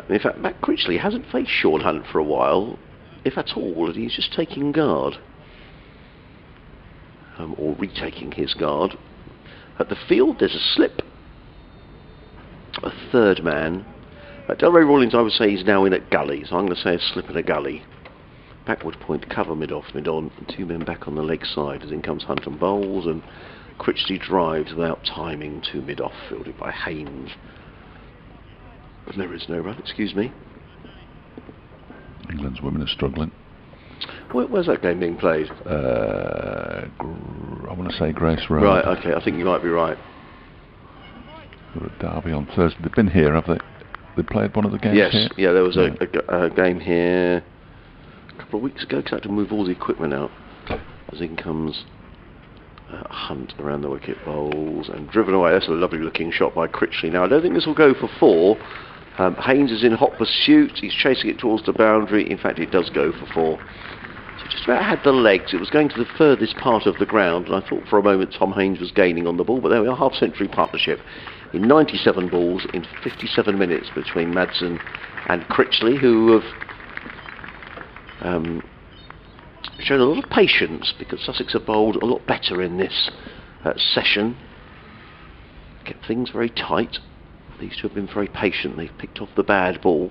In fact, Matt Critchley hasn't faced Sean Hunt for a while, if at all, and he's just taking guard. Or retaking his guard. At the field, there's a slip. A third man. Delray Rawlings, I would say, is now in at gully, so I'm going to say a slip and a gully. Backward point, cover mid-off, mid-on, and 2 men back on the leg side as in comes Hunt and bowls, and Critchley drives without timing to mid-off, fielded by Haynes. And there is no run, excuse me. England's women are struggling. Where's that game being played? I want to say Grace Road. Right, okay, I think you might be right. We're at Derby on Thursday. They've been here, have they? They played one of the games yes, here? yeah, there was a game here a couple of weeks ago, because I had to move all the equipment out. As in comes Hunt around the wicket, bowls and driven away. That's a lovely looking shot by Critchley. Now I don't think this will go for 4. Haynes is in hot pursuit. He's chasing it towards the boundary. In fact, it does go for 4. So just about had the legs. It was going to the furthest part of the ground, and I thought for a moment Tom Haynes was gaining on the ball, but there we are, half-century partnership in 97 balls in 57 minutes between Madsen and Critchley, who have shown a lot of patience, because Sussex have bowled a lot better in this session. Kept things very tight. These two have been very patient. They've picked off the bad ball.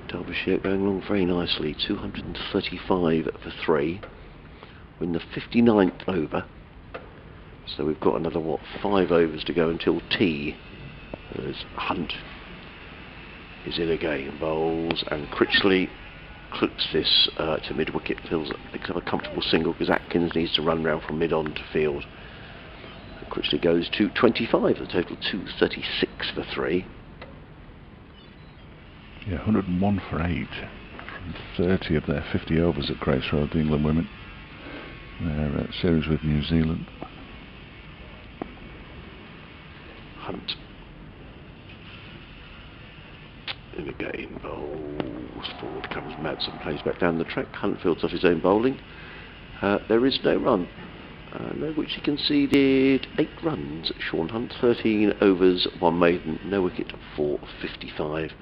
Derbyshire going along very nicely. 235 for 3. We're in the 59th over. So we've got another, 5 overs to go until tea. There's Hunt is in again. Bowls, and Critchley clips this to mid-wicket. Picks up a comfortable single, because Atkins needs to run round from mid-on to field. Critchley goes to 25, the total 236 for 3. Yeah, 101 for 8 from 30 of their 50 overs at Grace Road, the England women. Their series with New Zealand. Hunt in again, bowls, forward comes Madsen, plays back down the track. Hunt fields off his own bowling. There is no run. No, which he conceded 8 runs. Sean Hunt, 13 overs, 1 maiden, no wicket for 55.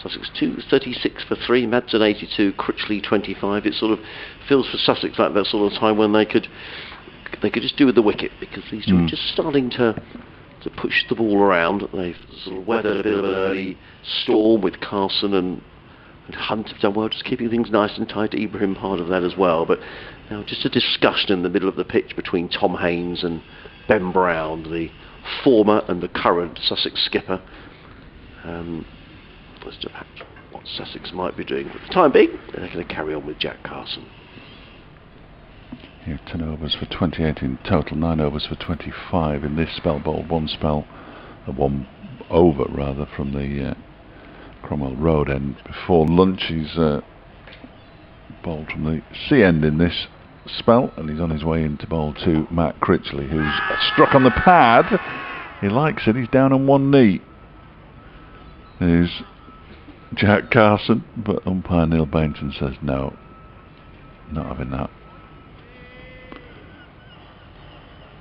Sussex 236 for 3, Madsen 82, Critchley 25. It sort of feels for Sussex like that sort of time when they could just do with the wicket, because these two are just starting to push the ball around. They've sort of weathered a bit of an early storm with Carson, and Hunt have done well, just keeping things nice and tight. Ibrahim part of that as well. But now just a discussion in the middle of the pitch between Tom Haynes and Ben Brown, the former and the current Sussex skipper, as to perhaps what Sussex might be doing. For the time being, they're going to carry on with Jack Carson. Yeah, 10 overs for 28 in total, 9 overs for 25 in this spell. Bowled 1 spell, 1 over rather, from the Cromwell Road end before lunch. He's bowled from the sea end in this spell, and he's on his way in to bowl to Matt Critchley, who's struck on the pad. He likes it. He's down on 1 knee. There's Jack Carson, but umpire Neil Bainton says no, not having that.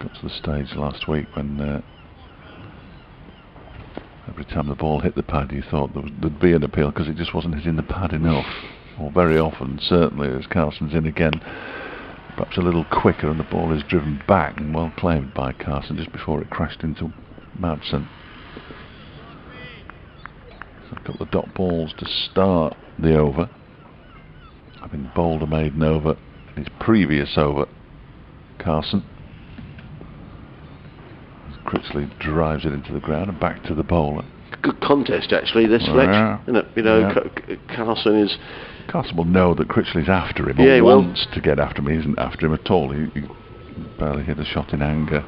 Got to the stage last week when every time the ball hit the pad you thought there'd be an appeal, because it just wasn't hitting the pad enough, or very often. Certainly as Carson's in again, perhaps a little quicker, and the ball is driven back and well claimed by Carson just before it crashed into Madsen. So a couple of dot balls to start the over, having bowled a maiden over in his previous over. Carson, Critchley drives it into the ground and back to the bowler. Good contest actually, this Fletch, isn't it? You know, Carson will know that Critchley's after him, yeah, or wants to get after him. He isn't after him at all. He barely hit a shot in anger.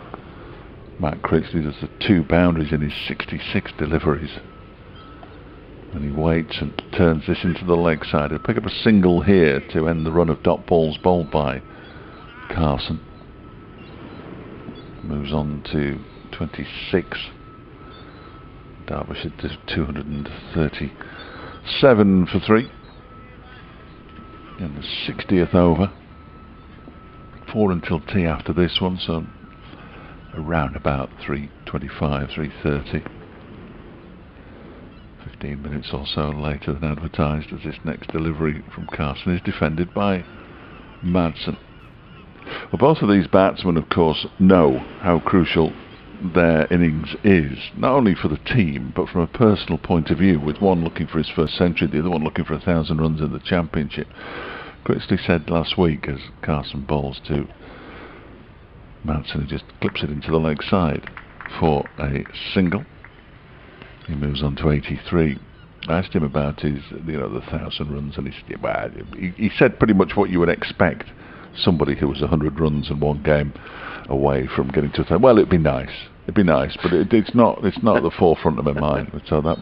Matt Critchley does the 2 boundaries in his 66 deliveries, and he waits and turns this into the leg side. He'll pick up a single here to end the run of dot balls bowled by Carson. Moves on to 26. Derbyshire to 237 for 3 in the 60th over. 4 until tea after this one, so around about 3:25, 3:30. 15 minutes or so later than advertised, as this next delivery from Carson is defended by Madsen. Well, both of these batsmen, of course, know how crucial their innings is, not only for the team but from a personal point of view, with one looking for his first century, the other one looking for 1,000 runs in the championship. Critchley said last week, as Carson bowls to Madsen just clips it into the leg side for a single. He moves on to 83. I asked him about his, the 1,000 runs, and he said pretty much what you would expect somebody who was 100 runs in one game away from getting to 1,000. Well, it'd be nice, but it's not at the forefront of my mind. So that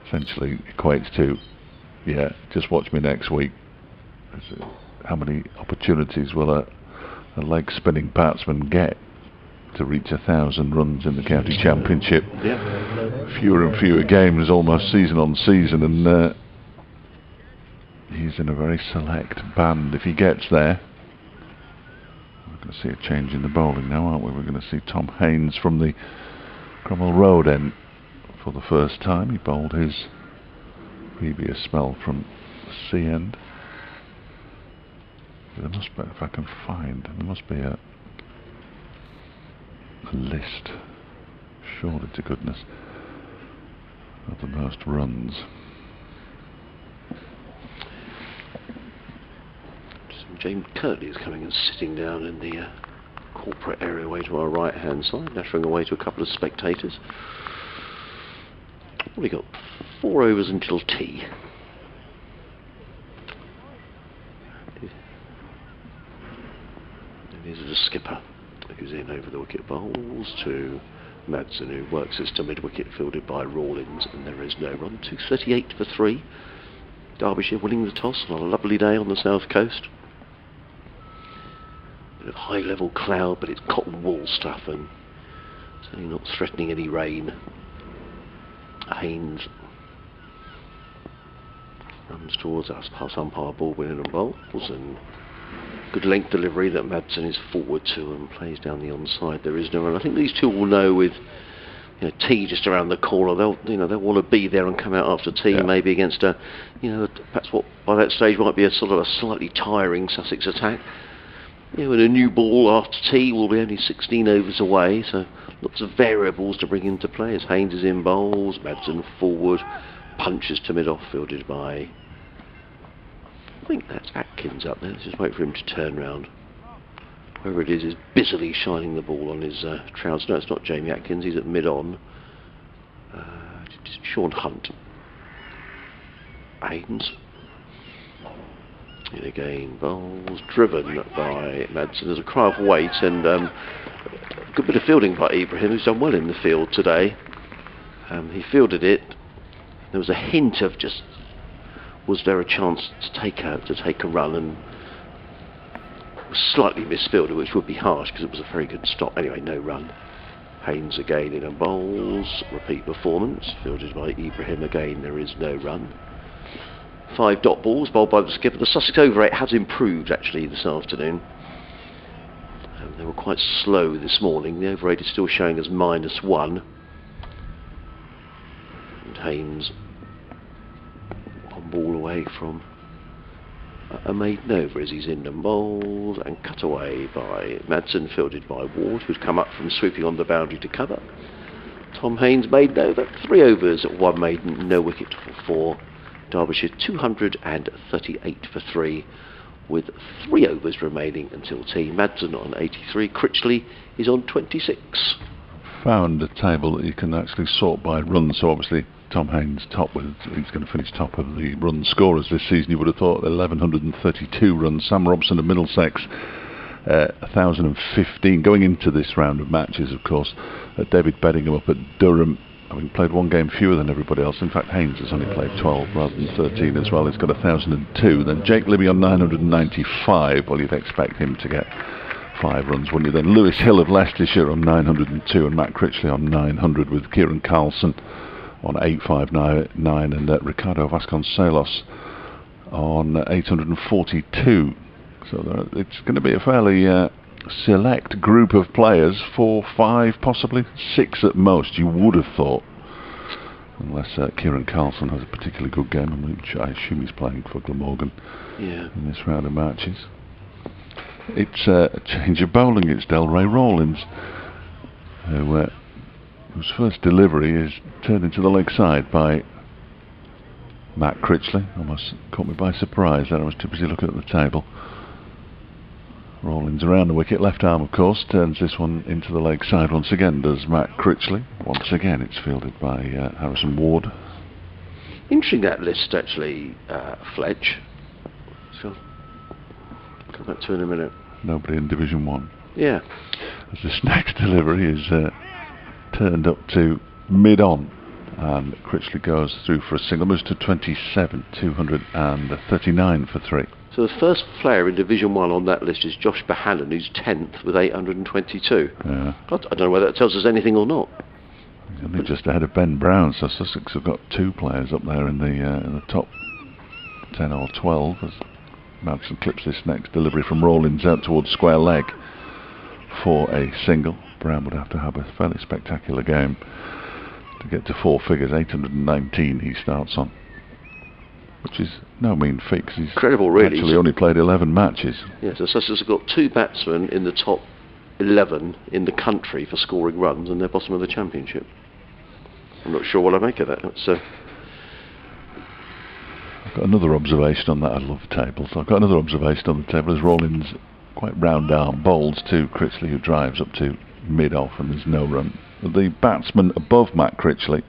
essentially equates to, yeah, just watch me next week. How many opportunities will a leg spinning batsman get to reach 1,000 runs in the county championship? Yeah. Fewer and fewer games, almost season on season, and he's in a very select band. If he gets there, we're going to see a change in the bowling now, aren't we? We're going to see Tom Haynes from the Cromwell Road end for the first time. He bowled his previous spell from the C end. There must be, if I can find, there must be a list, surely to goodness, of the most runs. James Curtley is coming and sitting down in the corporate area away to our right hand side, nattering away to a couple of spectators. We got 4 overs until tea. Here's the skipper, who's in over the wicket bowls to Madsen, who works this to mid-wicket, fielded by Rawlins, and there is no run. 238 for 3. Derbyshire winning the toss on a lovely day on the south coast. Bit of high-level cloud, but it's cotton wool stuff, and certainly not threatening any rain. Haynes runs towards us, past umpire Baldwin and bowls, and good length delivery that Madsen is forward to and plays down the onside. There is no run. I think these two will know with tea just around the corner. They'll want to be there and come out after tea, yeah. Maybe against a perhaps what by that stage might be a sort of a slightly tiring Sussex attack. And a new ball after tea will be only 16 overs away, so lots of variables to bring into play as Haynes is in bowls, Madsen forward, punches to mid-off, fielded by, I think that's Atkins up there. Let's just wait for him to turn round. Whoever it is busily shining the ball on his trousers. No, it's not Jamie Atkins, he's at mid-on. Sean Hunt. Haynes. In again, bowls, driven by Madsen. There's a cry of wait, and a good bit of fielding by Ibrahim, who's done well in the field today. He fielded it. There was a hint of just, was there a chance to take a run, and was slightly misfielded, which would be harsh because it was a very good stop. Anyway, no run. Haynes again in and bowls, repeat performance, fielded by Ibrahim again. There is no run. 5 dot balls bowled by the skipper. The Sussex over 8 has improved actually this afternoon. They were quite slow this morning. The over 8 is still showing as -1. And Haynes one ball away from a maiden over as he's in and bowled and cut away by Madsen, fielded by Ward, who'd come up from sweeping on the boundary to cover. Tom Haynes maiden over, 3 overs at 1 maiden, no wicket for 4. Derbyshire 238 for 3, with 3 overs remaining until tea. Madsen on 83, Critchley is on 26. Found a table that you can actually sort by runs, so obviously Tom Haynes he's going to finish top of the run scorers this season. You would have thought 1,132 runs. Sam Robson of Middlesex 1,015 going into this round of matches, of course. David Beddingham up at Durham, having played 1 game fewer than everybody else. In fact, Haynes has only played 12 rather than 13 as well. He's got 1,002. Then Jake Libby on 995. Well, you'd expect him to get 5 runs, wouldn't you? Then Lewis Hill of Leicestershire on 902, and Matt Critchley on 900, with Kieran Carlson on 859, and Ricardo Vasconcelos on 842. So it's going to be a fairly select group of players, 4, 5, possibly 6 at most, you would have thought, unless Kieran Carlson has a particularly good game, which I assume he's playing for Glamorgan in this round of matches. It's a change of bowling. It's Delray Rawlins, whose first delivery is turned into the leg side by Matt Critchley. Almost caught me by surprise there. I was too busy looking at the table. Rawlins around the wicket, left arm of course, turns this one into the leg side once again, does Matt Critchley. Once again it's fielded by Harrison Ward. Interesting that list actually, Fletch. So, come back to in a minute. Nobody in Division 1. Yeah. As this next delivery is turned up to mid-on, and Critchley goes through for a single, moves to 27, 239 for 3. So the first player in Division 1 on that list is Josh Bohannon, who's 10th with 822. Yeah. I don't know whether that tells us anything or not. Only just ahead of Ben Brown, so Sussex have got 2 players up there in the top 10 or 12 as Madsen clips this next delivery from Rawlins out towards square leg for a single. Brown would have to have a fairly spectacular game to get to 4 figures. 819 he starts on, which is no mean feat because he's incredible, really. Actually only played 11 matches. Yeah, so Sussex have got 2 batsmen in the top 11 in the country for scoring runs, and they're bottom of the championship. I'm not sure what I make of that. So I've got another observation on that. I love tables. I've got another observation on the table as Rawlins quite round arm bowls to Critchley, who drives up to mid off, and there's no run. The batsmen above Matt Critchley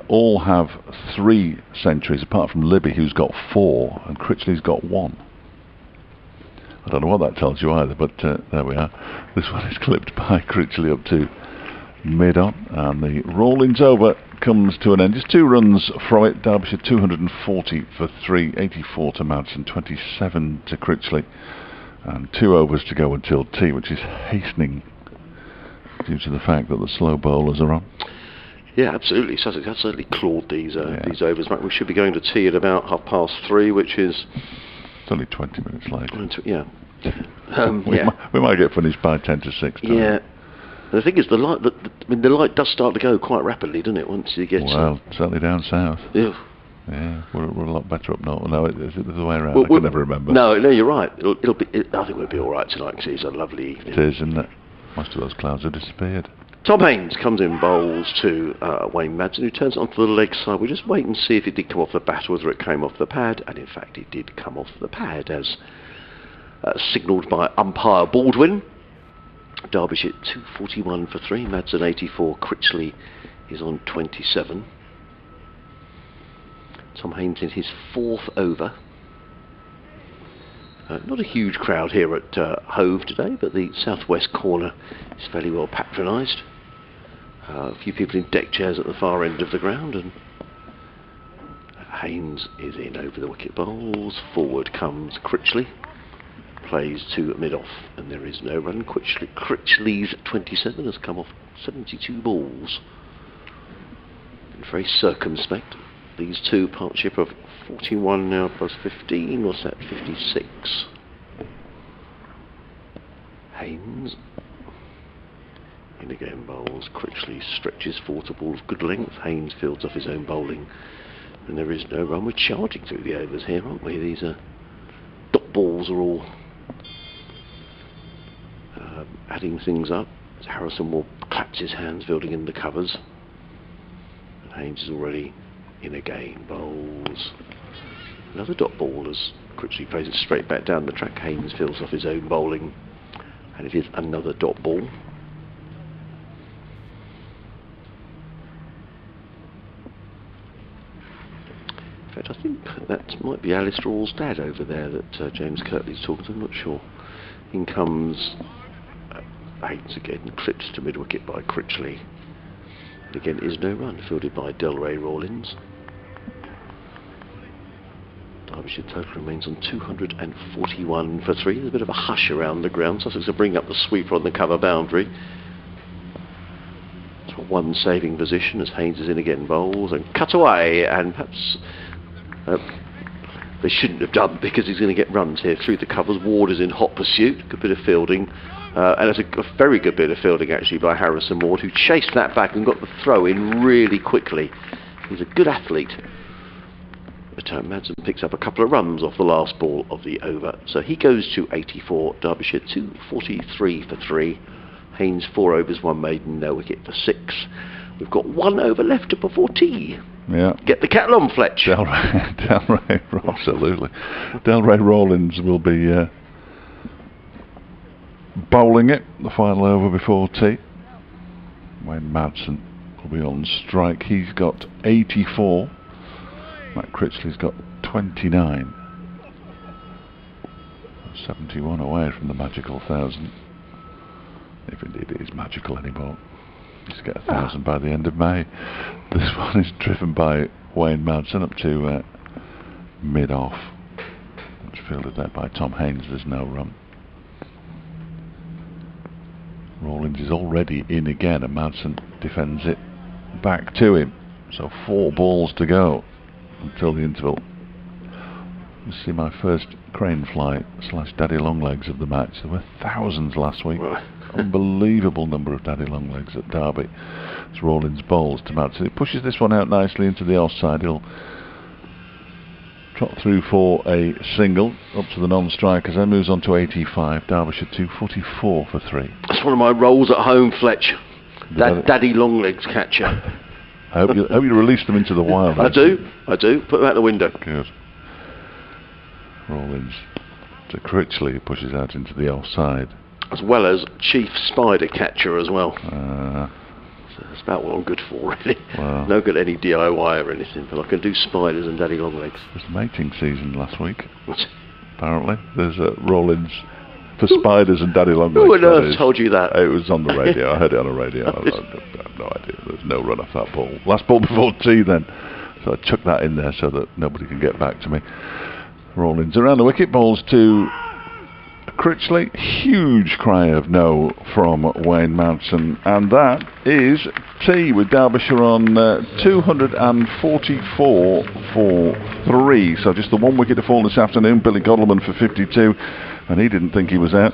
all have 3 centuries, apart from Libby, who's got 4, and Critchley's got 1. I don't know what that tells you either, but there we are. This one is clipped by Critchley up to mid-on, and the Rawlins over comes to an end. Just 2 runs from it. Derbyshire 240 for 3, 84 to Madsen, 27 to Critchley, and 2 overs to go until tea, which is hastening due to the fact that the slow bowlers are on. yeah, absolutely. Sussex has certainly clawed these overs back. We should be going to tea at about 3:30, which is... It's only 20 minutes late. Yeah. We might get finished by 10 to 6. Yeah. And the thing is, the light does start to go quite rapidly, doesn't it? Once you get. Well, certainly down south. Yeah. Yeah, we're a lot better up north. No, is it the other way around? I can never remember. No, you're right. It'll be. I think we'll be all right tonight because it's a lovely evening. It is, isn't it? Most of those clouds have disappeared. Tom Haynes comes in, bowls to Wayne Madsen, who turns it onto the leg side. We'll just wait and see if it did come off the bat or whether it came off the pad. And in fact, it did come off the pad, as signalled by umpire Baldwin. Derbyshire 241 for 3, Madsen 84, Critchley is on 27. Tom Haynes in his 4th over. Not a huge crowd here at Hove today, but the southwest corner is fairly well patronised. A few people in deck chairs at the far end of the ground, and Haynes is in over the wicket bowls. Forward comes Critchley. Plays to mid-off, and there is no run. Critchley's 27 has come off 72 balls. Been very circumspect. These 2, partnership of 41 now plus 15, what's that, 56. Haynes in again bowls. Critchley stretches forward a ball of good length. Haynes fields off his own bowling, and there is no run. We're charging through the overs here, aren't we? These dot balls are all adding things up. Harrison Moore claps his hands, fielding in the covers. And Haynes is already in again, bowls. Another dot ball as Critchley plays it straight back down the track. Haynes fields off his own bowling, and it is another dot ball. In fact, I think that might be Alistair All's dad over there that James Kirtley's talking to. I'm not sure. In comes Haynes again, clipped to mid-wicket by Critchley. And again, is no run, fielded by Delray Rawlins. Derbyshire total remains on 241 for 3. There's a bit of a hush around the ground. Sussex will bring up the sweeper on the cover boundary. It's a 1 saving position as Haynes is in again, bowls and cut away, and perhaps they shouldn't have done, because he's going to get runs here through the covers. Ward is in hot pursuit. Good bit of fielding, and it's a very good bit of fielding actually by Harrison Ward, who chased that back and got the throw in really quickly. He's a good athlete. But Madsen picks up a couple of runs off the last ball of the over, so he goes to 84. Derbyshire 243 for 3. Haynes 4 overs, 1 maiden, no wicket for 6. We've got 1 over left before tea. Yeah. Get the kettle on, Fletch. Delray, absolutely. Delray Rawlins will be bowling it, the final over before tea. Wayne Madsen will be on strike. He's got 84. Matt Critchley's got 29. 71 away from the magical 1,000. If indeed it is magical anymore. Just get 1,000 by the end of May. This one is driven by Wayne Madsen up to mid-off. It's fielded there by Tom Haynes. There's no run. Rawlins is already in again, and Madsen defends it back to him. So 4 balls to go until the interval. You see my first crane fly / daddy longlegs of the match. There were thousands last week. Unbelievable number of daddy longlegs at Derby. It's Rawlins bowls to Madsen. He pushes this one out nicely into the offside. He'll trot through for a single up to the non-strikers, then moves on to 85. Derbyshire 244 for 3. That's one of my roles at home, Fletch. Daddy longlegs catcher. I hope you release them into the wild. I do. Put them out the window. Good. Rawlins to Critchley, who pushes out into the offside. As well as chief spider catcher as well. So that's about what I'm good for, really. Well, no good at any DIY or anything, but I can do spiders and daddy longlegs. It was mating season last week. Apparently, there's Rawlins for spiders and daddy longlegs. Who on earth told you that? It was on the radio. I heard it on the radio. I have no idea. There's no run off that ball. Last ball before tea then. So I chucked that in there so that nobody can get back to me. Rawlins around the wicket, balls to Critchley. Huge cry of no from Wayne Madsen, and that is tea, with Derbyshire on 244 for 3. So just the 1 wicket to fall this afternoon. Billy Godleman for 52, and he didn't think he was out.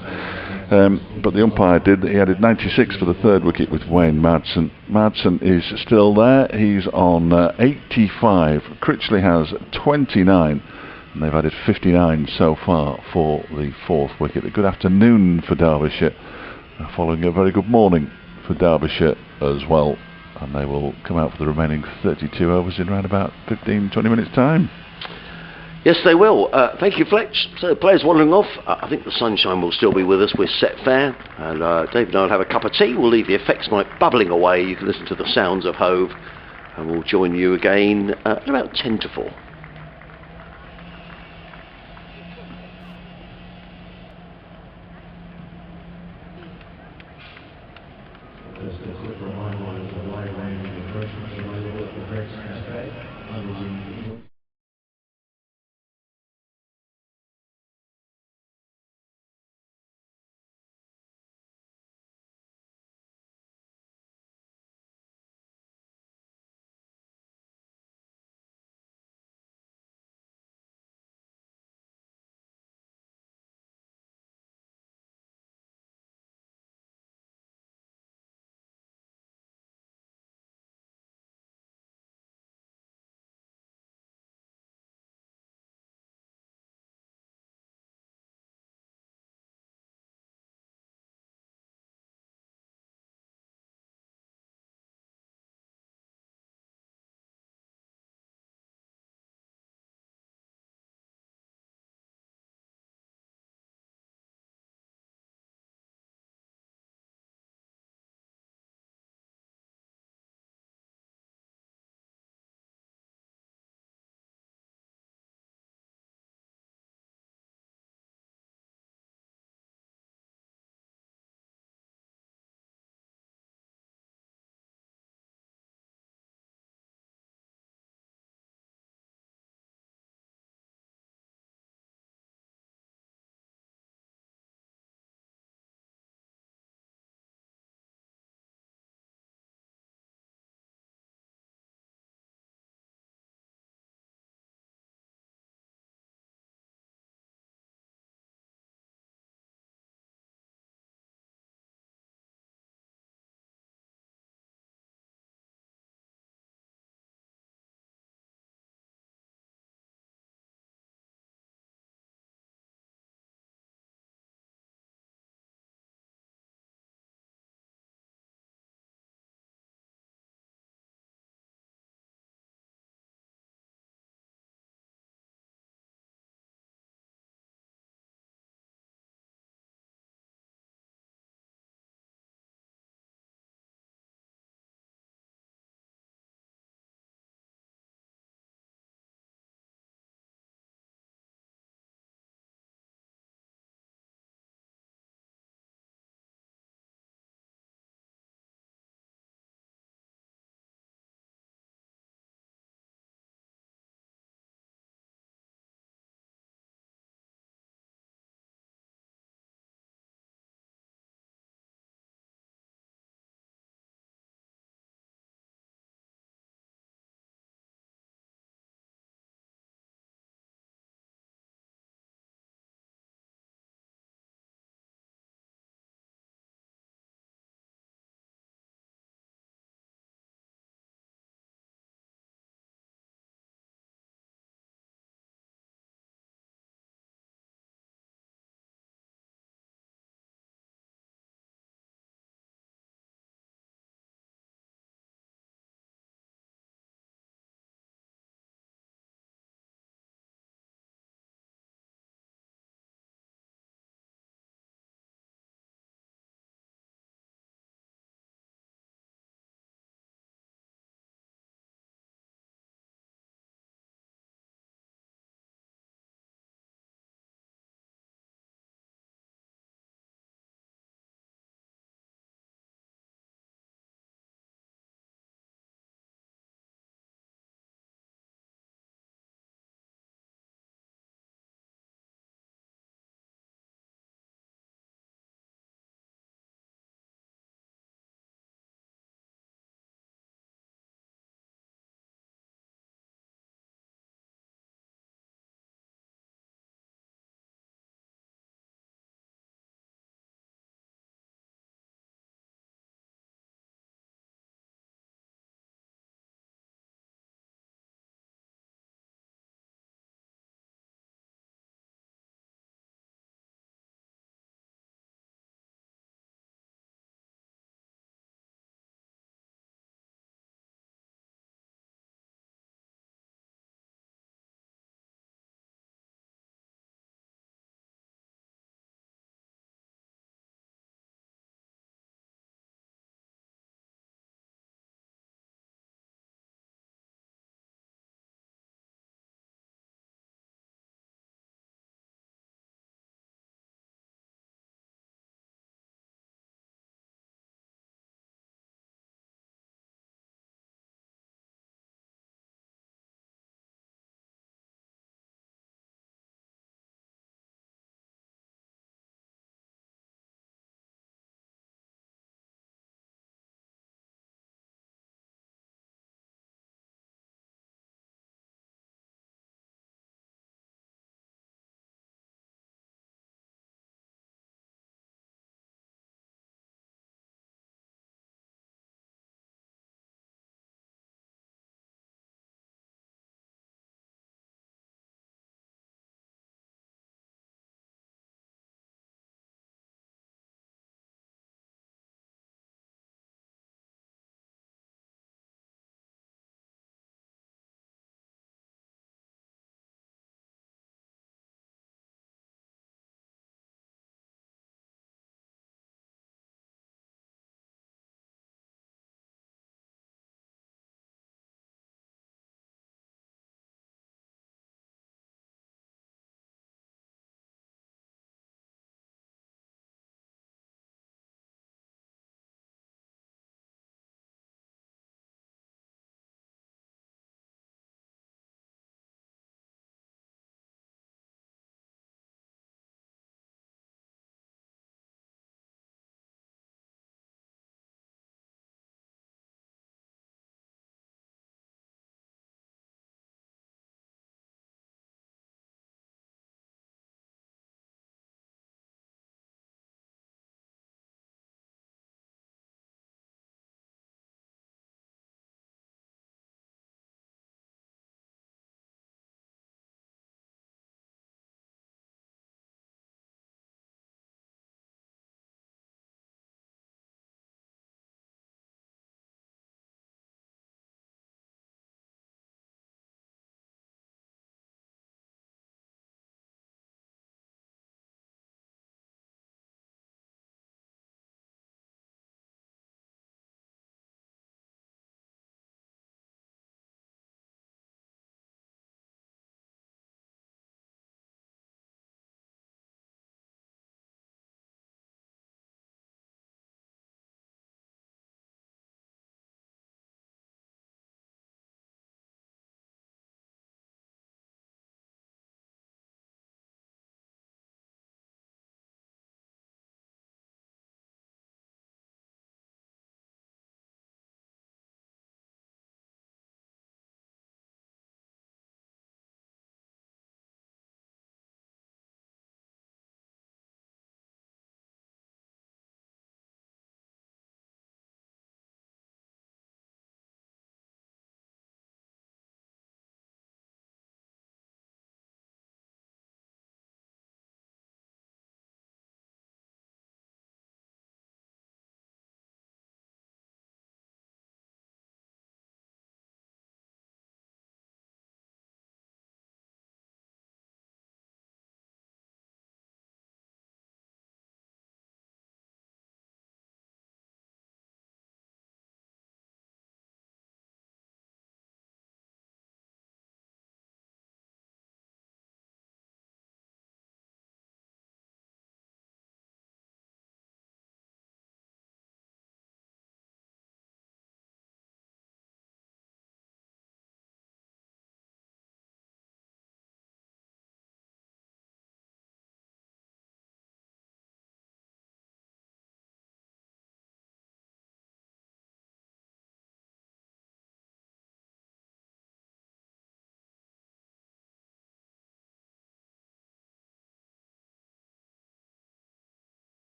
But the umpire did. He added 96 for the 3rd wicket with Wayne Madsen. Madsen is still there. He's on 85. Critchley has 29. And they've added 59 so far for the 4th wicket. A good afternoon for Derbyshire, following a very good morning for Derbyshire as well. And they will come out for the remaining 32 overs in around about 15-20 minutes time. Yes, they will. Thank you, Fletch. So the players wandering off. I think the sunshine will still be with us. We're set fair. And Dave and I will have a cup of tea. We'll leave the effects mic bubbling away. You can listen to the sounds of Hove. And we'll join you again at about 10 to 4. Just a quick reminder of the wide range of refreshments available at the Breaks Cafe under the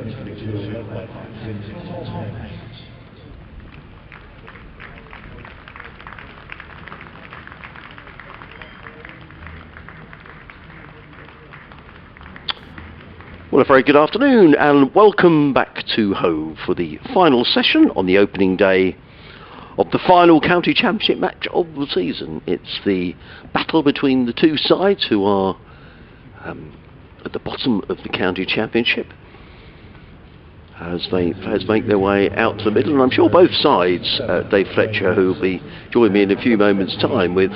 2022 led by Atkins in Hove. Well, a very good afternoon and welcome back to Hove for the final session on the opening day of the final county championship match of the season. It's the battle between the two sides who are at the bottom of the county championship as they players make their way out to the middle, and I'm sure both sides, Dave Fletcher, who will be joining me in a few moments' time with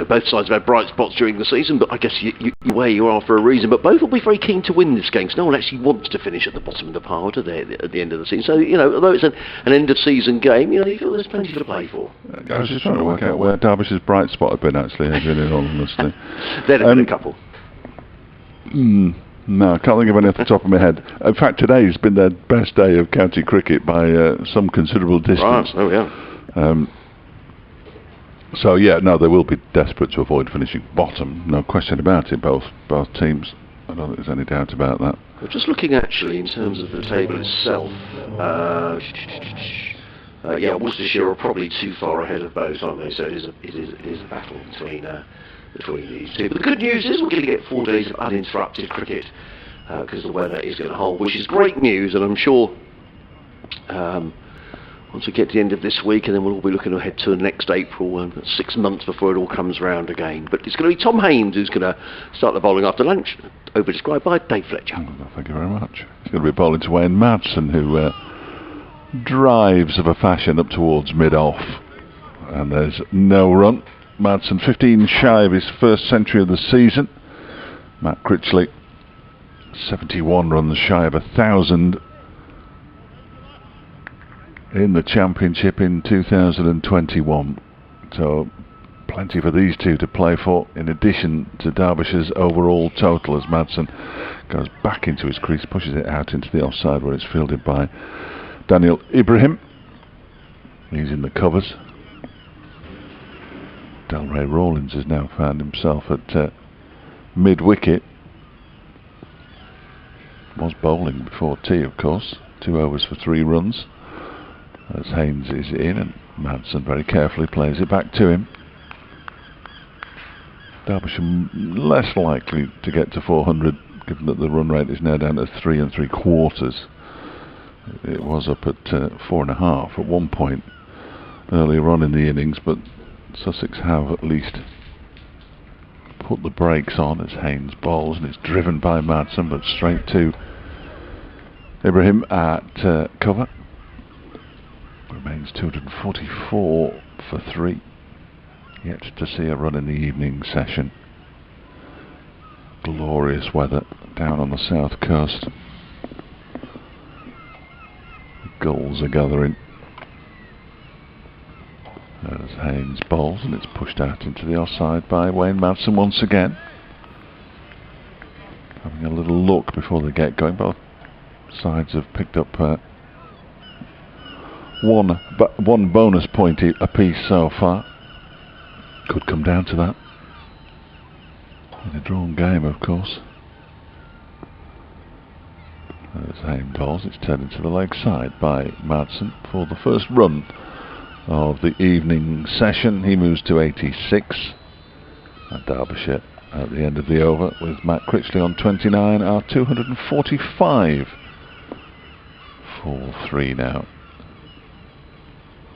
both sides have had bright spots during the season, but I guess you're where you are for a reason. But both will be very keen to win this game, because no one actually wants to finish at the bottom of the pile, do they, at the end of the season? So, although it's an end-of-season game, there's plenty to play for. I was just trying to work out where Derbyshire's bright spot had been, actually, in all honesty. There'd have been a couple. No, I can't think of any off the top of my head. In fact, today's been their best day of county cricket by some considerable distance. Right, oh yeah. So yeah, no, they will be desperate to avoid finishing bottom, no question about it, both teams. I don't think there's any doubt about that. We're just looking actually in terms of the table itself. Worcestershire are probably too far ahead of both, aren't they? So it is a battle between these two. But the good news is we're going to get 4 days of uninterrupted cricket because the weather is going to hold, which is great news, and I'm sure once we get to the end of this week, and then we'll all be looking ahead to the next April, 6 months before it all comes round again. But it's going to be Tom Haynes who's going to start the bowling after lunch, over-described by Dave Fletcher. Thank you very much. He's going to be bowling to Wayne Madsen, who drives of a fashion up towards mid-off. And there's no run. Madsen 15 shy of his first century of the season. Matt Critchley 71 runs shy of 1,000 in the championship in 2021. So plenty for these two to play for, in addition to Derbyshire's overall total, as Madsen goes back into his crease, pushes it out into the offside where it's fielded by Daniel Ibrahim. He's in the covers. Delray Rawlins has now found himself at mid-wicket. Was bowling before tea, of course. 2 overs for 3 runs. As Haynes is in, and Madsen very carefully plays it back to him. Derbyshire less likely to get to 400, given that the run rate is now down to 3 3/4. It was up at 4.5 at one point earlier on in the innings, but Sussex have at least put the brakes on as Haynes bowls, and it's driven by Madsen, but straight to Ibrahim at cover. Remains 244 for 3. Yet to see a run in the evening session. Glorious weather down on the south coast. Gulls are gathering. As Haynes bowls, and it's pushed out into the offside by Wayne Madsen once again. Having a little look before they get going. Both sides have picked up one bonus point apiece so far. Could come down to that in a drawn game, of course. As Haynes bowls, it's turned into the leg side by Madsen for the first run of the evening session. He moves to 86, and Derbyshire at the end of the over with Matt Critchley on 29 are 245 for 3 now.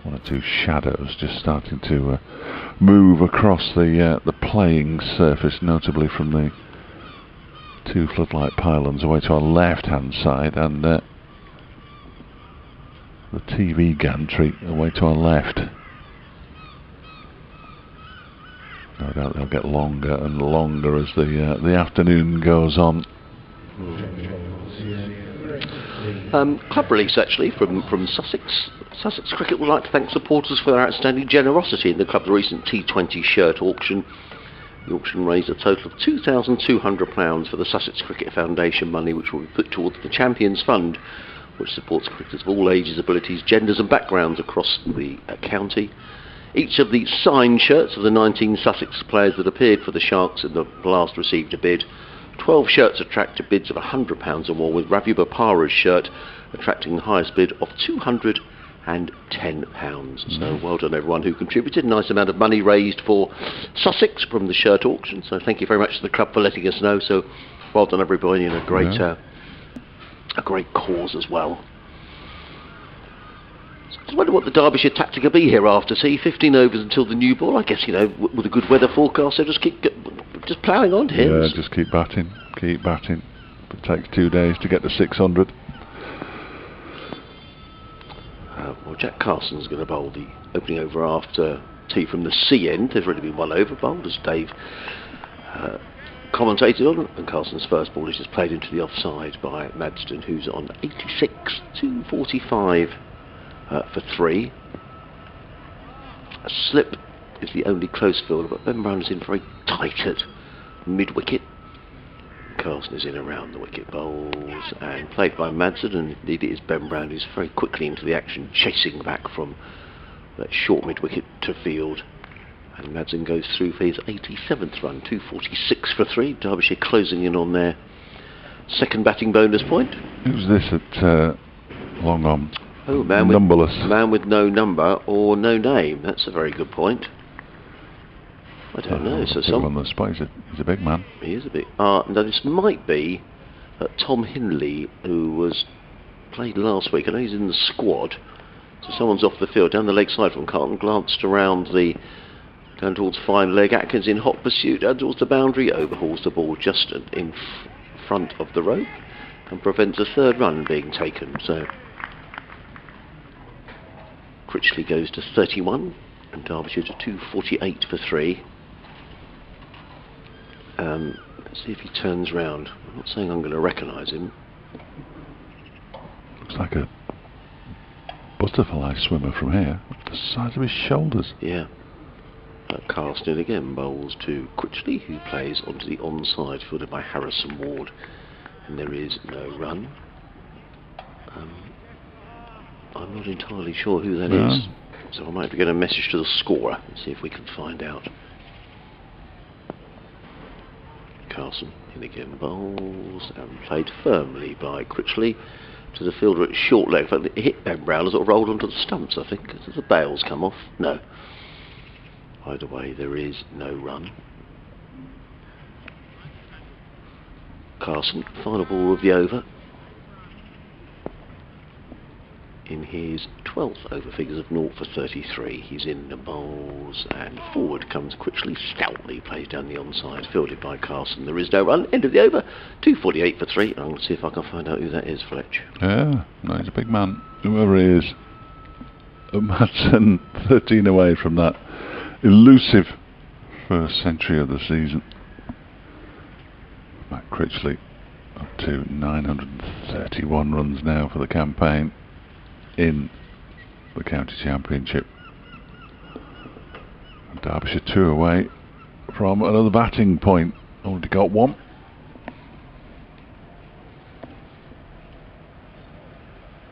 1 or 2 shadows just starting to move across the playing surface, notably from the 2 floodlight pylons away to our left-hand side, and the TV gantry away to our left. No doubt they'll get longer and longer as the afternoon goes on. Club release actually from Sussex. Sussex Cricket would like to thank supporters for their outstanding generosity in the club's recent T20 shirt auction. The auction raised a total of £2,200 for the Sussex Cricket Foundation money, which will be put towards the Champions Fund, which supports cricketers of all ages, abilities, genders and backgrounds across the county. Each of the signed shirts of the 19 Sussex players that appeared for the Sharks in the last received a bid 12 shirts attracted bids of £100 or more, with Ravi Bopara's shirt attracting the highest bid of £210. So well done everyone who contributed. Nice amount of money raised for Sussex from the shirt auction. So thank you very much to the club for letting us know. So well done everybody, and a great cause as well. So I just wonder what the Derbyshire tactic will be hereafter. See, 15 overs until the new ball. I guess, you know, with a good weather forecast, they'll just keep ploughing on here. Yeah, just keep batting. It takes 2 days to get to 600. Well, Jack Carson's going to bowl the opening over after tea from the C end. There's already been one over bowled, as Dave commentated on, and Carson's first ball is just played into the offside by Madsen, who's on 86, 245 for 3. A slip is the only close fielder, but Ben Brown is in very tight at mid-wicket. Carson is in around the wicket, bowls and played by Madsen, and indeed it is Ben Brown who's very quickly into the action, chasing back from that short mid-wicket to field. And Madsen goes through for his 87th run, 246 for 3. Derbyshire closing in on their second batting bonus point. Who's this at long on? Oh, man with no number or no name. That's a very good point. I don't know. So on the spot. He's a big man. He is a big. Now this might be Tom Hindley, who was played last week. I know he's in the squad. So someone's off the field down the leg side from Carlton. Glanced around down towards fine leg. Atkins in hot pursuit down towards the boundary. Overhauls the ball just in front of the rope and prevents a third run being taken. So Critchley goes to 31 and Derbyshire to 248 for 3. Let's see if he turns round. I'm not saying I'm going to recognise him. Looks like a butterfly swimmer from here. The size of his shoulders. Yeah. Carston again bowls to Critchley, who plays onto the onside, fielded by Harrison Ward, and there is no run. I'm not entirely sure who that is, so I might be getting a message to the scorer and see if we can find out. Carson in again, bowls and played firmly by Critchley to the fielder at short leg. In fact, it hit Ben Brown as it rolled onto the stumps, I think. Did the bails come off? No. Either way, there is no run. Carson, final ball of the over. In his 12th over, figures of 0 for 33. He's in the bowls and forward comes Critchley, stoutly plays down the onside, fielded by Carson. There is no run. End of the over. 248 for 3. I'm going to see if I can find out who that is, Fletch. Yeah, no, he's a big man. Whoever he is. Madsen 13 away from that elusive first century of the season. Matt Critchley up to 931 runs now for the campaign in the county championship. Derbyshire 2 away from another batting point. Already got one.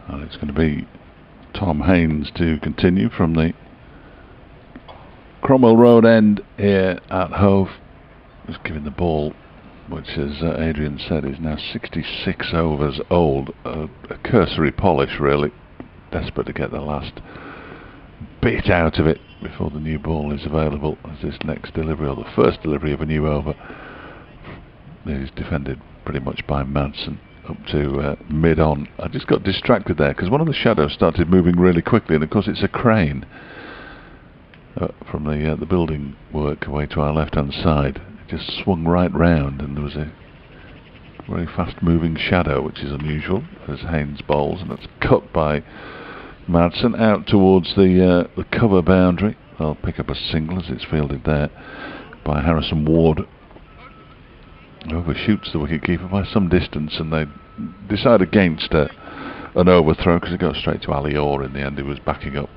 And it's going to be Tom Haynes to continue from the Cromwell Road end here at Hove. Just giving the ball, which as Adrian said is now 66 overs old. A cursory polish really. Desperate to get the last bit out of it before the new ball is available as this next delivery, or the first delivery of a new over, is defended pretty much by Madsen up to mid-on. I just got distracted there because one of the shadows started moving really quickly, and of course it's a crane from the building work away to our left-hand side. It just swung right round and there was a very fast-moving shadow, which is unusual as Haynes bowls, and it's cut by Madsen out towards the cover boundary. They'll pick up a single as it's fielded there by Harrison Ward. Overshoots the wicketkeeper by some distance, and they decide against an overthrow because it goes straight to Ali Orr in the end, who was backing up,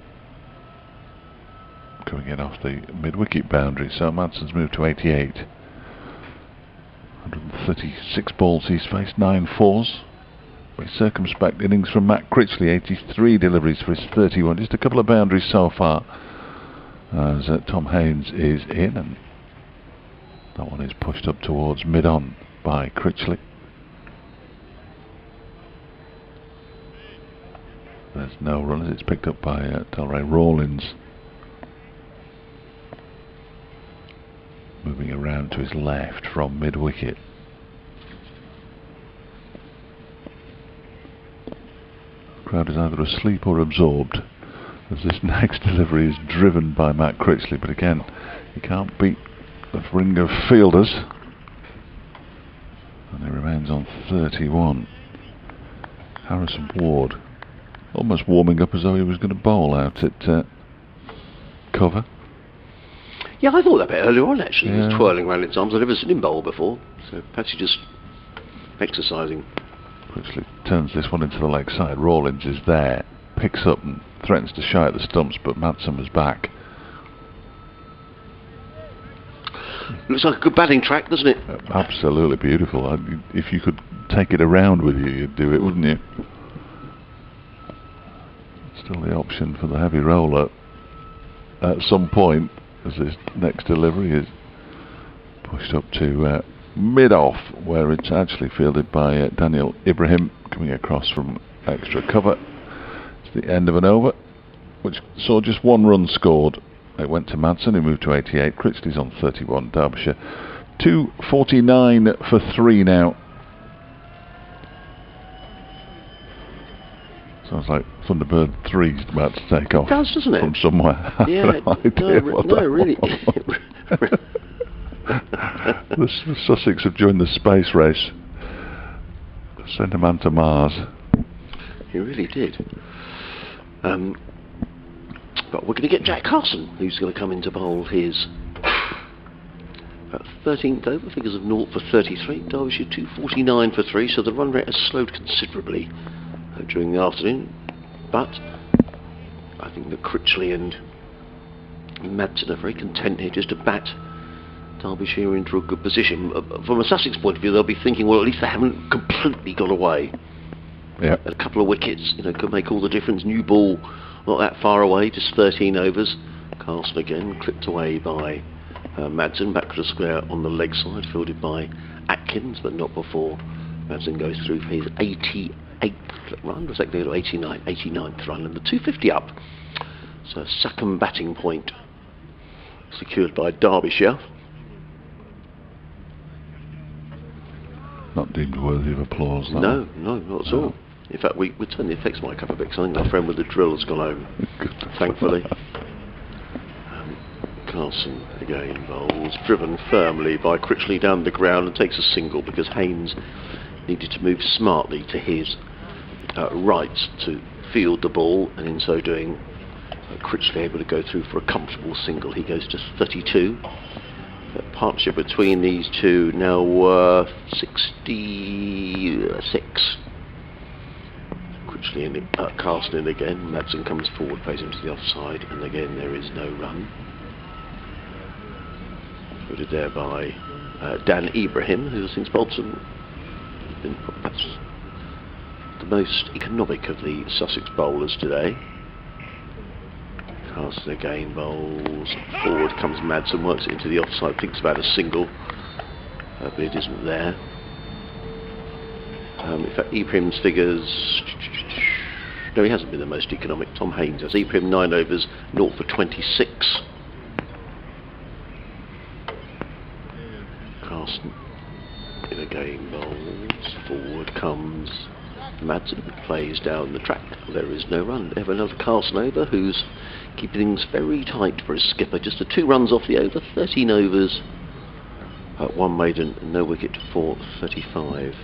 coming in off the mid-wicket boundary. So Madsen's moved to 88. 136 balls he's faced, 9 fours. Very circumspect innings from Matt Critchley, 83 deliveries for his 31. Just a couple of boundaries so far as Tom Haynes is in, and that one is pushed up towards mid-on by Critchley. There's no run as it's picked up by Delray Rawlins. Moving around to his left from mid-wicket. Crowd is either asleep or absorbed as this next delivery is driven by Matt Critchley, but again, he can't beat the ring of fielders. And he remains on 31. Harrison Ward almost warming up as though he was going to bowl out at cover. Yeah, I thought that a bit earlier on actually. Yeah. He was twirling around his arms. I've never seen him bowl before, so perhaps he's just exercising. Critchley turns this one into the leg side. Rawlins is there, picks up and threatens to shy at the stumps, but Madsen was back. Looks like a good batting track, doesn't it? Absolutely beautiful. If you could take it around with you, you'd do it, wouldn't you? Still the option for the heavy roller at some point, as this next delivery is pushed up to mid-off, where it's actually fielded by Daniel Ibrahim, coming across from extra cover. It's the end of an over, which saw just one run scored. It went to Madsen, who moved to 88. Critchley's on 31. Derbyshire 249 for 3 now. Sounds like Thunderbird 3's about to take off. It does, doesn't it? From somewhere. Yeah, really. The Sussex have joined the space race. Sent a man to Mars. He really did. But we're going to get Jack Carson, who's going to come in to bowl his 13th over, figures of 0 for 33. Derbyshire 249 for 3, so the run rate has slowed considerably during the afternoon. But I think that Critchley and Madsen are very content here just to bat Derbyshire into a good position. From a Sussex point of view, they'll be thinking, well, at least they haven't completely got away. Yeah. A couple of wickets, could make all the difference. New ball, not that far away, just 13 overs. Carson again, clipped away by Madsen, back to the square on the leg side, fielded by Atkins, but not before Madsen goes through for his 88th run, was that 89th run, and the 250 up. So second batting point secured by Derbyshire. Not deemed worthy of applause, though. No, not at all. In fact, we turned the effects mic up a bit, because I think our friend with the drill has gone home, thankfully. Carson again bowls, driven firmly by Critchley down the ground, and takes a single because Haynes needed to move smartly to his right to field the ball, and in so doing, Critchley able to go through for a comfortable single. He goes to 32. The partnership between these two now 66. Critchley in, Carson in again. Madsen comes forward, plays him to the offside, and again there is no run. Fielded there by Dan Ibrahim, who since Bolton has been perhaps the most economic of the Sussex bowlers today. Carson again bowls forward, comes Madsen, works it into the offside, thinks about a single, but it isn't there. In fact, Ibrahim's figures, no, he hasn't been the most economic. Tom Haynes has. Ibrahim 9 overs, 0 for 26. Carson in again bowls, forward comes Madsen, plays down the track. There is no run. They have another Carson over, who's keeping things very tight for his skipper. Just 2 runs off the over, 13 overs, 1 maiden, and no wicket for 35.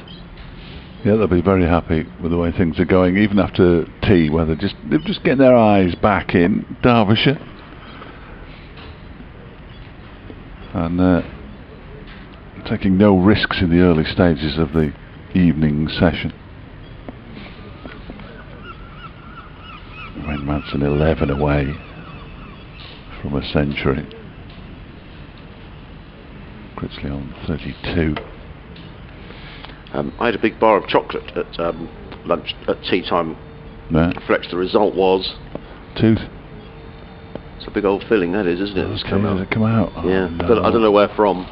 Yeah, they'll be very happy with the way things are going, even after tea, where they're just getting their eyes back in Derbyshire. And taking no risks in the early stages of the evening session. Wayne Madsen 11 away from a century. Critchley on 32. I had a big bar of chocolate at lunch, at tea time. Yeah. Flex, the result was Tooth. it's a big old filling, that is, isn't it? Okay, does it come out? Yeah, Oh, no. I don't know where from.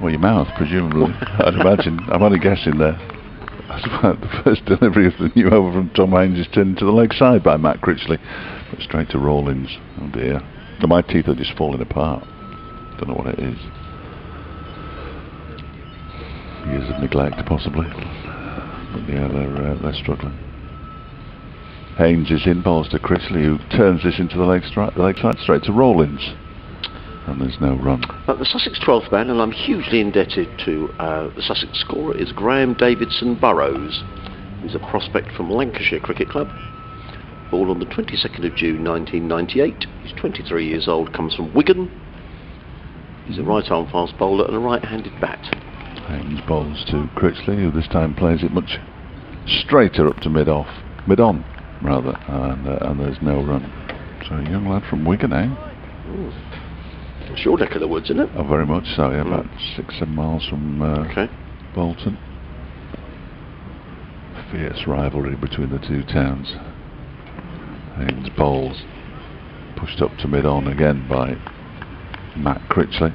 Well, your mouth, presumably. I'd imagine. I'm only guessing there. That's about the first delivery of the new over from Tom Haynes is turned to the leg side by Matt Critchley. But straight to Rawlins. Oh dear. My teeth are just falling apart. Don't know what it is. Years of neglect, possibly. But yeah, they're struggling. Haynes is in, balls to Critchley, who turns this into the leg side straight to Rawlins. And there's no run. The Sussex 12th man, and I'm hugely indebted to the Sussex scorer, is Graham Davidson Burrows. He's a prospect from Lancashire Cricket Club. Born on the 22nd of June 1998. He's 23 years old, comes from Wigan. He's a right-arm fast bowler and a right-handed bat. Haynes bowls to Critchley, who this time plays it much straighter up to mid-on, rather, and there's no run. So a young lad from Wigan, eh? Ooh. It's your neck of the woods, isn't it? Oh, very much so, yeah, about 6-7 miles from Bolton. Fierce rivalry between the two towns. Haynes bowls, pushed up to mid-on again by Matt Critchley.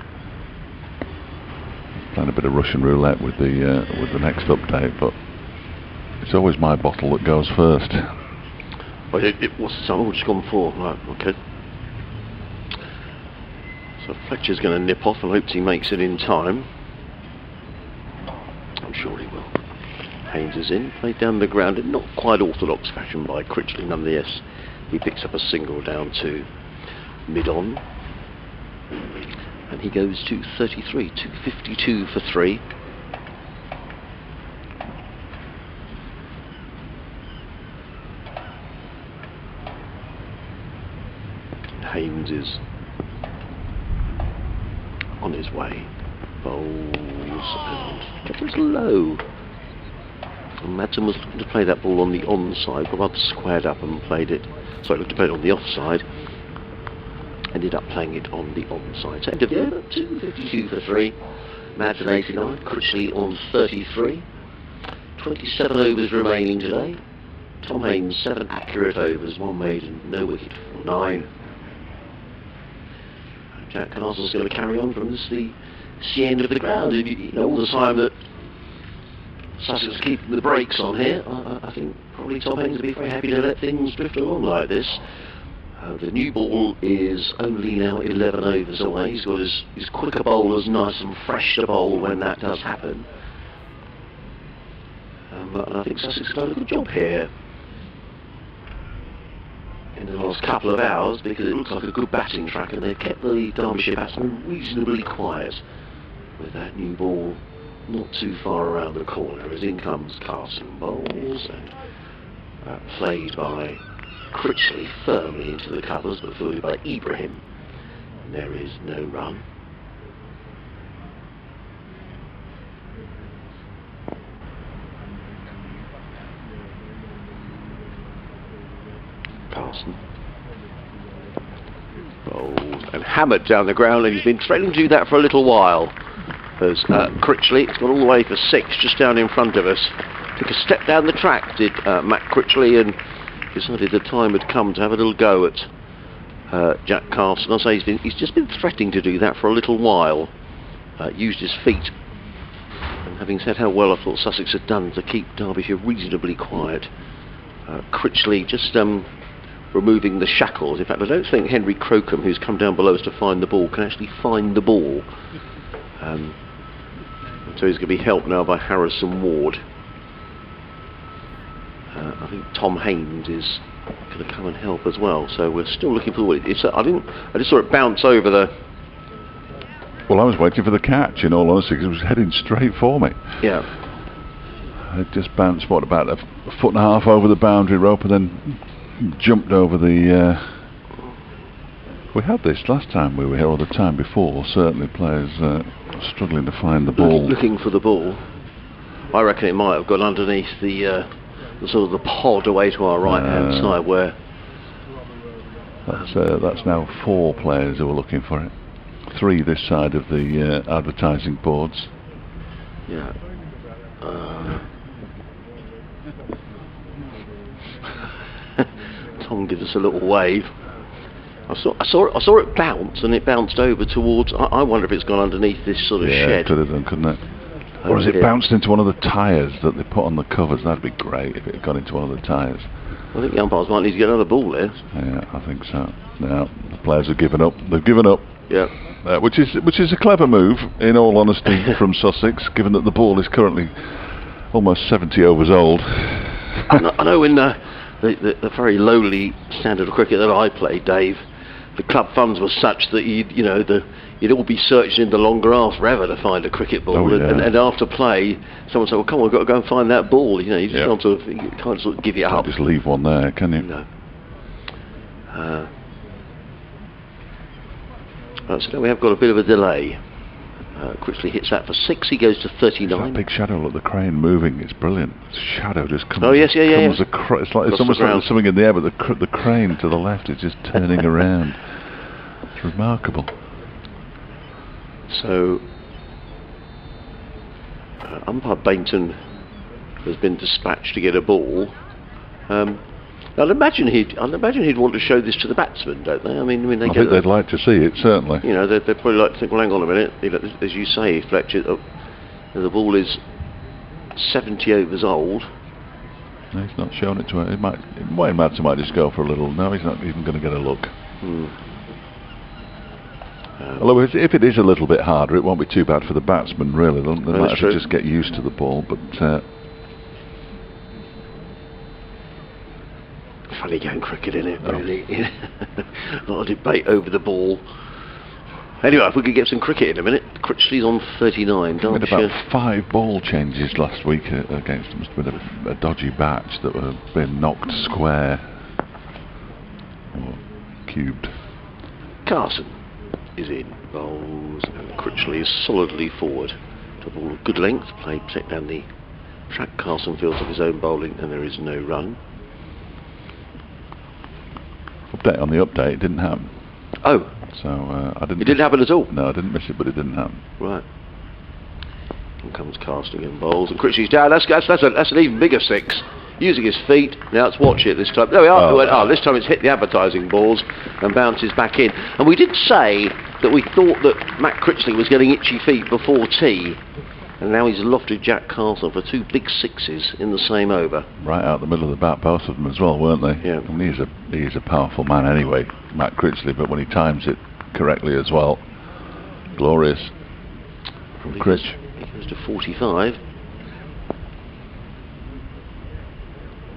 Playing a bit of Russian roulette with the next update, but it's always my bottle that goes first. Well, what's the time? Just gone 4. Right, okay. So Fletcher's going to nip off and hopes he makes it in time. I'm sure he will. Haynes is in, played down the ground in not quite orthodox fashion by Critchley. Nonetheless, he picks up a single down to mid-on. And he goes to 33, 252 for 3. Haynes is on his way. Bowls and drops low. And Madsen was looking to play that ball on the onside, but rather squared up and played it. Sorry, looked to play it on the offside. Ended up playing it on the onside. So end of the over, 252 for 3. Madsen 89, Critchley on 33. 27 overs remaining today. Tom Haynes 7 accurate overs, 1 maiden, no wicket for 9. Jack Castle's going to carry on from the end of the ground. You know, all the time that Sussex was keeping the brakes on here, I think probably Tom Haynes will be very happy to let things drift along like this. The new ball is only now 11 overs away. He's got his quicker bowlers nice and fresh to bowl when that does happen. And I think Sussex has done a good job here in the last couple of hours, because it looks like a good batting track, and they've kept the Derbyshire batsmen reasonably quiet with that new ball not too far around the corner. As in comes Carson bowls, and played by Critchley firmly into the covers, but fielded by Ibrahim. And there is no run. Carson bowled and hammered down the ground, and he's been threatening to do that for a little while. As Critchley, it's gone all the way for 6, just down in front of us. Took a step down the track, did Matt Critchley, and decided the time had come to have a little go at Jack Carson. I say he's just been threatening to do that for a little while. Used his feet, and having said how well I thought Sussex had done to keep Derbyshire reasonably quiet, Critchley just removing the shackles. In fact, I don't think Henry Crocombe, who's come down below us to find the ball, can actually find the ball. So he's going to be helped now by Harrison Ward. I think Tom Haynes is going to come and help as well. So we're still looking for it. I just saw it bounce over the. Well, I was waiting for the catch, in all honesty, because it was heading straight for me. Yeah. It just bounced, what, about a foot and a half over the boundary rope, and then jumped over the. We had this last time we were here, or the time before. Certainly, players struggling to find the ball. Looking for the ball. I reckon it might have gone underneath the sort of the pod away to our right hand side, where. That's now 4 players who are looking for it. 3 this side of the advertising boards. Yeah. Tom gives us a little wave. saw it bounce, and it bounced over towards. I wonder if it's gone underneath this sort of Yeah, shed. it could have done, couldn't it? Or has it bounced into one of the tyres that they put on the covers? That'd be great if it had gone into one of the tyres. I think the umpires might need to get another ball there. Yeah, I think so. Now the players have given up. They've given up. Yeah. Which is a clever move, in all honesty, from Sussex, given that the ball is currently almost 70 overs old. I know in the very lowly standard of cricket that I played, Dave, the club funds were such that you'd all be searching in the long grass forever to find a cricket ball. Oh, yeah. and after play, someone said, "Well, come on, we've got to go and find that ball." You just you can't sort of give it up. Can't just leave one there, can you? No. So now we have got a bit of a delay. Critchley hits that for 6. He goes to 39. That big shadow, look, the crane moving. It's brilliant. The shadow just comes. Oh yes, yeah. It's almost like there's something in the air, but the crane to the left is just turning around. It's remarkable. So, umpire Bainton has been dispatched to get a ball. I'd imagine he'd want to show this to the batsmen, don't they? I think they'd like to see it, certainly. They'd probably like to think, well, hang on a minute. As you say, Fletcher, the ball is 70 overs old. No, he's not showing it to her. Madsen might just go for a little. No, he's not even going to get a look. Although if it is a little bit harder, it won't be too bad for the batsmen, really. They might have to just get used to the ball, but. Funny game cricket, isn't it, really? A lot of debate over the ball. Anyway, if we could get some cricket in a minute. Critchley's on 39. We had about 5 ball changes last week against them. Must have been a dodgy batch that would have been knocked square or cubed. Carson is in. Bowls, and Critchley is solidly forward. To a ball of good length, played set down the track. Carson feels of his own bowling, and there is no run. Update on the update, it didn't happen. Oh. So I didn't. It didn't happen at all? No, I didn't miss it, but it didn't happen. Right. In comes Casting and bowls, and Critchley's down. That's an even bigger 6. Using his feet. Now let's watch it this time. There we are. This time it's hit the advertising balls and bounces back in. And we did say that we thought that Matt Critchley was getting itchy feet before tea. And now he's lofted Jack Carson for 2 big 6s in the same over. Right out the middle of the bat, both of them as well, weren't they? Yeah. He's a powerful man anyway, Matt Critchley, but when he times it correctly as well, glorious from Critch. He goes to 45.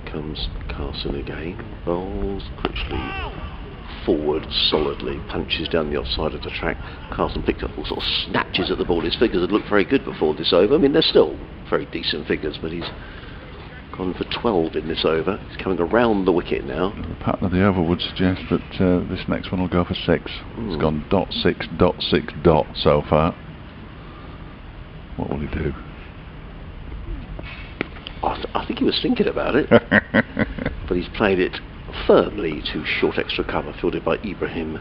Comes Carson again. Bowls. Critchley forward solidly, punches down the offside of the track. Carson picked up all sort of snatches at the ball. His figures had looked very good before this over. They're still very decent figures, but he's gone for 12 in this over. He's coming around the wicket now. The pattern of the over would suggest that this next one will go for 6. It's gone .6 so far. What will he do? I think he was thinking about it, but he's played it firmly to short extra cover, fielded by Ibrahim,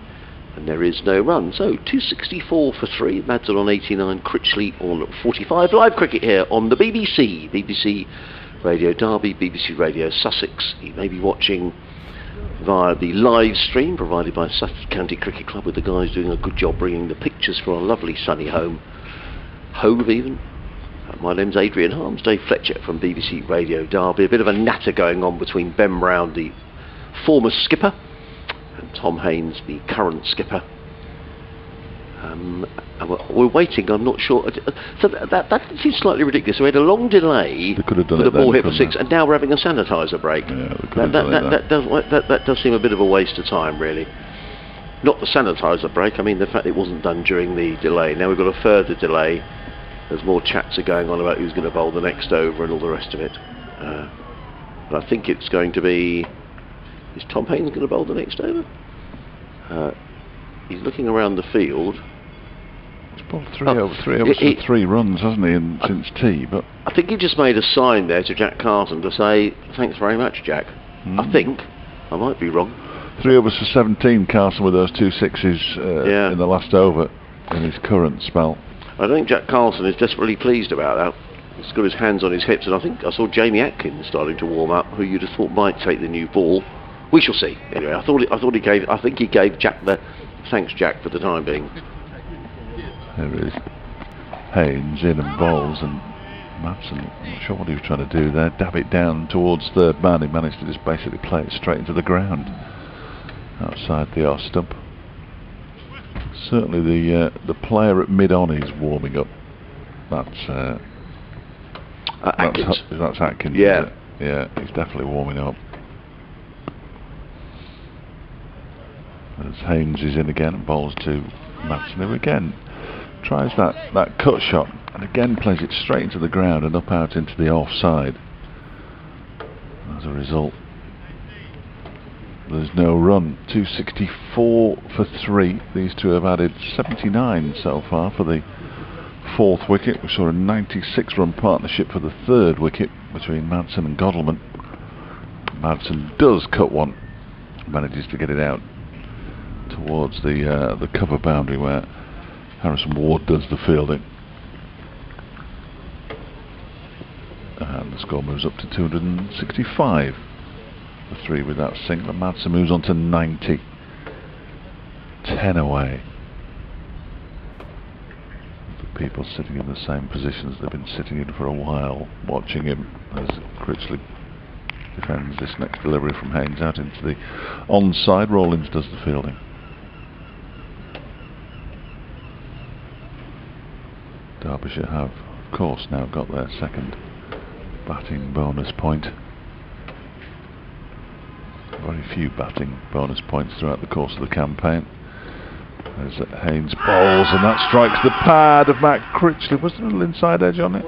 and there is no run. So 264 for 3. Madsen on 89, Critchley on 45. Live cricket here on the BBC Radio Derby, BBC Radio Sussex. You may be watching via the live stream provided by Sussex County Cricket Club, with the guys doing a good job bringing the pictures for our lovely sunny home, Hove even. My name's Adrian Harms, Dave Fletcher from BBC Radio Derby. A bit of a natter going on between Ben Brown, the former skipper, and Tom Haynes, the current skipper. And we're waiting, I'm not sure. So that seems slightly ridiculous. We had a long delay for the ball hit for 6, and now we're having a sanitiser break. Yeah, that does seem a bit of a waste of time, really. Not the sanitiser break, the fact it wasn't done during the delay. Now we've got a further delay. There's more chats are going on about who's going to bowl the next over and all the rest of it. But I think it's going to be... Is Tom Haynes going to bowl the next over? He's looking around the field. He's bowled 3 overs for 3 runs, hasn't he, since tea? But I think he just made a sign there to Jack Carson to say, thanks very much, Jack. I think. I might be wrong. 3 overs for 17, Carson, with those 2 6s in the last over in his current spell. I think Jack Carson is desperately pleased about that. He's got his hands on his hips, and I think I saw Jamie Atkins starting to warm up, who you'd have thought might take the new ball. We shall see. Anyway, I think he gave Jack the thanks, Jack, for the time being. There it is. Haynes in and bowls, and Madsen, I'm not sure what he was trying to do there. Dab it down towards third man. He managed to just basically play it straight into the ground outside the off stump. Certainly the player at mid-on is warming up. That's Atkins. That's Atkins. Yeah. Yeah, he's definitely warming up. As Haynes is in again and bowls to Madsen, who again tries that cut shot and again plays it straight into the ground and up out into the offside. As a result, there's no run. 264 for 3. These two have added 79 so far for the fourth wicket. We saw a 96 run partnership for the third wicket between Madsen and Godalming. Madsen does cut one, manages to get it out towards the cover boundary where Harrison Ward does the fielding, and the score moves up to 265 for 3 with that single. Madsen moves on to 90, 10 away. The people sitting in the same positions they've been sitting in for a while, watching him as Critchley defends this next delivery from Haynes out into the onside. Rawlins does the fielding. Derbyshire have, of course, now got their second batting bonus point. Very few batting bonus points throughout the course of the campaign. As Haynes bowls, and that strikes the pad of Matt Critchley. Was there a little inside edge on it?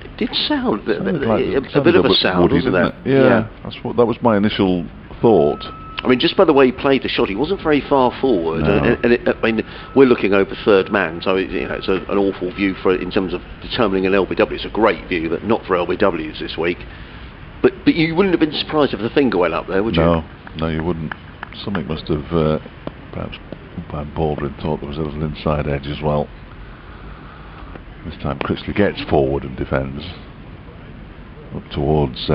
It did sound Like a bit of a sound, woody, wasn't it? Yeah, that was my initial thought. I mean, just by the way he played the shot, he wasn't very far forward, No. I mean, we're looking over third man, so it's an awful view in terms of determining an LBW. It's a great view, but not for LBWs this week. But you wouldn't have been surprised if the finger went up there, would you? No, you wouldn't. Something must have perhaps umpire Baldwin thought there was a little inside edge as well. This time Critchley gets forward and defends up towards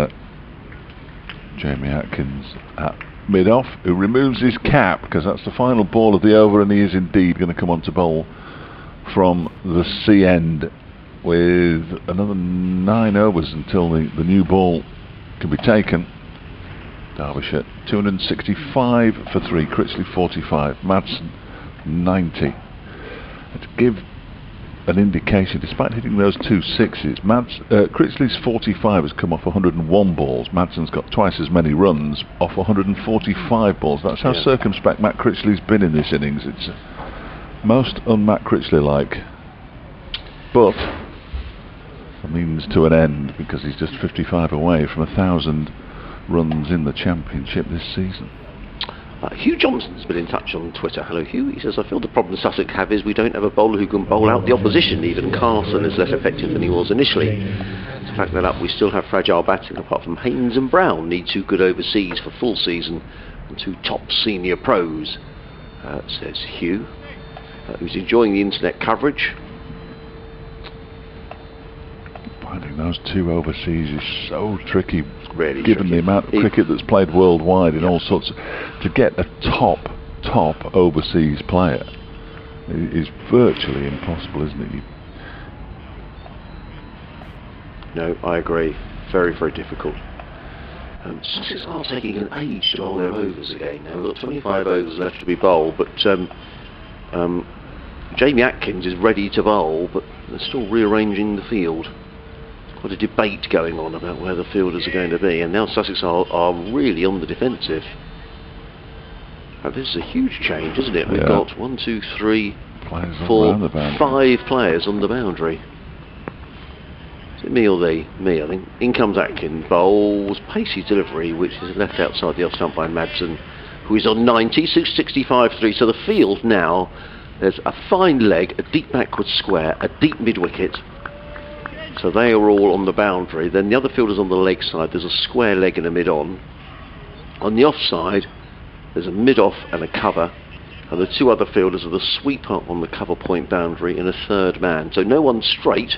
Jamie Atkins at mid-off, who removes his cap because that's the final ball of the over, and he is indeed going to come on to bowl from the C end with another 9 overs until the new ball can be taken. Derbyshire 265 for 3, Critchley 45, Madsen 90. And to give an indication, despite hitting those 2 sixes, Critchley's 45 has come off 101 balls. Madsen's got twice as many runs off 145 balls. That's how circumspect Matt Critchley's been in this innings. It's most un-Matt Critchley-like, but a means to an end, because he's just 55 away from 1,000 runs in the championship this season. Hugh Johnson's been in touch on Twitter. Hello Hugh. He says, I feel the problem Sussex have is we don't have a bowler who can bowl out the opposition. Even Carson is less effective than he was initially. To back that up, we still have fragile batting apart from Haynes and Brown. Need 2 good overseas for full season and 2 top senior pros, says Hugh, who's enjoying the internet coverage. Finding those 2 overseas is so tricky, really given tricky. the amount of cricket that's played worldwide in all sorts. To get a top overseas player is virtually impossible, isn't it? No, I agree. Very, very difficult. Sussex are taking an age to bowl their overs again now. We've got 25 overs left to be bowled, but Jamie Atkins is ready to bowl, but they're still rearranging the field. Quite a debate going on about where the fielders are going to be, and now Sussex are really on the defensive. This is a huge change, isn't it? We've got 1, 2, 3, 4, 5 players on the boundary. Is it me or they? Me, I think. In comes Atkins, bowls, pacey delivery, which is left outside the off stump by Madsen, who is on 90, 65-3. So the field now, there's a fine leg, a deep backward square, a deep mid wicket. So they are all on the boundary. Then the other fielders on the leg side, there's a square leg and a mid-on. On the off-side, there's a mid-off and a cover. And the 2 other fielders are the sweeper on the cover point boundary and a third man. So no one straight.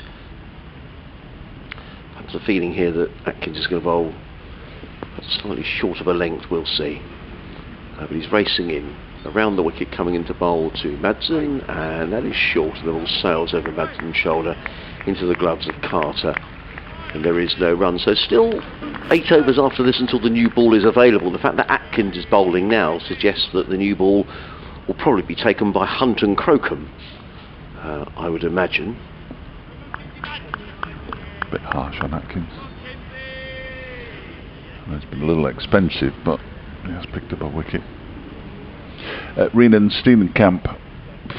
Perhaps a feeling here that Atkins is going to bowl slightly short of a length, we'll see. But he's racing in around the wicket, coming into bowl to Madsen, and that is short, and the ball sails over Madsen's shoulder into the gloves of Carter, and there is no run. So still 8 overs after this until the new ball is available. The fact that Atkins is bowling now suggests that the new ball will probably be taken by Hunt and Crocombe, I would imagine. A bit harsh on Atkins. It's been a little expensive, but he has picked up a wicket. Renan Steenkamp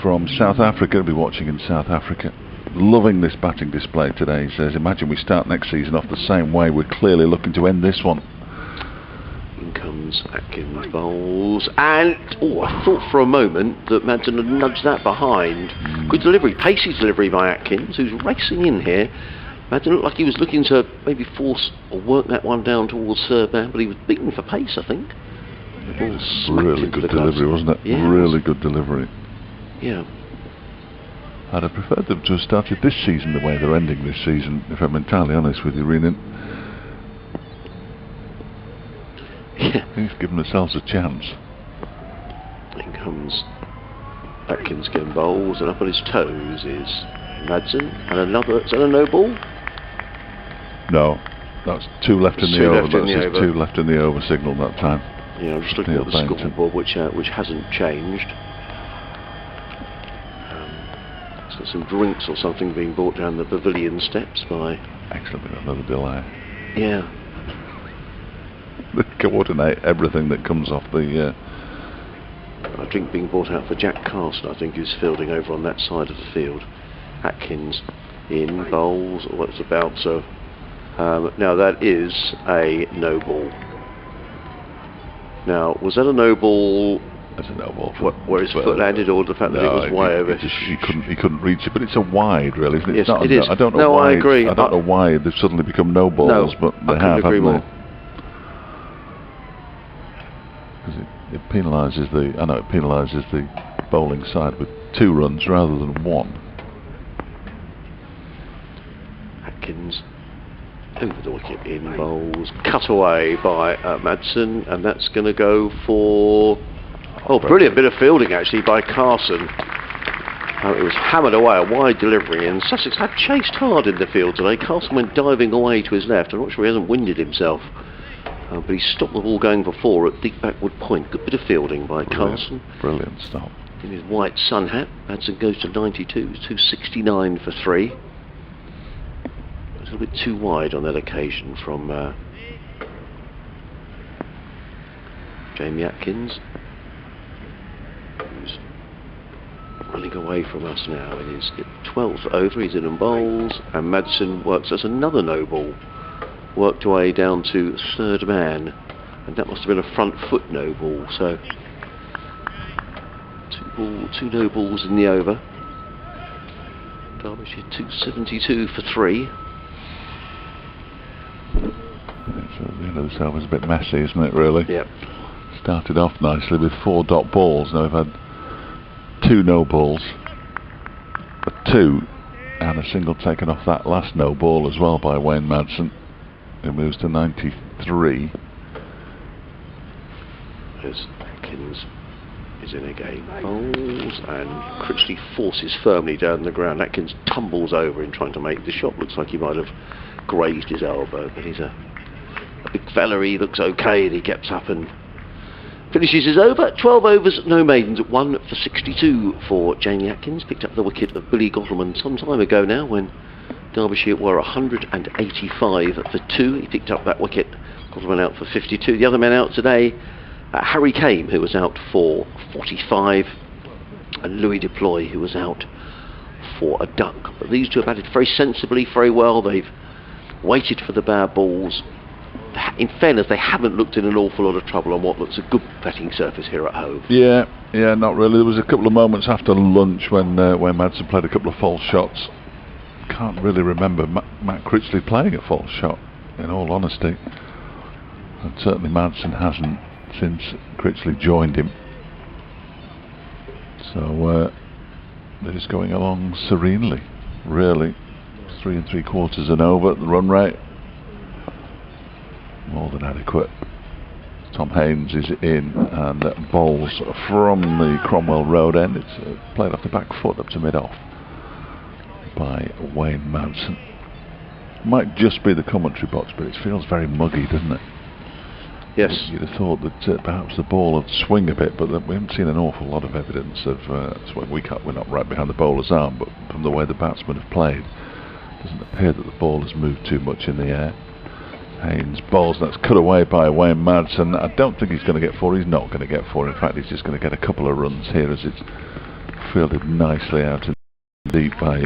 from South Africa will be watching in South Africa. Loving this batting display today. He says, imagine we start next season off the same way. We're clearly looking to end this one. In comes Atkins, bowls, and I thought for a moment that Madsen had nudged that behind. Good delivery, pacey delivery by Atkins, who's racing in here. Madsen looked like he was looking to maybe force or work that one down towards third man, but he was beaten for pace, I think. Really good delivery, wasn't it? Yeah, really good delivery. Yeah. I'd have preferred them to have started this season the way they're ending this season, if I'm entirely honest with you, Renan. Yeah. He's given themselves a chance. In comes Atkins getting bowls, and up on his toes is Madsen, and another. Is that a no ball? No, that's 2 left in the over. That's his 2 left in the over signal that time. Yeah, I'm just looking at the scoreboard, which hasn't changed. So some drinks or something being brought down the pavilion steps by. Excellent, another delay. Yeah. They coordinate everything that comes off the. A drink being brought out for Jack Carson, I think, who's fielding over on that side of the field. Atkins in bowls, or what's about so. Now that is a no ball. Now, was that a no ball? That's a no ball. Where his foot landed, or the fact that it was way over? He couldn't reach it, but it's a wide, really, isn't it? Yes, it's not it is. I don't know no, why. I agree. I don't know why they've suddenly become no balls, but they have, haven't they? Because it penalises the. I know it penalises the bowling side with 2 runs rather than 1. Atkins over the wicket in bowls, cut away by Madsen, and that's going to go for brilliant bit of fielding actually by Carson. It was hammered away, a wide delivery, and Sussex had chased hard in the field today. Carson went diving away to his left. I'm not sure he hasn't winded himself, but he stopped the ball going for 4 at deep backward point. Good bit of fielding by Carson. Brilliant stop. In his white sun hat, Madsen goes to 92, 269 for 3. A little bit too wide on that occasion from Jamie Atkins, who's running away from us now in his 12th over. He's in and bowls, and Madsen works as another no ball, worked away down to third man, and that must have been a front foot no ball. So 2 no balls in the over. Derbyshire 272 for 3. This over's a bit messy, isn't it, really? Yep. Started off nicely with 4 dot balls. Now we've had 2 no balls, a 2, and a single taken off that last no ball as well by Wayne Madsen, who moves to 93. As Atkins is in again, bowls, and Critchley forces firmly down the ground. Atkins tumbles over in trying to make the shot. Looks like he might have grazed his elbow, but he's a big fella. He looks okay, and he gets up and finishes his over. 12 overs, no maidens, 1 for 62 for Jamie Atkins. Picked up the wicket of Billy Gottelman some time ago now, when Derbyshire were 185 for 2. He picked up that wicket. Gottelman out for 52. The other men out today, Harry Kame, who was out for 45, and Louis Deploy, who was out for a duck. But these 2 have batted very sensibly, very well. They've waited for the bad balls. In fairness, they haven't looked in an awful lot of trouble on what looks a good batting surface here at Hove. Yeah, not really. There was a couple of moments after lunch when Madsen played a couple of false shots. Can't really remember Matt Critchley playing a false shot, in all honesty. And certainly Madsen hasn't since Critchley joined him. So they're just going along serenely, really. 3 3/4 and over at the run rate. More more than adequate. Tom Haynes is in and bowls from the Cromwell Road end. It's played off the back foot up to mid-off by Wayne Madsen. Might just be the commentary box, but it feels very muggy, doesn't it? Yes. You'd have thought that perhaps the ball would swing a bit, but we haven't seen an awful lot of evidence of. We're not right behind the bowler's arm, but from the way the batsmen have played, it doesn't appear that the ball has moved too much in the air. Haynes bowls, and that's cut away by Wayne Madsen. I don't think he's going to get 4. He's not going to get 4. In fact, he's just going to get a couple of runs here as it's fielded nicely out in deep by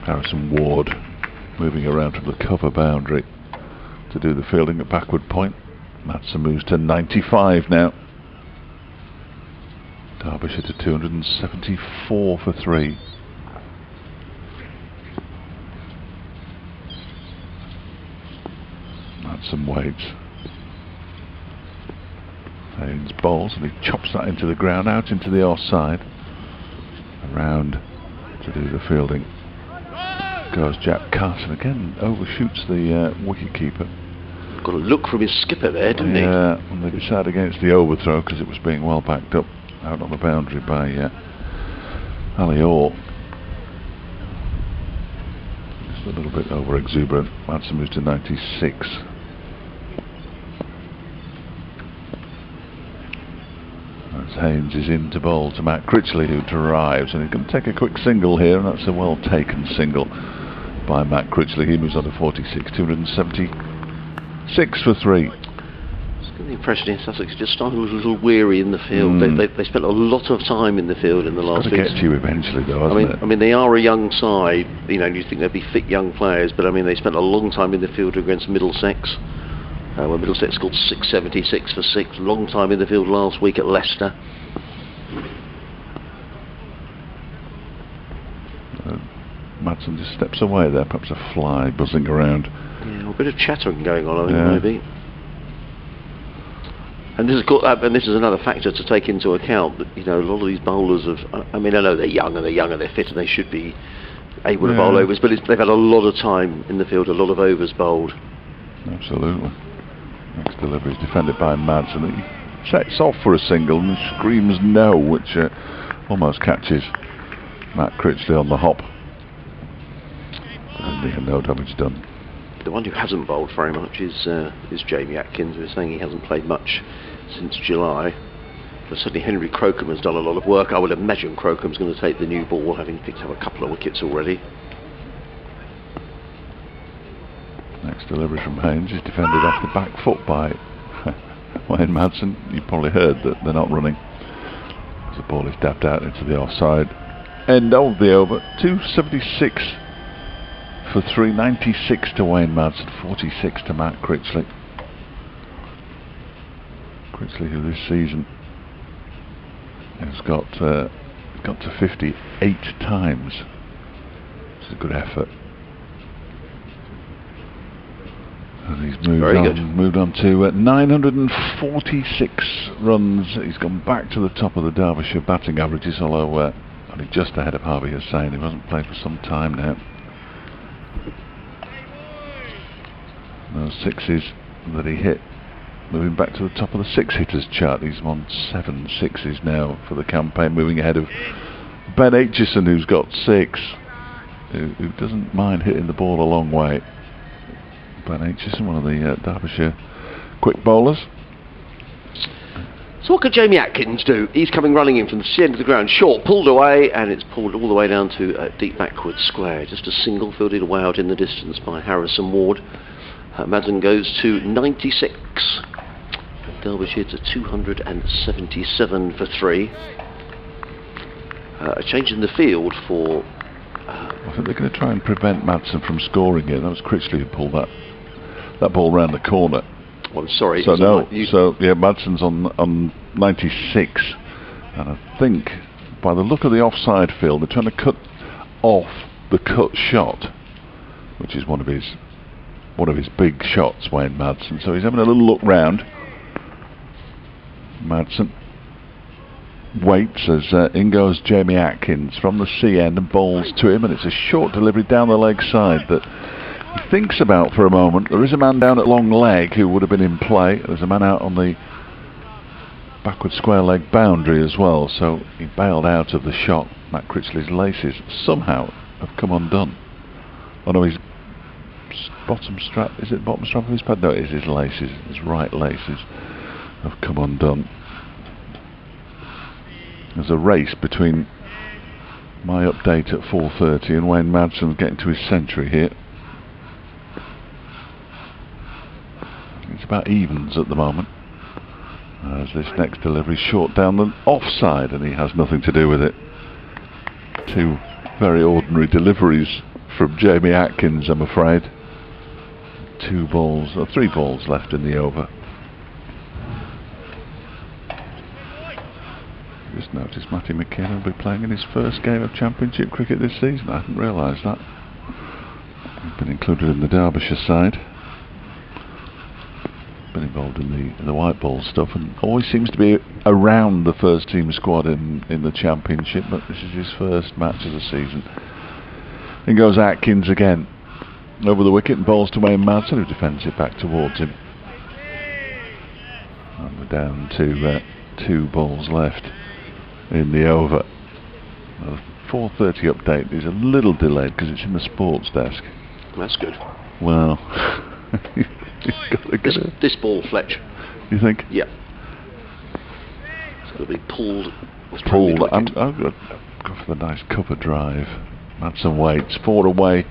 Harrison Ward, moving around from the cover boundary to do the fielding at backward point. Madsen moves to 95 now. Derbyshire to 274 for 3. Madsen waits. Haynes bowls and he chops that into the ground, out into the offside. Around to do the fielding goes Jack Carson, again overshoots the wicket-keeper. Got a look from his skipper there, didn't he? Yeah, and they decided against the overthrow because it was being well backed up out on the boundary by Ali Orr. Just a little bit over exuberant. Madsen moves to 96. As Haynes is in to bowl to Matt Critchley, who drives, and he's going to take a quick single here, and that's a well taken single by Matt Critchley. He moves on to 46, 276 for 3. The impression is Sussex just started a little weary in the field. They spent a lot of time in the field in the last week. It's going to get to you eventually, though, hasn't it? I mean, they are a young side. You know, you think they'd be fit young players, but I mean, they spent a long time in the field against Middlesex. When Middlesex scored 676 for 6. Long time in the field last week at Leicester. Madsen just steps away there, perhaps a fly buzzing around. Yeah, a bit of chattering going on, I think, maybe. And this is another factor to take into account, that, you know, a lot of these bowlers have, I mean, I know they're young and they're fit and they should be able to bowl overs, but they've had a lot of time in the field, a lot of overs bowled. Absolutely. Next delivery is defended by Madsen. He sets off for a single and screams no, which almost catches Matt Critchley on the hop. And no damage done. The one who hasn't bowled very much is Jamie Atkins. We're saying he hasn't played much since July. But certainly Henry Crocombe has done a lot of work. I would imagine Crocombe's going to take the new ball, having picked up a couple of wickets already. Next delivery from Haynes is defended off the back foot by Wayne Madsen. You probably heard that they're not running. The ball is dabbed out into the offside. End of the over. 276 for 3. 96 to Wayne Madsen. 46 to Matt Critchley. Critchley, who this season has got to 58 times. It's a good effort. And he's moved on to 946 runs. He's gone back to the top of the Derbyshire batting averages, although only just ahead of Harvey Hussain, who hasn't played for some time now. Those sixes that he hit, moving back to the top of the six hitters chart. He's won 7 sixes now for the campaign, moving ahead of Ben Aitchison, who's got 6, who doesn't mind hitting the ball a long way. Ben Aitchison, one of the Derbyshire quick bowlers. So what could Jamie Atkins do? He's coming running in from the end of the ground, short, pulled away, and it's pulled all the way down to deep backward square. Just a single fielded away out in the distance by Harrison Ward. Madsen goes to 96. Derbyshire to 277 for 3. A change in the field for... I think they're going to try and prevent Madsen from scoring here. That was Critchley who pulled that ball round the corner. Well, I'm sorry. So Madsen's on 96, and I think by the look of the offside field, they're trying to cut off the cut shot, which is one of his big shots, Wayne Madsen. So he's having a little look round. Madsen waits as in goes Jamie Atkins from the C end and bowls to him, and it's a short delivery down the leg side that He thinks about for a moment. There is a man down at long leg who would have been in play. There's a man out on the backward square leg boundary as well, so he bailed out of the shot. Matt Critchley's laces somehow have come undone. Oh no, his bottom strap, is it the bottom strap of his pad? No, it is his laces, his right laces have come undone. There's a race between my update at 4:30 and Wayne Madsen getting to his century here. It's about evens at the moment. As this next delivery short down the offside, and he has nothing to do with it. Two very ordinary deliveries from Jamie Atkins, I'm afraid. 3 balls left in the over. Just noticed Matty McKenna will be playing in his first game of Championship cricket this season. I hadn't realised that. He's been included in the Derbyshire side. Been involved in the white ball stuff, and always seems to be around the first team squad in the Championship, but this is his first match of the season. In goes Atkins again. Over the wicket and bowls to Wayne Madsen, who defends it back towards him. And we're down to 2 balls left in the over. The 4:30 update is a little delayed because it's in the sports desk. That's good. Well, this ball, Fletch. You think? Yeah. It's going to be pulled. I'm going to go for the nice cover drive. Madsen waits 4 away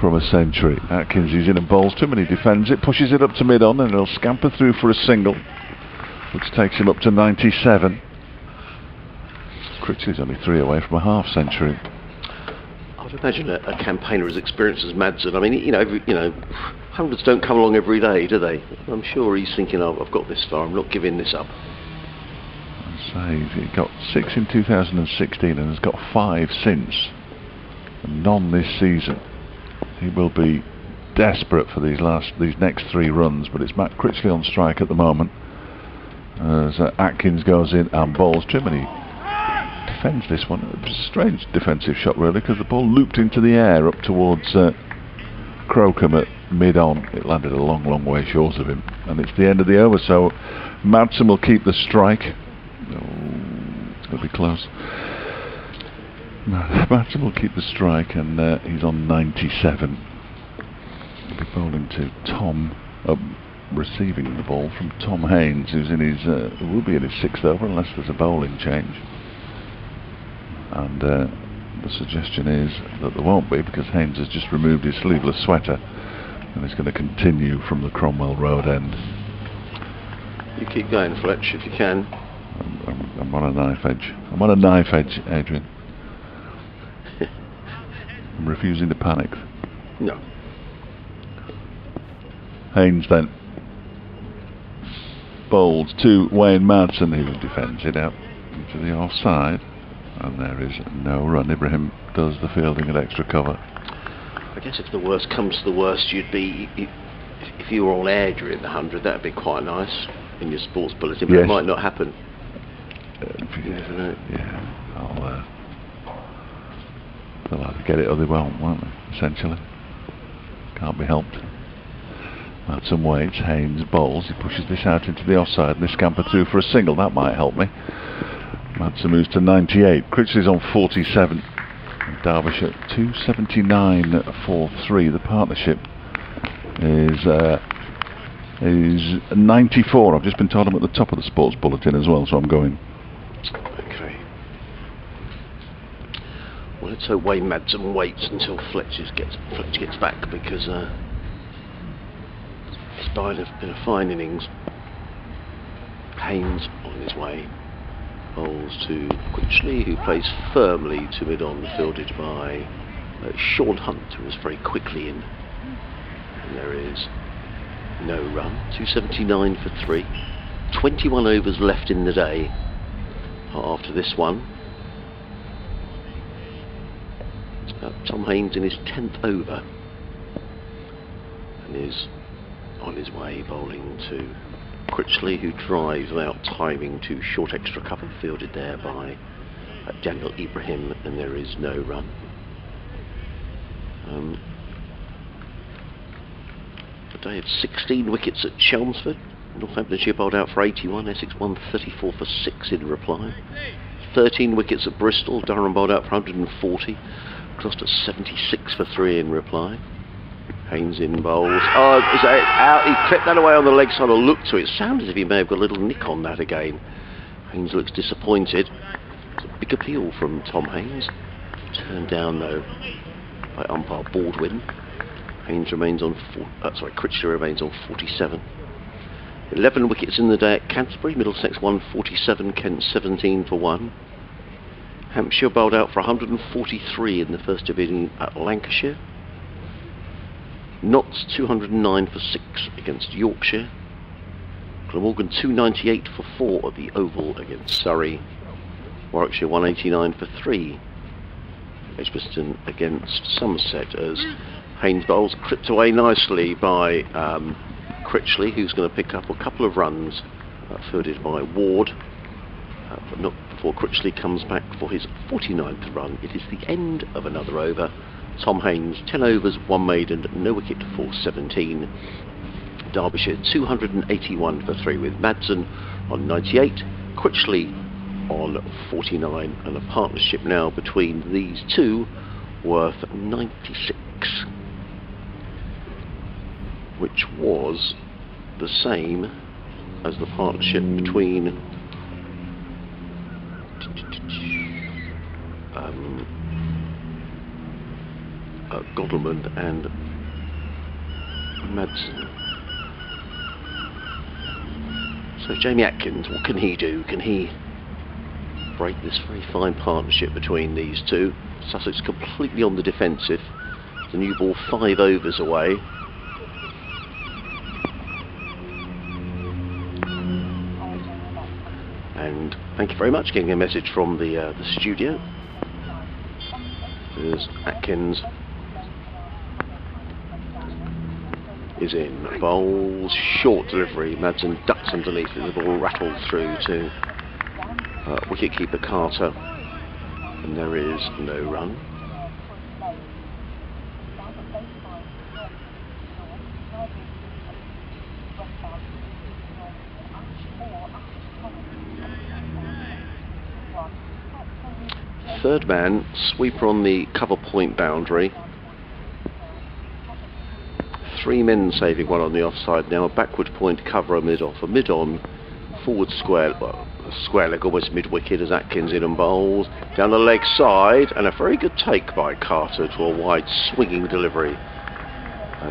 from a century. Atkins is in and bowls to him, and he defends it, pushes it up to mid-on, and he'll scamper through for a single, which takes him up to 97. Critchley's only 3 away from a half century. I would imagine a campaigner as experienced as Madsen. I mean, hundreds don't come along every day, do they? I'm sure he's thinking, oh, I've got this far, I'm not giving this up. I'd say he got 6 in 2016 and has got 5 since, and none this season. He will be desperate for these next 3 runs, but it's Matt Critchley on strike at the moment. As Atkins goes in and bowls to him, and he defends this one. It was a strange defensive shot really, because the ball looped into the air up towards Crocombe at mid-on. It landed a long way short of him, and it's the end of the over, so Madsen will keep the strike. Oh, it's going to be close. Madsen will keep the strike, and he's on 97. He'll be bowling to Tom, receiving the ball from Tom Haynes, who's in his will be in his 6th over unless there's a bowling change. And the suggestion is that there won't be, because Haynes has just removed his sleeveless sweater and is going to continue from the Cromwell Road end. You keep going, Fletch, if you can. I'm on a knife edge. I'm on a knife edge, Adrian. I'm refusing to panic. No. Haynes then bowls to Wayne Madsen, who defends it out into the offside, and there is no run. Ibrahim does the fielding at extra cover. I guess if the worst comes to the worst, you'd be, if you were on air during the 100, that'd be quite nice in your sports bulletin, but yes. It might not happen. Yeah, they'll either get it or they won't they? Essentially. Can't be helped. Madsen waits, Haynes bowls, he pushes this out into the offside, and this scamper through for a single. That might help me. Madsen moves to 98. Critchley's on 47. And Derbyshire 279 for 3. The partnership is 94. I've just been told I'm at the top of the sports bulletin as well, so I'm going. Okay. Well, let's hope Wayne Madsen waits until Fletch gets back, because it's been a fine innings. Haynes on his way. Bowls to Critchley, who plays firmly to mid-on, fielded by Sean Hunt, who was very quickly in. And there is no run. 279 for 3. 21 overs left in the day after this one. Tom Haynes in his 10th over, and is on his way bowling to Critchley, who drives without timing to short extra cover, fielded there by Daniel Ibrahim, and there is no run. day of 16 wickets at Chelmsford. Northamptonshire bowled out for 81, Essex won 34 for 6 in reply. 13 wickets at Bristol, Durham bowled out for 140, Gloucester 76 for 3 in reply. Haynes in bowls. Oh, is that out? He clipped that away on the leg side or looked to it. Sounded as if he may have got a little nick on that again. Haynes looks disappointed. It's a big appeal from Tom Haynes. Turned down though by umpire Baldwin. Haynes remains on Critchley remains on 47. 11 wickets in the day at Canterbury. Middlesex won 47, Kent 17 for 1. Hampshire bowled out for 143 in the first division at Lancashire. Notts 209 for 6 against Yorkshire. Glamorgan 298 for 4 at the Oval against Surrey. Warwickshire 189 for 3. Edgbaston against Somerset as Haynes bowls, clipped away nicely by Critchley, who's going to pick up a couple of runs, fielded by Ward, but not before Critchley comes back for his 49th run. It is the end of another over. Tom Haynes, 10 overs, 1 maiden, no wicket for 17. Derbyshire 281 for 3 with Madsen on 98, Critchley on 49, and a partnership now between these two worth 96, which was the same as the partnership between Godleman and Madsen. So Jamie Atkins, what can he do? Can he break this very fine partnership between these two? Sussex completely on the defensive. The new ball 5 overs away. And thank you very much. Getting a message from the studio. There's Atkins. Is in, bowls, short delivery, Madsen ducks underneath it, the ball rattled through to wicket-keeper Carter, and there is no run. Third man, sweeper on the cover point boundary. 3 men saving, 1 on the offside now. A backward point, cover, a mid off, a mid on, forward square, well, a square leg almost mid wicket as Atkins in and bowls. Down the leg side, and a very good take by Carter to a wide swinging delivery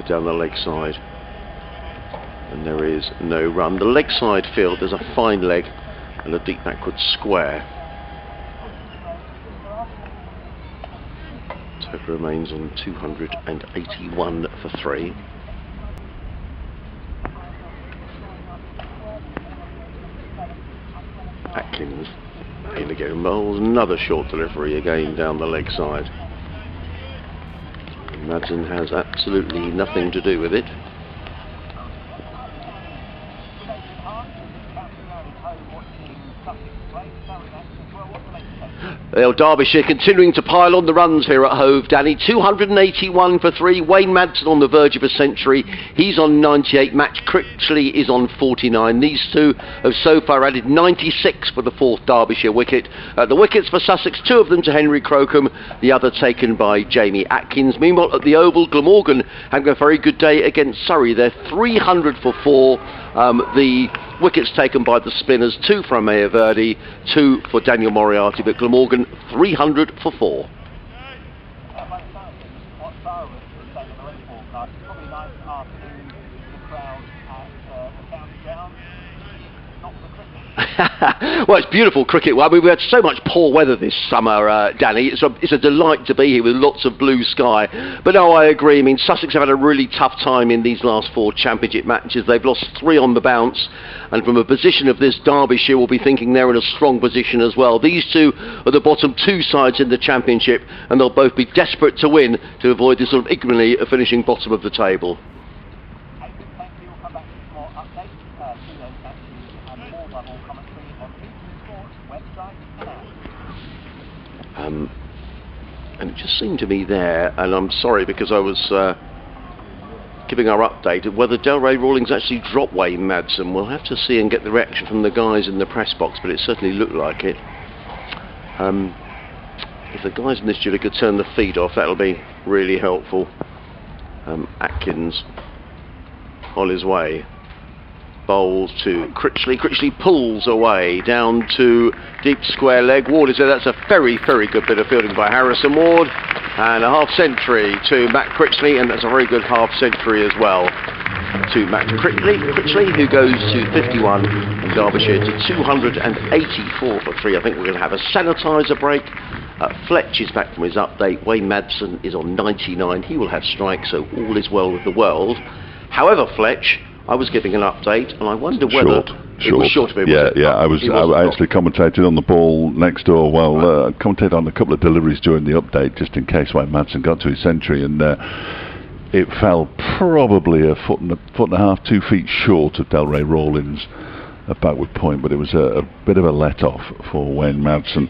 down the leg side. And there is no run. The leg side field, there's a fine leg and a deep backward square. Total remains on 281 for 3. Atkins in again, bowls another short delivery again down the leg side. Madsen has absolutely nothing to do with it. Well, Derbyshire continuing to pile on the runs here at Hove, Danny. 281 for 3. Wayne Madsen on the verge of a century. He's on 98. Matt Critchley is on 49. These two have so far added 96 for the 4th Derbyshire wicket. The wickets for Sussex, 2 of them to Henry Crocombe, the other taken by Jamie Atkins. Meanwhile, at the Oval, Glamorgan having a very good day against Surrey. They're 300 for 4. The wickets taken by the spinners, 2 from Mayaverdi, 2 for Daniel Moriarty, but Glamorgan 300 for 4. Well, it's beautiful cricket. Well, I mean, we had so much poor weather this summer, Danny. It's a delight to be here with lots of blue sky. But no, I agree. I mean, Sussex have had a really tough time in these last 4 championship matches. They've lost 3 on the bounce. And from a position of this, Derbyshire will be thinking they're in a strong position as well. These two are the bottom 2 sides in the championship, and they'll both be desperate to win to avoid this sort of ignominy of finishing bottom of the table. And it just seemed to me there, and I'm sorry because I was giving our update of whether Delray Rawlings actually dropped Wayne Madsen. We'll have to see and get the reaction from the guys in the press box, but it certainly looked like it. If the guys in this studio could turn the feed off, that'll be really helpful. Atkins on his way. Bowls to Critchley. Critchley pulls away down to deep square leg. Ward is there. That's a very, very good bit of fielding by Harrison Ward. And a half century to Matt Critchley, and that's a very good half century as well to Matt Critchley, who goes to 51 and Derbyshire to 284 for 3. I think we're going to have a sanitizer break. Fletch is back from his update. Wayne Madsen is on 99. He will have strikes, so all is well with the world. However, Fletch, I was giving an update, and I wonder whether it was short of him. Yeah, I actually commentated on the ball next door. Well, I commentated on a couple of deliveries during the update, just in case Wayne Madsen got to his century, and it fell probably a foot and a half, 2 feet short of Delray Rawlings' backward point, but it was a bit of a let-off for Wayne Madsen,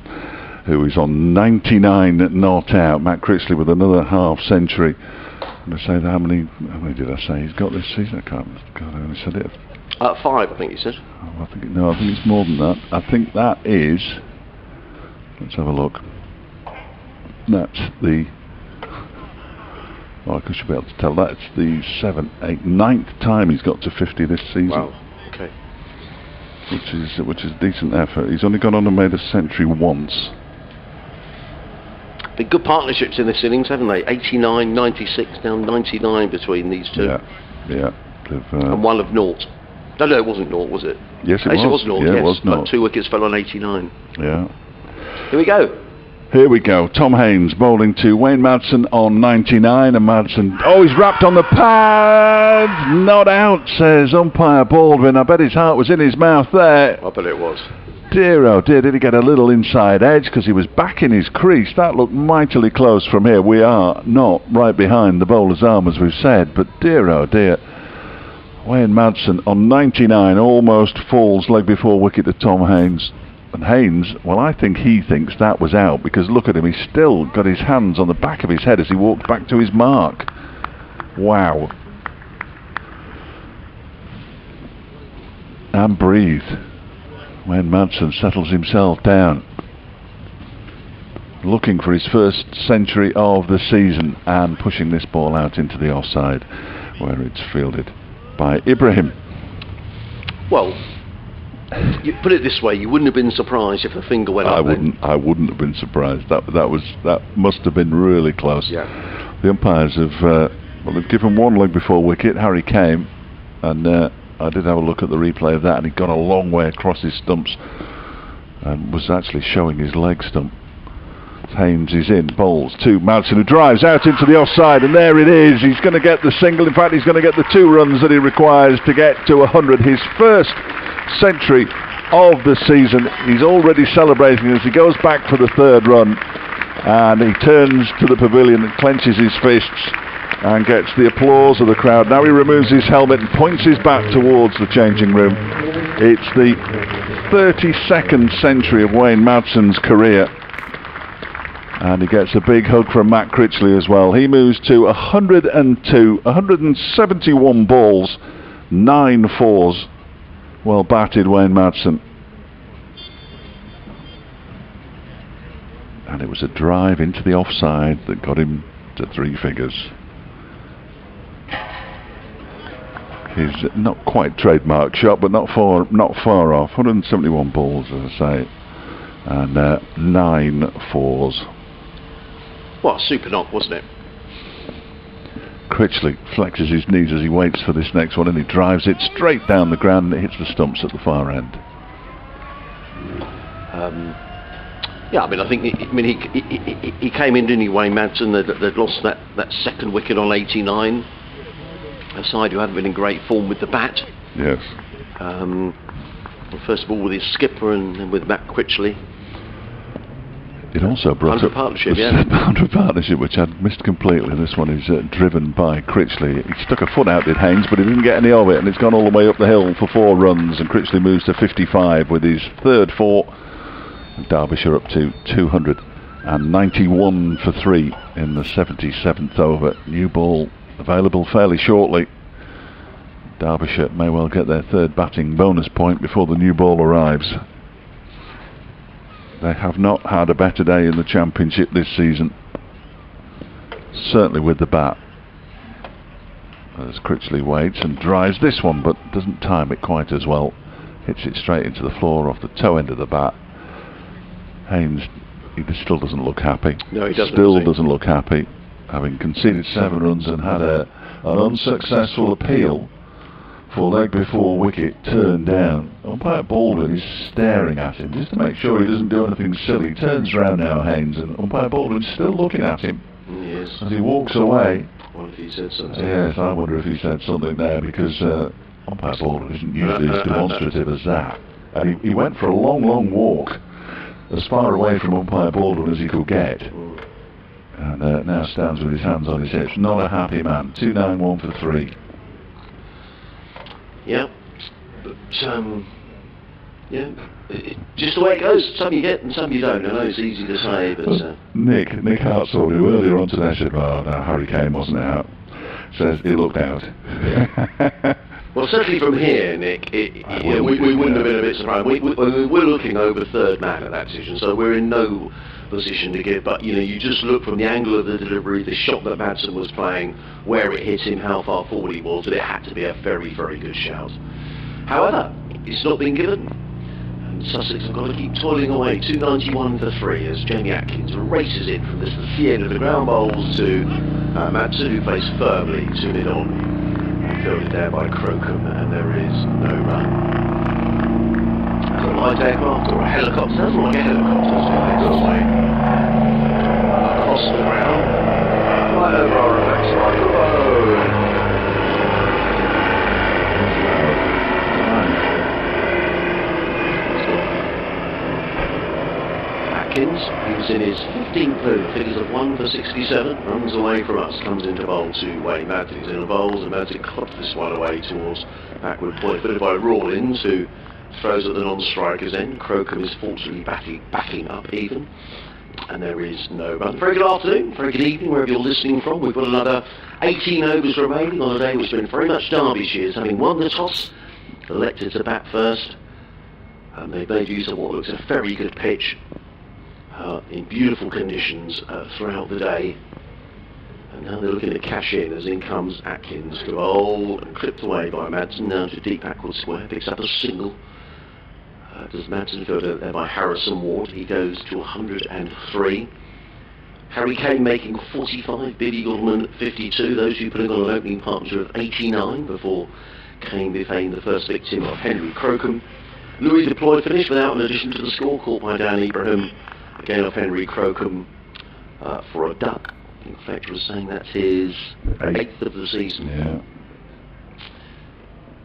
who is on 99 not out. Matt Critchley with another half century. I'm going to say that, how many did I say he's got this season? I can't. God, I only said it. 5, I think you said. Oh, I think it's more than that. I think that is. Let's have a look. That's the. Oh, I should be able to tell. That's the 7th, 8th, 9th time he's got to 50 this season. Wow. Okay. Which is a decent effort. He's only gone on and made a century once. Been good partnerships in this innings, haven't they? 89, 96, down 99 between these two. Yeah. And one of naught. No, it wasn't naught, was it? Yes, it was. It was naught, yeah, yes. It was naught. But 2 wickets fell on 89. Yeah. Here we go. Tom Haynes bowling to Wayne Madsen on 99, and Madsen. Oh, he's wrapped on the pad. Not out, says umpire Baldwin. I bet his heart was in his mouth there. I bet it was. Dear oh dear, did he get a little inside edge because he was back in his crease? That looked mightily close from here. We are not right behind the bowler's arm, as we've said, but dear oh dear. Wayne Madsen on 99 almost falls leg before wicket to Tom Haynes. And Haynes, well, I think he thinks that was out, because look at him, he's still got his hands on the back of his head as he walked back to his mark. Wow. And breathe. Wayne Madsen settles himself down, looking for his first century of the season, and pushing this ball out into the offside, where it's fielded by Ibrahim. Well, you put it this way, you wouldn't have been surprised if the finger went up. I wouldn't have been surprised. That must have been really close. Yeah. The umpires have they've given one leg before wicket. Harry came, and I did have a look at the replay of that, and he'd gone a long way across his stumps and was actually showing his leg stump. Haynes is in, bowls to Madsen, who drives out into the offside, and there it is. He's going to get the single. In fact, he's going to get the 2 runs that he requires to get to 100. His first century of the season. He's already celebrating as he goes back for the 3rd run, and he turns to the pavilion and clenches his fists and gets the applause of the crowd. Now he removes his helmet and points his bat towards the changing room. It's the 32nd century of Wayne Madsen's career, and he gets a big hug from Matt Critchley as well. He moves to 171 balls, 9 fours. Well batted, Wayne Madsen. And it was a drive into the offside that got him to 3 figures. His not quite trademark shot, but not far off. 171 balls, as I say, and 9 fours. What a super knock, wasn't it? Critchley flexes his knees as he waits for this next one, and he drives it straight down the ground, and it hits the stumps at the far end. Yeah, I mean, I think he came in, didn't he, Wayne Madsen? They'd lost that 2nd wicket on 89. A side who hadn't been in great form with the bat. Yes. First of all with his skipper, and then with Matt Critchley. It also brought up partnership, boundary partnership, which I'd missed completely. This one is driven by Critchley. He stuck a foot out, did Haynes, but he didn't get any of it, and it's gone all the way up the hill for 4 runs, and Critchley moves to 55 with his 3rd 4. And Derbyshire up to 291 for 3 in the 77th over. New ball available fairly shortly. Derbyshire may well get their third batting bonus point before the new ball arrives. They have not had a better day in the Championship this season, certainly with the bat. As Critchley waits and drives this one, but doesn't time it quite as well. Hits it straight into the floor off the toe end of the bat. Haynes, he still doesn't look happy. No, he doesn't. Still doesn't look happy, having conceded 7 runs and had an unsuccessful appeal for leg before wicket turned down. Umpire Baldwin is staring at him just to make sure he doesn't do anything silly. He turns round now, Haynes, and Umpire Baldwin's still looking at him. Yes. As he walks away. What if he said something? Yes, I wonder if he said something there, because Umpire Baldwin isn't usually as demonstrative as that. And he went for a long, long walk, as far away from Umpire Baldwin as he could get. And now stands with his hands on his hips. Not a happy man. 2-9-1 for 3. Yeah, but yeah, just the way it goes. Some you get and some you don't. I know it's easy to say, but Nick Hartsall, who earlier on today said, "Well, no, Harry Kane wasn't out," says he looked out. Well, certainly from here, Nick, we wouldn't have been a bit surprised. We're looking over third man at that decision, so we're in no position to give. But you just look from the angle of the delivery, the shot that Madsen was playing, where it hit him, how far forward he was, that it had to be a very, very good shout. However, it's not been given, and Sussex have got to keep toiling away. 291 for 3 as Jamie Atkins races it from the end of the ground bowls to Madsen, who plays firmly to mid-on. Fielded there by Crocombe, and there is no run. That's a light aircraft or a helicopter. Doesn't look like a helicopter, so it's away. Across the ground, right over our reflex microphone. Atkins, he was in his 15th over, figures of 1 for 67, runs away from us, comes into bowl to Wayne Madsen. He's in a bowls, and Madsen clubs this one away towards backward point, fitted by Rawlins, who throws at the non-striker's end. Crocombe is fortunately backing up even, and there is no run. Very good afternoon, very good evening, wherever you're listening from. We've got another 18 overs remaining on a day which has been very much Derbyshire's, having won the toss, elected to bat first, and they've made use of what looks a very good pitch. In beautiful conditions throughout the day, and now they're looking to cash in as in comes Atkins to bowl and clipped away by Madsen down to deep backward square, picks up a single. Does Madsen fielded there by Harrison Ward. He goes to 103. Harry Kane making 45, Billy Goodman 52. Those two putting on an opening partnership of 89 before Kane became the first victim of Henry Crocombe. Louis deployed finish without an addition to the score, caught by Dan Ibrahim. Again off Henry Crocombe for a duck. I think Fletcher was saying that's his 8th of the season. Yeah.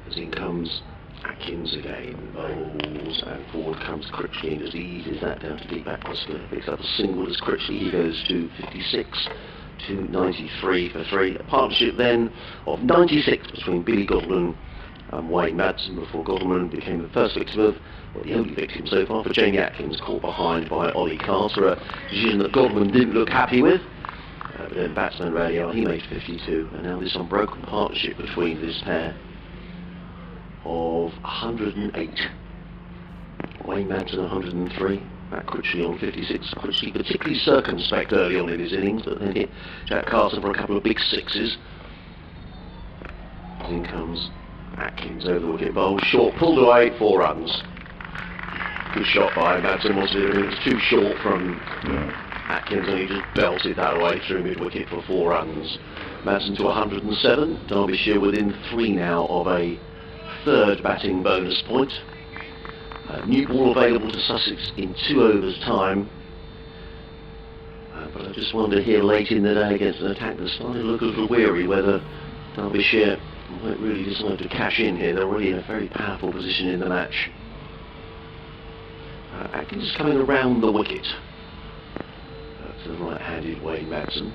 As in comes Atkins again, bowls, and forward comes Critchley, and as he eases that down to deep backward square, picks up a single as Critchley, he goes to 56, to 93 for 3. A partnership then of 96 between Billy Godwin and Wayne Madsen before Godwin became the first victim of, well, the only victim so far for Jamie Atkins, caught behind by Ollie Carter, a decision that Godwin didn't look happy with. But then batsman Radio, he made 52, and now this unbroken partnership between this pair of 108. Wayne Madsen 103, Matt Critchley on 56. Critchley particularly circumspect early on in his innings, but then hit Jack Carson for a couple of big sixes. In comes Atkins over the wicket bowl, short, pulled away, 4 runs. Good shot by Madsen, wasn't it? It was too short from Atkins, and he just belted that away through mid-wicket for 4 runs. Madsen to 107, Derbyshire within 3 now of a third batting bonus point. New ball available to Sussex in 2 overs time. But I just wonder here late in the day against an attack that's starting to look a little weary whether Derbyshire might really decide to cash in here. They're already in a very powerful position in the match. Atkins is coming around the wicket to the right-handed Wayne Madsen.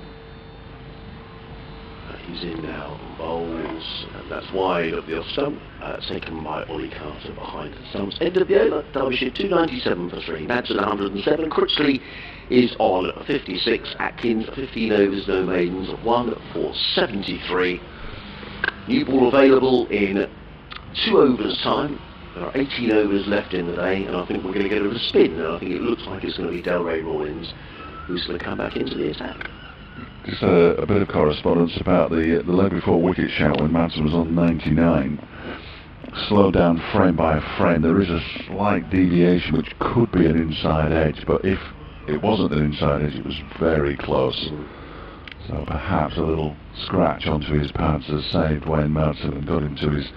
He's in now, bowls, and that's wide of the off stump, taken by Ollie Carter behind the stumps. End of the over, Derbyshire 297 for 3, Madsen 107, Critchley is on 56, Atkins 15 overs, no maidens, 1 for 73. New ball available in 2 overs time. There are 18 overs left in the day, and I think we're going to get a spin, and I think it looks like it's going to be Delray Rawlins who's going to come back into the attack. Just a bit of correspondence about the leg before wicket shout when Madsen was on 99. Slowed down frame by frame. There is a slight deviation which could be an inside edge, but if it wasn't an inside edge, it was very close. So perhaps a little scratch onto his pads has saved Wayne Madsen and got him to his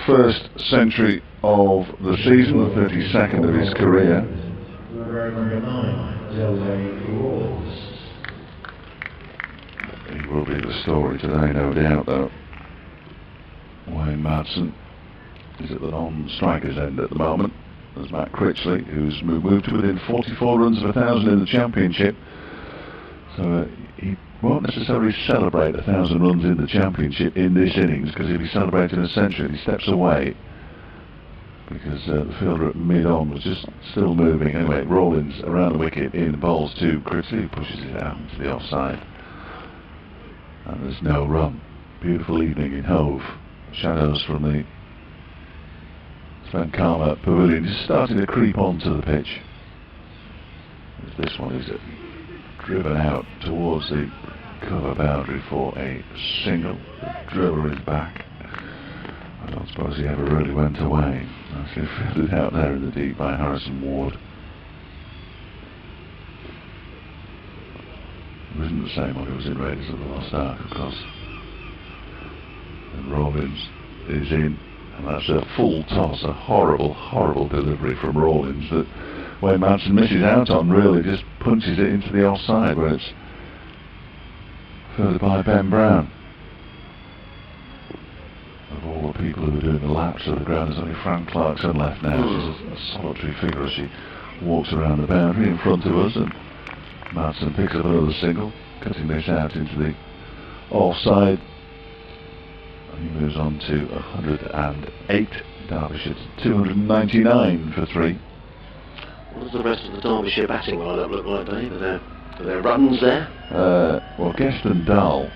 first century of the season, the 32nd of his career. Number 9, Delray Rawlins. He will be the story today, no doubt, though. Wayne Madsen is at the non-striker's end at the moment. There's Matt Critchley, who's moved to within 44 runs of 1,000 in the championship. So he won't necessarily celebrate 1,000 runs in the championship in this innings, because he'll be celebrating a century, and he steps away because the fielder at mid-on was just still moving. Anyway, Rawlins around the wicket in bowls to Critchley, who pushes it out into the offside. And there's no run. Beautiful evening in Hove. Shadows from the Sven Karma Pavilion just starting to creep onto the pitch. As this one is driven out towards the cover boundary for a single. The driller is back. I don't suppose he ever really went away. Nicely fielded out there in the deep by Harrison Ward. It wasn't the same one who was in Raiders of the Lost Ark, of course. And Rawlins is in, and that's a full toss, a horrible, horrible delivery from Rawlins that Wayne Madsen misses out on, really, just punches it into the offside where it's further by Ben Brown. Of all the people who are doing the laps of the ground, there's only Fran Clarkson left now. She's a solitary figure as she walks around the boundary in front of us, and Madsen picks up another single, cutting this out into the offside. He moves on to 108. Derbyshire to 299 for 3. What does the rest of the Derbyshire batting lineup look like, Dave? Are there runs there? Well, Geston Dahl,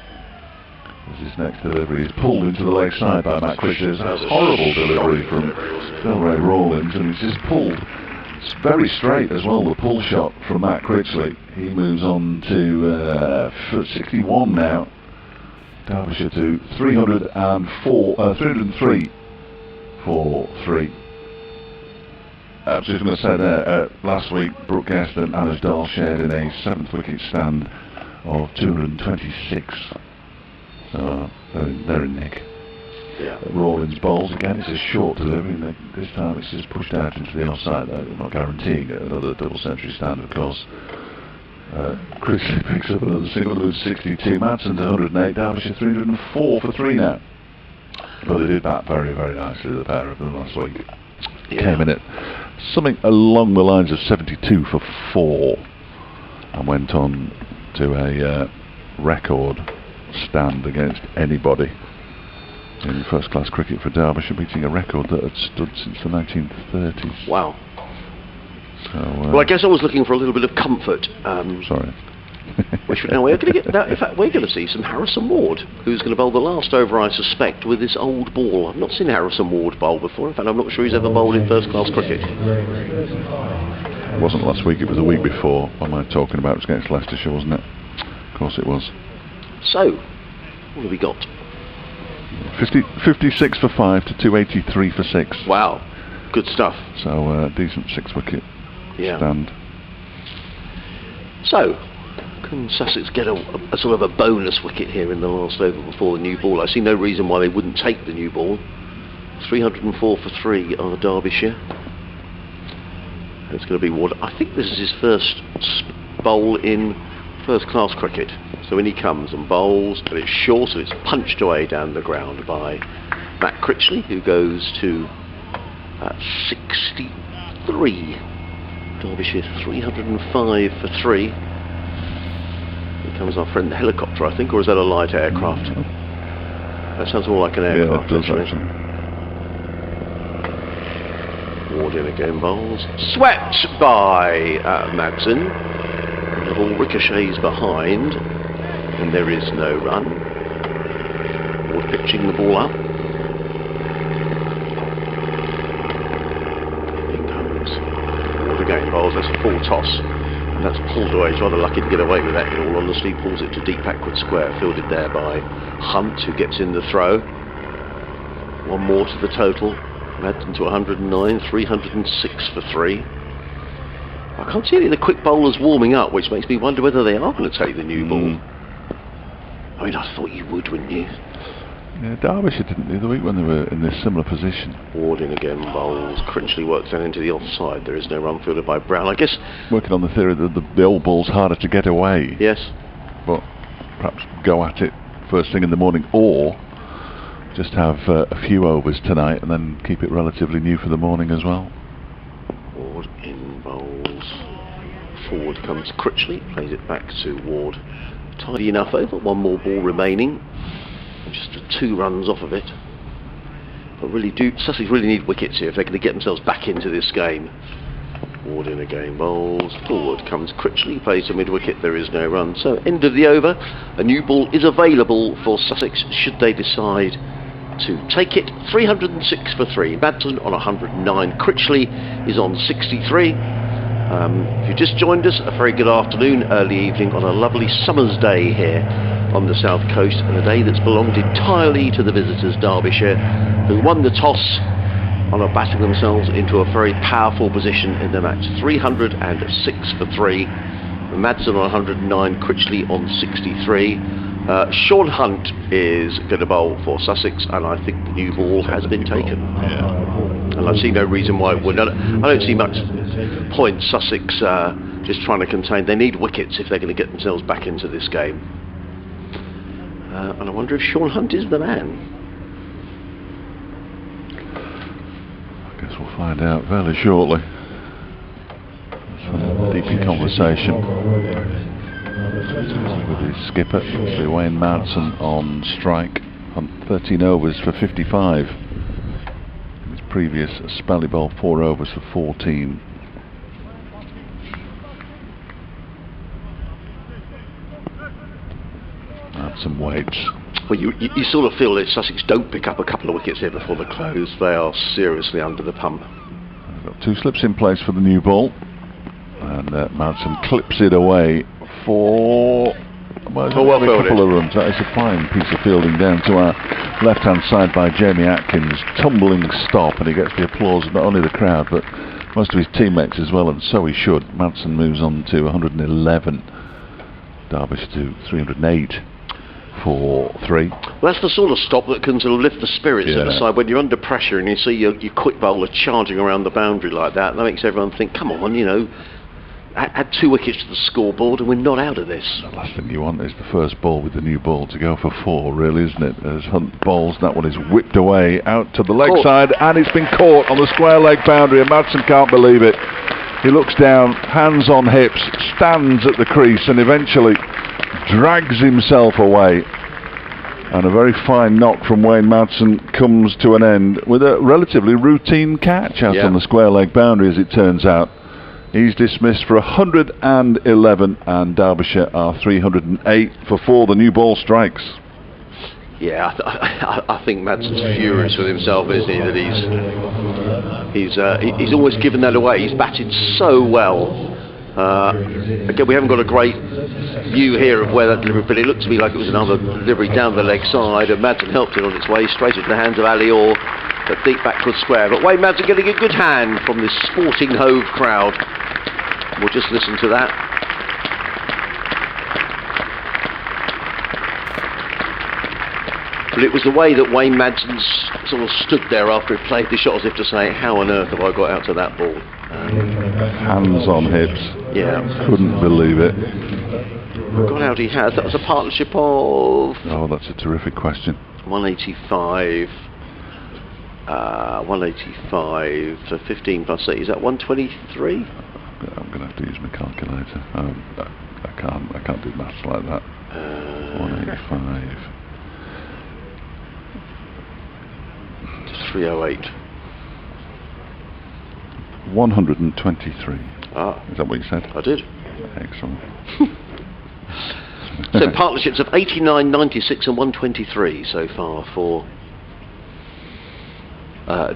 as his next delivery, is pulled into the leg side by Matt Critchley. That's a horrible delivery from Delray Rawlins, and he's just pulled. It's very straight as well, the pull shot from Matt Critchley. He moves on to 61 now. Derbyshire to 303 for 3. I was just going to say there, last week Brooke Guest and Anders Dahl shared in a 7th wicket stand of 226. So they're in nick. Yeah. Rawlins bowls again. It's a short delivery, and this time it's just pushed out into the offside. I'm not guaranteeing another double century stand, of course. Critchley picks up another single to 62. Madsen to 108. Derbyshire 304 for 3 now. But they did bat very, very nicely, the pair of them last week. Yeah. Came in at something along the lines of 72 for 4, and went on to a record stand against anybody in first class cricket for Derbyshire, beating a record that had stood since the 1930s. Wow. So, well, I guess I was looking for a little bit of comfort. Sorry. Now we're going to get. Now, in fact, we're going to see some Harrison Ward, who's going to bowl the last over, I suspect, with this old ball. I've not seen Harrison Ward bowl before. In fact, I'm not sure he's ever bowled in first-class cricket. It wasn't last week; it was the week before. What am I talking about? It was against Leicestershire, wasn't it? Of course, it was. So, what have we got? 56 for 5 to 283 for 6. Wow, good stuff. So decent 6-wicket stand. So, can Sussex get a sort of a bonus wicket here in the last over before the new ball? I see no reason why they wouldn't take the new ball. 304 for 3 are Derbyshire. It's going to be Ward. I think this is his first bowl in first-class cricket. So in he comes and bowls, and it's short, so it's punched away down the ground by Matt Critchley, who goes to 63. Derbyshire 305 for 3. Comes our friend the helicopter, I think, or is that a light aircraft? That sounds more like an aircraft. Yeah, it does actually. Ward in again, bowls. Swept by Madsen. The ball ricochets behind, and there is no run. Ward pitching the ball up. In comes Ward again, bowls. That's a full toss. And that's pulled away. He's rather lucky to get away with that, in all honesty. Pulls it to deep backward square, fielded there by Hunt, who gets in the throw. One more to the total. Madsen to 109, 306 for 3. I can't see any of the quick bowlers warming up, which makes me wonder whether they are going to take the new ball. I mean, I thought you would, wouldn't you? Yeah, Derbyshire didn't the other week when they were in this similar position. Ward in again, bowls. Crinchley works down into the offside. There is no run fielded by Brown. I guess Working on the theory that the old ball's harder to get away. yes. But perhaps go at it first thing in the morning, or just have a few overs tonight and then keep it relatively new for the morning as well. Ward in, bowls. Forward comes Critchley, plays it back to Ward. Tidy enough over, one more ball remaining. Just 2 runs off of it. But Sussex really need wickets here if they're going to get themselves back into this game. Ward in again, bowls. Forward comes Critchley, plays to mid-wicket, there is no run. So end of the over. A new ball is available for Sussex should they decide to take it. 306 for 3. Madsen on 109. Critchley is on 63. If you just joined us, a very good afternoon, early evening on a lovely summer's day here on the south coast, and a day that's belonged entirely to the visitors, Derbyshire, who won the toss and are batting themselves into a very powerful position in the match. 306 for 3. Madsen on 109, Critchley on 63. Sean Hunt is going to bowl for Sussex, and I think the new ball has been taken. Yeah. And I see no reason why it wouldn't. I don't see much point Sussex just trying to contain. They need wickets if they're going to get themselves back into this game. And I wonder if Sean Hunt is the man. I guess we'll find out fairly shortly. Some deep in conversation with his skipper, Wayne Madsen, on strike on 13 overs for 55. His previous spell he bowled 4 overs for 14. Madsen waits. Well, you sort of feel if Sussex don't pick up a couple of wickets here before the close, they are seriously under the pump. They've got 2 slips in place for the new ball, and Madsen clips it away for a couple of runs. That is a fine piece of fielding down to our left-hand side by Jamie Atkins. Tumbling stop, and he gets the applause of not only the crowd but most of his teammates as well, and so he should. Madsen moves on to 111. Derbyshire to 308 for 3. Well, that's the sort of stop that can sort of lift the spirits of the side when you're under pressure and you see your quick bowler charging around the boundary like that. That makes everyone think, come on, you know, add 2 wickets to the scoreboard and we're not out of this. The last thing you want is the first ball with the new ball to go for 4, really, isn't it? As Hunt bowls, that one is whipped away out to the leg side, and it's been caught on the square leg boundary, and Madsen can't believe it. He looks down, hands on hips, stands at the crease, and eventually drags himself away. And a very fine knock from Wayne Madsen comes to an end with a relatively routine catch out on the square leg boundary, as it turns out. He's dismissed for 111, and Derbyshire are 308 for 4. The new ball strikes. Yeah, I think Madsen's furious with himself, isn't he? That he's always given that away. He's batted so well. Again, we haven't got a great view here of where that delivery, but it looked to me like it was another delivery down the leg side, and Madsen helped it on its way straight into the hands of Ali Orr, but deep backward square. But Wayne Madsen getting a good hand from this sporting Hove crowd. We'll just listen to that. But it was the way that Wayne Madsen sort of stood there after he played the shot, as if to say, how on earth have I got out to that ball? Hands on hips. Yeah. Couldn't believe it. Got out he has. That was a partnership of... Oh, that's a terrific question. 185. 185 for 15 plus 8. Is that 123? I'm going to have to use my calculator. I can't do maths like that. 185. Just 308. 123. Ah. Is that what you said? I did. Excellent. So partnerships of 89, 96 and 123 so far for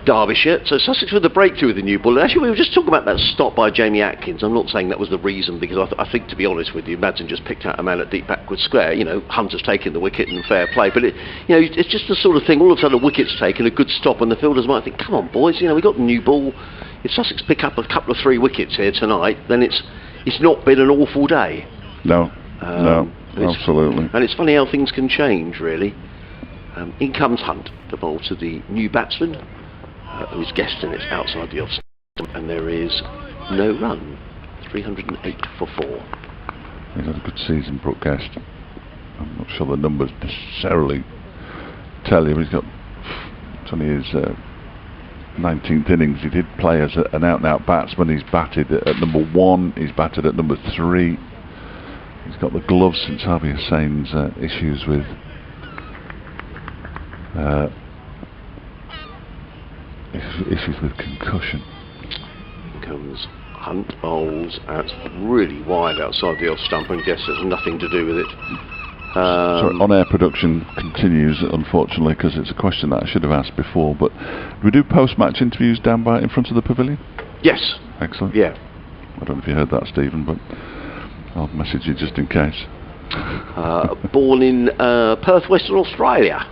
Derbyshire. So Sussex with the breakthrough with the new ball. And actually, we were just talking about that stop by Jamie Atkins. I'm not saying that was the reason, because I think, to be honest with you, Madsen just picked out a man at deep backward square. You know, Hunter's taken the wicket and fair play. But it's just the sort of thing. All of a sudden, a wicket's taken, a good stop, and the fielders might think, "Come on, boys, we got the new ball. If Sussex pick up a couple of 3 wickets here tonight, then it's not been an awful day." No, no, absolutely. And it's funny how things can change, really. In comes Hunt, the ball to the new batsman, who's guessing it's outside the off stump, and there is no run. 308 for 4. He's had a good season, Brooke Guest. I'm not sure the numbers necessarily tell you. He's got, it's only his 19th innings. He did play as an out-and-out batsman. He's batted at number 1. He's batted at number 3. He's got the gloves since Harvey Hussein's issues with concussion. Here comes Hunt, bowls at really wide outside the off stump, and guess there's nothing to do with it. Sorry, on-air production continues, unfortunately, because it's a question that I should have asked before. But do we do post-match interviews down in front of the pavilion? Yes. Excellent. Yeah. I don't know if you heard that, Stephen, but I'll message you just in case. Born in Perth, Western Australia.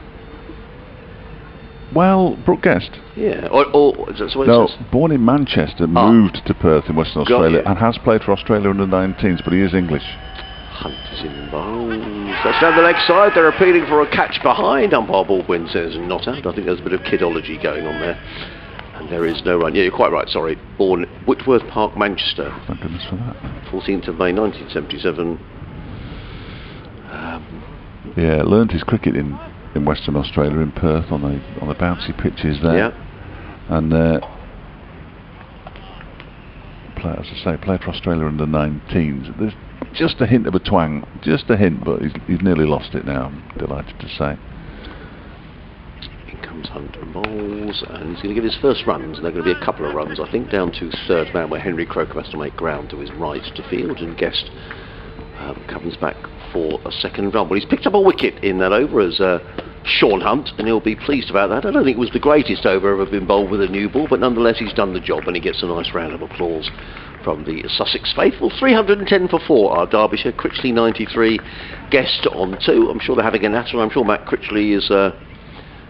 Well, Brooke Guest. Yeah. Or is that what it says? Born in Manchester, moved to Perth in Western Australia, you. and has played for Australia under 19s, but he is English. Hunt is in bowls. That's down the leg side. They're appealing for a catch behind. Umpire Baldwin says not out. I think there's a bit of kidology going on there. And there is no run. Yeah, you're quite right, sorry. Born Whitworth Park, Manchester. Thank goodness for that. 14th of May 1977. Yeah, learned his cricket in Western Australia, in Perth, on the bouncy pitches there. Yeah. And as I say, played for Australia under 19s. There's just a hint of a twang, just a hint, but he's nearly lost it now, I'm delighted to say. Comes Hunt and bowls, and he's going to get his first runs, and they're going to be a couple of runs, I think, down to third man, where Henry Crocombe has to make ground to his right to field, and Guest comes back for a second run. Well, he's picked up a wicket in that over as Sean Hunt, and he'll be pleased about that. I don't think it was the greatest over ever been bowled with a new ball, but nonetheless he's done the job, and he gets a nice round of applause from the Sussex faithful. 310 for 4 are Derbyshire. Critchley 93, Guest on 2. I'm sure they're having a natter. I'm sure Matt Critchley is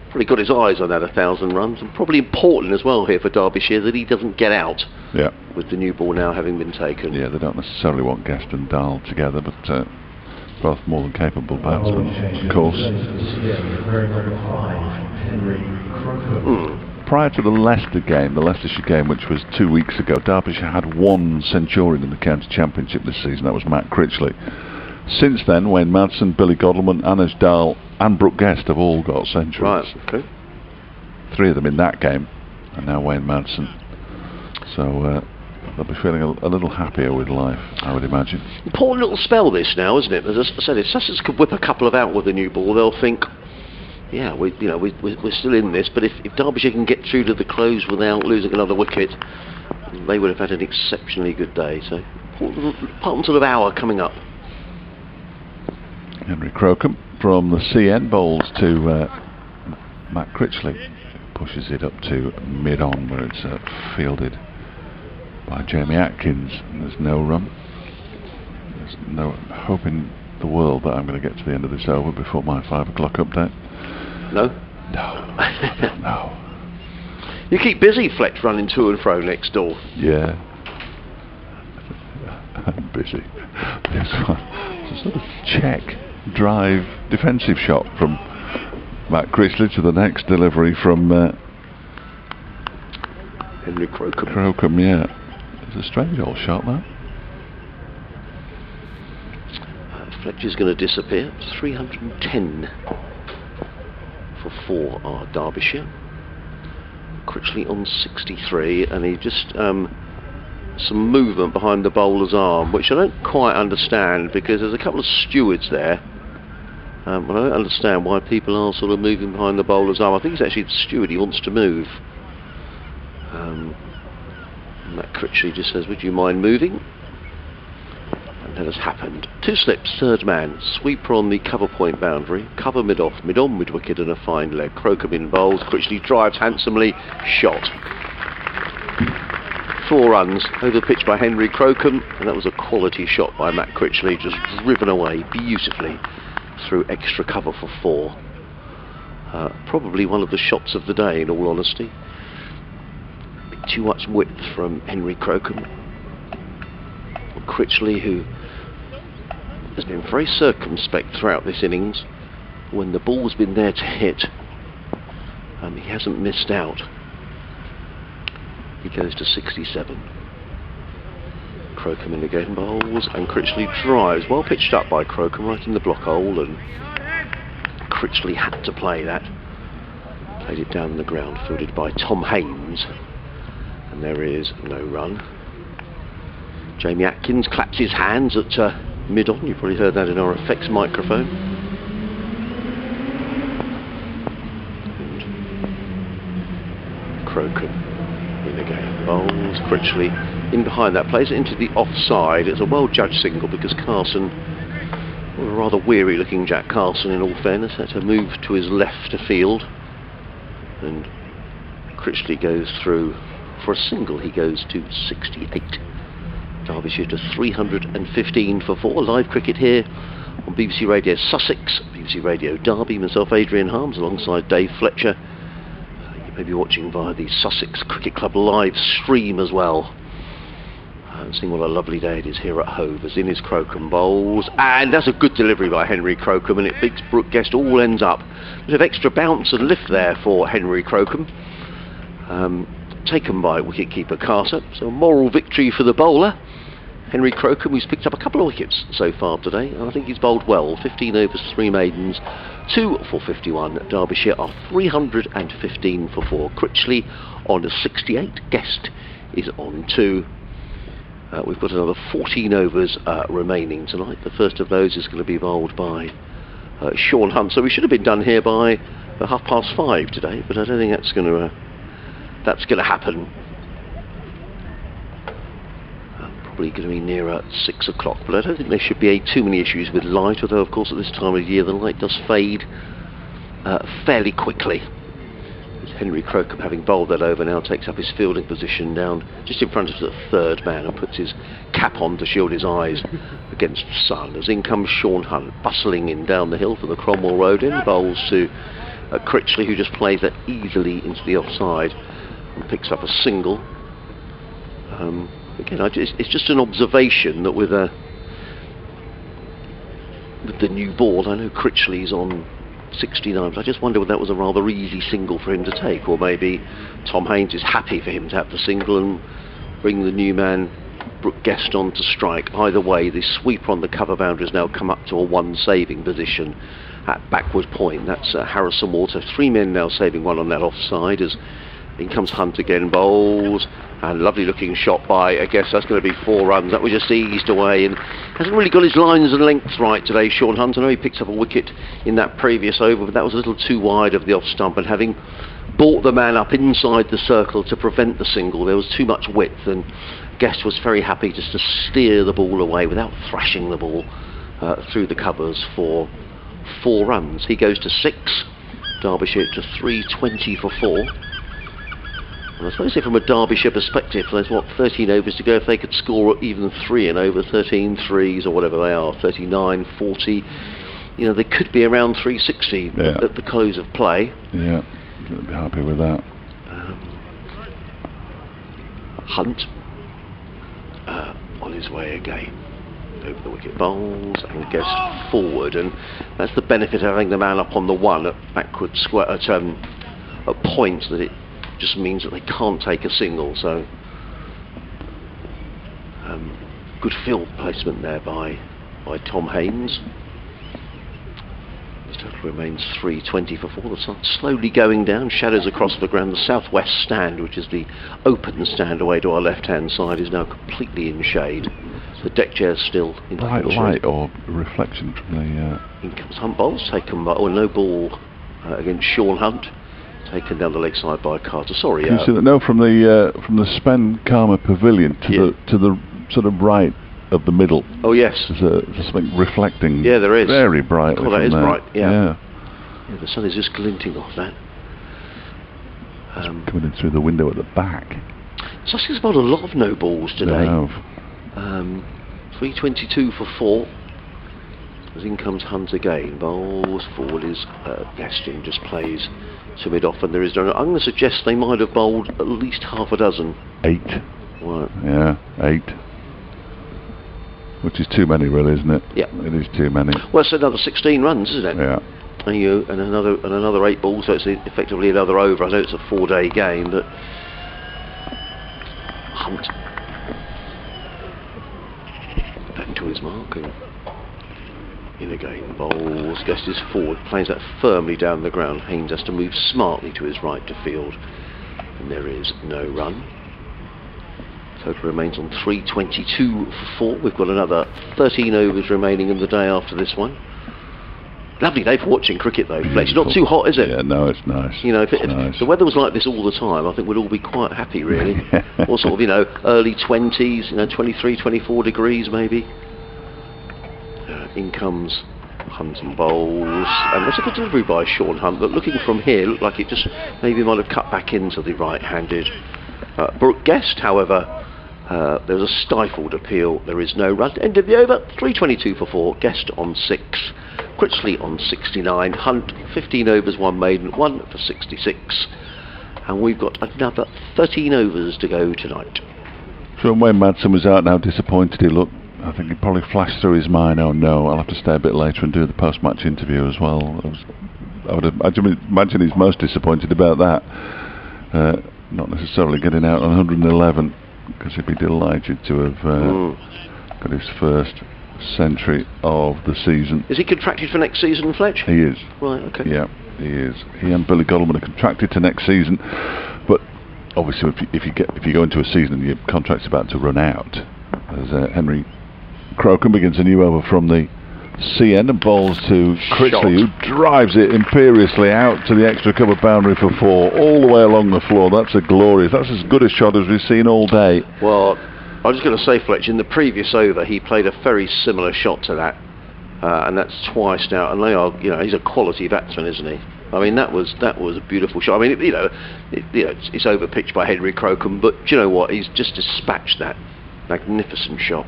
probably got his eyes on that 1,000 runs, and probably important as well here for Derbyshire that he doesn't get out. Yeah. With the new ball now having been taken. Yeah, they don't necessarily want Guest and Dahl together, but both more than capable batsmen, of course. Prior to the Leicester game, the Leicestershire game, which was 2 weeks ago, Derbyshire had 1 Centurion in the county championship this season. That was Matt Critchley. Since then, Wayne Madsen, Billy Godleman, Anuj Dahl and Brooke Guest have all got centuries. Right, okay. 3 of them in that game, and now Wayne Madsen. So they'll be feeling a little happier with life, I would imagine. Important little spell this now, isn't it? As I said, if Sussex could whip a couple of out with the new ball, they'll think, yeah, we're still in this. But if Derbyshire can get through to the close without losing another wicket, they would have had an exceptionally good day. So important sort of hour coming up. Henry Crocombe from the CN bowls to Matt Critchley, pushes it up to mid-on, where it's fielded by Jamie Atkins, and there's no run. There's no hope in the world that I'm going to get to the end of this over before my 5 o'clock update. No? No. No. You keep busy, Fletch, running to and fro next door. Yeah. I'm busy. This one, it's a sort of check, drive, defensive shot from Matt Critchley to the next delivery from Henry Crocombe. Crocombe, yeah. It's a strange old shot, that. Fletcher's going to disappear. 310 for 4 are Derbyshire. Critchley on 63, and he just some movement behind the bowler's arm, which I don't quite understand, because there's a couple of stewards there. I don't understand why people are sort of moving behind the bowler's arm. I think it's actually the steward he wants to move. Matt Critchley just says, would you mind moving? And that has happened. 2 slips, third man, sweeper on the cover point boundary, cover mid-off, mid-on, mid-wicket and a fine leg. Crocombe in bowls, Critchley drives handsomely, shot. 4 runs over the pitch by Henry Crocombe, and that was a quality shot by Matt Critchley, just driven away beautifully through extra cover for 4. Probably one of the shots of the day, in all honesty. Bit too much width from Henry Crocombe. Critchley, who has been very circumspect throughout this innings, when the ball's been there to hit, he hasn't missed out. He goes to 67. Crocombe in again, bowls, and Critchley drives. Well pitched up by Crocombe, right in the block hole, and Critchley had to play that. Played it down the ground, fielded by Tom Haines, and there is no run. Jamie Atkins claps his hands at mid-on. You've probably heard that in our effects microphone. And Crocombe in again, bowls. Critchley in behind that, plays it into the offside. It's a well-judged single, because Carson, well, a rather weary-looking Jack Carson, in all fairness, had to move to his left to field, and Critchley goes through for a single. He goes to 68. Derbyshire to 315 for 4. Live cricket here on BBC Radio Sussex, BBC Radio Derby. Myself, Adrian Harms, alongside Dave Fletcher. You may be watching via the Sussex Cricket Club live stream as well. Seeing what a lovely day it is here at Hove, as in his Crocombe bowls, and that's a good delivery by Henry Crocombe, and it beats Brooke Guest. All ends up a bit of extra bounce and lift there for Henry Crocombe, taken by wicketkeeper Carter. So a moral victory for the bowler Henry Crocombe, who's picked up a couple of wickets so far today, and I think he's bowled well. 15 overs, 3 maidens, 2 for 51. Derbyshire are 315 for 4. Critchley on a 68. Guest is on 2. We've got another 14 overs remaining tonight. The first of those is going to be bowled by Sean Hunt. So we should have been done here by 5:30 today, but I don't think that's going to happen. Probably going to be nearer 6 o'clock, but I don't think there should be too many issues with light. Although, of course, at this time of year the light does fade fairly quickly. Henry Crocombe, having bowled that over, now takes up his fielding position down just in front of the third man and puts his cap on to shield his eyes against the sun. As in comes Sean Hunt, bustling in down the hill from the Cromwell Road in, bowls to Critchley, who just plays that easily into the offside and picks up a single. Again, it's just an observation that with the new ball, I know Critchley's on 69, but I just wonder whether that was a rather easy single for him to take, or maybe Tom Haines is happy for him to have the single and bring the new man Brooke Guest on to strike. Either way, the sweeper on the cover boundary has now come up to a 1 saving position at backward point. That's Harrison Water. 3 men now saving 1 on that offside, as in comes Hunt again, bowls, and lovely looking shot by, I guess that's going to be 4 runs. That was just eased away, and hasn't really got his lines and lengths right today, Sean Hunt. I know he picked up a wicket in that previous over, but that was a little too wide of the off stump, and having brought the man up inside the circle to prevent the single, there was too much width, and Guest was very happy just to steer the ball away without thrashing the ball through the covers for 4 runs. He goes to 6, Derbyshire to 320 for 4. And I suppose from a Derbyshire perspective, there's 13 overs to go. If they could score even 3 in over 13 threes or whatever they are, 39, 40, they could be around 360 at the close of play. Yeah, I'd be happy with that. Hunt on his way again over the wicket, bowls and Guest forward, and that's the benefit of having the man up on the 1 at backward square at points, that it just means that they can't take a single. So good field placement there by Tom Haines. Just have to remains 3:20 for 4. The sun's slowly going down, shadows across the ground. The southwest stand, which is the open stand away to our left-hand side, is now completely in shade. The deck chair's still in bright light or reflection from the... In comes Hunt bowls, taken by... Oh, no ball against Sean Hunt. Taken down the leg side by Carter. Sorry, Can you see that? No, from the Spen Karma Pavilion to the sort of right of the middle. Oh yes. There's something reflecting. Yeah, there is. Very brightly. Oh, that is there. bright. Yeah. Yeah. The sun is just glinting off that. Coming in through the window at the back. Sussex has bowled a lot of no balls today. 3:22 for 4. As in comes Hunt again. Bowls forward is Gaston just plays to mid off, and there is no. I'm going to suggest they might have bowled at least half a dozen. 8. Right. Yeah, 8. Which is too many, really, isn't it? Yeah. It is too many. Well, it's another 16 runs, isn't it? Yeah. And another 8 balls, so it's effectively another over. I know it's a 4-day game, but Hunt back to his mark and in again. Bowls, Guest is forward, plays that firmly down the ground. Haynes has to move smartly to his right to field, and there is no run. Total remains on 3:22 for 4. We've got another 13 overs remaining in the day after this one. Lovely day for watching cricket though, Fletch. Not too hot, is it? Yeah, no, it's nice. You know, if nice. the weather was like this all the time, I think we'd all be quite happy, really. Or sort of, early 20s, 23, 24 degrees maybe. In comes Hunt and bowls, and that's a good delivery by Sean Hunt. But looking from here, looked like it just maybe might have cut back into the right-handed Brooke Guest. However, there's a stifled appeal. There is no run. End of the over. 3:22 for 4. Guest on 6. Critchley on 69. Hunt 15 overs, 1 maiden, 1 for 66. And we've got another 13 overs to go tonight. So when Madsen was out, how disappointed he looked. I think it probably flashed through his mind, oh no, I'll have to stay a bit later and do the post-match interview as well. I would imagine he's most disappointed about that. Not necessarily getting out on 111, because he'd be delighted to have got his first century of the season. Is he contracted for next season, Fletch? He is. Right, okay. Yeah, he is. He and Billy Goldman are contracted to next season, but obviously if you go into a season and your contract's about to run out, as Henry Crocombe begins a new over from the C end and bowls to Critchley, who drives it imperiously out to the extra cover boundary for 4, all the way along the floor. That's as good a shot as we've seen all day. Well, I was just going to say, Fletch, in the previous over he played a very similar shot to that, and that's twice now. And they are, he's a quality batsman, isn't he? I mean, that was a beautiful shot. I mean, it's overpitched by Henry Crocombe, but do you know what? He's just dispatched that magnificent shot.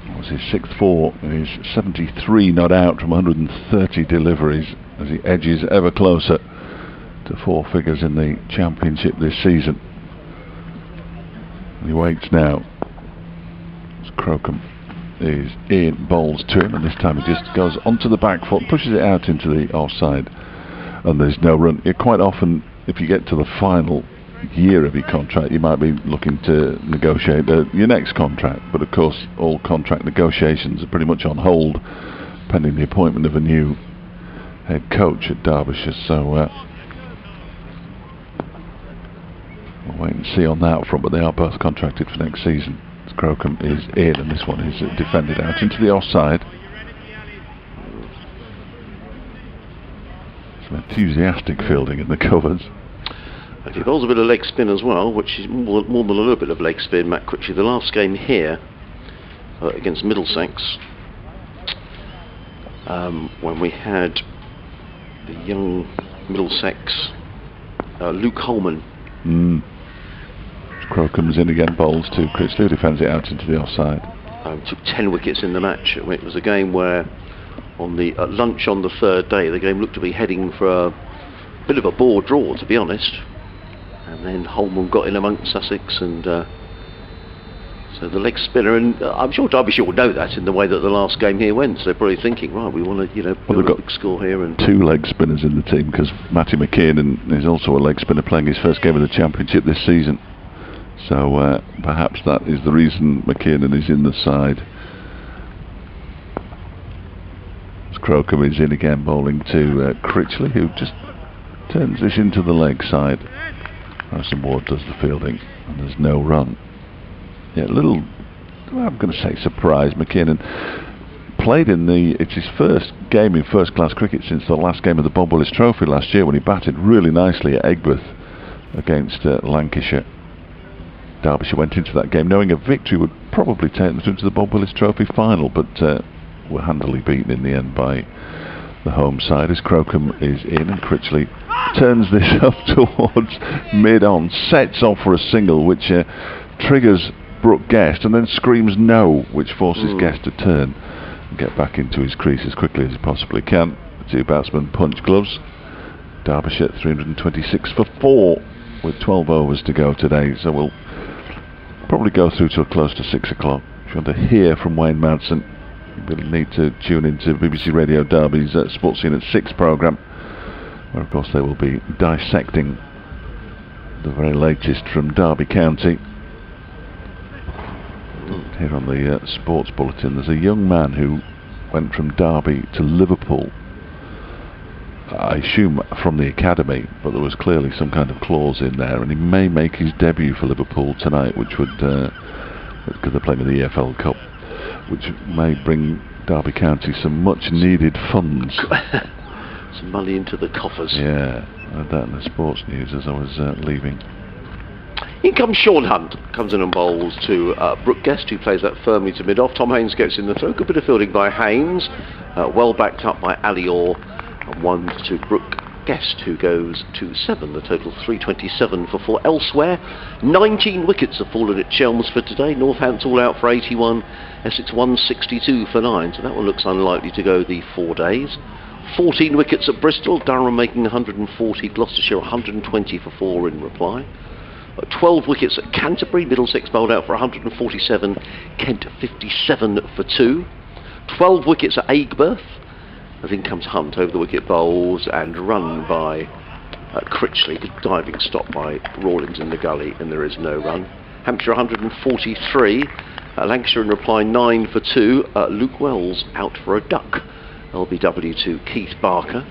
It was his 6th 4, and he's 73 not out from 130 deliveries as he edges ever closer to 4 figures in the championship this season. And he waits now as Crocombe is in, bowls to him, and this time he just goes onto the back foot, pushes it out into the offside, and there's no run. Quite often, if you get to the final year of your contract, you might be looking to negotiate your next contract, but of course all contract negotiations are pretty much on hold pending the appointment of a new head coach at Derbyshire, so we'll wait and see on that front, but they are both contracted for next season. Crocombe is in, and this one is defended out into the offside. Some enthusiastic fielding in the covers. And he bowls a bit of leg spin as well, which is more than a little bit of leg spin. Matt Critchley, the last game here against Middlesex, when we had the young Middlesex Luke Holman. Crocombe's in again, bowls to Critchley, who defends it out into the offside. Took 10 wickets in the match. It was a game where, at lunch on the 3rd day, the game looked to be heading for a bit of a bore draw, to be honest. And then Holman got in amongst Sussex, and so the leg spinner, and I'm sure Derbyshire will know that in the way that the last game here went. So they're probably thinking, right, we want to, build a big score here. And 2 leg spinners in the team, because Matty McKiernan is also a leg spinner, playing his first game of the championship this season. So perhaps that is the reason McKiernan is in the side. Crocombe is in again, bowling to Critchley, who just turns this into the leg side. Harrison Ward does the fielding, and there's no run. Yeah, little, I'm going to say surprise. McKinnon played it's his first game in first class cricket since the last game of the Bob Willis Trophy last year, when he batted really nicely at Aigburth against Lancashire. Derbyshire went into that game knowing a victory would probably take them through to the Bob Willis Trophy final, but were handily beaten in the end by the home side, as Crocombe is in, and Critchley turns this up towards mid-on, sets off for a single which triggers Brooke Guest, and then screams no, which forces Guest to turn and get back into his crease as quickly as he possibly can. The two batsmen punch gloves. Derbyshire 326 for 4 with 12 overs to go today, so we'll probably go through till close to 6 o'clock. If you want to hear from Wayne Madsen, you will need to tune into BBC Radio Derby's Sports Scene at 6 programme, where of course they will be dissecting the very latest from Derby County. Here on the Sports Bulletin, there's a young man who went from Derby to Liverpool, I assume from the academy, but there was clearly some kind of clause in there, and he may make his debut for Liverpool tonight, which would, because they're playing in the EFL Cup, which may bring Derby County some much needed funds. Some money into the coffers. Yeah, I heard that in the sports news as I was leaving. In comes Sean Hunt, comes in and bowls to Brooke Guest, who plays that firmly to mid-off. Tom Haynes gets in the throw. Good bit of fielding by Haynes, well backed up by Ali Orr, and one to Brooke Guest, who goes to 7. The total 327 for 4. Elsewhere, 19 wickets have fallen at Chelmsford today. Northampton all out for 81, Essex 162 for 9, so that one looks unlikely to go the 4 days. 14 wickets at Bristol, Durham making 140, Gloucestershire 120 for 4 in reply. 12 wickets at Canterbury, Middlesex bowled out for 147, Kent 57 for 2. 12 wickets at Aigburth, as in comes Hunt over the wicket bowls and run by Critchley. Good diving stop by Rawlins in the gully, and there is no run. Hampshire 143, Lancashire in reply 9 for 2, Luke Wells out for a duck. LBW to Keith Barker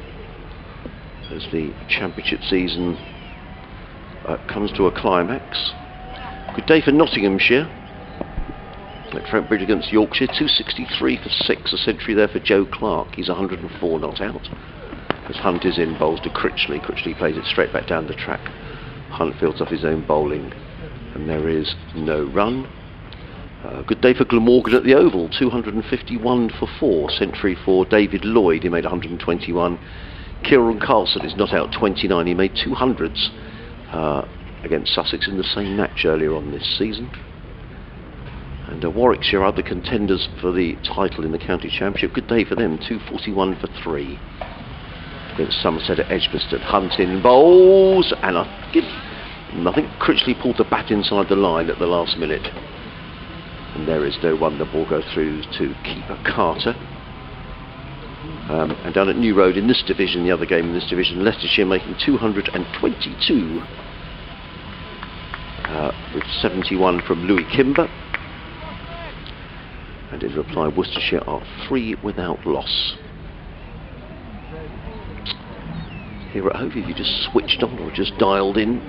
as the championship season comes to a climax. Good day for Nottinghamshire at Trent Bridge against Yorkshire, 263 for 6, a century there for Joe Clark. He's 104 not out as Hunt is in, bowls to Critchley. Critchley plays it straight back down the track. Hunt fields off his own bowling, and there is no run. Good day for Glamorgan at the Oval, 251 for 4, century for David Lloyd, he made 121. Kieran Carlson is not out, 29, he made 200s against Sussex in the same match earlier on this season. And Warwickshire are the contenders for the title in the county championship. Good day for them, 241 for 3 against Somerset at Edgbaston. Hunt in bowls, and I think Critchley pulled the bat inside the line at the last minute. And there is no one. The ball goes through to keeper Carter. And down at New Road in this division, the other game in this division, Leicestershire making 222 with 71 from Louis Kimber. And in reply, Worcestershire are 3 without loss. Here at Hove, if you just switched on or just dialed in,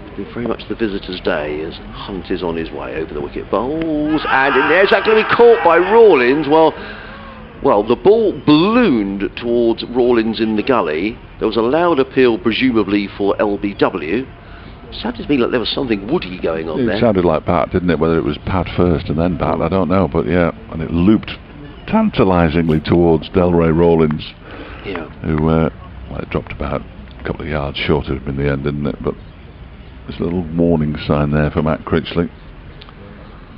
it's been very much the visitor's day as Hunt is on his way over the wicket bowls, and in there, is that going to be caught by Rawlins? Well, the ball ballooned towards Rawlins in the gully. There was a loud appeal, presumably for LBW. It sounded to me like there was something woody going on there. It sounded like bat, didn't it? Whether it was pad first and then bat, I don't know, but yeah, and it looped tantalisingly towards Delray Rawlins, yeah, who well, it dropped about a couple of yards short of him in the end, didn't it? But there's a little warning sign there for Matt Critchley.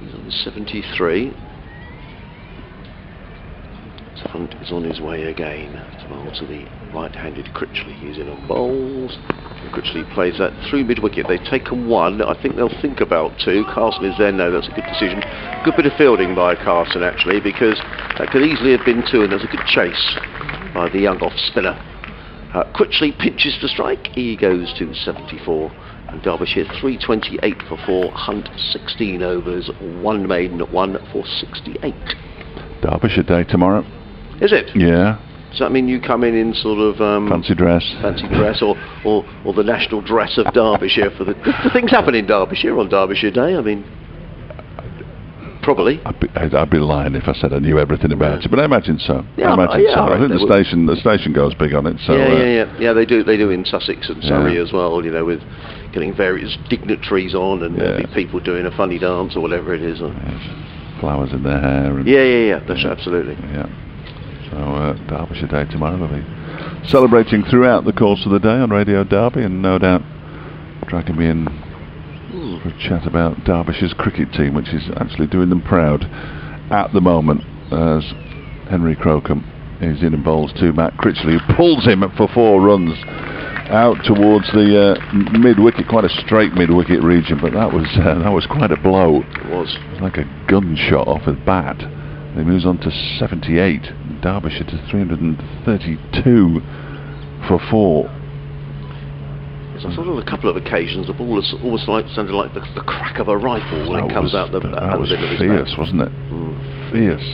He's on 73. So Hunt is on his way again to bowl to the right-handed Critchley. He's in on bowls. And Critchley plays that through mid-wicket. They've taken 1. I think they'll think about 2. Carson is there. No, that's a good decision. Good bit of fielding by Carson, actually, because that could easily have been 2, and there's a good chase by the young off-spinner. Critchley pinches to strike. He goes to 74. And Derbyshire 328 for 4. Hunt 16 overs, 1 maiden, 1 for 68. Derbyshire Day tomorrow. Is it? Yeah. Does that mean you come in sort of Fancy dress, or the national dress of Derbyshire for the things happen in Derbyshire on Derbyshire Day? I mean, probably. I'd be lying if I said I knew everything about it, but I imagine so. Yeah, I imagine so. I think the station goes big on it. So yeah. They do in Sussex and Surrey as well. You know, with getting various dignitaries on and there'll be people doing a funny dance or whatever it is. Flowers in their hair. And yeah. That's absolutely. Yeah. So Derbyshire Day tomorrow. They'll be celebrating throughout the course of the day on Radio Derby, and no doubt dragging me in for a chat about Derbyshire's cricket team, which is actually doing them proud at the moment, as Henry Crocombe is in and bowls to Matt Critchley, who pulls him for 4 runs out towards the mid-wicket, quite a straight mid-wicket region, but that was quite a blow. It was like a gunshot off a bat. He moves on to 78, Derbyshire to 332 for 4. I thought on a couple of occasions the ball has almost sounded like the crack of a rifle when it comes out the that was bit of his fierce, bat. Wasn't it? Fierce.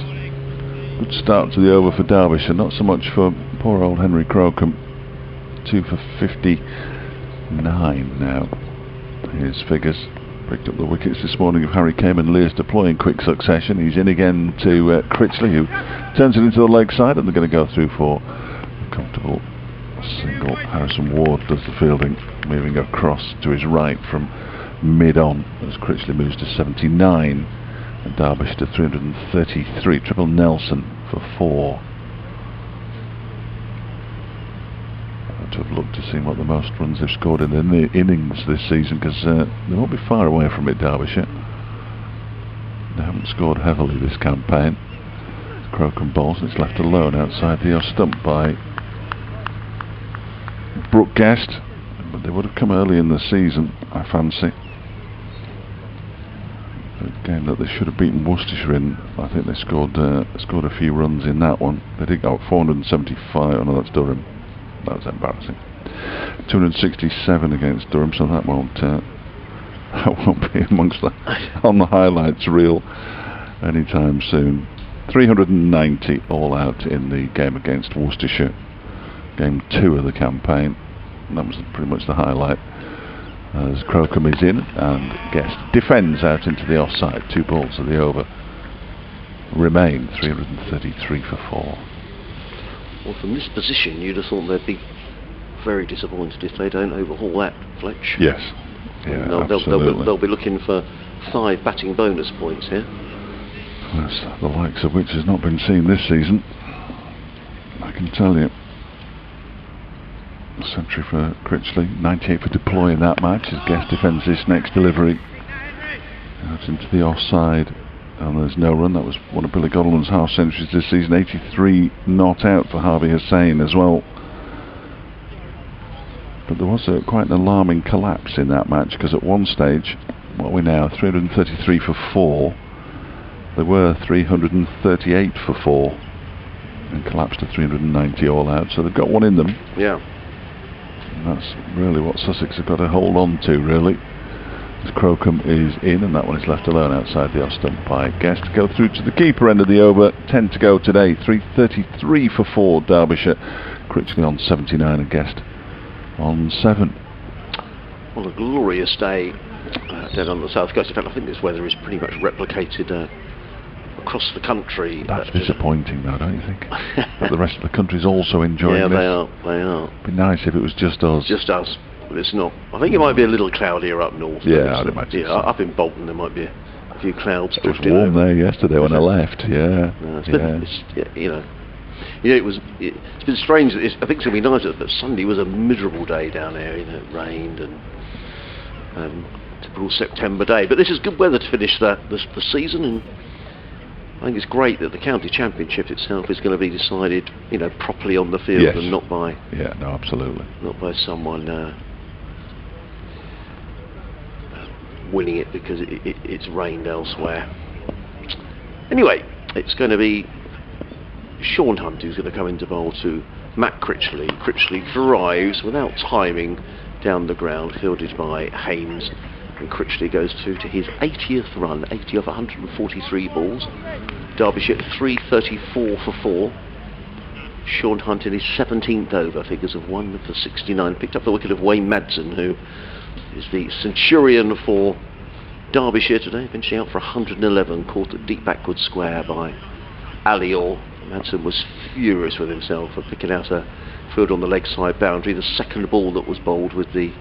Good start to the over for Derbyshire, not so much for poor old Henry Crocombe. 2 for 59 now. His figures. Picked up the wickets this morning of Harry Kame and Lears deploy in quick succession. He's in again to Critchley, who turns it into the leg side, and they're going to go through for a comfortable single. Harrison Ward does the fielding, moving across to his right from mid-on as Critchley moves to 79 and Derbyshire to 333. Triple Nelson for 4. To have looked to see what the most runs they've scored in the innings this season, because they won't be far away from it, Derbyshire. They haven't scored heavily this campaign. Crocombe bowls, and it's left alone outside the off stump by Brooke Guest, but they would have come early in the season, I fancy. A game that they should have beaten Worcestershire in. I think they scored a few runs in that one. They did go 475. Oh no, that's Durham. That was embarrassing. 267 against Durham, so that won't be amongst on the highlights reel anytime soon. 390 all out in the game against Worcestershire, game 2 of the campaign. And that was pretty much the highlight, as Crocombe is in and Guest defends out into the offside. 2 balls of the over remain. 333 for 4. Well, from this position, you'd have thought they'd be very disappointed if they don't overhaul that, Fletch. Yes. Yeah, they'll be looking for 5 batting bonus points here. That's the likes of which has not been seen this season, I can tell you. A century for Critchley, 98 for deploy in that match as Guest defends this next delivery out into the offside. And there's no run. That was one of Billy Godolman's half centuries this season. 83 not out for Harvey Hussain as well. But there was quite an alarming collapse in that match, because at one stage, what are we now, 333 for 4, they were 338 for 4 and collapsed to 390 all out, so they've got one in them. Yeah. And that's really what Sussex have got to hold on to, really. As Crocombe is in, and that one is left alone outside the off stump by Guest. Go through to the keeper end of the over. 10 to go today. 333 for 4 Derbyshire. Critchley on 79 and Guest on 7. Well, a glorious day down on the south coast. In fact, I think this weather is pretty much replicated across the country. That's disappointing though, don't you think? But the rest of the country's also enjoying this. Yeah, they are. It'd be nice if it was just us. Just us. But it's not. I think it might be a little cloudier up north. Yeah, I'd imagine. Yeah, up in Bolton there might be a few clouds. It was warm there yesterday when I left. Yeah. No, it's been strange. I think it's going to be nice that Sunday was a miserable day down there. You know, it rained and typical September day. But this is good weather to finish the season, and I think it's great that the county championship itself is going to be decided, properly on the field and not by. Yeah, no, absolutely. Not by someone winning it because it's rained elsewhere. Anyway, it's going to be Sean Hunt who's going to come into bowl to Matt Critchley. Critchley drives without timing down the ground, fielded by Hames, and Critchley goes to his 80th run, 80 off 143 balls. Derbyshire 334 for 4. Sean Hunt in his 17th over, figures of 1 for 69. Picked up the wicket of Wayne Madsen, who is the centurion for Derbyshire today, finishing out for 111, caught at deep backward square by Alior. Madsen was furious with himself for picking out a field on the leg side boundary, the second ball that was bowled with the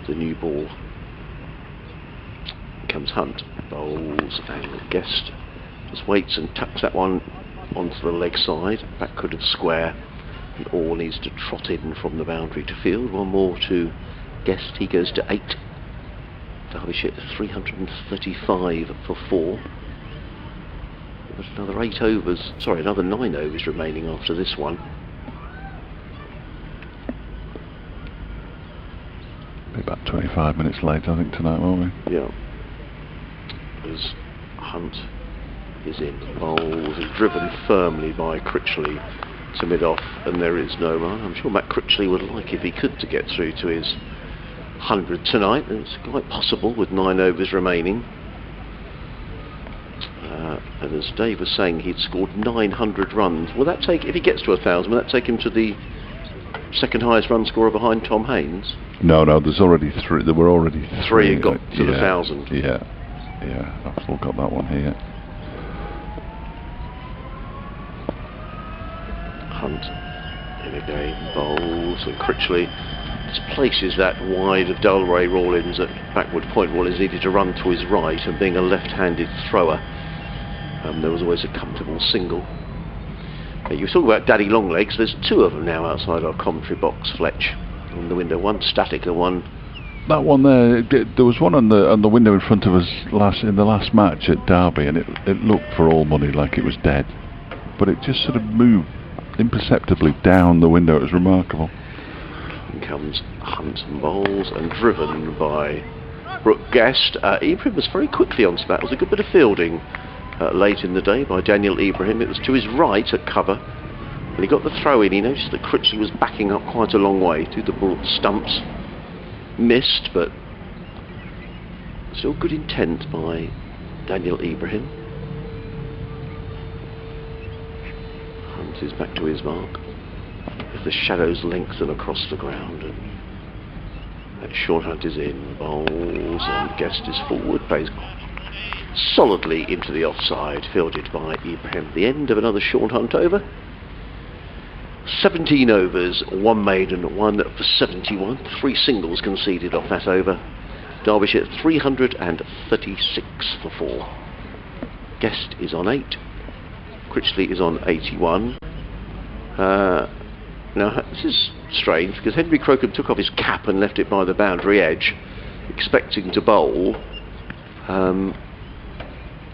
new ball. Here comes Hunt, bowls, and Guest just waits and tucks that one onto the leg side, backward of square, and all needs to trot in from the boundary to field. One more to Guest, he goes to 8. Derbyshire 335 for 4. There's another 8 overs, sorry, another 9 overs remaining after this one. Be about 25 minutes late, I think, tonight, won't we? Yeah. As Hunt is in, bowls is driven firmly by Critchley to mid-off, and there is no run. I'm sure Matt Critchley would like, if he could, to get through to his 100 tonight. It's quite possible with 9 overs remaining. And as Dave was saying, he'd scored 900 runs. Will that take, if he gets to 1,000, will that take him to the second highest run scorer behind Tom Haynes? No, there's already 3. There were already 3. 3 had got to the 1,000. Yeah, I've still got that one here. Hunt in again, bowls, and Critchley just places that wide of Delray Rawlins at backward point. Rawlins needed to run to his right, and being a left-handed thrower, there was always a comfortable single. You talk about daddy long legs, there's 2 of them now outside our commentary box, Fletch, on the window, one static and one... That one there was one on the window in front of us in the last match at Derby, and it looked for all money like it was dead, but it just sort of moved imperceptibly down the window. It was remarkable. In comes Hunt and bowls, and driven by Brooke Guest. Ibrahim was very quickly onto that. It was a good bit of fielding late in the day by Daniel Ibrahim. It was to his right at cover, and he got the throw in. He noticed that Critchley was backing up quite a long way to the broad stumps. Missed, but still good intent by Daniel Ibrahim. Hunt is back to his mark as the shadows lengthen across the ground, and that Sean Hunt is in, bowls, and Guest is forward, plays solidly into the offside, fielded by Ibrahim. The end of another Sean Hunt over. 17 overs, 1 maiden, 1 for 71, 3 singles conceded off that over. Derbyshire 336 for 4. Guest is on 8. Critchley is on 81. Now this is strange, because Henry Crocombe took off his cap and left it by the boundary edge, expecting to bowl.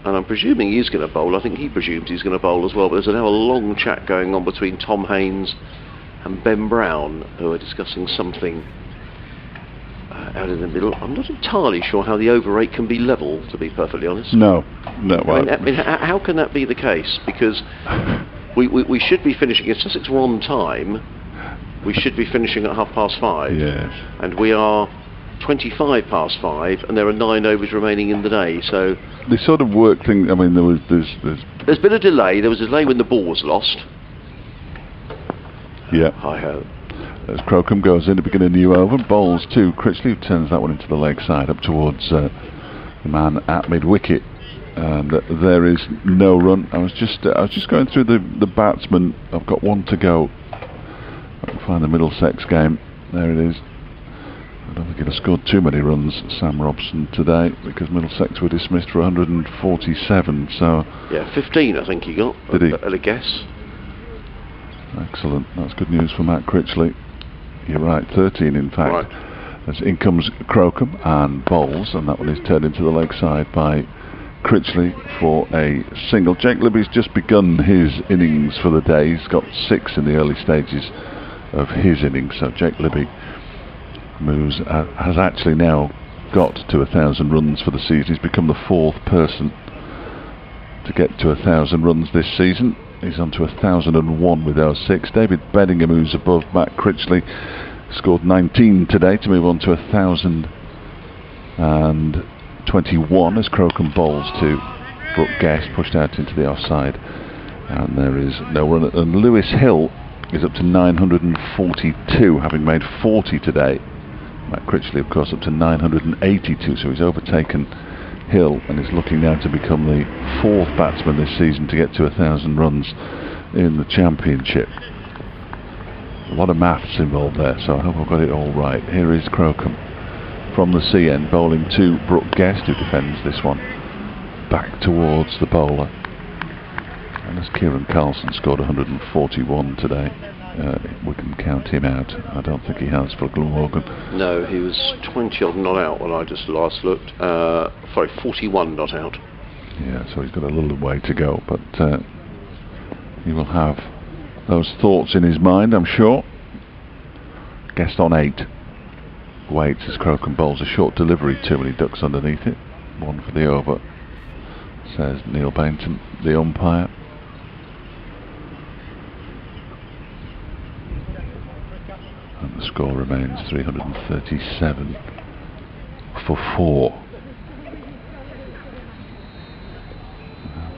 And I'm presuming he's going to bowl. I think he presumes he's going to bowl as well. But there's now a long chat going on between Tom Haynes and Ben Brown, who are discussing something out in the middle. I'm not entirely sure how the over 8 can be level, to be perfectly honest. No. I mean, how can that be the case? Because we should be finishing, if Sussex were on time, we should be finishing at 5:30. Yes. And we are 25 past 5, and there are 9 overs remaining in the day. So they sort of work things. I mean, there's been a delay. There was a delay when the ball was lost. Yeah. Hi-ho. As Crocombe goes in to begin a new over, bowls to Critchley, who turns that one into the leg side up towards the man at mid wicket, and there is no run. I was just going through the batsmen. I've got one to go. I can find the Middlesex game. There it is. I don't think he'd have scored too many runs, Sam Robson, today, because Middlesex were dismissed for 147. So yeah, 15 I think he got. Did he? At a guess. Excellent. That's good news for Matt Critchley. You're right, 13 in fact. Right. As in comes Crocombe and bowls, and that one is turned into the leg side by Critchley for a single. Jake Libby's just begun his innings for the day. He's got 6 in the early stages of his innings. So Jake Libby has actually now got to 1,000 runs for the season. He's become the 4th person to get to 1,000 runs this season. He's on to 1,001 with those 6. David Bedingham, who's above Matt Critchley, scored 19 today to move on to 1,021 as Crocombe bowls to Brooke Guest, pushed out into the offside And there is no run. And Lewis Hill is up to 942, having made 40 today. Matt Critchley, of course, up to 982, so he's overtaken Hill and is looking now to become the 4th batsman this season to get to 1,000 runs in the championship. A lot of maths involved there, so I hope I've got it all right. Here is Crocombe from the C end, bowling to Brooke Guest, who defends this one back towards the bowler. And as Kieran Carlson scored 141 today, we can count him out. I don't think he has for Glamorgan. No, he was 20 odd not out when I just last looked. Sorry, 41 not out. Yeah, so he's got a little way to go, but he will have those thoughts in his mind, I'm sure. Guest on 8. Waits as Crocombe bowls a short delivery, too many ducks underneath it. 1 for the over, says Neil Bainton, the umpire. And the score remains 337 for 4.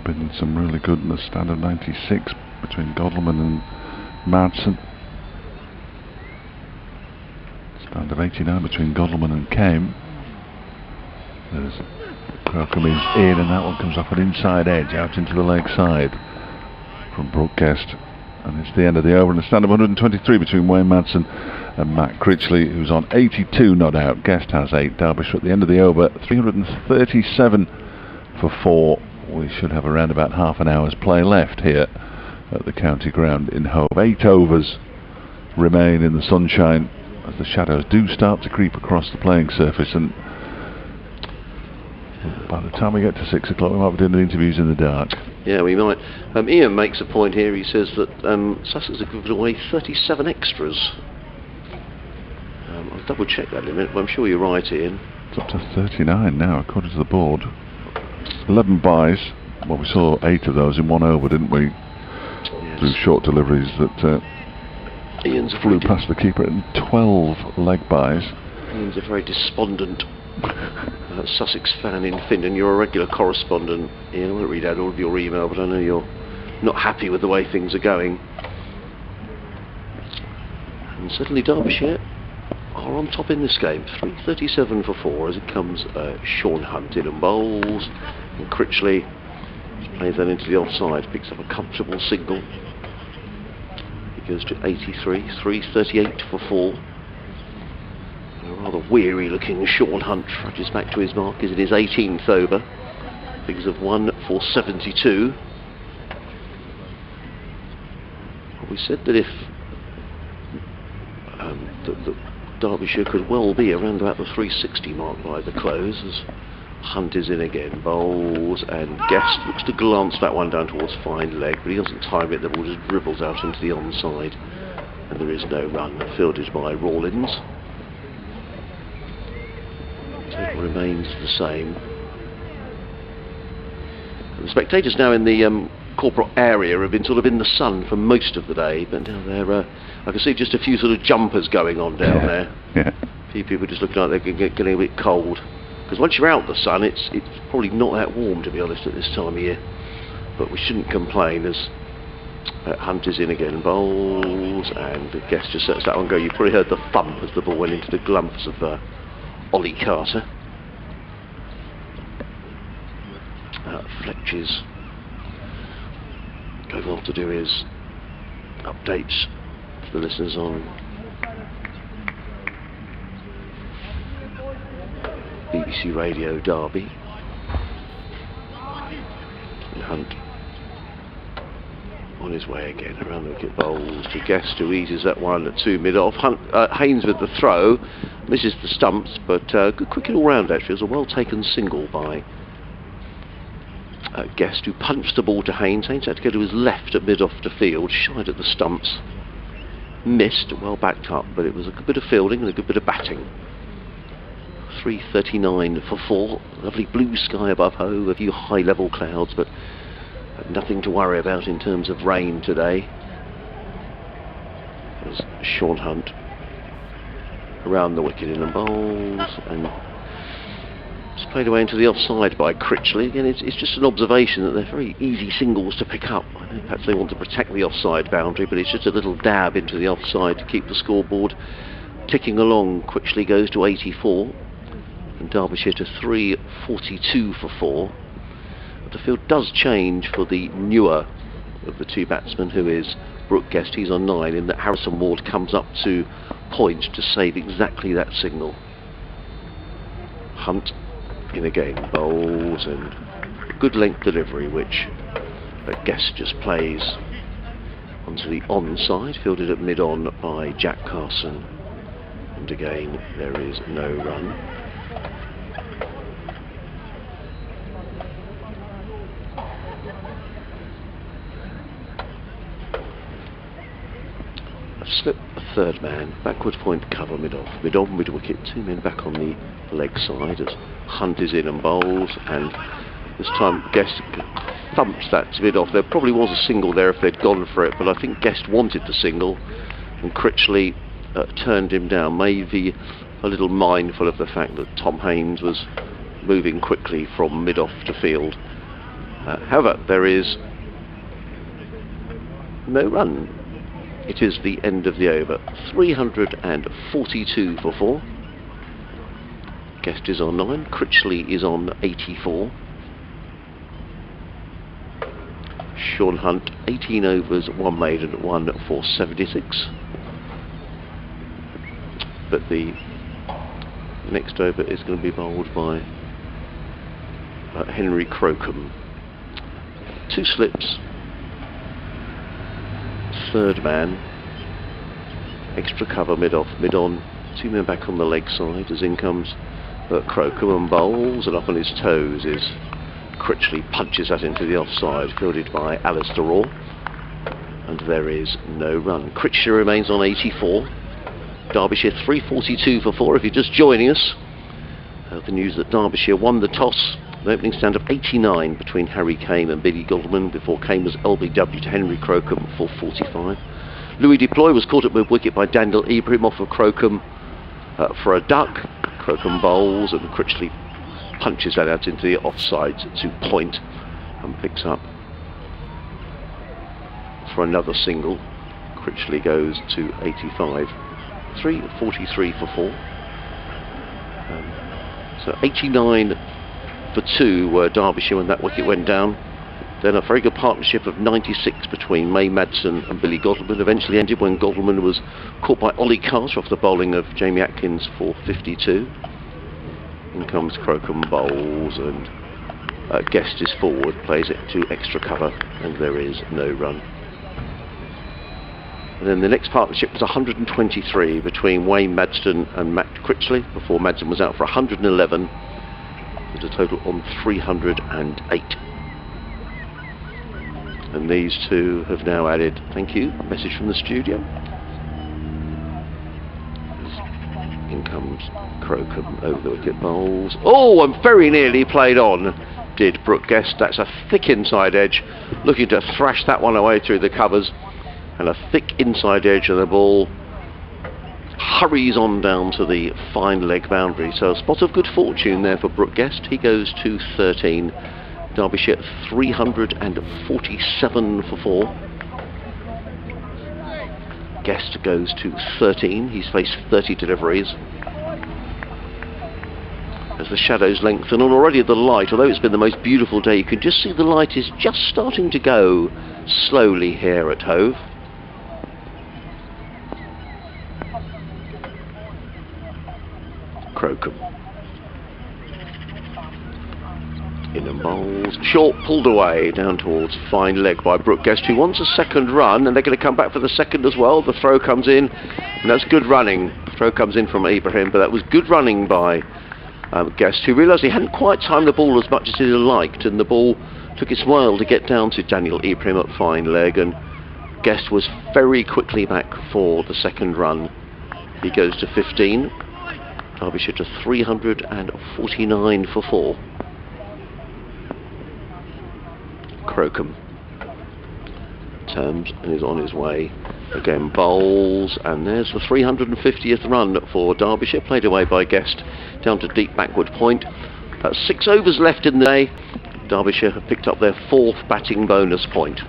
Been some really good in the stand of 96 between Godleman and Madsen. Stand of 89 between Godleman and Kame. There's Crocombe is in, and that one comes off an inside edge out into the leg side from Brooke Guest. And it's the end of the over, and a stand of 123 between Wayne Madsen and Matt Critchley, who's on 82 not out. Guest has 8. Derbyshire at the end of the over, 337 for 4. We should have around about half an hour's play left here at the county ground in Hove. 8 overs remain in the sunshine as the shadows do start to creep across the playing surface, and by the time we get to 6 o'clock we might be doing the interviews in the dark. Yeah, we might. Ian makes a point here. He says that Sussex have given away 37 extras. I'll double check that in a minute, but I'm sure you're right, Ian. It's up to 39 now according to the board. 11 buys. Well, we saw 8 of those in 1 over, didn't we? Yes. Through short deliveries that Ian's flew past the keeper, and 12 leg buys. Ian's a very despondent Sussex fan in Finland. You're a regular correspondent, Ian. I won't read out all of your email, but I know you're not happy with the way things are going. And certainly Derbyshire are on top in this game. 337 for 4 as it comes. Sean Hunt in and bowls, and Critchley plays that into the offside, picks up a comfortable single. He goes to 83, 338 for 4. A rather weary looking Sean Hunt trudges back to his mark. Is in his 18th over. Figures of 1 for 72. We said that if the Derbyshire could well be around about the 360 mark by the close, as Hunt is in again, bowls, and Guest looks to glance that one down towards fine leg, but he doesn't time it. The ball just dribbles out into the onside, and there is no run. Fielded by Rawlins. Total remains the same. And the spectators now in the corporate area have been sort of in the sun for most of the day, but now they're I can see just a few sort of jumpers going on down there. Yeah. A few people just looking like they're getting a bit cold, because once you're out in the sun it's probably not that warm, to be honest, at this time of year. But we shouldn't complain as Hunt is in again, bowls, and the Guest just lets that one go. You probably heard the thump as the ball went into the gloves of Ollie Carter. Fletcher's going on to do his updates for the listeners on BBC Radio Derby. And Hunt on his way again around the wicket, bowls to Guest, who eases that one at 2 mid-off. Haynes with the throw, misses the stumps, but good cricket all round actually. It was a well taken single by Guest, who punched the ball to Haynes. Haynes had to go to his left at mid-off to field, shied at the stumps, missed, well backed up, but it was a good bit of fielding and a good bit of batting. 339 for 4. Lovely blue sky above Hove, a few high level clouds, but nothing to worry about in terms of rain today. There's Sean Hunt around the wicket in and bowls, and Played away into the offside by Critchley. Again, it's just an observation that they're very easy singles to pick up. I know perhaps they want to protect the offside boundary, but it's just a little dab into the offside to keep the scoreboard ticking along. Critchley goes to 84 and Derbyshire to 342 for 4. But the field does change for the newer of the two batsmen, who is Brooke Guest. He's on 9, in that Harrison Ward comes up to point to save exactly that signal. Hunt in again, bowls, and good length delivery, which Guest just plays onto the onside, fielded at mid-on by Jack Carson, and again there is no run. A slip, a third man, backward point cover mid-off, mid-on, mid-wicket, 2 men back on the leg side as Hunt is in and bowls, and this time Guest thumps that to mid-off. There probably was a single there if they'd gone for it, but I think Guest wanted the single and Critchley turned him down, maybe a little mindful of the fact that Tom Haines was moving quickly from mid-off to field. However, there is no run. It is the end of the over. 342 for 4. Guest is on 9. Critchley is on 84. Sean Hunt, 18 overs, 1 maiden, 1 for 76. But the next over is going to be bowled by Henry Crocombe. 2 slips. Third man, extra cover mid-off, mid-on, 2 men back on the leg side as in comes Crocombe and bowls, and up on his toes is Critchley, punches that into the offside, fielded by Alistair Raw, and there is no run. Critchley remains on 84, Derbyshire 342 for 4. If you're just joining us, the news that Derbyshire won the toss. The opening stand of 89 between Harry Kane and Billy Goldman before Kane was LBW to Henry Crocombe for 45. Louis Deploy was caught at mid-wicket by Daniel Ibrahim off of Crocombe for a duck. Crocombe bowls and Critchley punches that out into the offside to point and picks up for another single. Critchley goes to 85. 343 for 4. So 89 for 2 were Derbyshire when that wicket went down. Then a very good partnership of 96 between May Madsen and Billy Goldman eventually ended when Goldman was caught by Ollie Carter off the bowling of Jamie Atkins for 52. In comes Crocombe bowls and Guest is forward, plays it to extra cover, and there is no run. And then the next partnership was 123 between Wayne Madsen and Matt Critchley before Madsen was out for 111. With a total on 308. And these two have now added, thank you, a message from the studio. In comes Crocombe over the wicket, bowls. Oh, and very nearly played on, did Brooke Guest. That's a thick inside edge, looking to thrash that one away through the covers. And a thick inside edge of the ball hurries on down to the fine leg boundary. So a spot of good fortune there for Brooke Guest. He goes to 13. Derbyshire 347 for 4. Guest goes to 13. He's faced 30 deliveries. As the shadows lengthen, and already the light, although it's been the most beautiful day, you can just see the light is just starting to go slowly here at Hove. Crocombe in and bowls, short, pulled away down towards fine leg by Brooke Guest, who wants a second run, and they're going to come back for the second as well. The throw comes in, and that's good running. The throw comes in from Ibrahim, but that was good running by Guest, who realised he hadn't quite timed the ball as much as he liked, and the ball took its while to get down to Daniel Ibrahim at fine leg, and Guest was very quickly back for the second run. He goes to 15. Derbyshire to 349 for 4. Crocombe turns and is on his way. Again bowls, and there's the 350th run for Derbyshire, played away by Guest down to deep backward point. 6 overs left in the day. Derbyshire have picked up their 4th batting bonus point.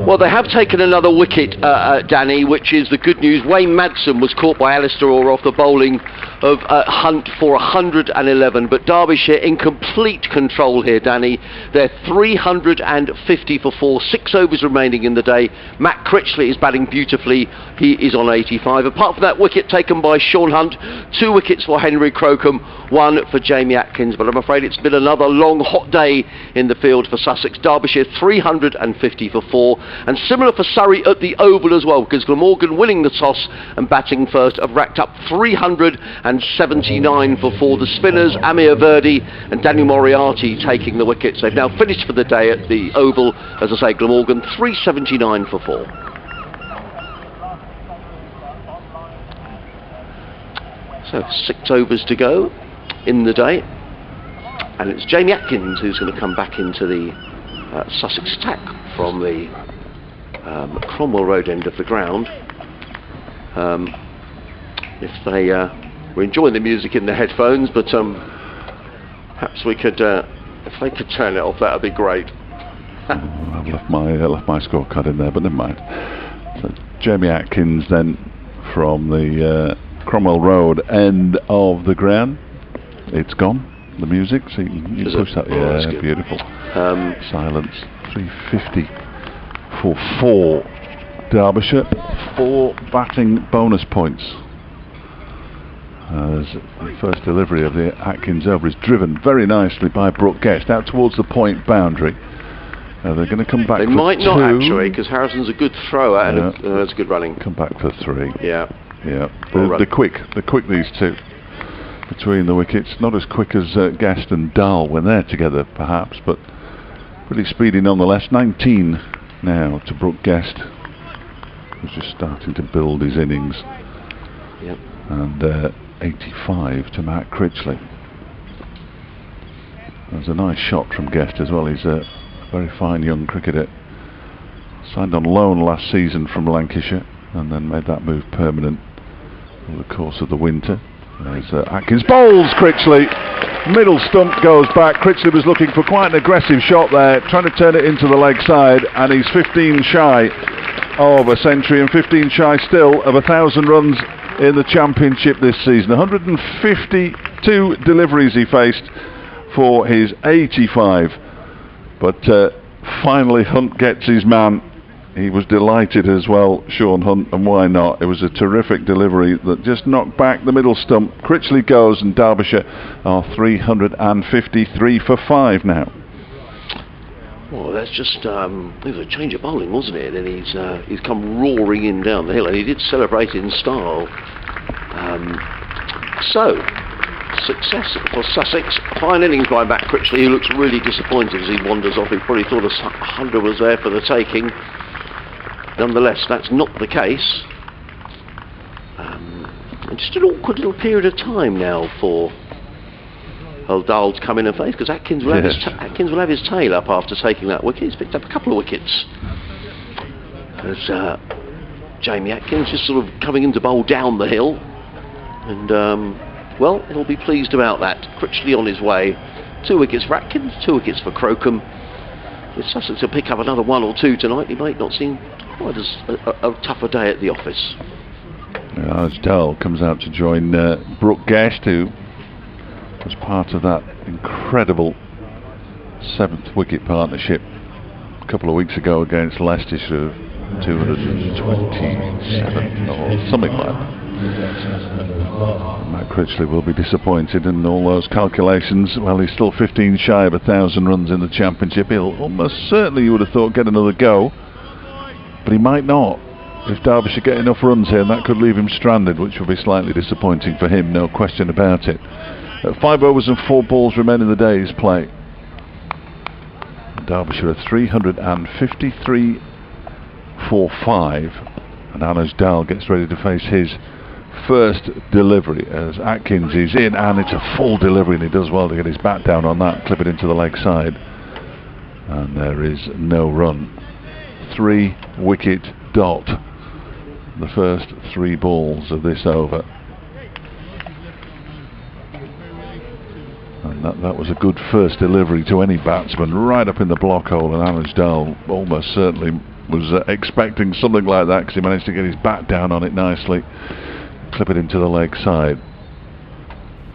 Well, they have taken another wicket, Danny, which is the good news. Wayne Madsen was caught by Alistair Orr off the bowling of Hunt for 111, but Derbyshire in complete control here, Danny. They're 350 for 4, 6 overs remaining in the day. Matt Critchley is batting beautifully. He is on 85. Apart from that wicket taken by Sean Hunt, 2 wickets for Henry Crocombe, 1 for Jamie Atkins. But I'm afraid it's been another long, hot day in the field for Sussex. Derbyshire 350 for 4, and similar for Surrey at the Oval as well, because Glamorgan winning the toss and batting first have racked up 379 for 4. The spinners, Amir Verdi and Daniel Moriarty, taking the wickets. They've now finished for the day at the Oval. As I say, Glamorgan 379 for 4. So 6 overs to go in the day, and it's Jamie Atkins who's going to come back into the Sussex attack from the Cromwell Road end of the ground. If they were enjoying the music in the headphones, but perhaps we could, if they could turn it off, that would be great. I left my scorecard in there, but never mind. So Jamie Atkins then from the Cromwell Road end of the ground. It's gone, the music, so you push that. Yeah, oh, beautiful. Silence. 350 for 4 Derbyshire. 4 batting bonus points. As the first delivery of the Atkins over is driven very nicely by Brooke Guest out towards the point boundary. They're going to come back. They might for not 2. Actually, because Harrison's a good thrower and it's a good running. Come back for 3. Yeah. Yeah. They're quick. They're quick, these two. Between the wickets, not as quick as Guest and Dahl when they're together, perhaps, but pretty speedy nonetheless. 19 now to Brooke Guest, who's just starting to build his innings. Yep. And 85 to Matt Critchley. There's a nice shot from Guest as well. He's a very fine young cricketer. Signed on loan last season from Lancashire and then made that move permanent over the course of the winter. There's Atkins bowls Critchley. Middle stump goes back. Critchley was looking for quite an aggressive shot there, trying to turn it into the leg side, and he's 15 shy of a century and 15 shy still of 1,000 runs in the Championship this season. 152 deliveries he faced for his 85, but finally Hunt gets his man. He was delighted as well, Sean Hunt, and why not? It was a terrific delivery that just knocked back the middle stump. Critchley goes, and Derbyshire are 353 for 5 now. Well, that's just it was a change of bowling, wasn't it? And he's come roaring in down the hill, and he did celebrate in style. So, success for Sussex. Fine innings by Matt Critchley, who looks really disappointed as he wanders off. He probably thought 100 was there for the taking. Nonetheless, that's not the case. And just an awkward little period of time now for Dahl to come in and face, because Atkins will have his tail up after taking that wicket. He's picked up a couple of wickets. As Jamie Atkins just sort of coming in to bowl down the hill, and well, he'll be pleased about that. Critchley on his way. 2 wickets for Atkins, 2 wickets for Crocombe. If Sussex will pick up another 1 or 2 tonight, he might not seem quite as a tougher day at the office. As Dahl comes out to join Brooke Guest, who was part of that incredible 7th wicket partnership a couple of weeks ago against Leicestershire, 227 or something like that. Matt Critchley will be disappointed in all those calculations. Well, he's still 15 shy of 1,000 runs in the Championship. He'll almost certainly, you would have thought, get another go, but he might not. If Derbyshire get enough runs here, and that could leave him stranded, which will be slightly disappointing for him, no question about it. 5 overs and 4 balls remain in the day's play. Derbyshire are 353 for 5, and Anuj Dahl gets ready to face his first delivery as Atkins is in, and it's a full delivery, and he does well to get his bat down on that, clip it into the leg side, and there is no run. 3 wicket dot the first 3 balls of this over. And that was a good first delivery to any batsman, right up in the block hole, and Anuj Dal almost certainly was expecting something like that, because he managed to get his bat down on it nicely, clip it into the leg side.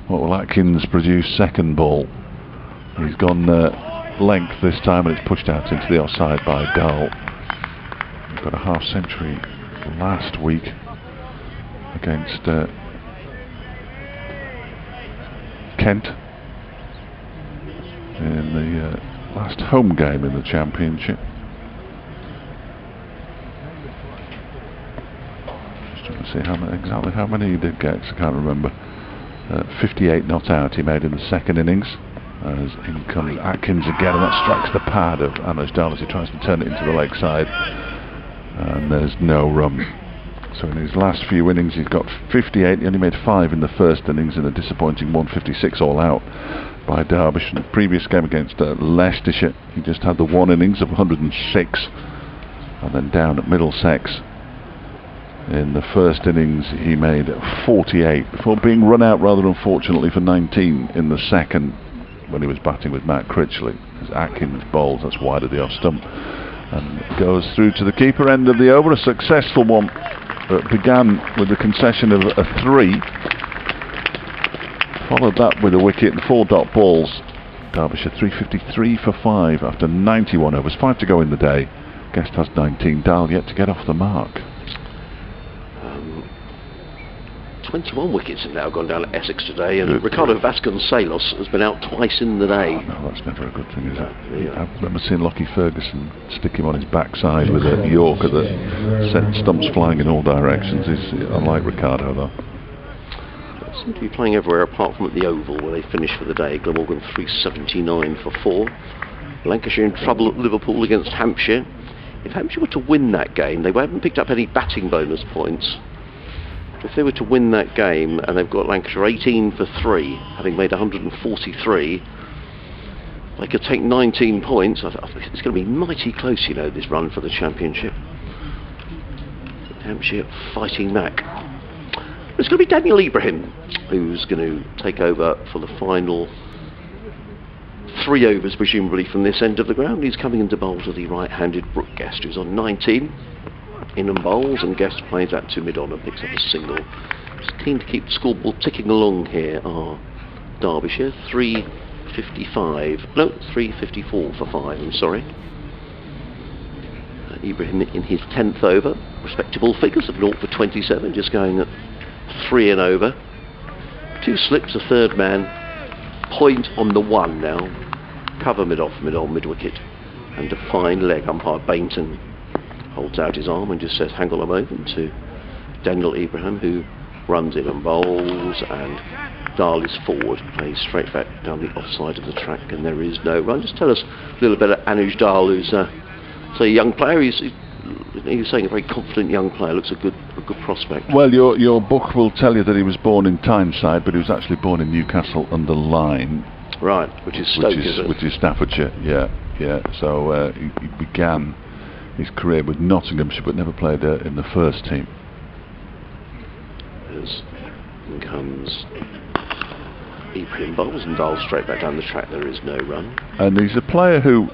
What will Atkins produce second ball? He's gone length this time, and it's pushed out into the offside by Dal. He got a half century last week against Kent in the last home game in the championship. Just trying to see exactly how many he did get, 'cause I can't remember. 58 not out he made in the second innings. As in comes Atkins again, and that strikes the pad of Anuj Dal as he tries to turn it into the leg side, and there's no run. So in his last few innings he's got 58. He only made 5 in the first innings in a disappointing 156 all out by Derbyshire. In the previous game against Leicestershire, he just had the 1 innings of 106, and then down at Middlesex in the first innings he made 48 before being run out rather unfortunately for 19 in the second when he was batting with Matt Critchley. As Atkins bowls, that's wide of the off stump and goes through to the keeper end of the over. A successful one that began with the concession of a 3, followed that with a wicket and 4 dot balls. Derbyshire 353 for 5 after 91 overs, 5 to go in the day. Guest has 19. Dal yet to get off the mark. 21 wickets have now gone down at Essex today, and Ricardo Vasconcelos has been out twice in the day. No, that's never a good thing, is it? Yeah. I've never seen Lockie Ferguson stick him on his backside with a Yorker that sent stumps flying in all directions. I like Ricardo though. They seem to be playing everywhere apart from at the Oval where they finished for the day. Glamorgan 379 for 4. Lancashire in trouble at Liverpool against Hampshire. If Hampshire were to win that game, they haven't picked up any batting bonus points. If they were to win that game, and they've got Lancashire 18 for 3, having made 143, they could take 19 points. I think it's going to be mighty close, you know, this run for the championship. Hampshire fighting back. It's going to be Daniel Ibrahim who's going to take over for the final 3 overs, presumably from this end of the ground. He's coming into bowl to the right-handed Brooke Guest, who's on 19. In and bowls, and Guest plays that to mid-on and picks up a single. Just keen to keep the scoreboard ticking along here are Derbyshire, 354 for 5, I'm sorry. Ibrahim in his 10th over, respectable figures of 0 for 27, just going at 3 and over. 2 slips, a third man, point on the 1 now, cover mid-off, mid-on, mid-wicket, and a fine leg. Umpire Bainton holds out his arm and just says hang on a moment to Daniel Ibrahim, who runs in and bowls, and Dal is forward, plays straight back down the offside of the track, and there is no run. Just tell us a little bit about Anuj Dal, who's a young player. He's saying a very confident young player, looks a good prospect. Well, your book will tell you that he was born in Tyneside, but he was actually born in Newcastle under Lyme. Right, which is Stoke, which is Staffordshire, yeah. So he began his career with Nottinghamshire, but never played in the first team. As in comes Ibrahim bowls and Dal straight back down the track. There is no run. And he's a player who,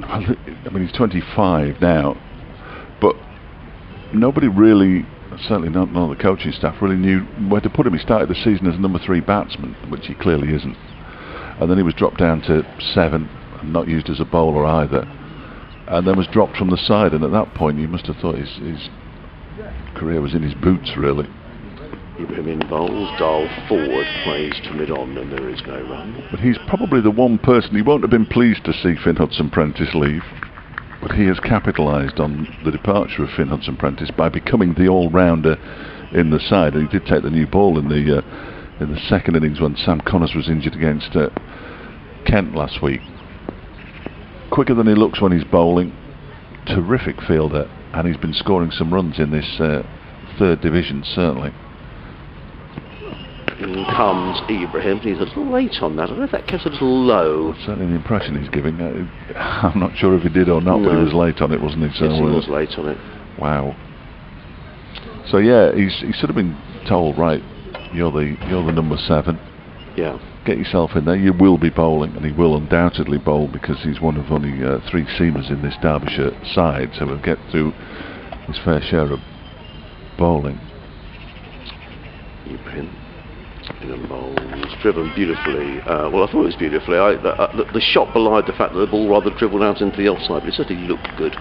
I mean, he's 25 now, but nobody really, certainly none of the coaching staff, really knew where to put him. He started the season as a number 3 batsman, which he clearly isn't. And then he was dropped down to 7, and not used as a bowler either. And then was dropped from the side, and at that point you must have thought his career was in his boots, really. Ibrahim in bowls, Dal forward, plays to mid-on, and there is no run. But he's probably the one person, he won't have been pleased to see Finn Hudson-Prentice leave, but he has capitalised on the departure of Finn Hudson-Prentice by becoming the all-rounder in the side. And he did take the new ball in the second innings when Sam Connors was injured against Kent last week. Quicker than he looks when he's bowling, terrific fielder, and he's been scoring some runs in this 3rd division, certainly. In comes Ibrahim. He's a little late on that. I don't know if that kept a little low. Certainly the impression he's giving. I'm not sure if he did or not, but he was late on it, wasn't he? So, yes, he was late on it. Wow. So yeah, he's sort of been told, right, you're the number 7. Yeah. Get yourself in there. You will be bowling, and he will undoubtedly bowl because he's one of only 3 seamers in this Derbyshire side. So he'll get through his fair share of bowling. Pin and bowls, driven beautifully. Well, I thought it was beautifully. The shot belied the fact that the ball rather dribbled out into the offside, but it certainly looked good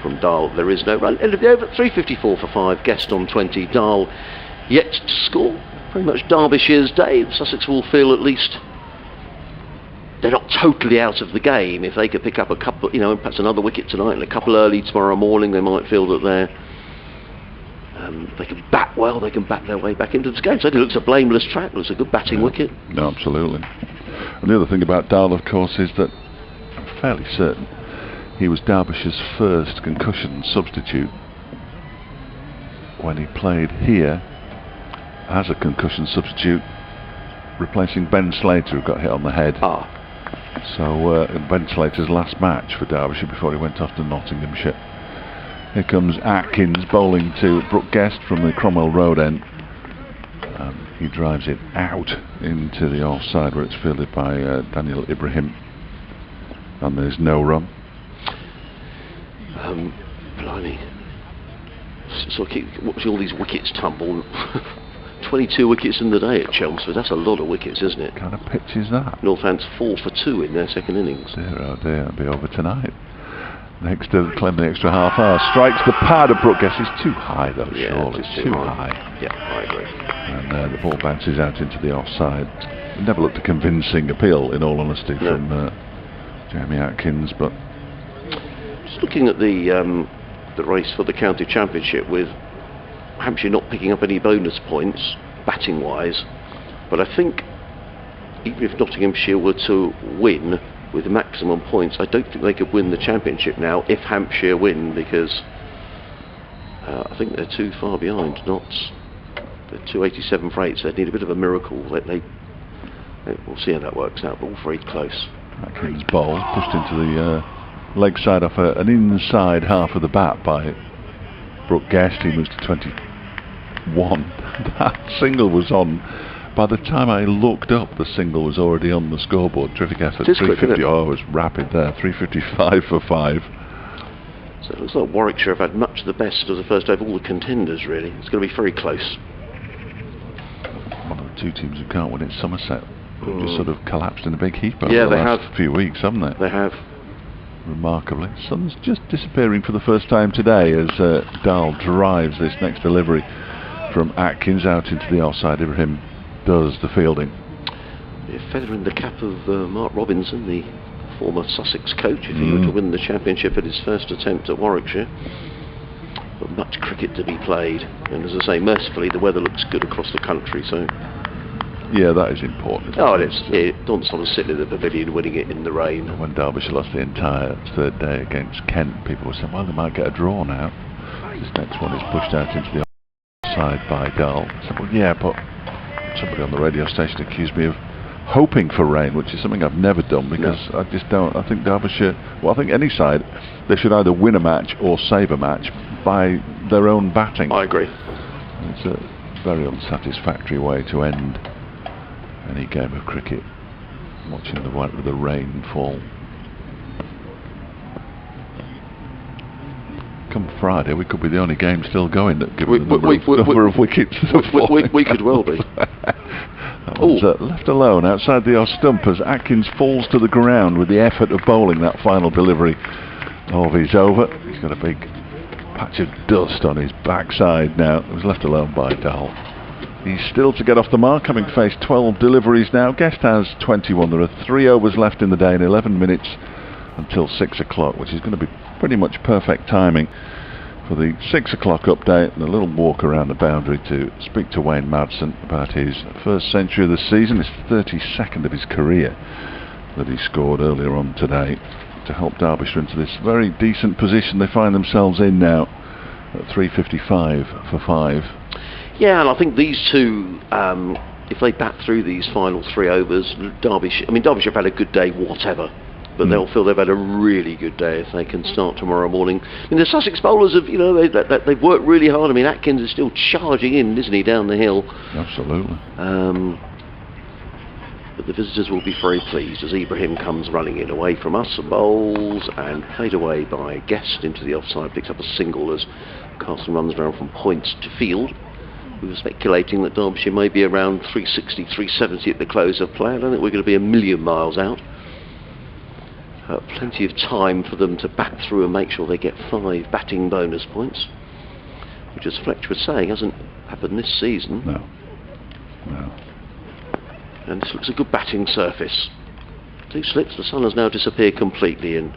from Dahl. There is no run. Over 354 for 5. Guest on 20. Dahl yet to score. Very much Derbyshire's day. Sussex will feel at least they're not totally out of the game. If they could pick up a couple, perhaps another wicket tonight and a couple early tomorrow morning, they might feel that they can bat well, they can bat their way back into this game. So it looks a blameless track, looks a good batting wicket. No, absolutely. And the other thing about Dahl, of course, is that I'm fairly certain he was Derbyshire's first concussion substitute when he played here as a concussion substitute, replacing Ben Slater, who got hit on the head. So Ben Slater's last match for Derbyshire before he went off to Nottinghamshire. Here comes Atkins bowling to Brooke Guest from the Cromwell Road end. He drives it out into the offside where it's fielded by Daniel Ibrahim, and there's no run. Blimey. So keep watching all these wickets tumble. 22 wickets in the day at Chelmsford. That's a lot of wickets, isn't it? What kind of pitch is that? Northants 4 for 2 in their second innings. Dear, oh dear, it'll be over tonight. Next to claim the extra half hour. Strikes the pad of Brooke Guest. It's too high though, surely. It's too high. Yeah, I agree. And the ball bounces out into the offside. It never looked a convincing appeal, in all honesty, from Jeremy Atkins. But just looking at the race for the county championship, with Hampshire not picking up any bonus points batting wise, but I think even if Nottinghamshire were to win with maximum points, I don't think they could win the championship now if Hampshire win, because I think they're too far behind. They're 287 for 8, so they need a bit of a miracle. We'll see how that works out, but all very close. Atkins' ball pushed into the leg side off an inside half of the bat by Brooke Guest. He moves to 21. That single was on. By the time I looked up, the single was already on the scoreboard. Terrific effort. 350. Oh, it was rapid there. 355 for 5. So it looks like Warwickshire have had much the best of the first day of all the contenders, really. It's going to be very close. One of the 2 teams who can't win, it's Somerset. Just sort of collapsed in a big heap over the last few weeks, haven't they? They have. Remarkably. Sun's just disappearing for the first time today as Dahl drives this next delivery from Atkins out into the offside. Ibrahim does the fielding. A feather in the cap of Mark Robinson, the former Sussex coach, if he were to win the championship at his first attempt at Warwickshire. But much cricket to be played, and as I say, mercifully the weather looks good across the country, so yeah, that is important. Oh, it is. Yeah, don't sort of sit in the pavilion winning it in the rain. When Derbyshire lost the entire third day against Kent, people were saying, well, they might get a draw now. This next one is pushed out into the offside by Dahl. I said, well, yeah, but somebody on the radio station accused me of hoping for rain, which is something I've never done, because I just don't. I think Derbyshire, well, I think any side, they should either win a match or save a match by their own batting. I agree. It's a very unsatisfactory way to end any game of cricket, watching the rain fall. Come Friday, we could be the only game still going, that given the number of wickets we could well be. Left alone outside the off stump as Atkins falls to the ground with the effort of bowling that final delivery. Hove is over. He's got a big patch of dust on his backside now. He was left alone by Dahl. He's still to get off the mark, having faced 12 deliveries now. Guest has 21. There are 3 overs left in the day and 11 minutes until 6 o'clock, which is going to be pretty much perfect timing for the 6 o'clock update and a little walk around the boundary to speak to Wayne Madsen about his first century of the season, his 32nd of his career that he scored earlier on today to help Derbyshire into this very decent position they find themselves in now at 355 for 5. Yeah, and I think these two, if they bat through these final 3 overs, Derbyshire have had a good day, whatever but they'll feel they've had a really good day if they can start tomorrow morning. I mean, the Sussex bowlers have, they've worked really hard. I mean, Atkins is still charging in, isn't he, down the hill? Absolutely. But the visitors will be very pleased as Ibrahim comes running in away from us and bowls and played away by Guest into the offside, picks up a single as Carson runs around from points to field. We were speculating that Derbyshire may be around 360, 370 at the close of play. I don't think we're going to be a million miles out. Plenty of time for them to bat through and make sure they get 5 batting bonus points, which, as Fletch was saying, hasn't happened this season. No. And this looks a good batting surface. 2 slips, the sun has now disappeared completely, and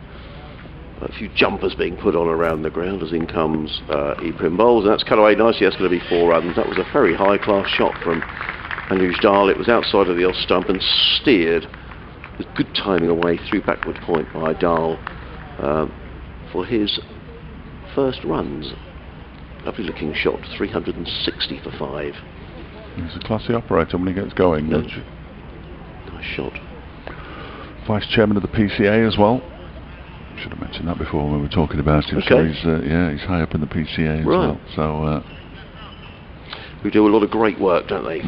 a few jumpers being put on around the ground as in comes Ibrahim bowls, and that's cut away nicely. That's going to be 4 runs. That was a very high class shot from Anuj Dahl. It was outside of the off stump and steered with good timing away through backward point by Dahl for his first runs. Lovely looking shot, 360 for 5. He's a classy operator when he gets going. Nice shot. Vice chairman of the PCA as well. Should have mentioned that before when we were talking about him. Okay. So he's high up in the PCA as well. So who do a lot of great work, don't they,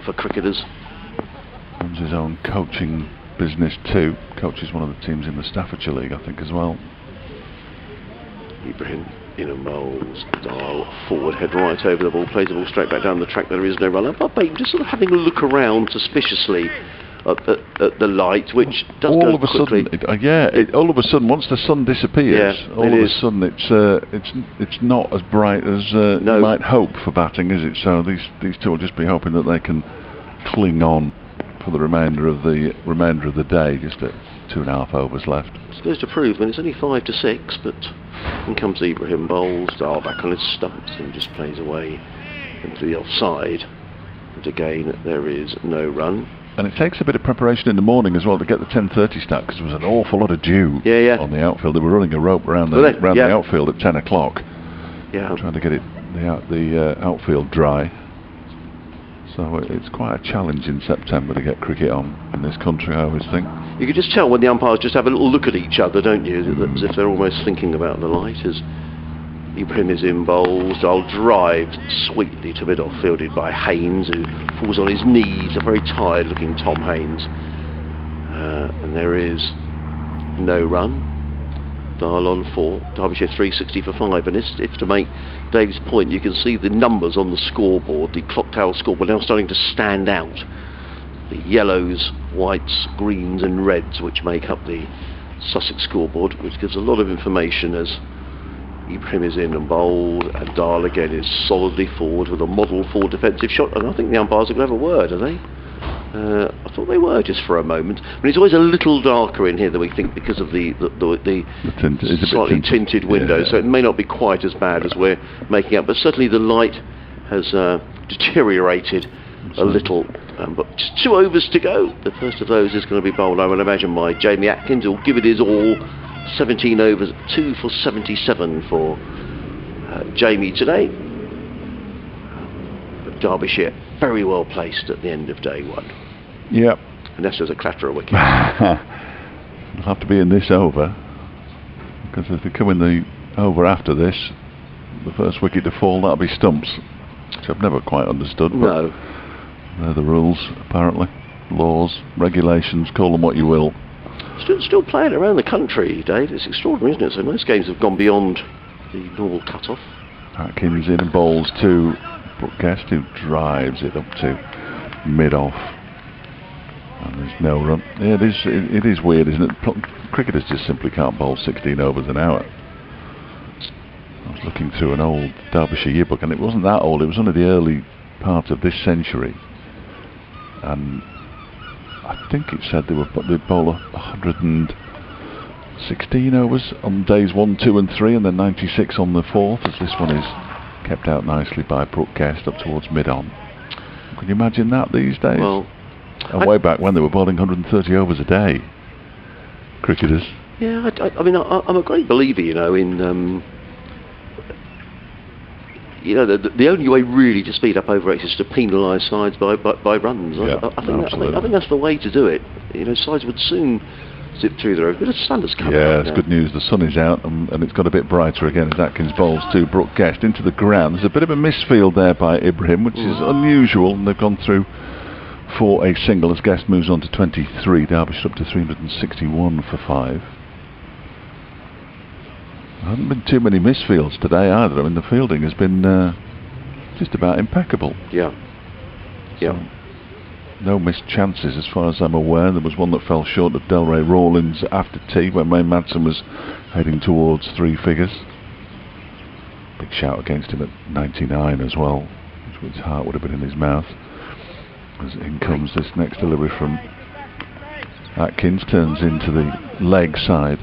for cricketers? Runs his own coaching business too. Coaches one of the teams in the Staffordshire League, I think, as well. Ibrahim in and bowls. Dahl forward, head right over the ball, plays the ball straight back down the track. There is no run up. But just sort of having a look around suspiciously at the light, which does all go of a quickly. sudden, all of a sudden, once the sun disappears, all of a sudden it's not as bright as you might hope for batting, is it? So these two will just be hoping that they can cling on for the remainder of the day. Just at 2.5 overs left. It goes to prove, I mean, it's only 5 to 6, but in comes Ibrahim bowls. Dahl back on his stumps and just plays away into the offside. And again, there is no run. And it takes a bit of preparation in the morning as well to get the 10:30 start, because there was an awful lot of dew on the outfield. They were running a rope around the outfield at 10 o'clock. Yeah, trying to get the outfield dry. So it's quite a challenge in September to get cricket on in this country, I always think. You can just tell when the umpires just have a little look at each other, don't you? As if they're almost thinking about the light. As Ibrahim is in bowls, Dahl drives sweetly to mid-off, fielded by Haynes, who falls on his knees, a very tired-looking Tom Haynes. And there is no run. Dahl on 4, Derbyshire 360 for 5. And if to make Dave's point, you can see the numbers on the scoreboard, the clock tower scoreboard, now starting to stand out. The yellows, whites, greens and reds, which make up the Sussex scoreboard, which gives a lot of information as Ibrahim is in and bowled, and Dahl again is solidly forward with a model 4 defensive shot. And I think the umpires are going to have a word, are they? I thought they were just for a moment. I mean, it's always a little darker in here than we think because of the slightly tinted windows, so it may not be quite as bad as we're making up, but certainly the light has deteriorated a little. But just 2 overs to go. The first of those is going to be bowled, I would imagine, by Jamie Atkins, who'll give it his all. 17 overs, 2 for 77 for Jamie today. But Derbyshire very well placed at the end of day 1. Yep. Unless there's a clatter of wicket. It'll have to be in this over, because if they come in the over after this, the first wicket to fall, that'll be stumps, which I've never quite understood. No. They're the rules, apparently. Laws, regulations, call them what you will. Still playing around the country, Dave. It's extraordinary, isn't it? So most games have gone beyond the normal cut-off. Atkins in and bowls to Guest, who drives it up to mid-off. And there's no run. Yeah, it is weird, isn't it? Cricketers just simply can't bowl 16 overs an hour. I was looking through an old Derbyshire yearbook, and it wasn't that old. It was only the early part of this century. And I think it said they'd bowl 116 overs on days 1, 2 and 3, and then 96 on the 4th, as this one is kept out nicely by Brooke Guest up towards mid-on. Can you imagine that these days? Well, and way back when they were bowling 130 overs a day, cricketers. Yeah, I mean, I'm a great believer, in the only way really to speed up overages is to penalise sides by runs. Yeah, I think that's the way to do it. Sides would soon zip through the road. A bit of sun has come out. Yeah, it's good news. The sun is out and it's got a bit brighter again as Atkins bowls to Brooke Guest into the ground. There's a bit of a misfield there by Ibrahim, which is unusual, and they've gone through for a single as Guest moves on to 23. Derbyshire up to 361 for 5. There haven't been too many misfields today either. I mean, the fielding has been just about impeccable. Yeah. Yeah. So, no missed chances as far as I'm aware. There was one that fell short of Delray Rawlins after tea when Madsen was heading towards 3 figures. Big shout against him at 99 as well, which his heart would have been in his mouth. As in comes this next delivery from Atkins, turns into the leg side.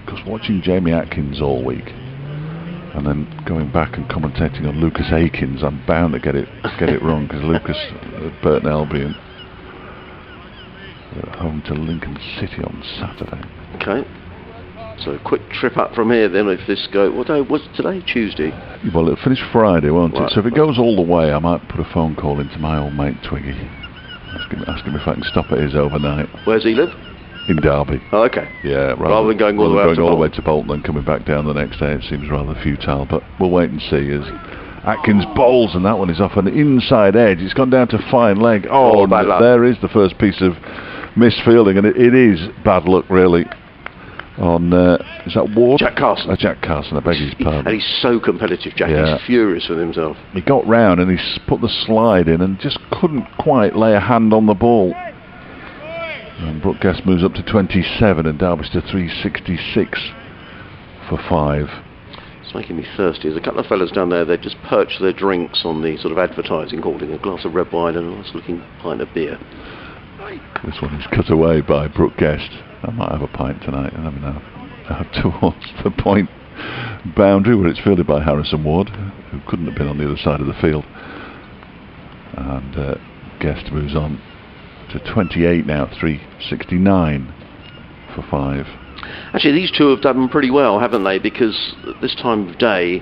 Because watching Jamie Atkins all week and then going back and commentating on Lucas Akins, I'm bound to get it wrong, because Lucas at Burton Albion at home to Lincoln City on Saturday. Okay. So a quick trip up from here then if this go. What day was it today? Tuesday? Well, it'll finish Friday, won't Right. it? So if it goes all the way, I might put a phone call into my old mate Twiggy. Ask him if I can stop at his overnight. Where's he live? In Derby. Oh, okay. Yeah, Rather than going all the way up to Bolton and coming back down the next day, it seems rather futile. But we'll wait and see as Atkins bowls, and that one is off an inside edge. It's gone down to fine leg. Oh, bad luck. There is the first piece of misfielding, and it is bad luck, really. On is that Ward? Jack Carson. Jack Carson, I beg his pardon. And he's so competitive, Jack. Yeah. He's furious with himself. He got round and he put the slide in and just couldn't quite lay a hand on the ball. And Brooke Guest moves up to 27 and Derbyshire to 366 for 5. It's making me thirsty. There's a couple of fellas down there, they've just perched their drinks on the sort of advertising, holding a glass of red wine and a nice looking pint of beer. This one is cut away by Brooke Guest. I might have a pint tonight and have out towards the point boundary where it's fielded by Harrison Ward, who couldn't have been on the other side of the field. And Guest moves on to 28 now, 369 for 5. Actually, these two have done pretty well, haven't they? Because at this time of day,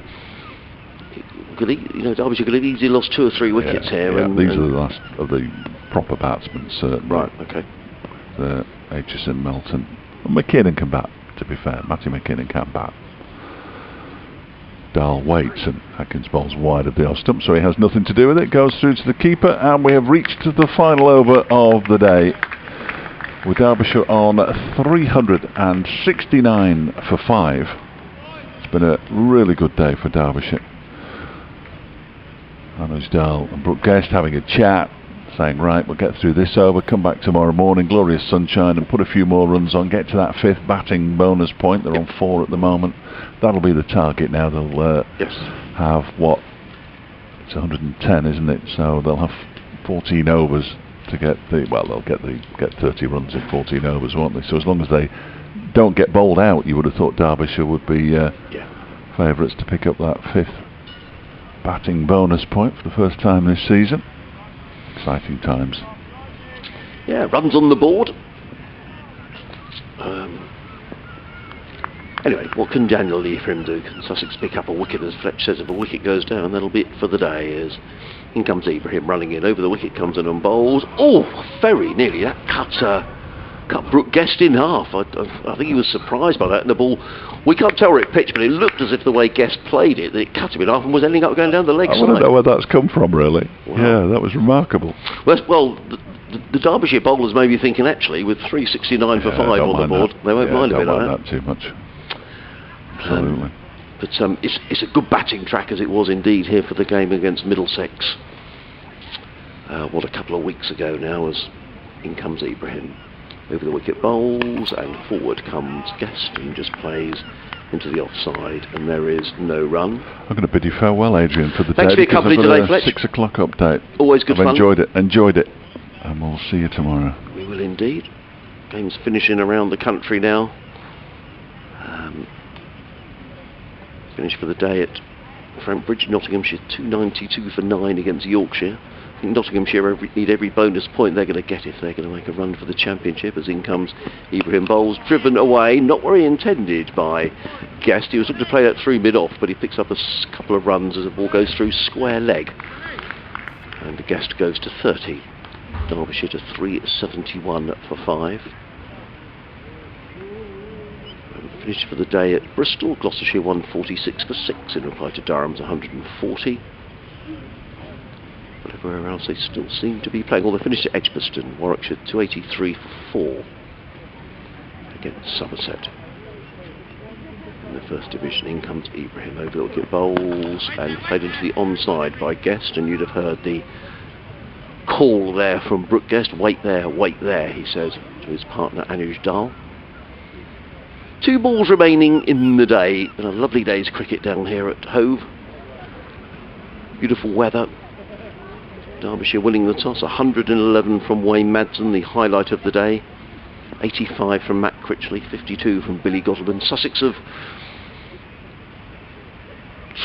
Derbyshire could have easily lost 2 or 3 wickets here. Yeah, and these are the last of the proper batsmen, certainly. Right, okay. The Aitchison, Melton, and McKinnon can bat, to be fair. Matty McKinnon can bat. Dahl waits and Atkins bowls wide of the off stump, so he has nothing to do with it. Goes through to the keeper, and we have reached the final over of the day, with Derbyshire on 369 for 5. It's been a really good day for Derbyshire. Anuj Dahl and Brooke Guest having a chat, saying, right, we'll get through this over, come back tomorrow morning, glorious sunshine, and put a few more runs on, get to that 5th batting bonus point. They're on 4 at the moment. That'll be the target now. They'll have, it's 110, isn't it? So they'll have 14 overs to get they'll get 30 runs in 14 overs, won't they? So as long as they don't get bowled out, you would have thought Derbyshire would be favourites to pick up that 5th batting bonus point for the first time this season. Exciting times. Yeah, runs on the board. Anyway, what can Daniel Ephraim do? Can Sussex pick up a wicket? As Fletch says, if a wicket goes down, that'll be it for the day. As in comes Ibrahim running in. Over the wicket comes in and bowls. Oh, very nearly. That cut Brooke Guest in half. I think he was surprised by that. And the ball, we can't tell where it pitched, but it looked as if the way Guest played it, that it cut him in half and was ending up going down the leg side. I want to know where that's come from, really. Wow. Yeah, that was remarkable. Well, the Derbyshire bowlers may be thinking, actually, with 369 for 5 on the board, they won't mind a bit of that. Too much. Absolutely. But it's a good batting track, as it was indeed here for the game against Middlesex. What, a couple of weeks ago now, as in comes Ibrahim. Over the wicket bowls, and forward comes Guest and just plays into the offside, and there is no run. I'm going to bid you farewell, Adrian, for the day. Thanks for your company today, Fletch. 6 o'clock update. Always good fun. Enjoyed it, and we'll see you tomorrow. We will indeed. Game's finishing around the country now. Finish for the day at Frankbridge, Nottinghamshire 292 for 9 against Yorkshire. I think Nottinghamshire need every bonus point they're going to get if they're going to make a run for the championship. As in comes Ibrahim bowls, driven away, not where he intended by Guest. He was looking to play that through mid-off, but he picks up a couple of runs as the ball goes through square leg. And the Guest goes to 30. Derbyshire to 371 for 5. finished for the day at Bristol. Gloucestershire 146 for 6 in reply to Durham's 140. But everywhere else they still seem to be playing. Well, they finished at Edgbaston. Warwickshire 283 for 4 against Somerset. In the first division, in comes Ibrahim over the wicket, bowls and played into the onside by Guest, and you'd have heard the call there from Brooke Guest. Wait there, he says to his partner Anuj Dal. 2 balls remaining in the day. Been a lovely day's cricket down here at Hove. Beautiful weather. Derbyshire winning the toss. 111 from Wayne Madsen, the highlight of the day. 85 from Matt Critchley, 52 from Billy Gottleman. Sussex have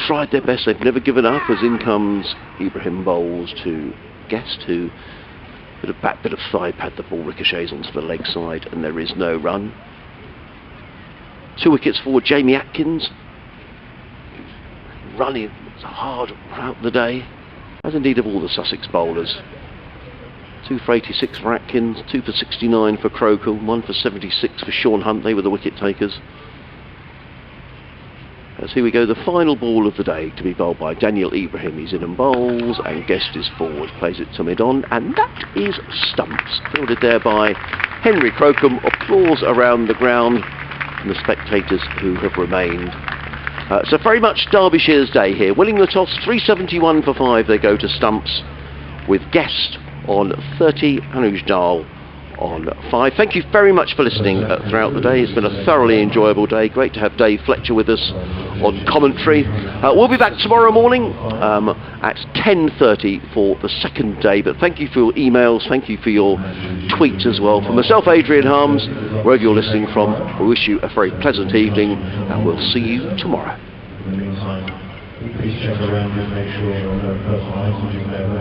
tried their best. They've never given up, as in comes Ibrahim bowls to Guest, who bit of thigh pad, the ball ricochets onto the leg side, and there is no run. 2 wickets for Jamie Atkins, running hard throughout the day, as indeed of all the Sussex bowlers. 2 for 86 for Atkins, 2 for 69 for Croker, 1 for 76 for Sean Hunt. They were the wicket takers. As here we go, the final ball of the day to be bowled by Daniel Ibrahim. He's in and bowls, and Guest is forward, plays it to mid-on, and that is stumps. Fielded there by Henry Crocombe. Applause around the ground from the spectators who have remained. So very much Derbyshire's day here. Winning the toss, 371 for 5, they go to stumps, with Guest on 30, Anuj Dal on 5. Thank you very much for listening throughout the day. It's been a thoroughly enjoyable day. Great to have Dave Fletcher with us on commentary. We'll be back tomorrow morning at 10:30 for the second day. But thank you for your emails. Thank you for your tweets as well. For myself, Adrian Harms, wherever you're listening from, we wish you a very pleasant evening, and we'll see you tomorrow. In the meantime, please check around and make sure there are no personal items you may have